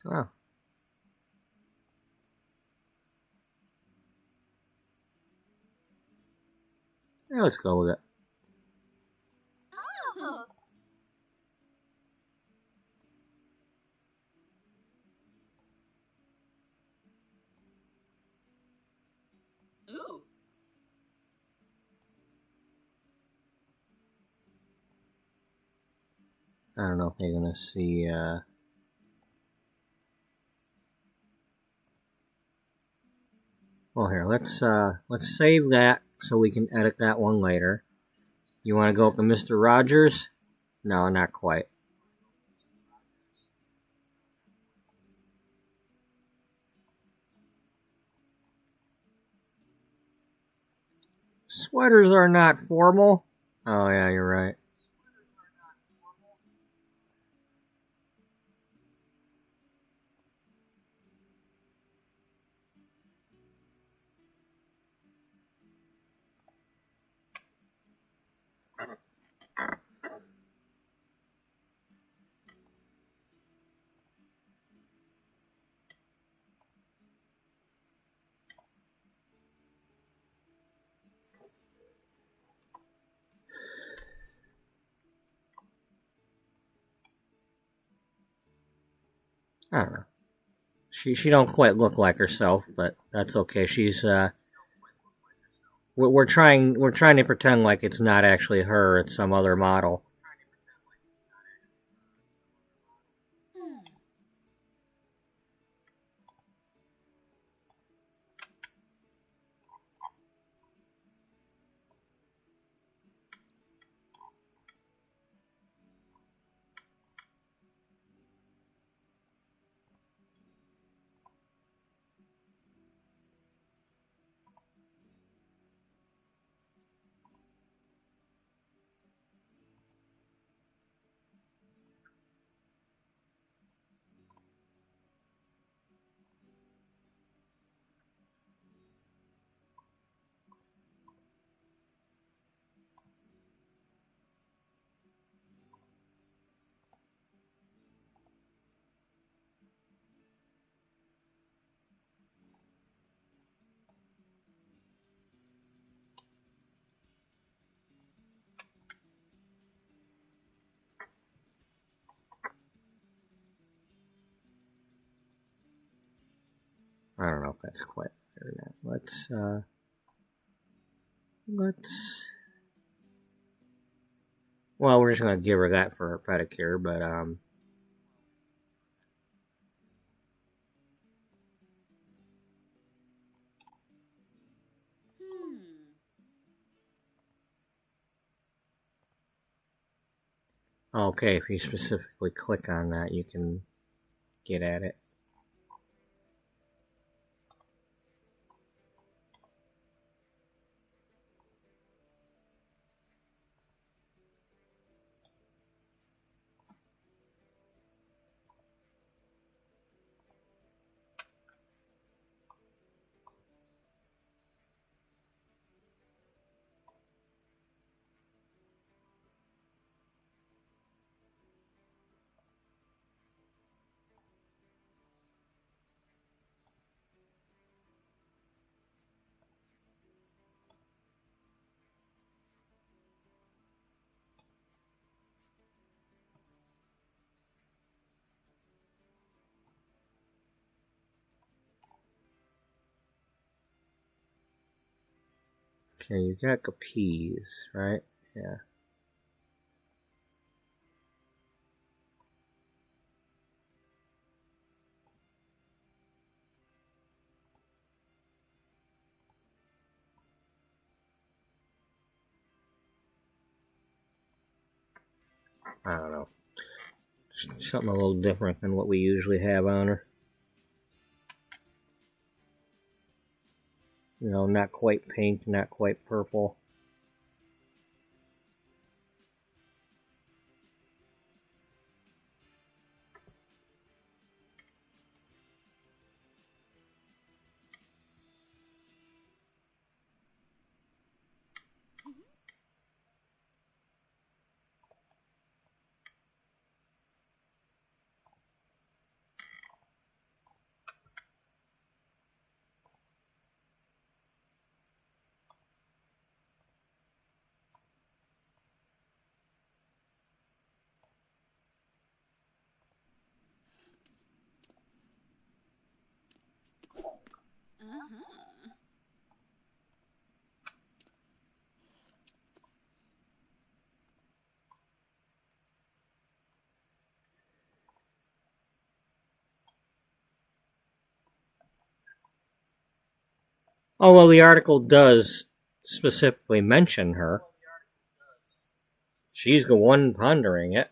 Oh. Yeah, let's go with it. Ooh. I don't know if you're gonna see. Well, here, let's save that so we can edit that one later. You want to go up to Mr. Rogers? No, not quite. Sweaters are not formal. Oh yeah, you're right. I don't know. She don't quite look like herself, but that's okay. She's we're trying to pretend like it's not actually her. It's some other model. I don't know if that's quite right or not. Let's. Well, we're just gonna give her that for her pedicure, but okay. If you specifically click on that, you can get at it. Okay, you got Capiz, right? Yeah. I don't know. Something a little different than what we usually have on her. You know, not quite pink, not quite purple. Although the article does specifically mention her. She's the one pondering it.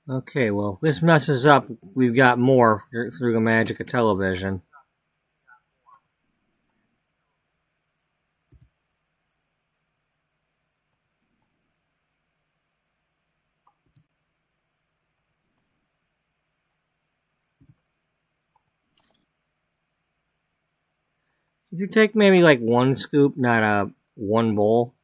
Okay, well, if this messes up, we've got more through the magic of television. Did you take maybe like one scoop, not one bowl?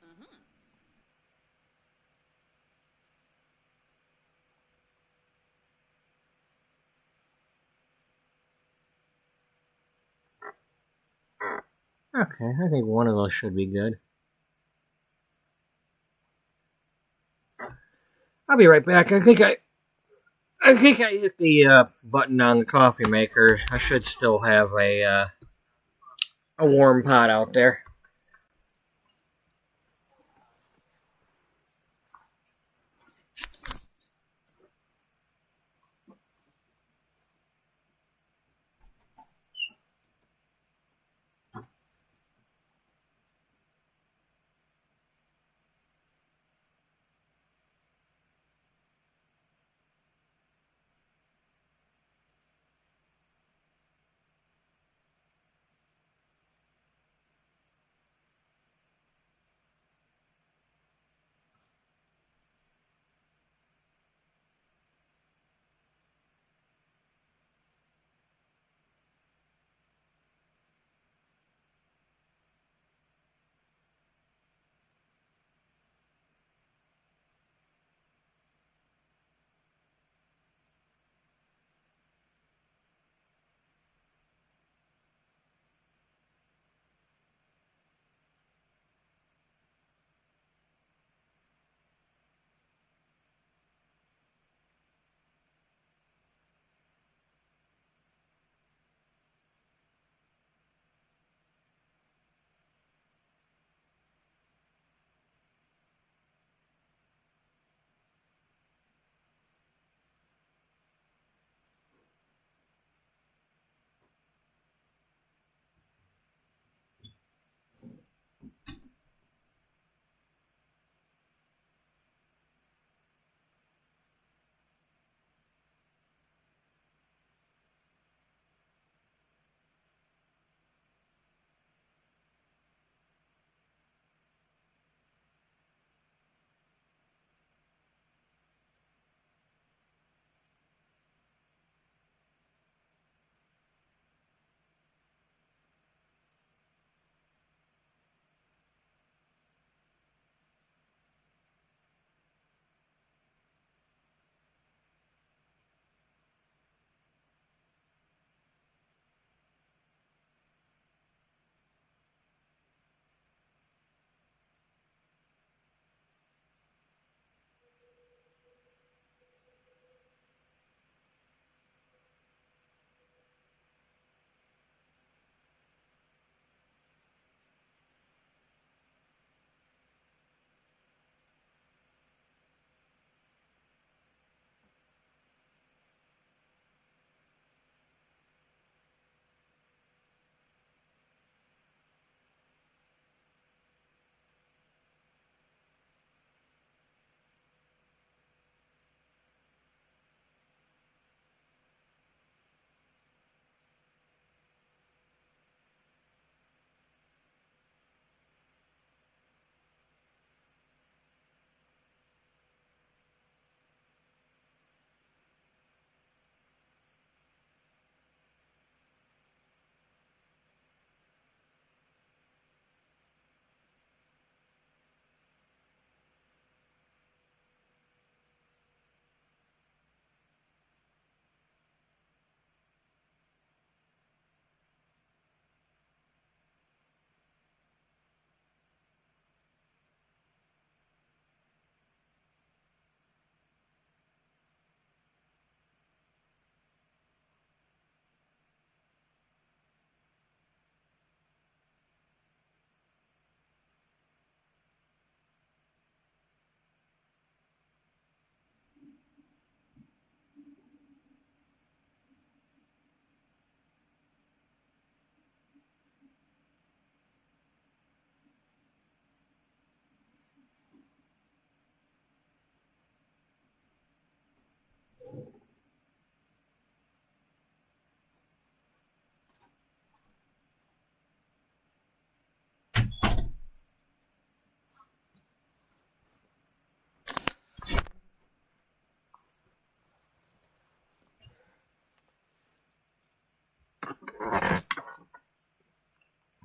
Uh-huh. Okay, I think one of those should be good. I'll be right back. I think I hit the button on the coffee maker. I should still have a warm pot out there.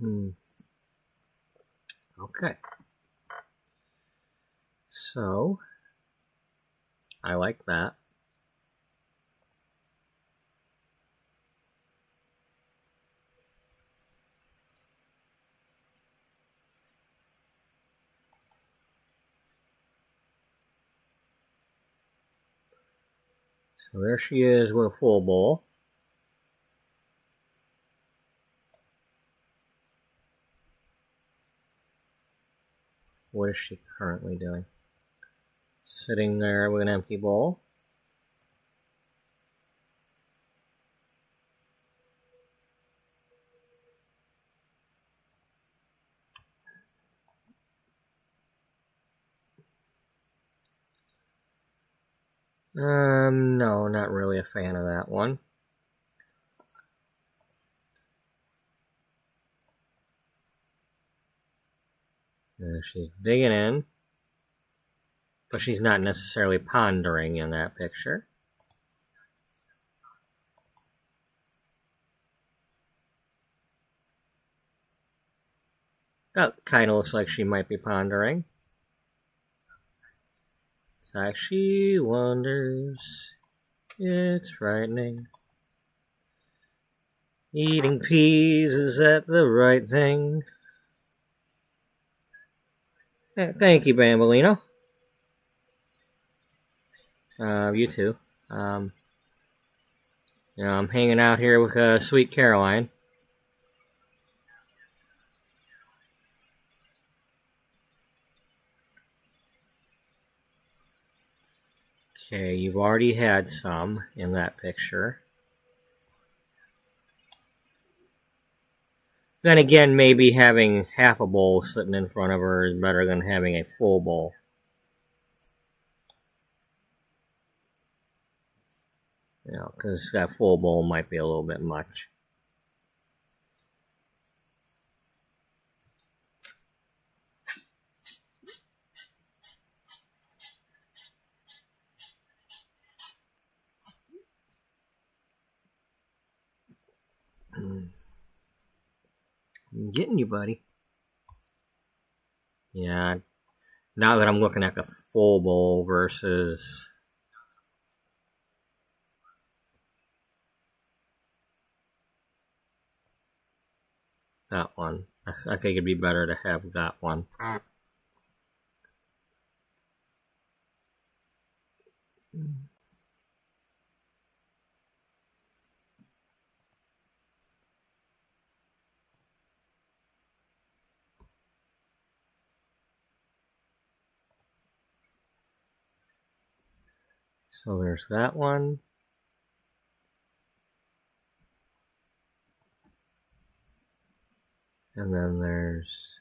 Okay. So, I like that. So there she is with a full bowl. What is she currently doing? Sitting there with an empty bowl. No, not really a fan of that one. She's digging in, but she's not necessarily pondering in that picture. That kind of looks like she might be pondering. It's like she wonders. It's frightening. Eating peas, is that the right thing? Thank you, Bambolino. You too. I'm hanging out here with Sweet Caroline. Okay, you've already had some in that picture. Then again, maybe having half a bowl sitting in front of her is better than having a full bowl. Because that full bowl might be a little bit much. I'm getting you, buddy. Yeah, now that I'm looking at the full bowl versus that one, I think it'd be better to have that one. So there's that one. And then there's...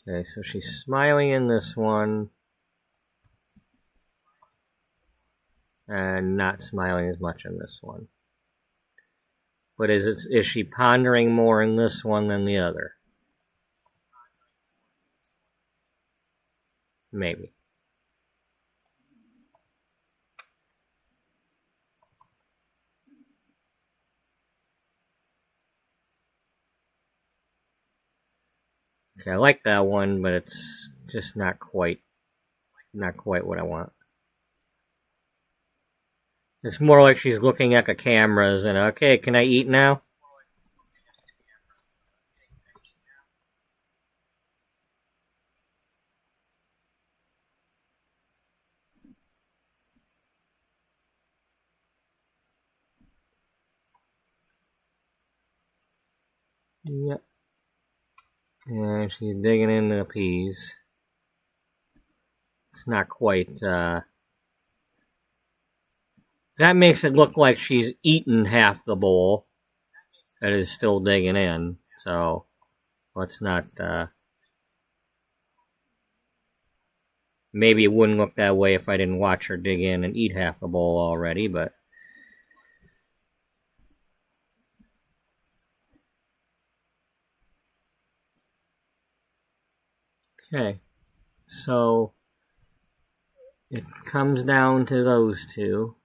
Okay, so she's smiling in this one. And not smiling as much in this one. But is she pondering more in this one than the other? Maybe. Okay, I like that one, but it's just not quite what I want. It's more like she's looking at the cameras and, okay, can I eat now? Yep. And she's digging into the peas. It's not quite, that makes it look like she's eaten half the bowl. That is still digging in, so let's not, maybe it wouldn't look that way if I didn't watch her dig in and eat half the bowl already, but... Okay, so it comes down to those two.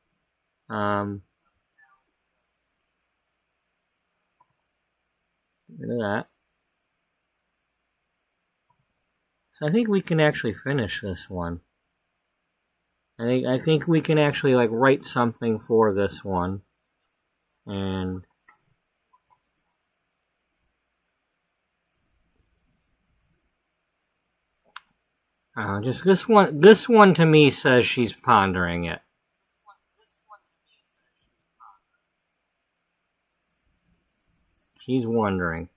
rid of that. So I think we can actually finish this one. I think we can actually like write something for this one. And just this one to me says she's pondering it. She's wondering.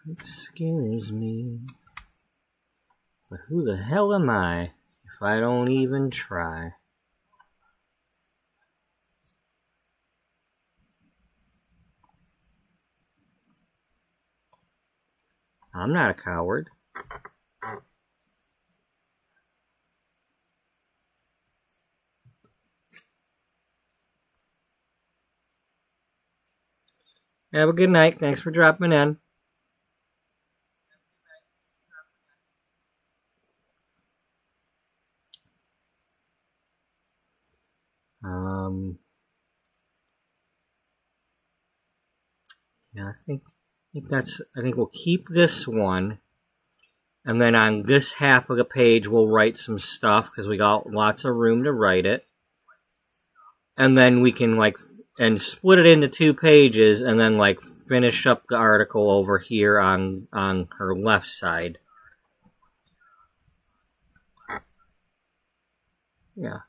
It scares me. But who the hell am I if I don't even try? I'm not a coward. Have a good night. Thanks for dropping in. Yeah, I think we'll keep this one, and then on this half of the page we'll write some stuff because we got lots of room to write it, and then we can and split it into 2 pages, and then finish up the article over here on her left side. Yeah,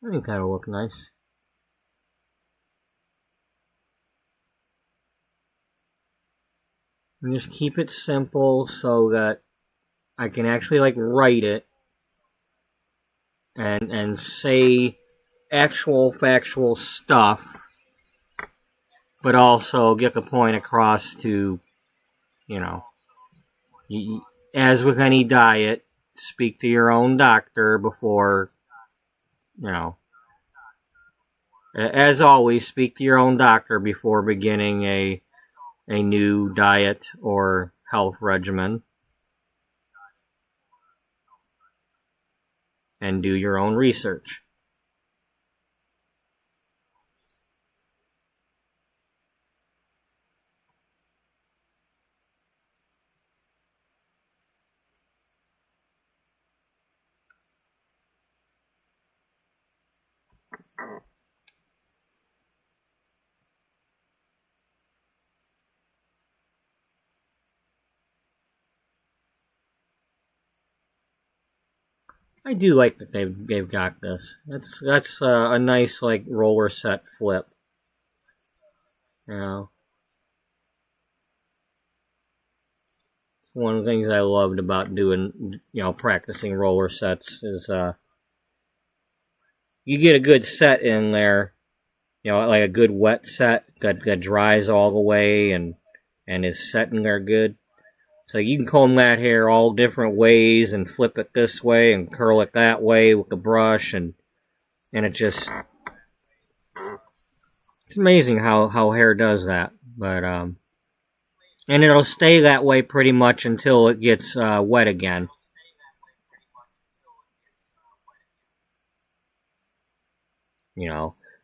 I think that'll look nice. And just keep it simple so that I can actually write it and say actual factual stuff, but also get the point across to, as with any diet, speak to your own doctor before, as always, speak to your own doctor before beginning a new diet or health regimen, and do your own research. I do like that they've got this. That's a nice roller set flip. It's one of the things I loved about doing practicing roller sets is you get a good set in there, like a good wet set that dries all the way and is set in there good. So you can comb that hair all different ways and flip it this way and curl it that way with the brush, and it just, it's amazing how hair does that. But and it'll stay that way pretty much until it gets wet again.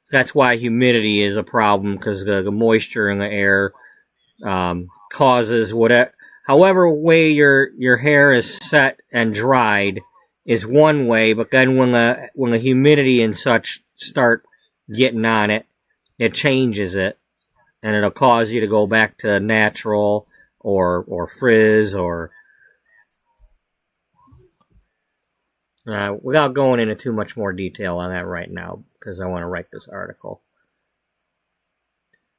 That's why humidity is a problem, because the moisture in the air causes whatever. However way your hair is set and dried is one way, but then when the humidity and such start getting on it, it changes it, and it'll cause you to go back to natural or frizz or without going into too much more detail on that right now, because I want to write this article.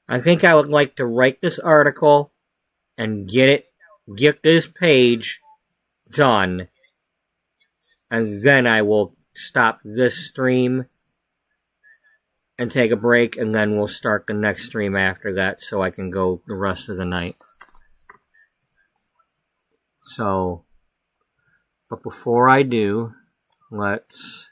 I think I would like to write this article and get this page done, and then I will stop this stream and take a break, and then we'll start the next stream after that so I can go the rest of the night. So, but before I do, let's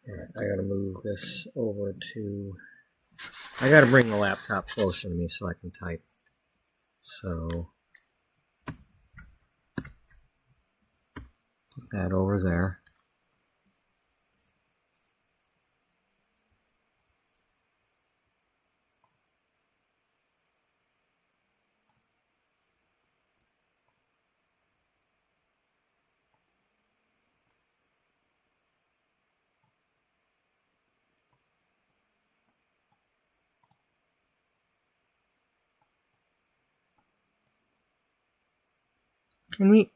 Alright, I gotta move this over to... I gotta bring the laptop closer to me so I can type. So... put that over there. Can we...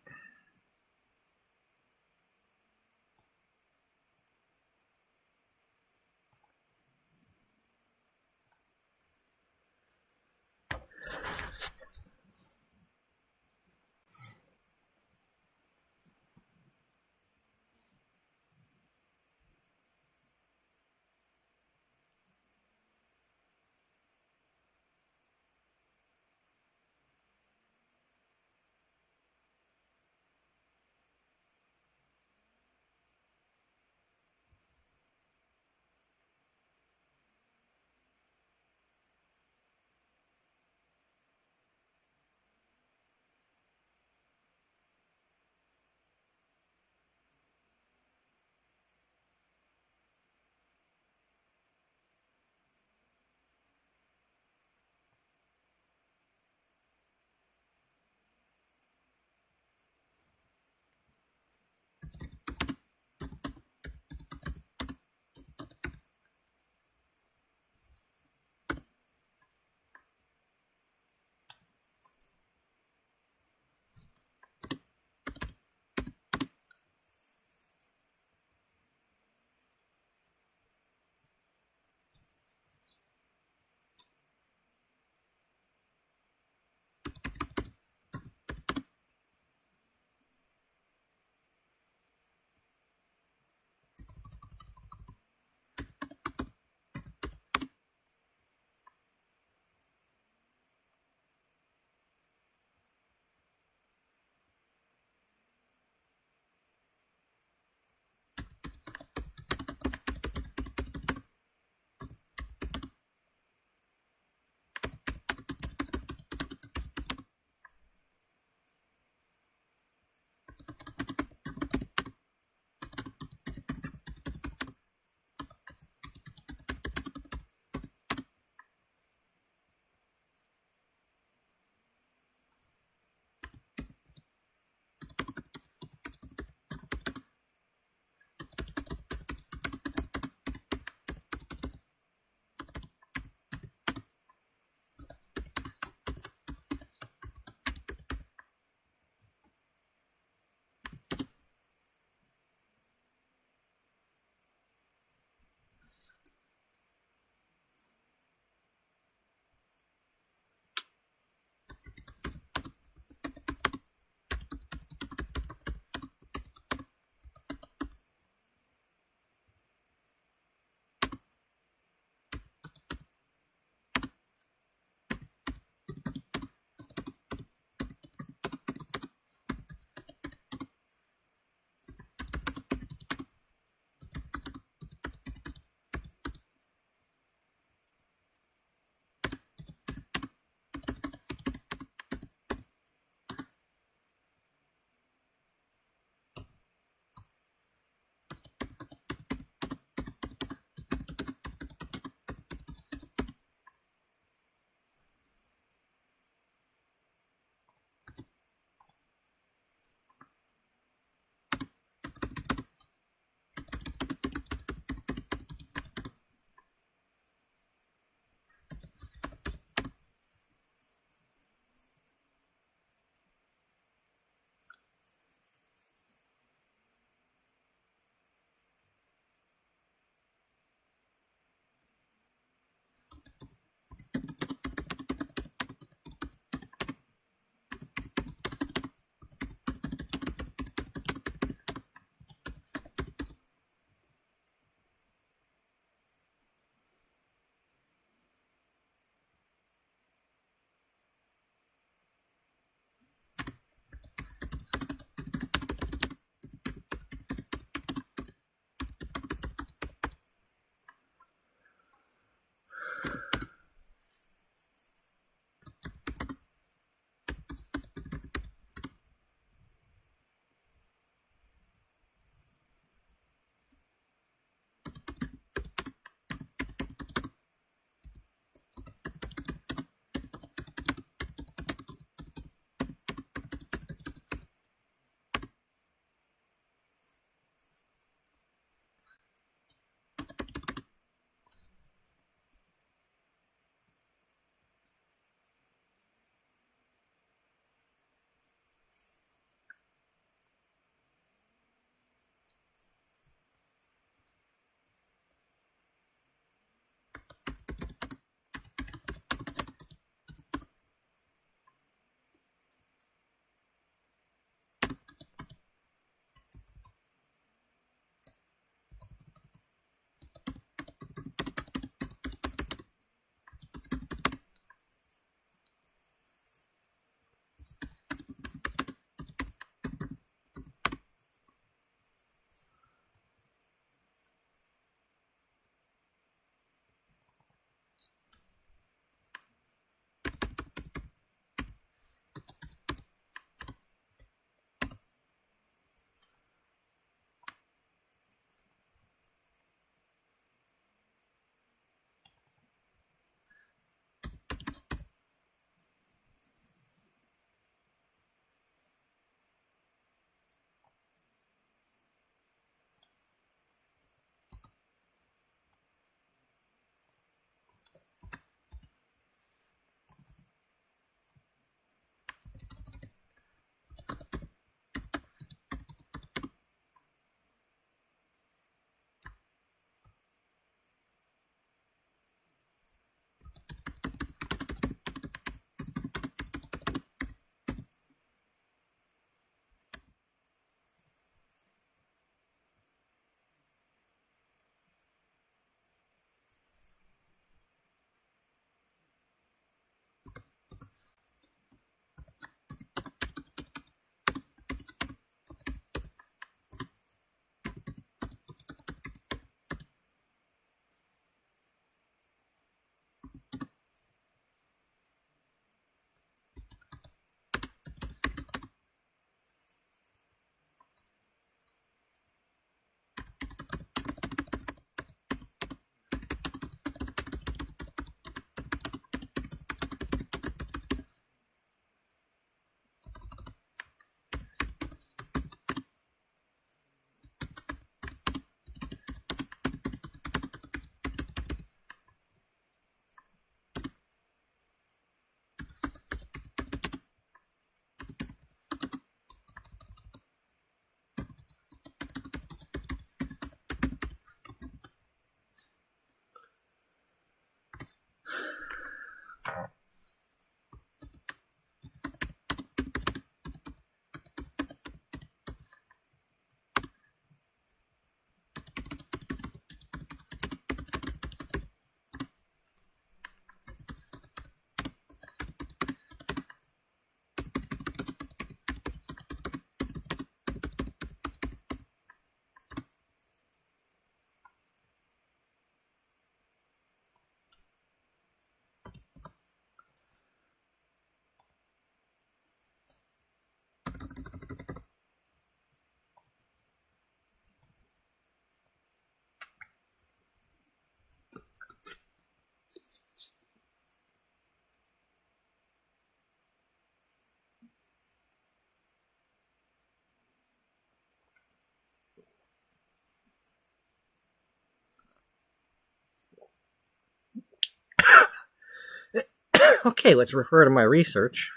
Okay, let's refer to my research.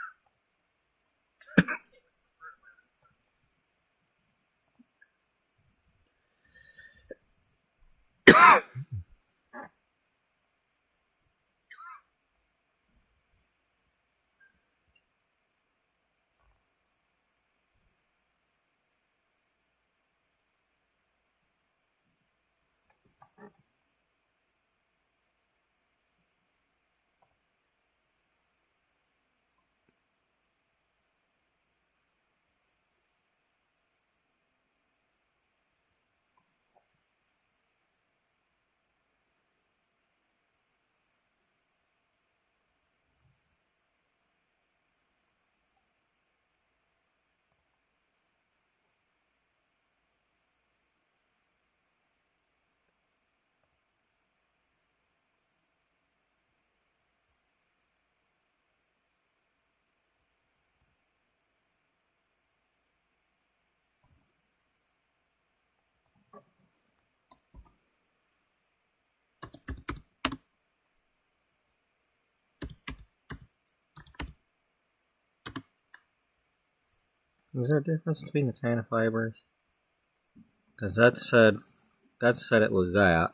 Is there a difference between the kind of fibers? Because that said it was that.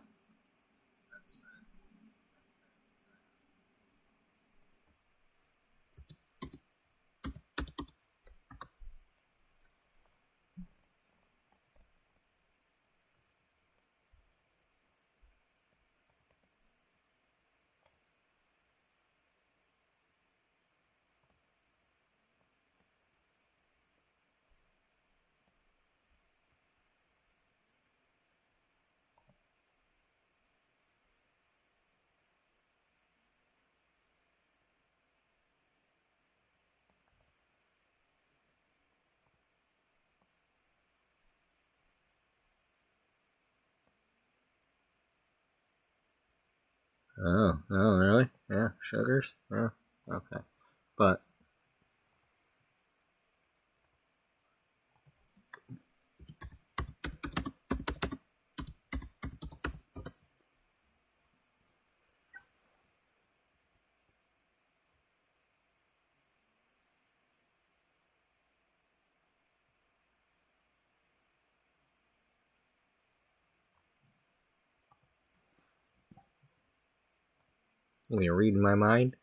Oh, really? Yeah, sugars? Yeah, okay. But, you reading my mind?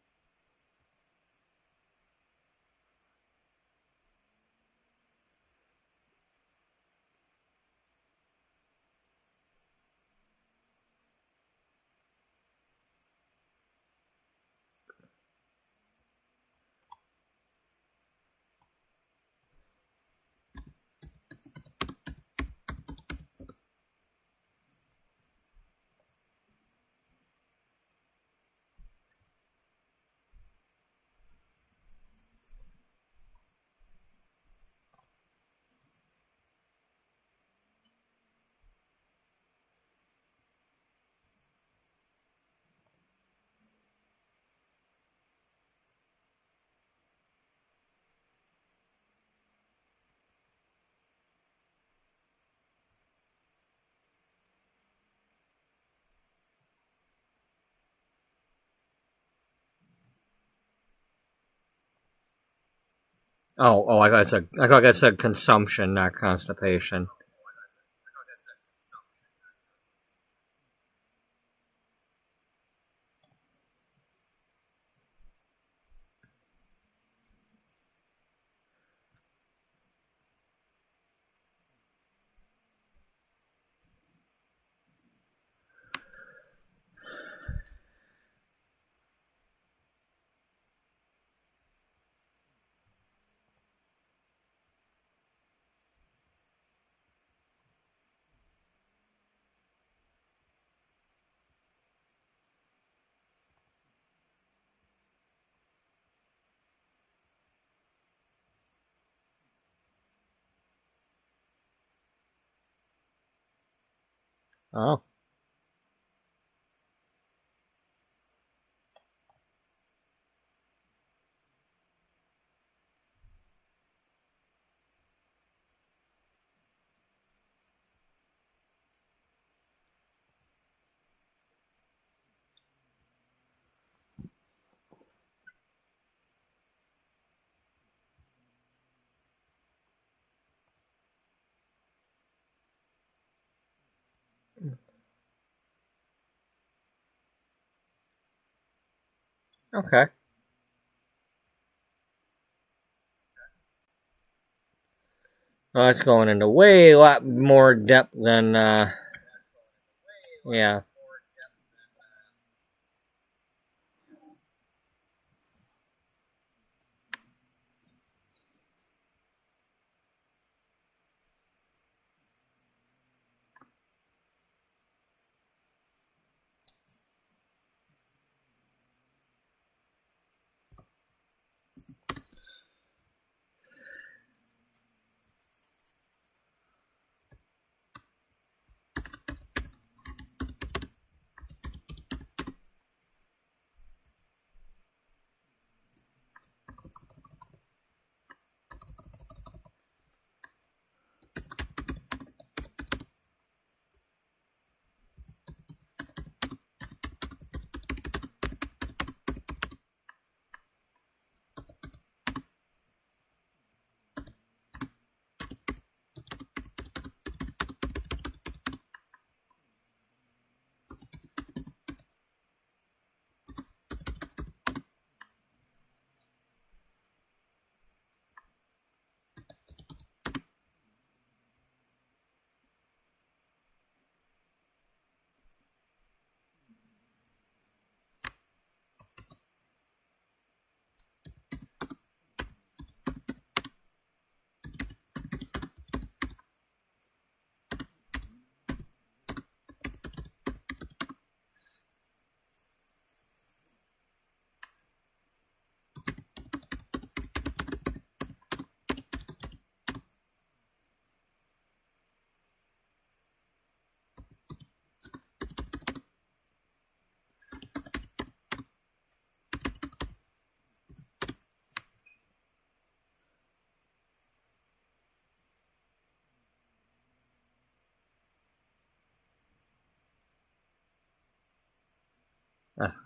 I thought that said consumption, not constipation. Oh. Okay. Well, that's going into way a lot more depth than, yeah.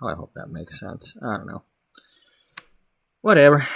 I hope that makes sense. I don't know. Whatever.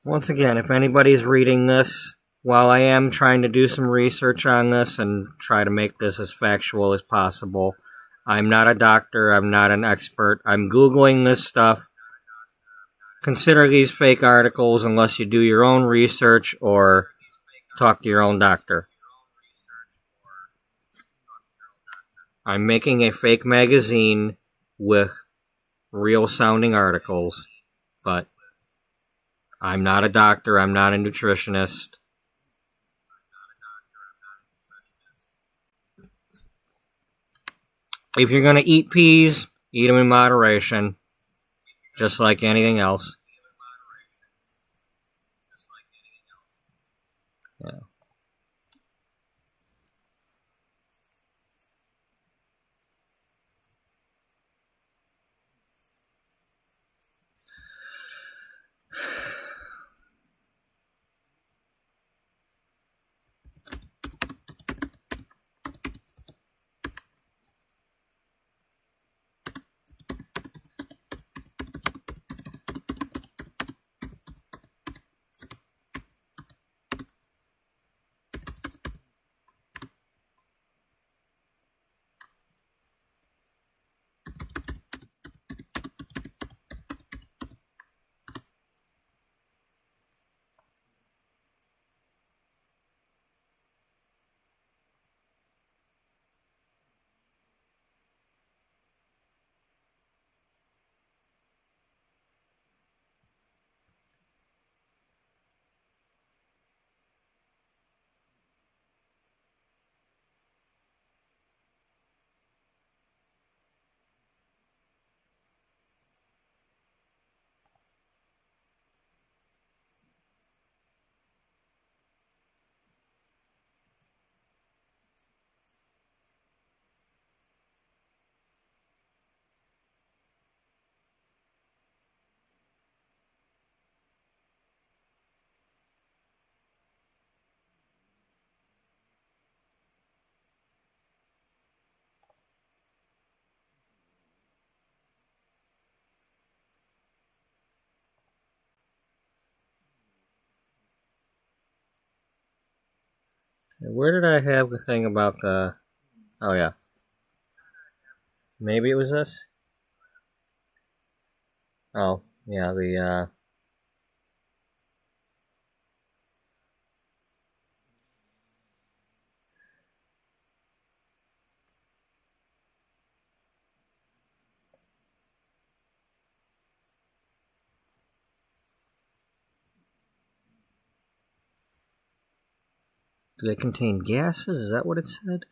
Once again, if anybody's reading this, while I am trying to do some research on this and try to make this as factual as possible, I'm not a doctor, I'm not an expert, I'm Googling this stuff. Consider these fake articles unless you do your own research or talk to your own doctor. I'm making a fake magazine with real sounding articles, but I'm not a doctor, I'm not a nutritionist. If you're going to eat peas, eat them in moderation, just like anything else. Yeah. Where did I have the thing about the... Oh, yeah. Maybe it was this? Oh, yeah, do they contain gases? Is that what it said?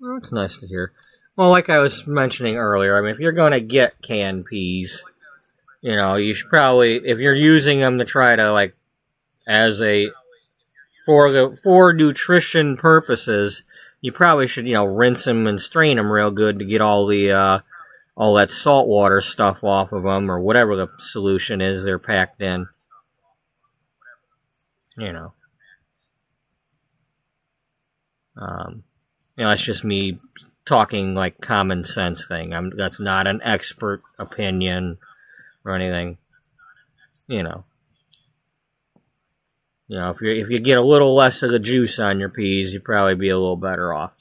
Well, that's nice to hear. Well, like I was mentioning earlier, I mean, if you're going to get canned peas, you know, you should probably, if you're using them to try to, like, as a, for nutrition purposes, you probably should, you know, rinse them and strain them real good to get all that saltwater stuff off of them, or whatever the solution is they're packed in. You know. You know, that's just me talking like common sense thing. That's not an expert opinion or anything. You know. You know, if you get a little less of the juice on your peas, you'd probably be a little better off.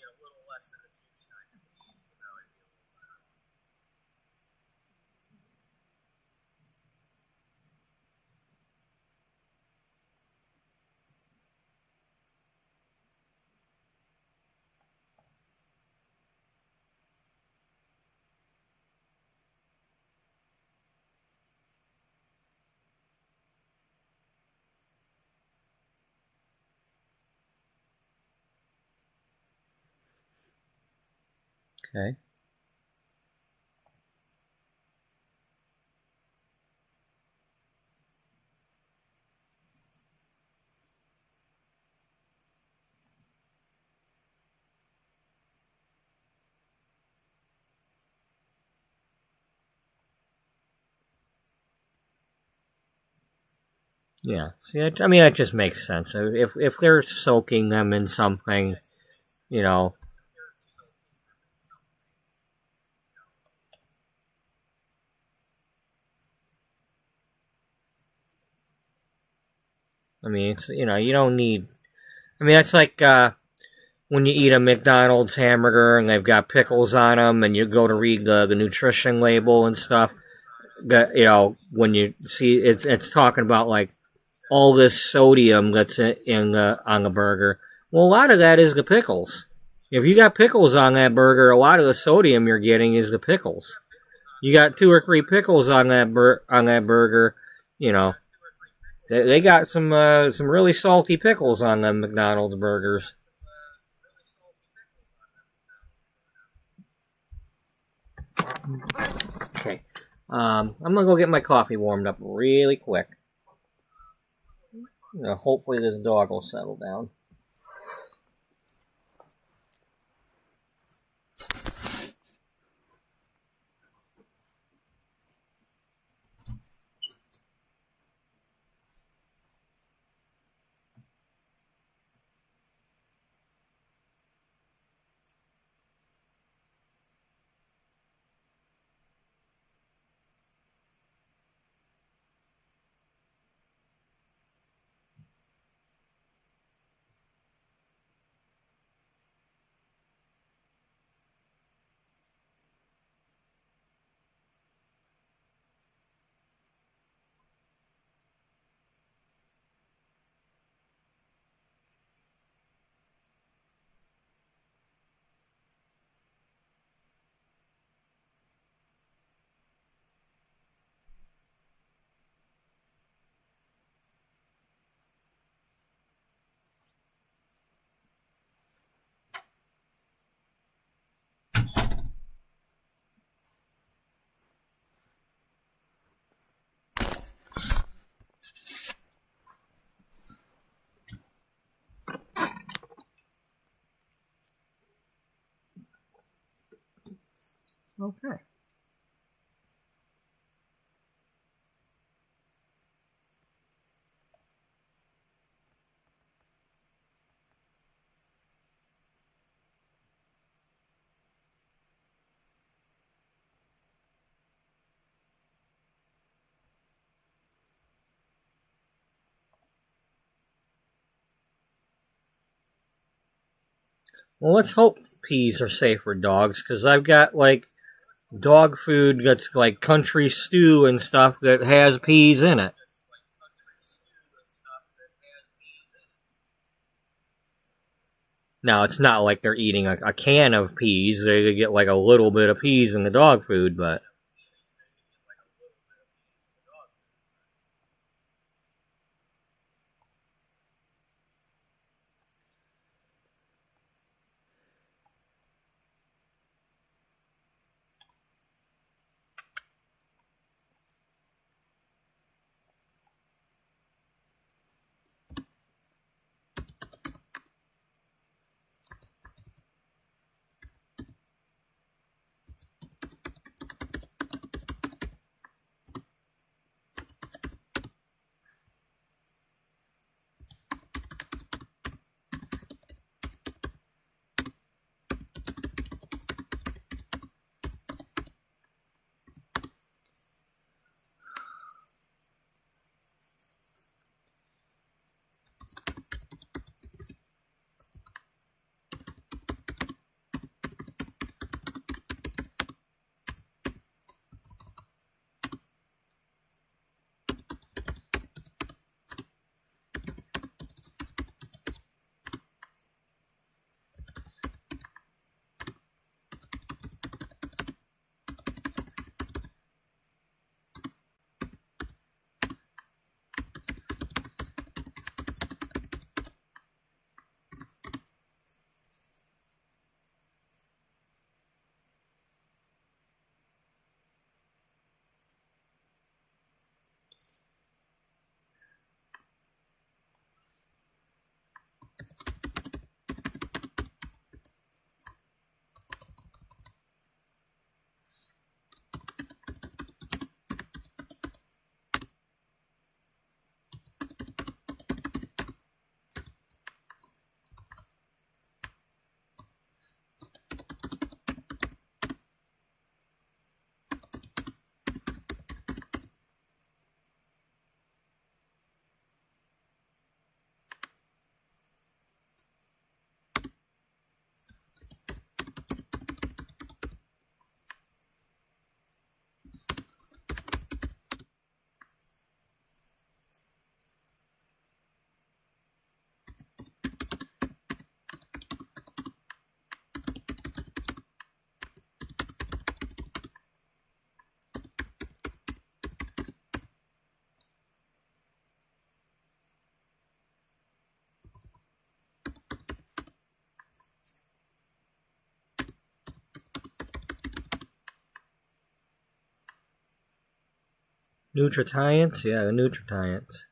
Okay. Yeah. See, I mean, that just makes sense. If they're soaking them in something, you know, I mean, it's, you know, you don't need. I mean, that's like when you eat a McDonald's hamburger and they've got pickles on them, and you go to read the nutrition label and stuff. You know, when you see it's talking about like all this sodium that's in the on the burger. Well, a lot of that is the pickles. If you got pickles on that burger, a lot of the sodium you're getting is the pickles. You got 2 or 3 pickles on that burger, you know. They got some really salty pickles on them McDonald's burgers. Okay. I'm gonna go get my coffee warmed up really quick. You know, hopefully this dog will settle down. Okay. Well, let's hope peas are safe for dogs, because I've got, like, dog food that's, like, country stew and stuff that has peas in it. Now, it's not like they're eating a can of peas. They get, like, a little bit of peas in the dog food, but... Nutritiants? Yeah, the Nutritiants.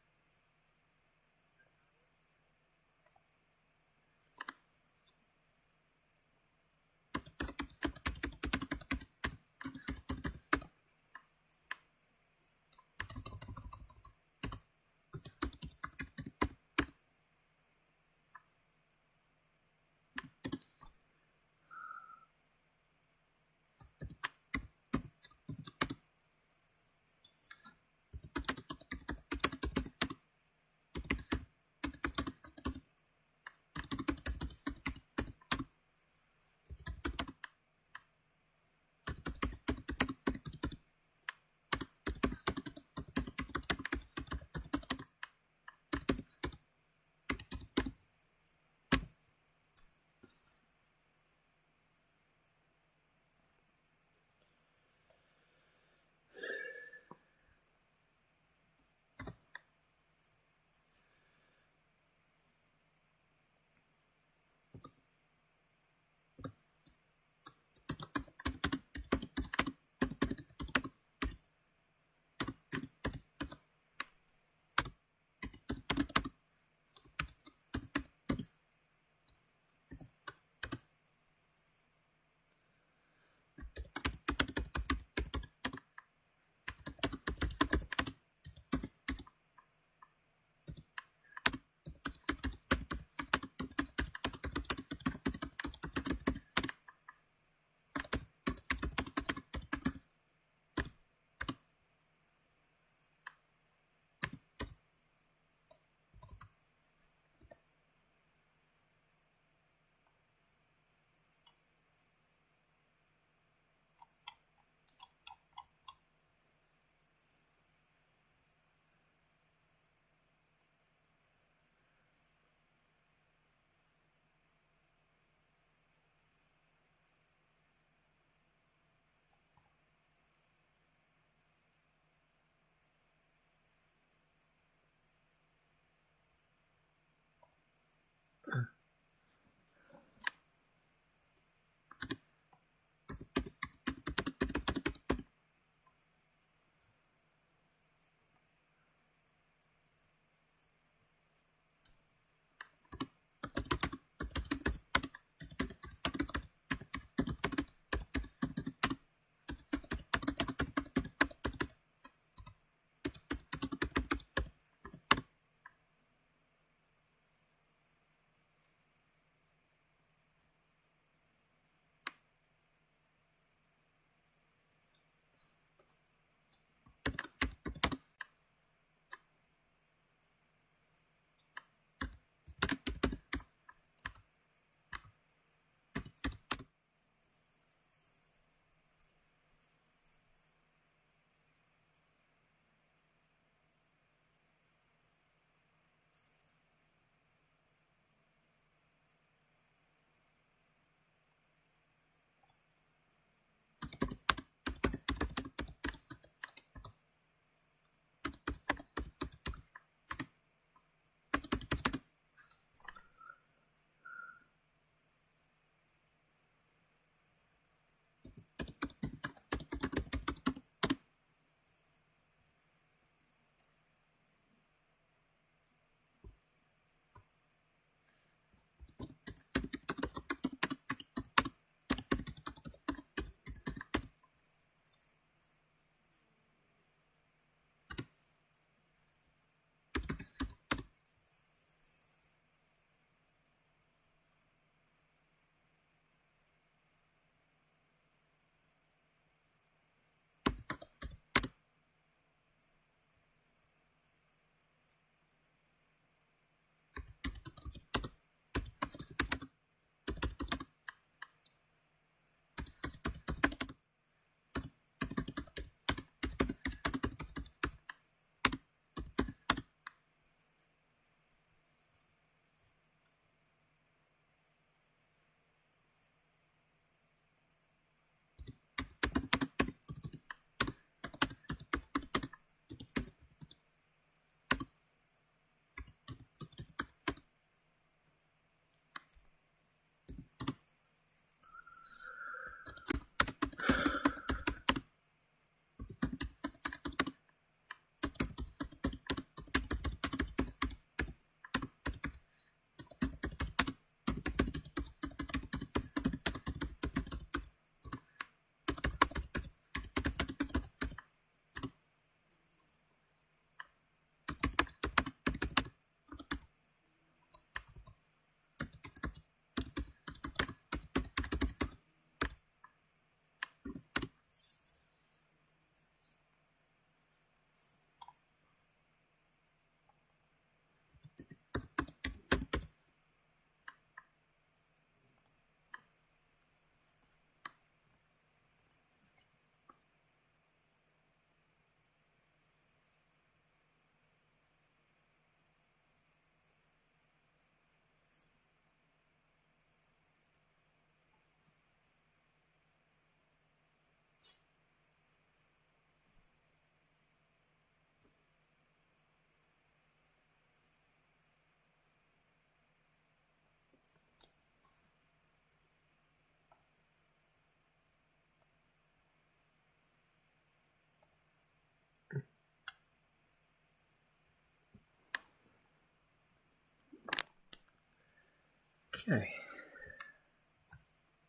Okay.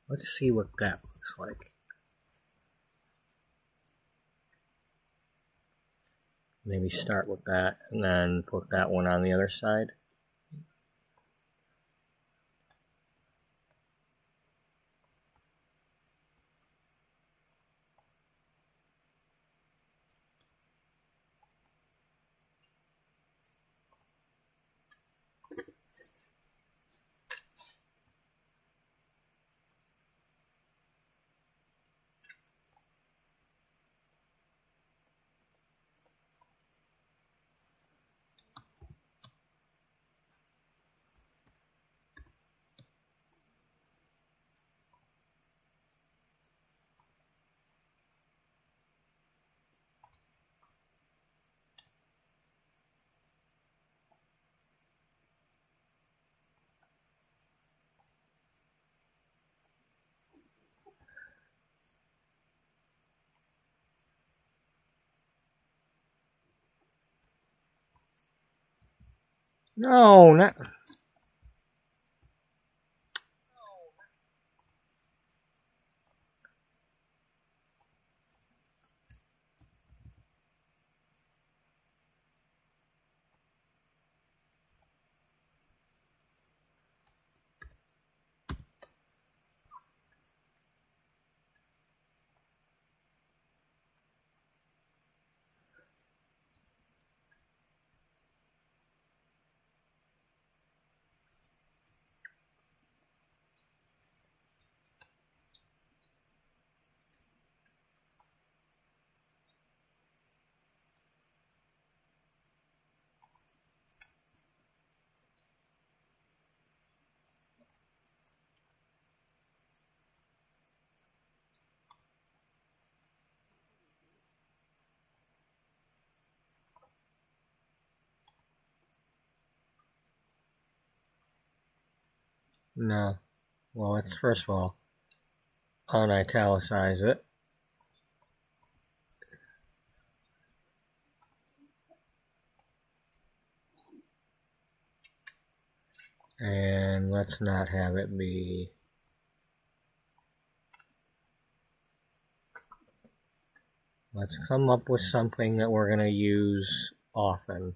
Let's see what that looks like. Maybe start with that and then put that one on the other side. No, not... No. Well, let's first of all unitalicize it. And let's not have it be... Let's come up with something that we're going to use often.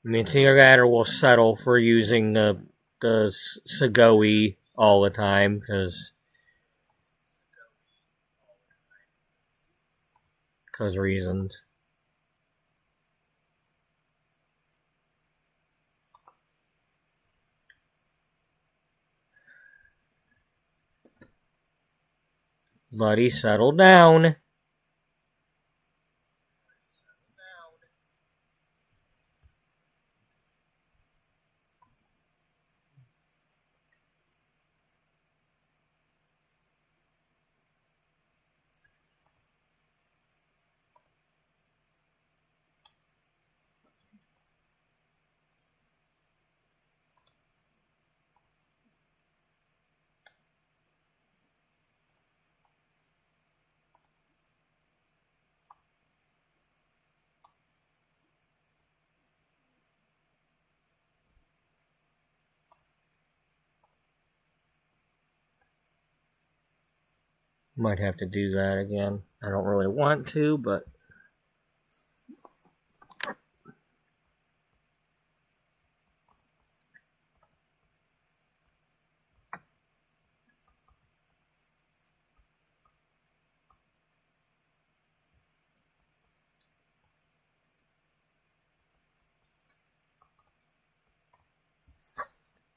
I mean, it's either that or we'll settle for using the Segoe all the time, because reasons. Buddy, settle down. Might have to do that again. I don't really want to, but...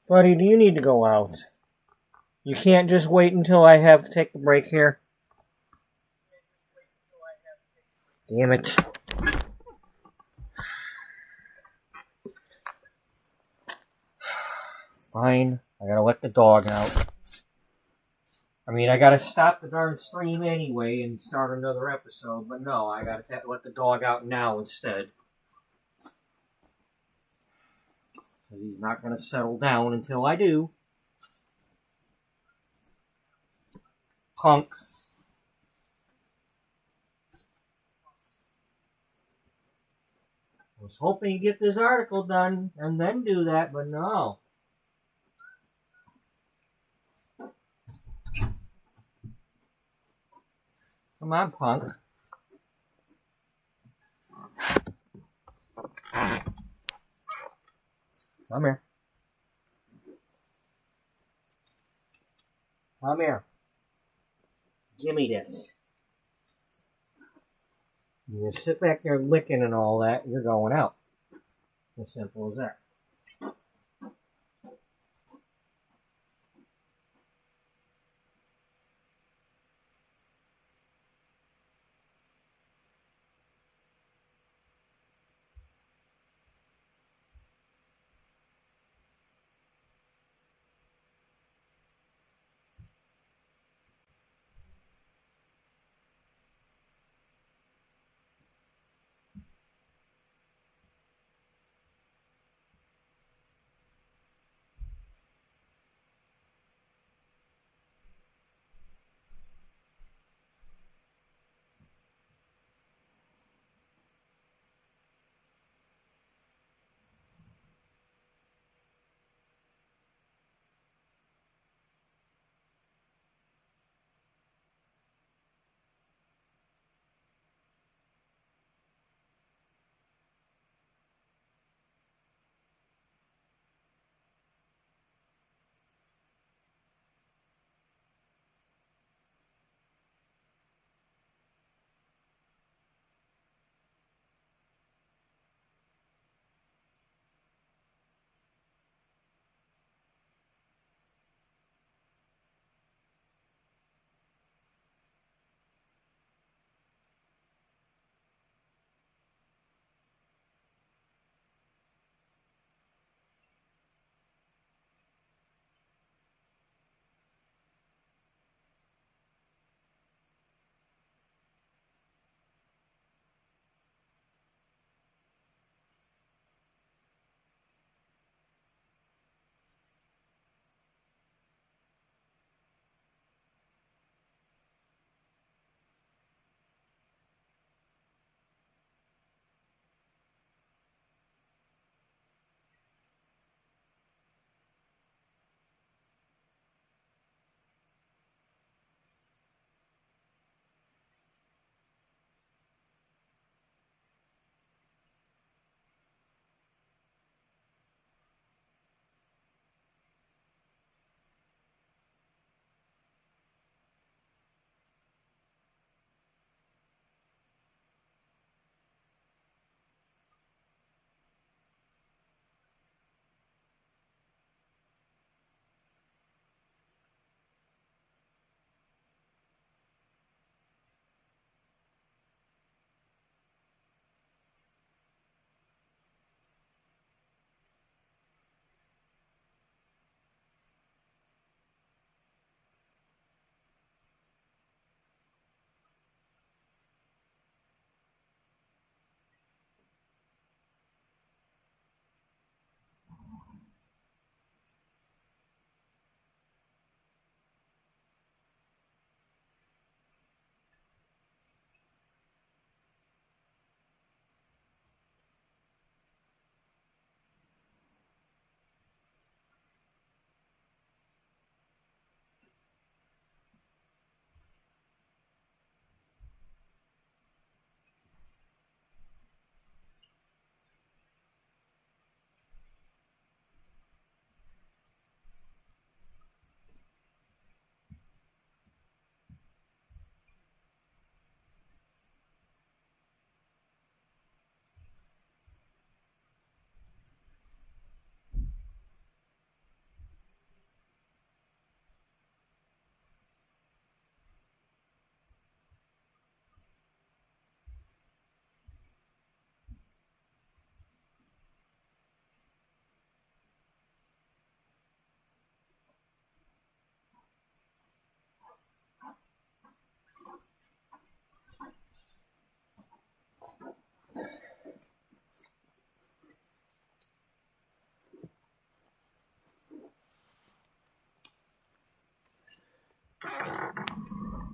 Buddy, do you need to go out? You can't just wait until I have to take the break here? Damn it. Fine. I gotta let the dog out. I mean, I gotta stop the darn stream anyway and start another episode, but no, I gotta let the dog out now instead. Because he's not gonna settle down until I do. Punk. I was hoping to get this article done and then do that, but no. Come on, punk. Come here. Come here. Give me this. You sit back there licking and all that, you're going out. As simple as that.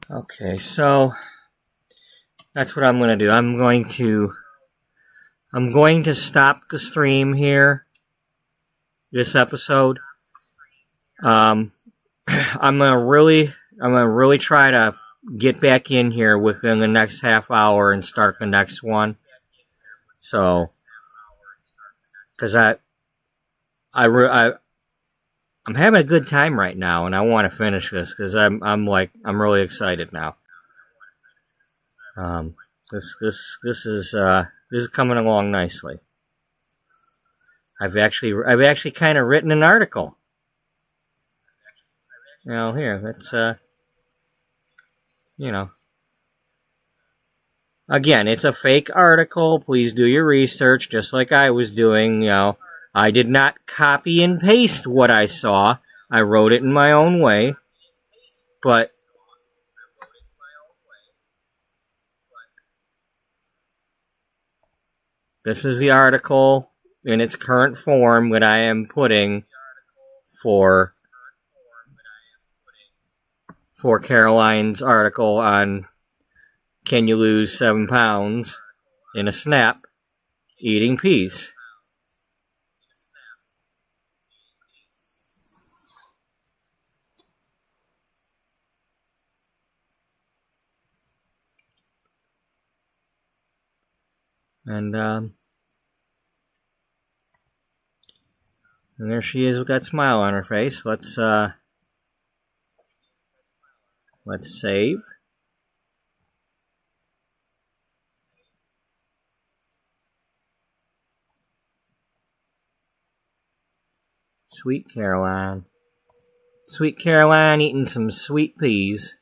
Okay, so that's what I'm going to do. I'm going to stop the stream here. This episode. I'm gonna really try to get back in here within the next half hour and start the next one. So, because I'm having a good time right now, and I want to finish this because I'm really excited now. This is coming along nicely. I've actually kind of written an article. Here, that's again, it's a fake article. Please do your research, just like I was doing. I did not copy and paste what I saw. I wrote it in my own way. But this is the article in its current form that I am putting for Caroline's article on can you lose 7 pounds in a snap eating peas. And there she is with that smile on her face. Let's save. Sweet Caroline. Sweet Caroline eating some sweet peas.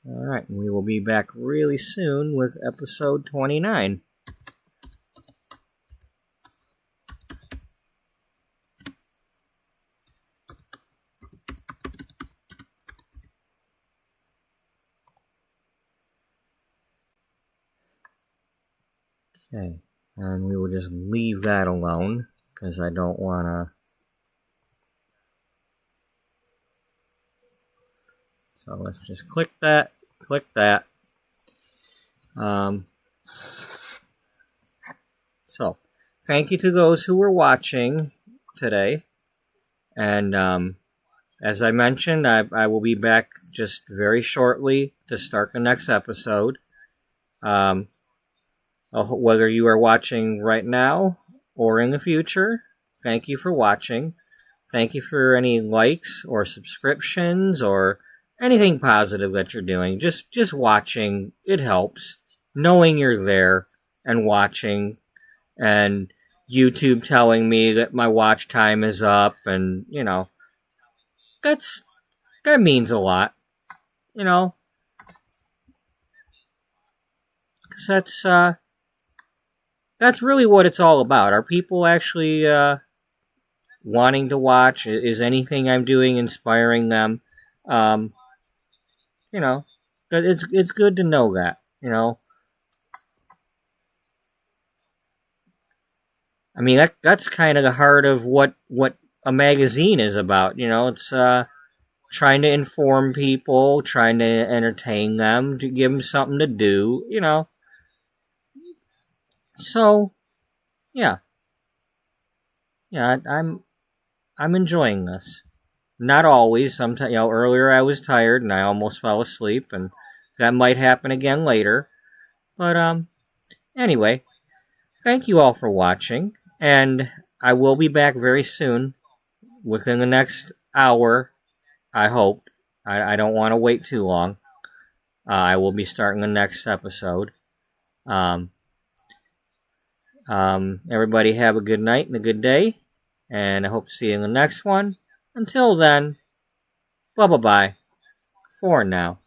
Alright, we will be back really soon with episode 29. Okay, and we will just leave that alone, because I don't want to... So let's just click that, So, thank you to those who were watching today. And as I mentioned, I will be back just very shortly to start the next episode. Whether you are watching right now or in the future, thank you for watching. Thank you for any likes or subscriptions or anything positive that you're doing. Just watching, it helps. Knowing you're there and watching, and YouTube telling me that my watch time is up, and that means a lot, because that's really what it's all about. Are people actually wanting to watch? Is anything I'm doing inspiring them? It's good to know that, I mean, that's kind of the heart of what a magazine is about, it's trying to inform people, trying to entertain them, to give them something to do, So, yeah, I'm enjoying this. Not always. Sometimes, earlier I was tired and I almost fell asleep, and that might happen again later. But anyway, thank you all for watching, and I will be back very soon, within the next hour. I hope. I don't want to wait too long. I will be starting the next episode. Everybody have a good night and a good day, and I hope to see you in the next one. Until then, bye-bye for now.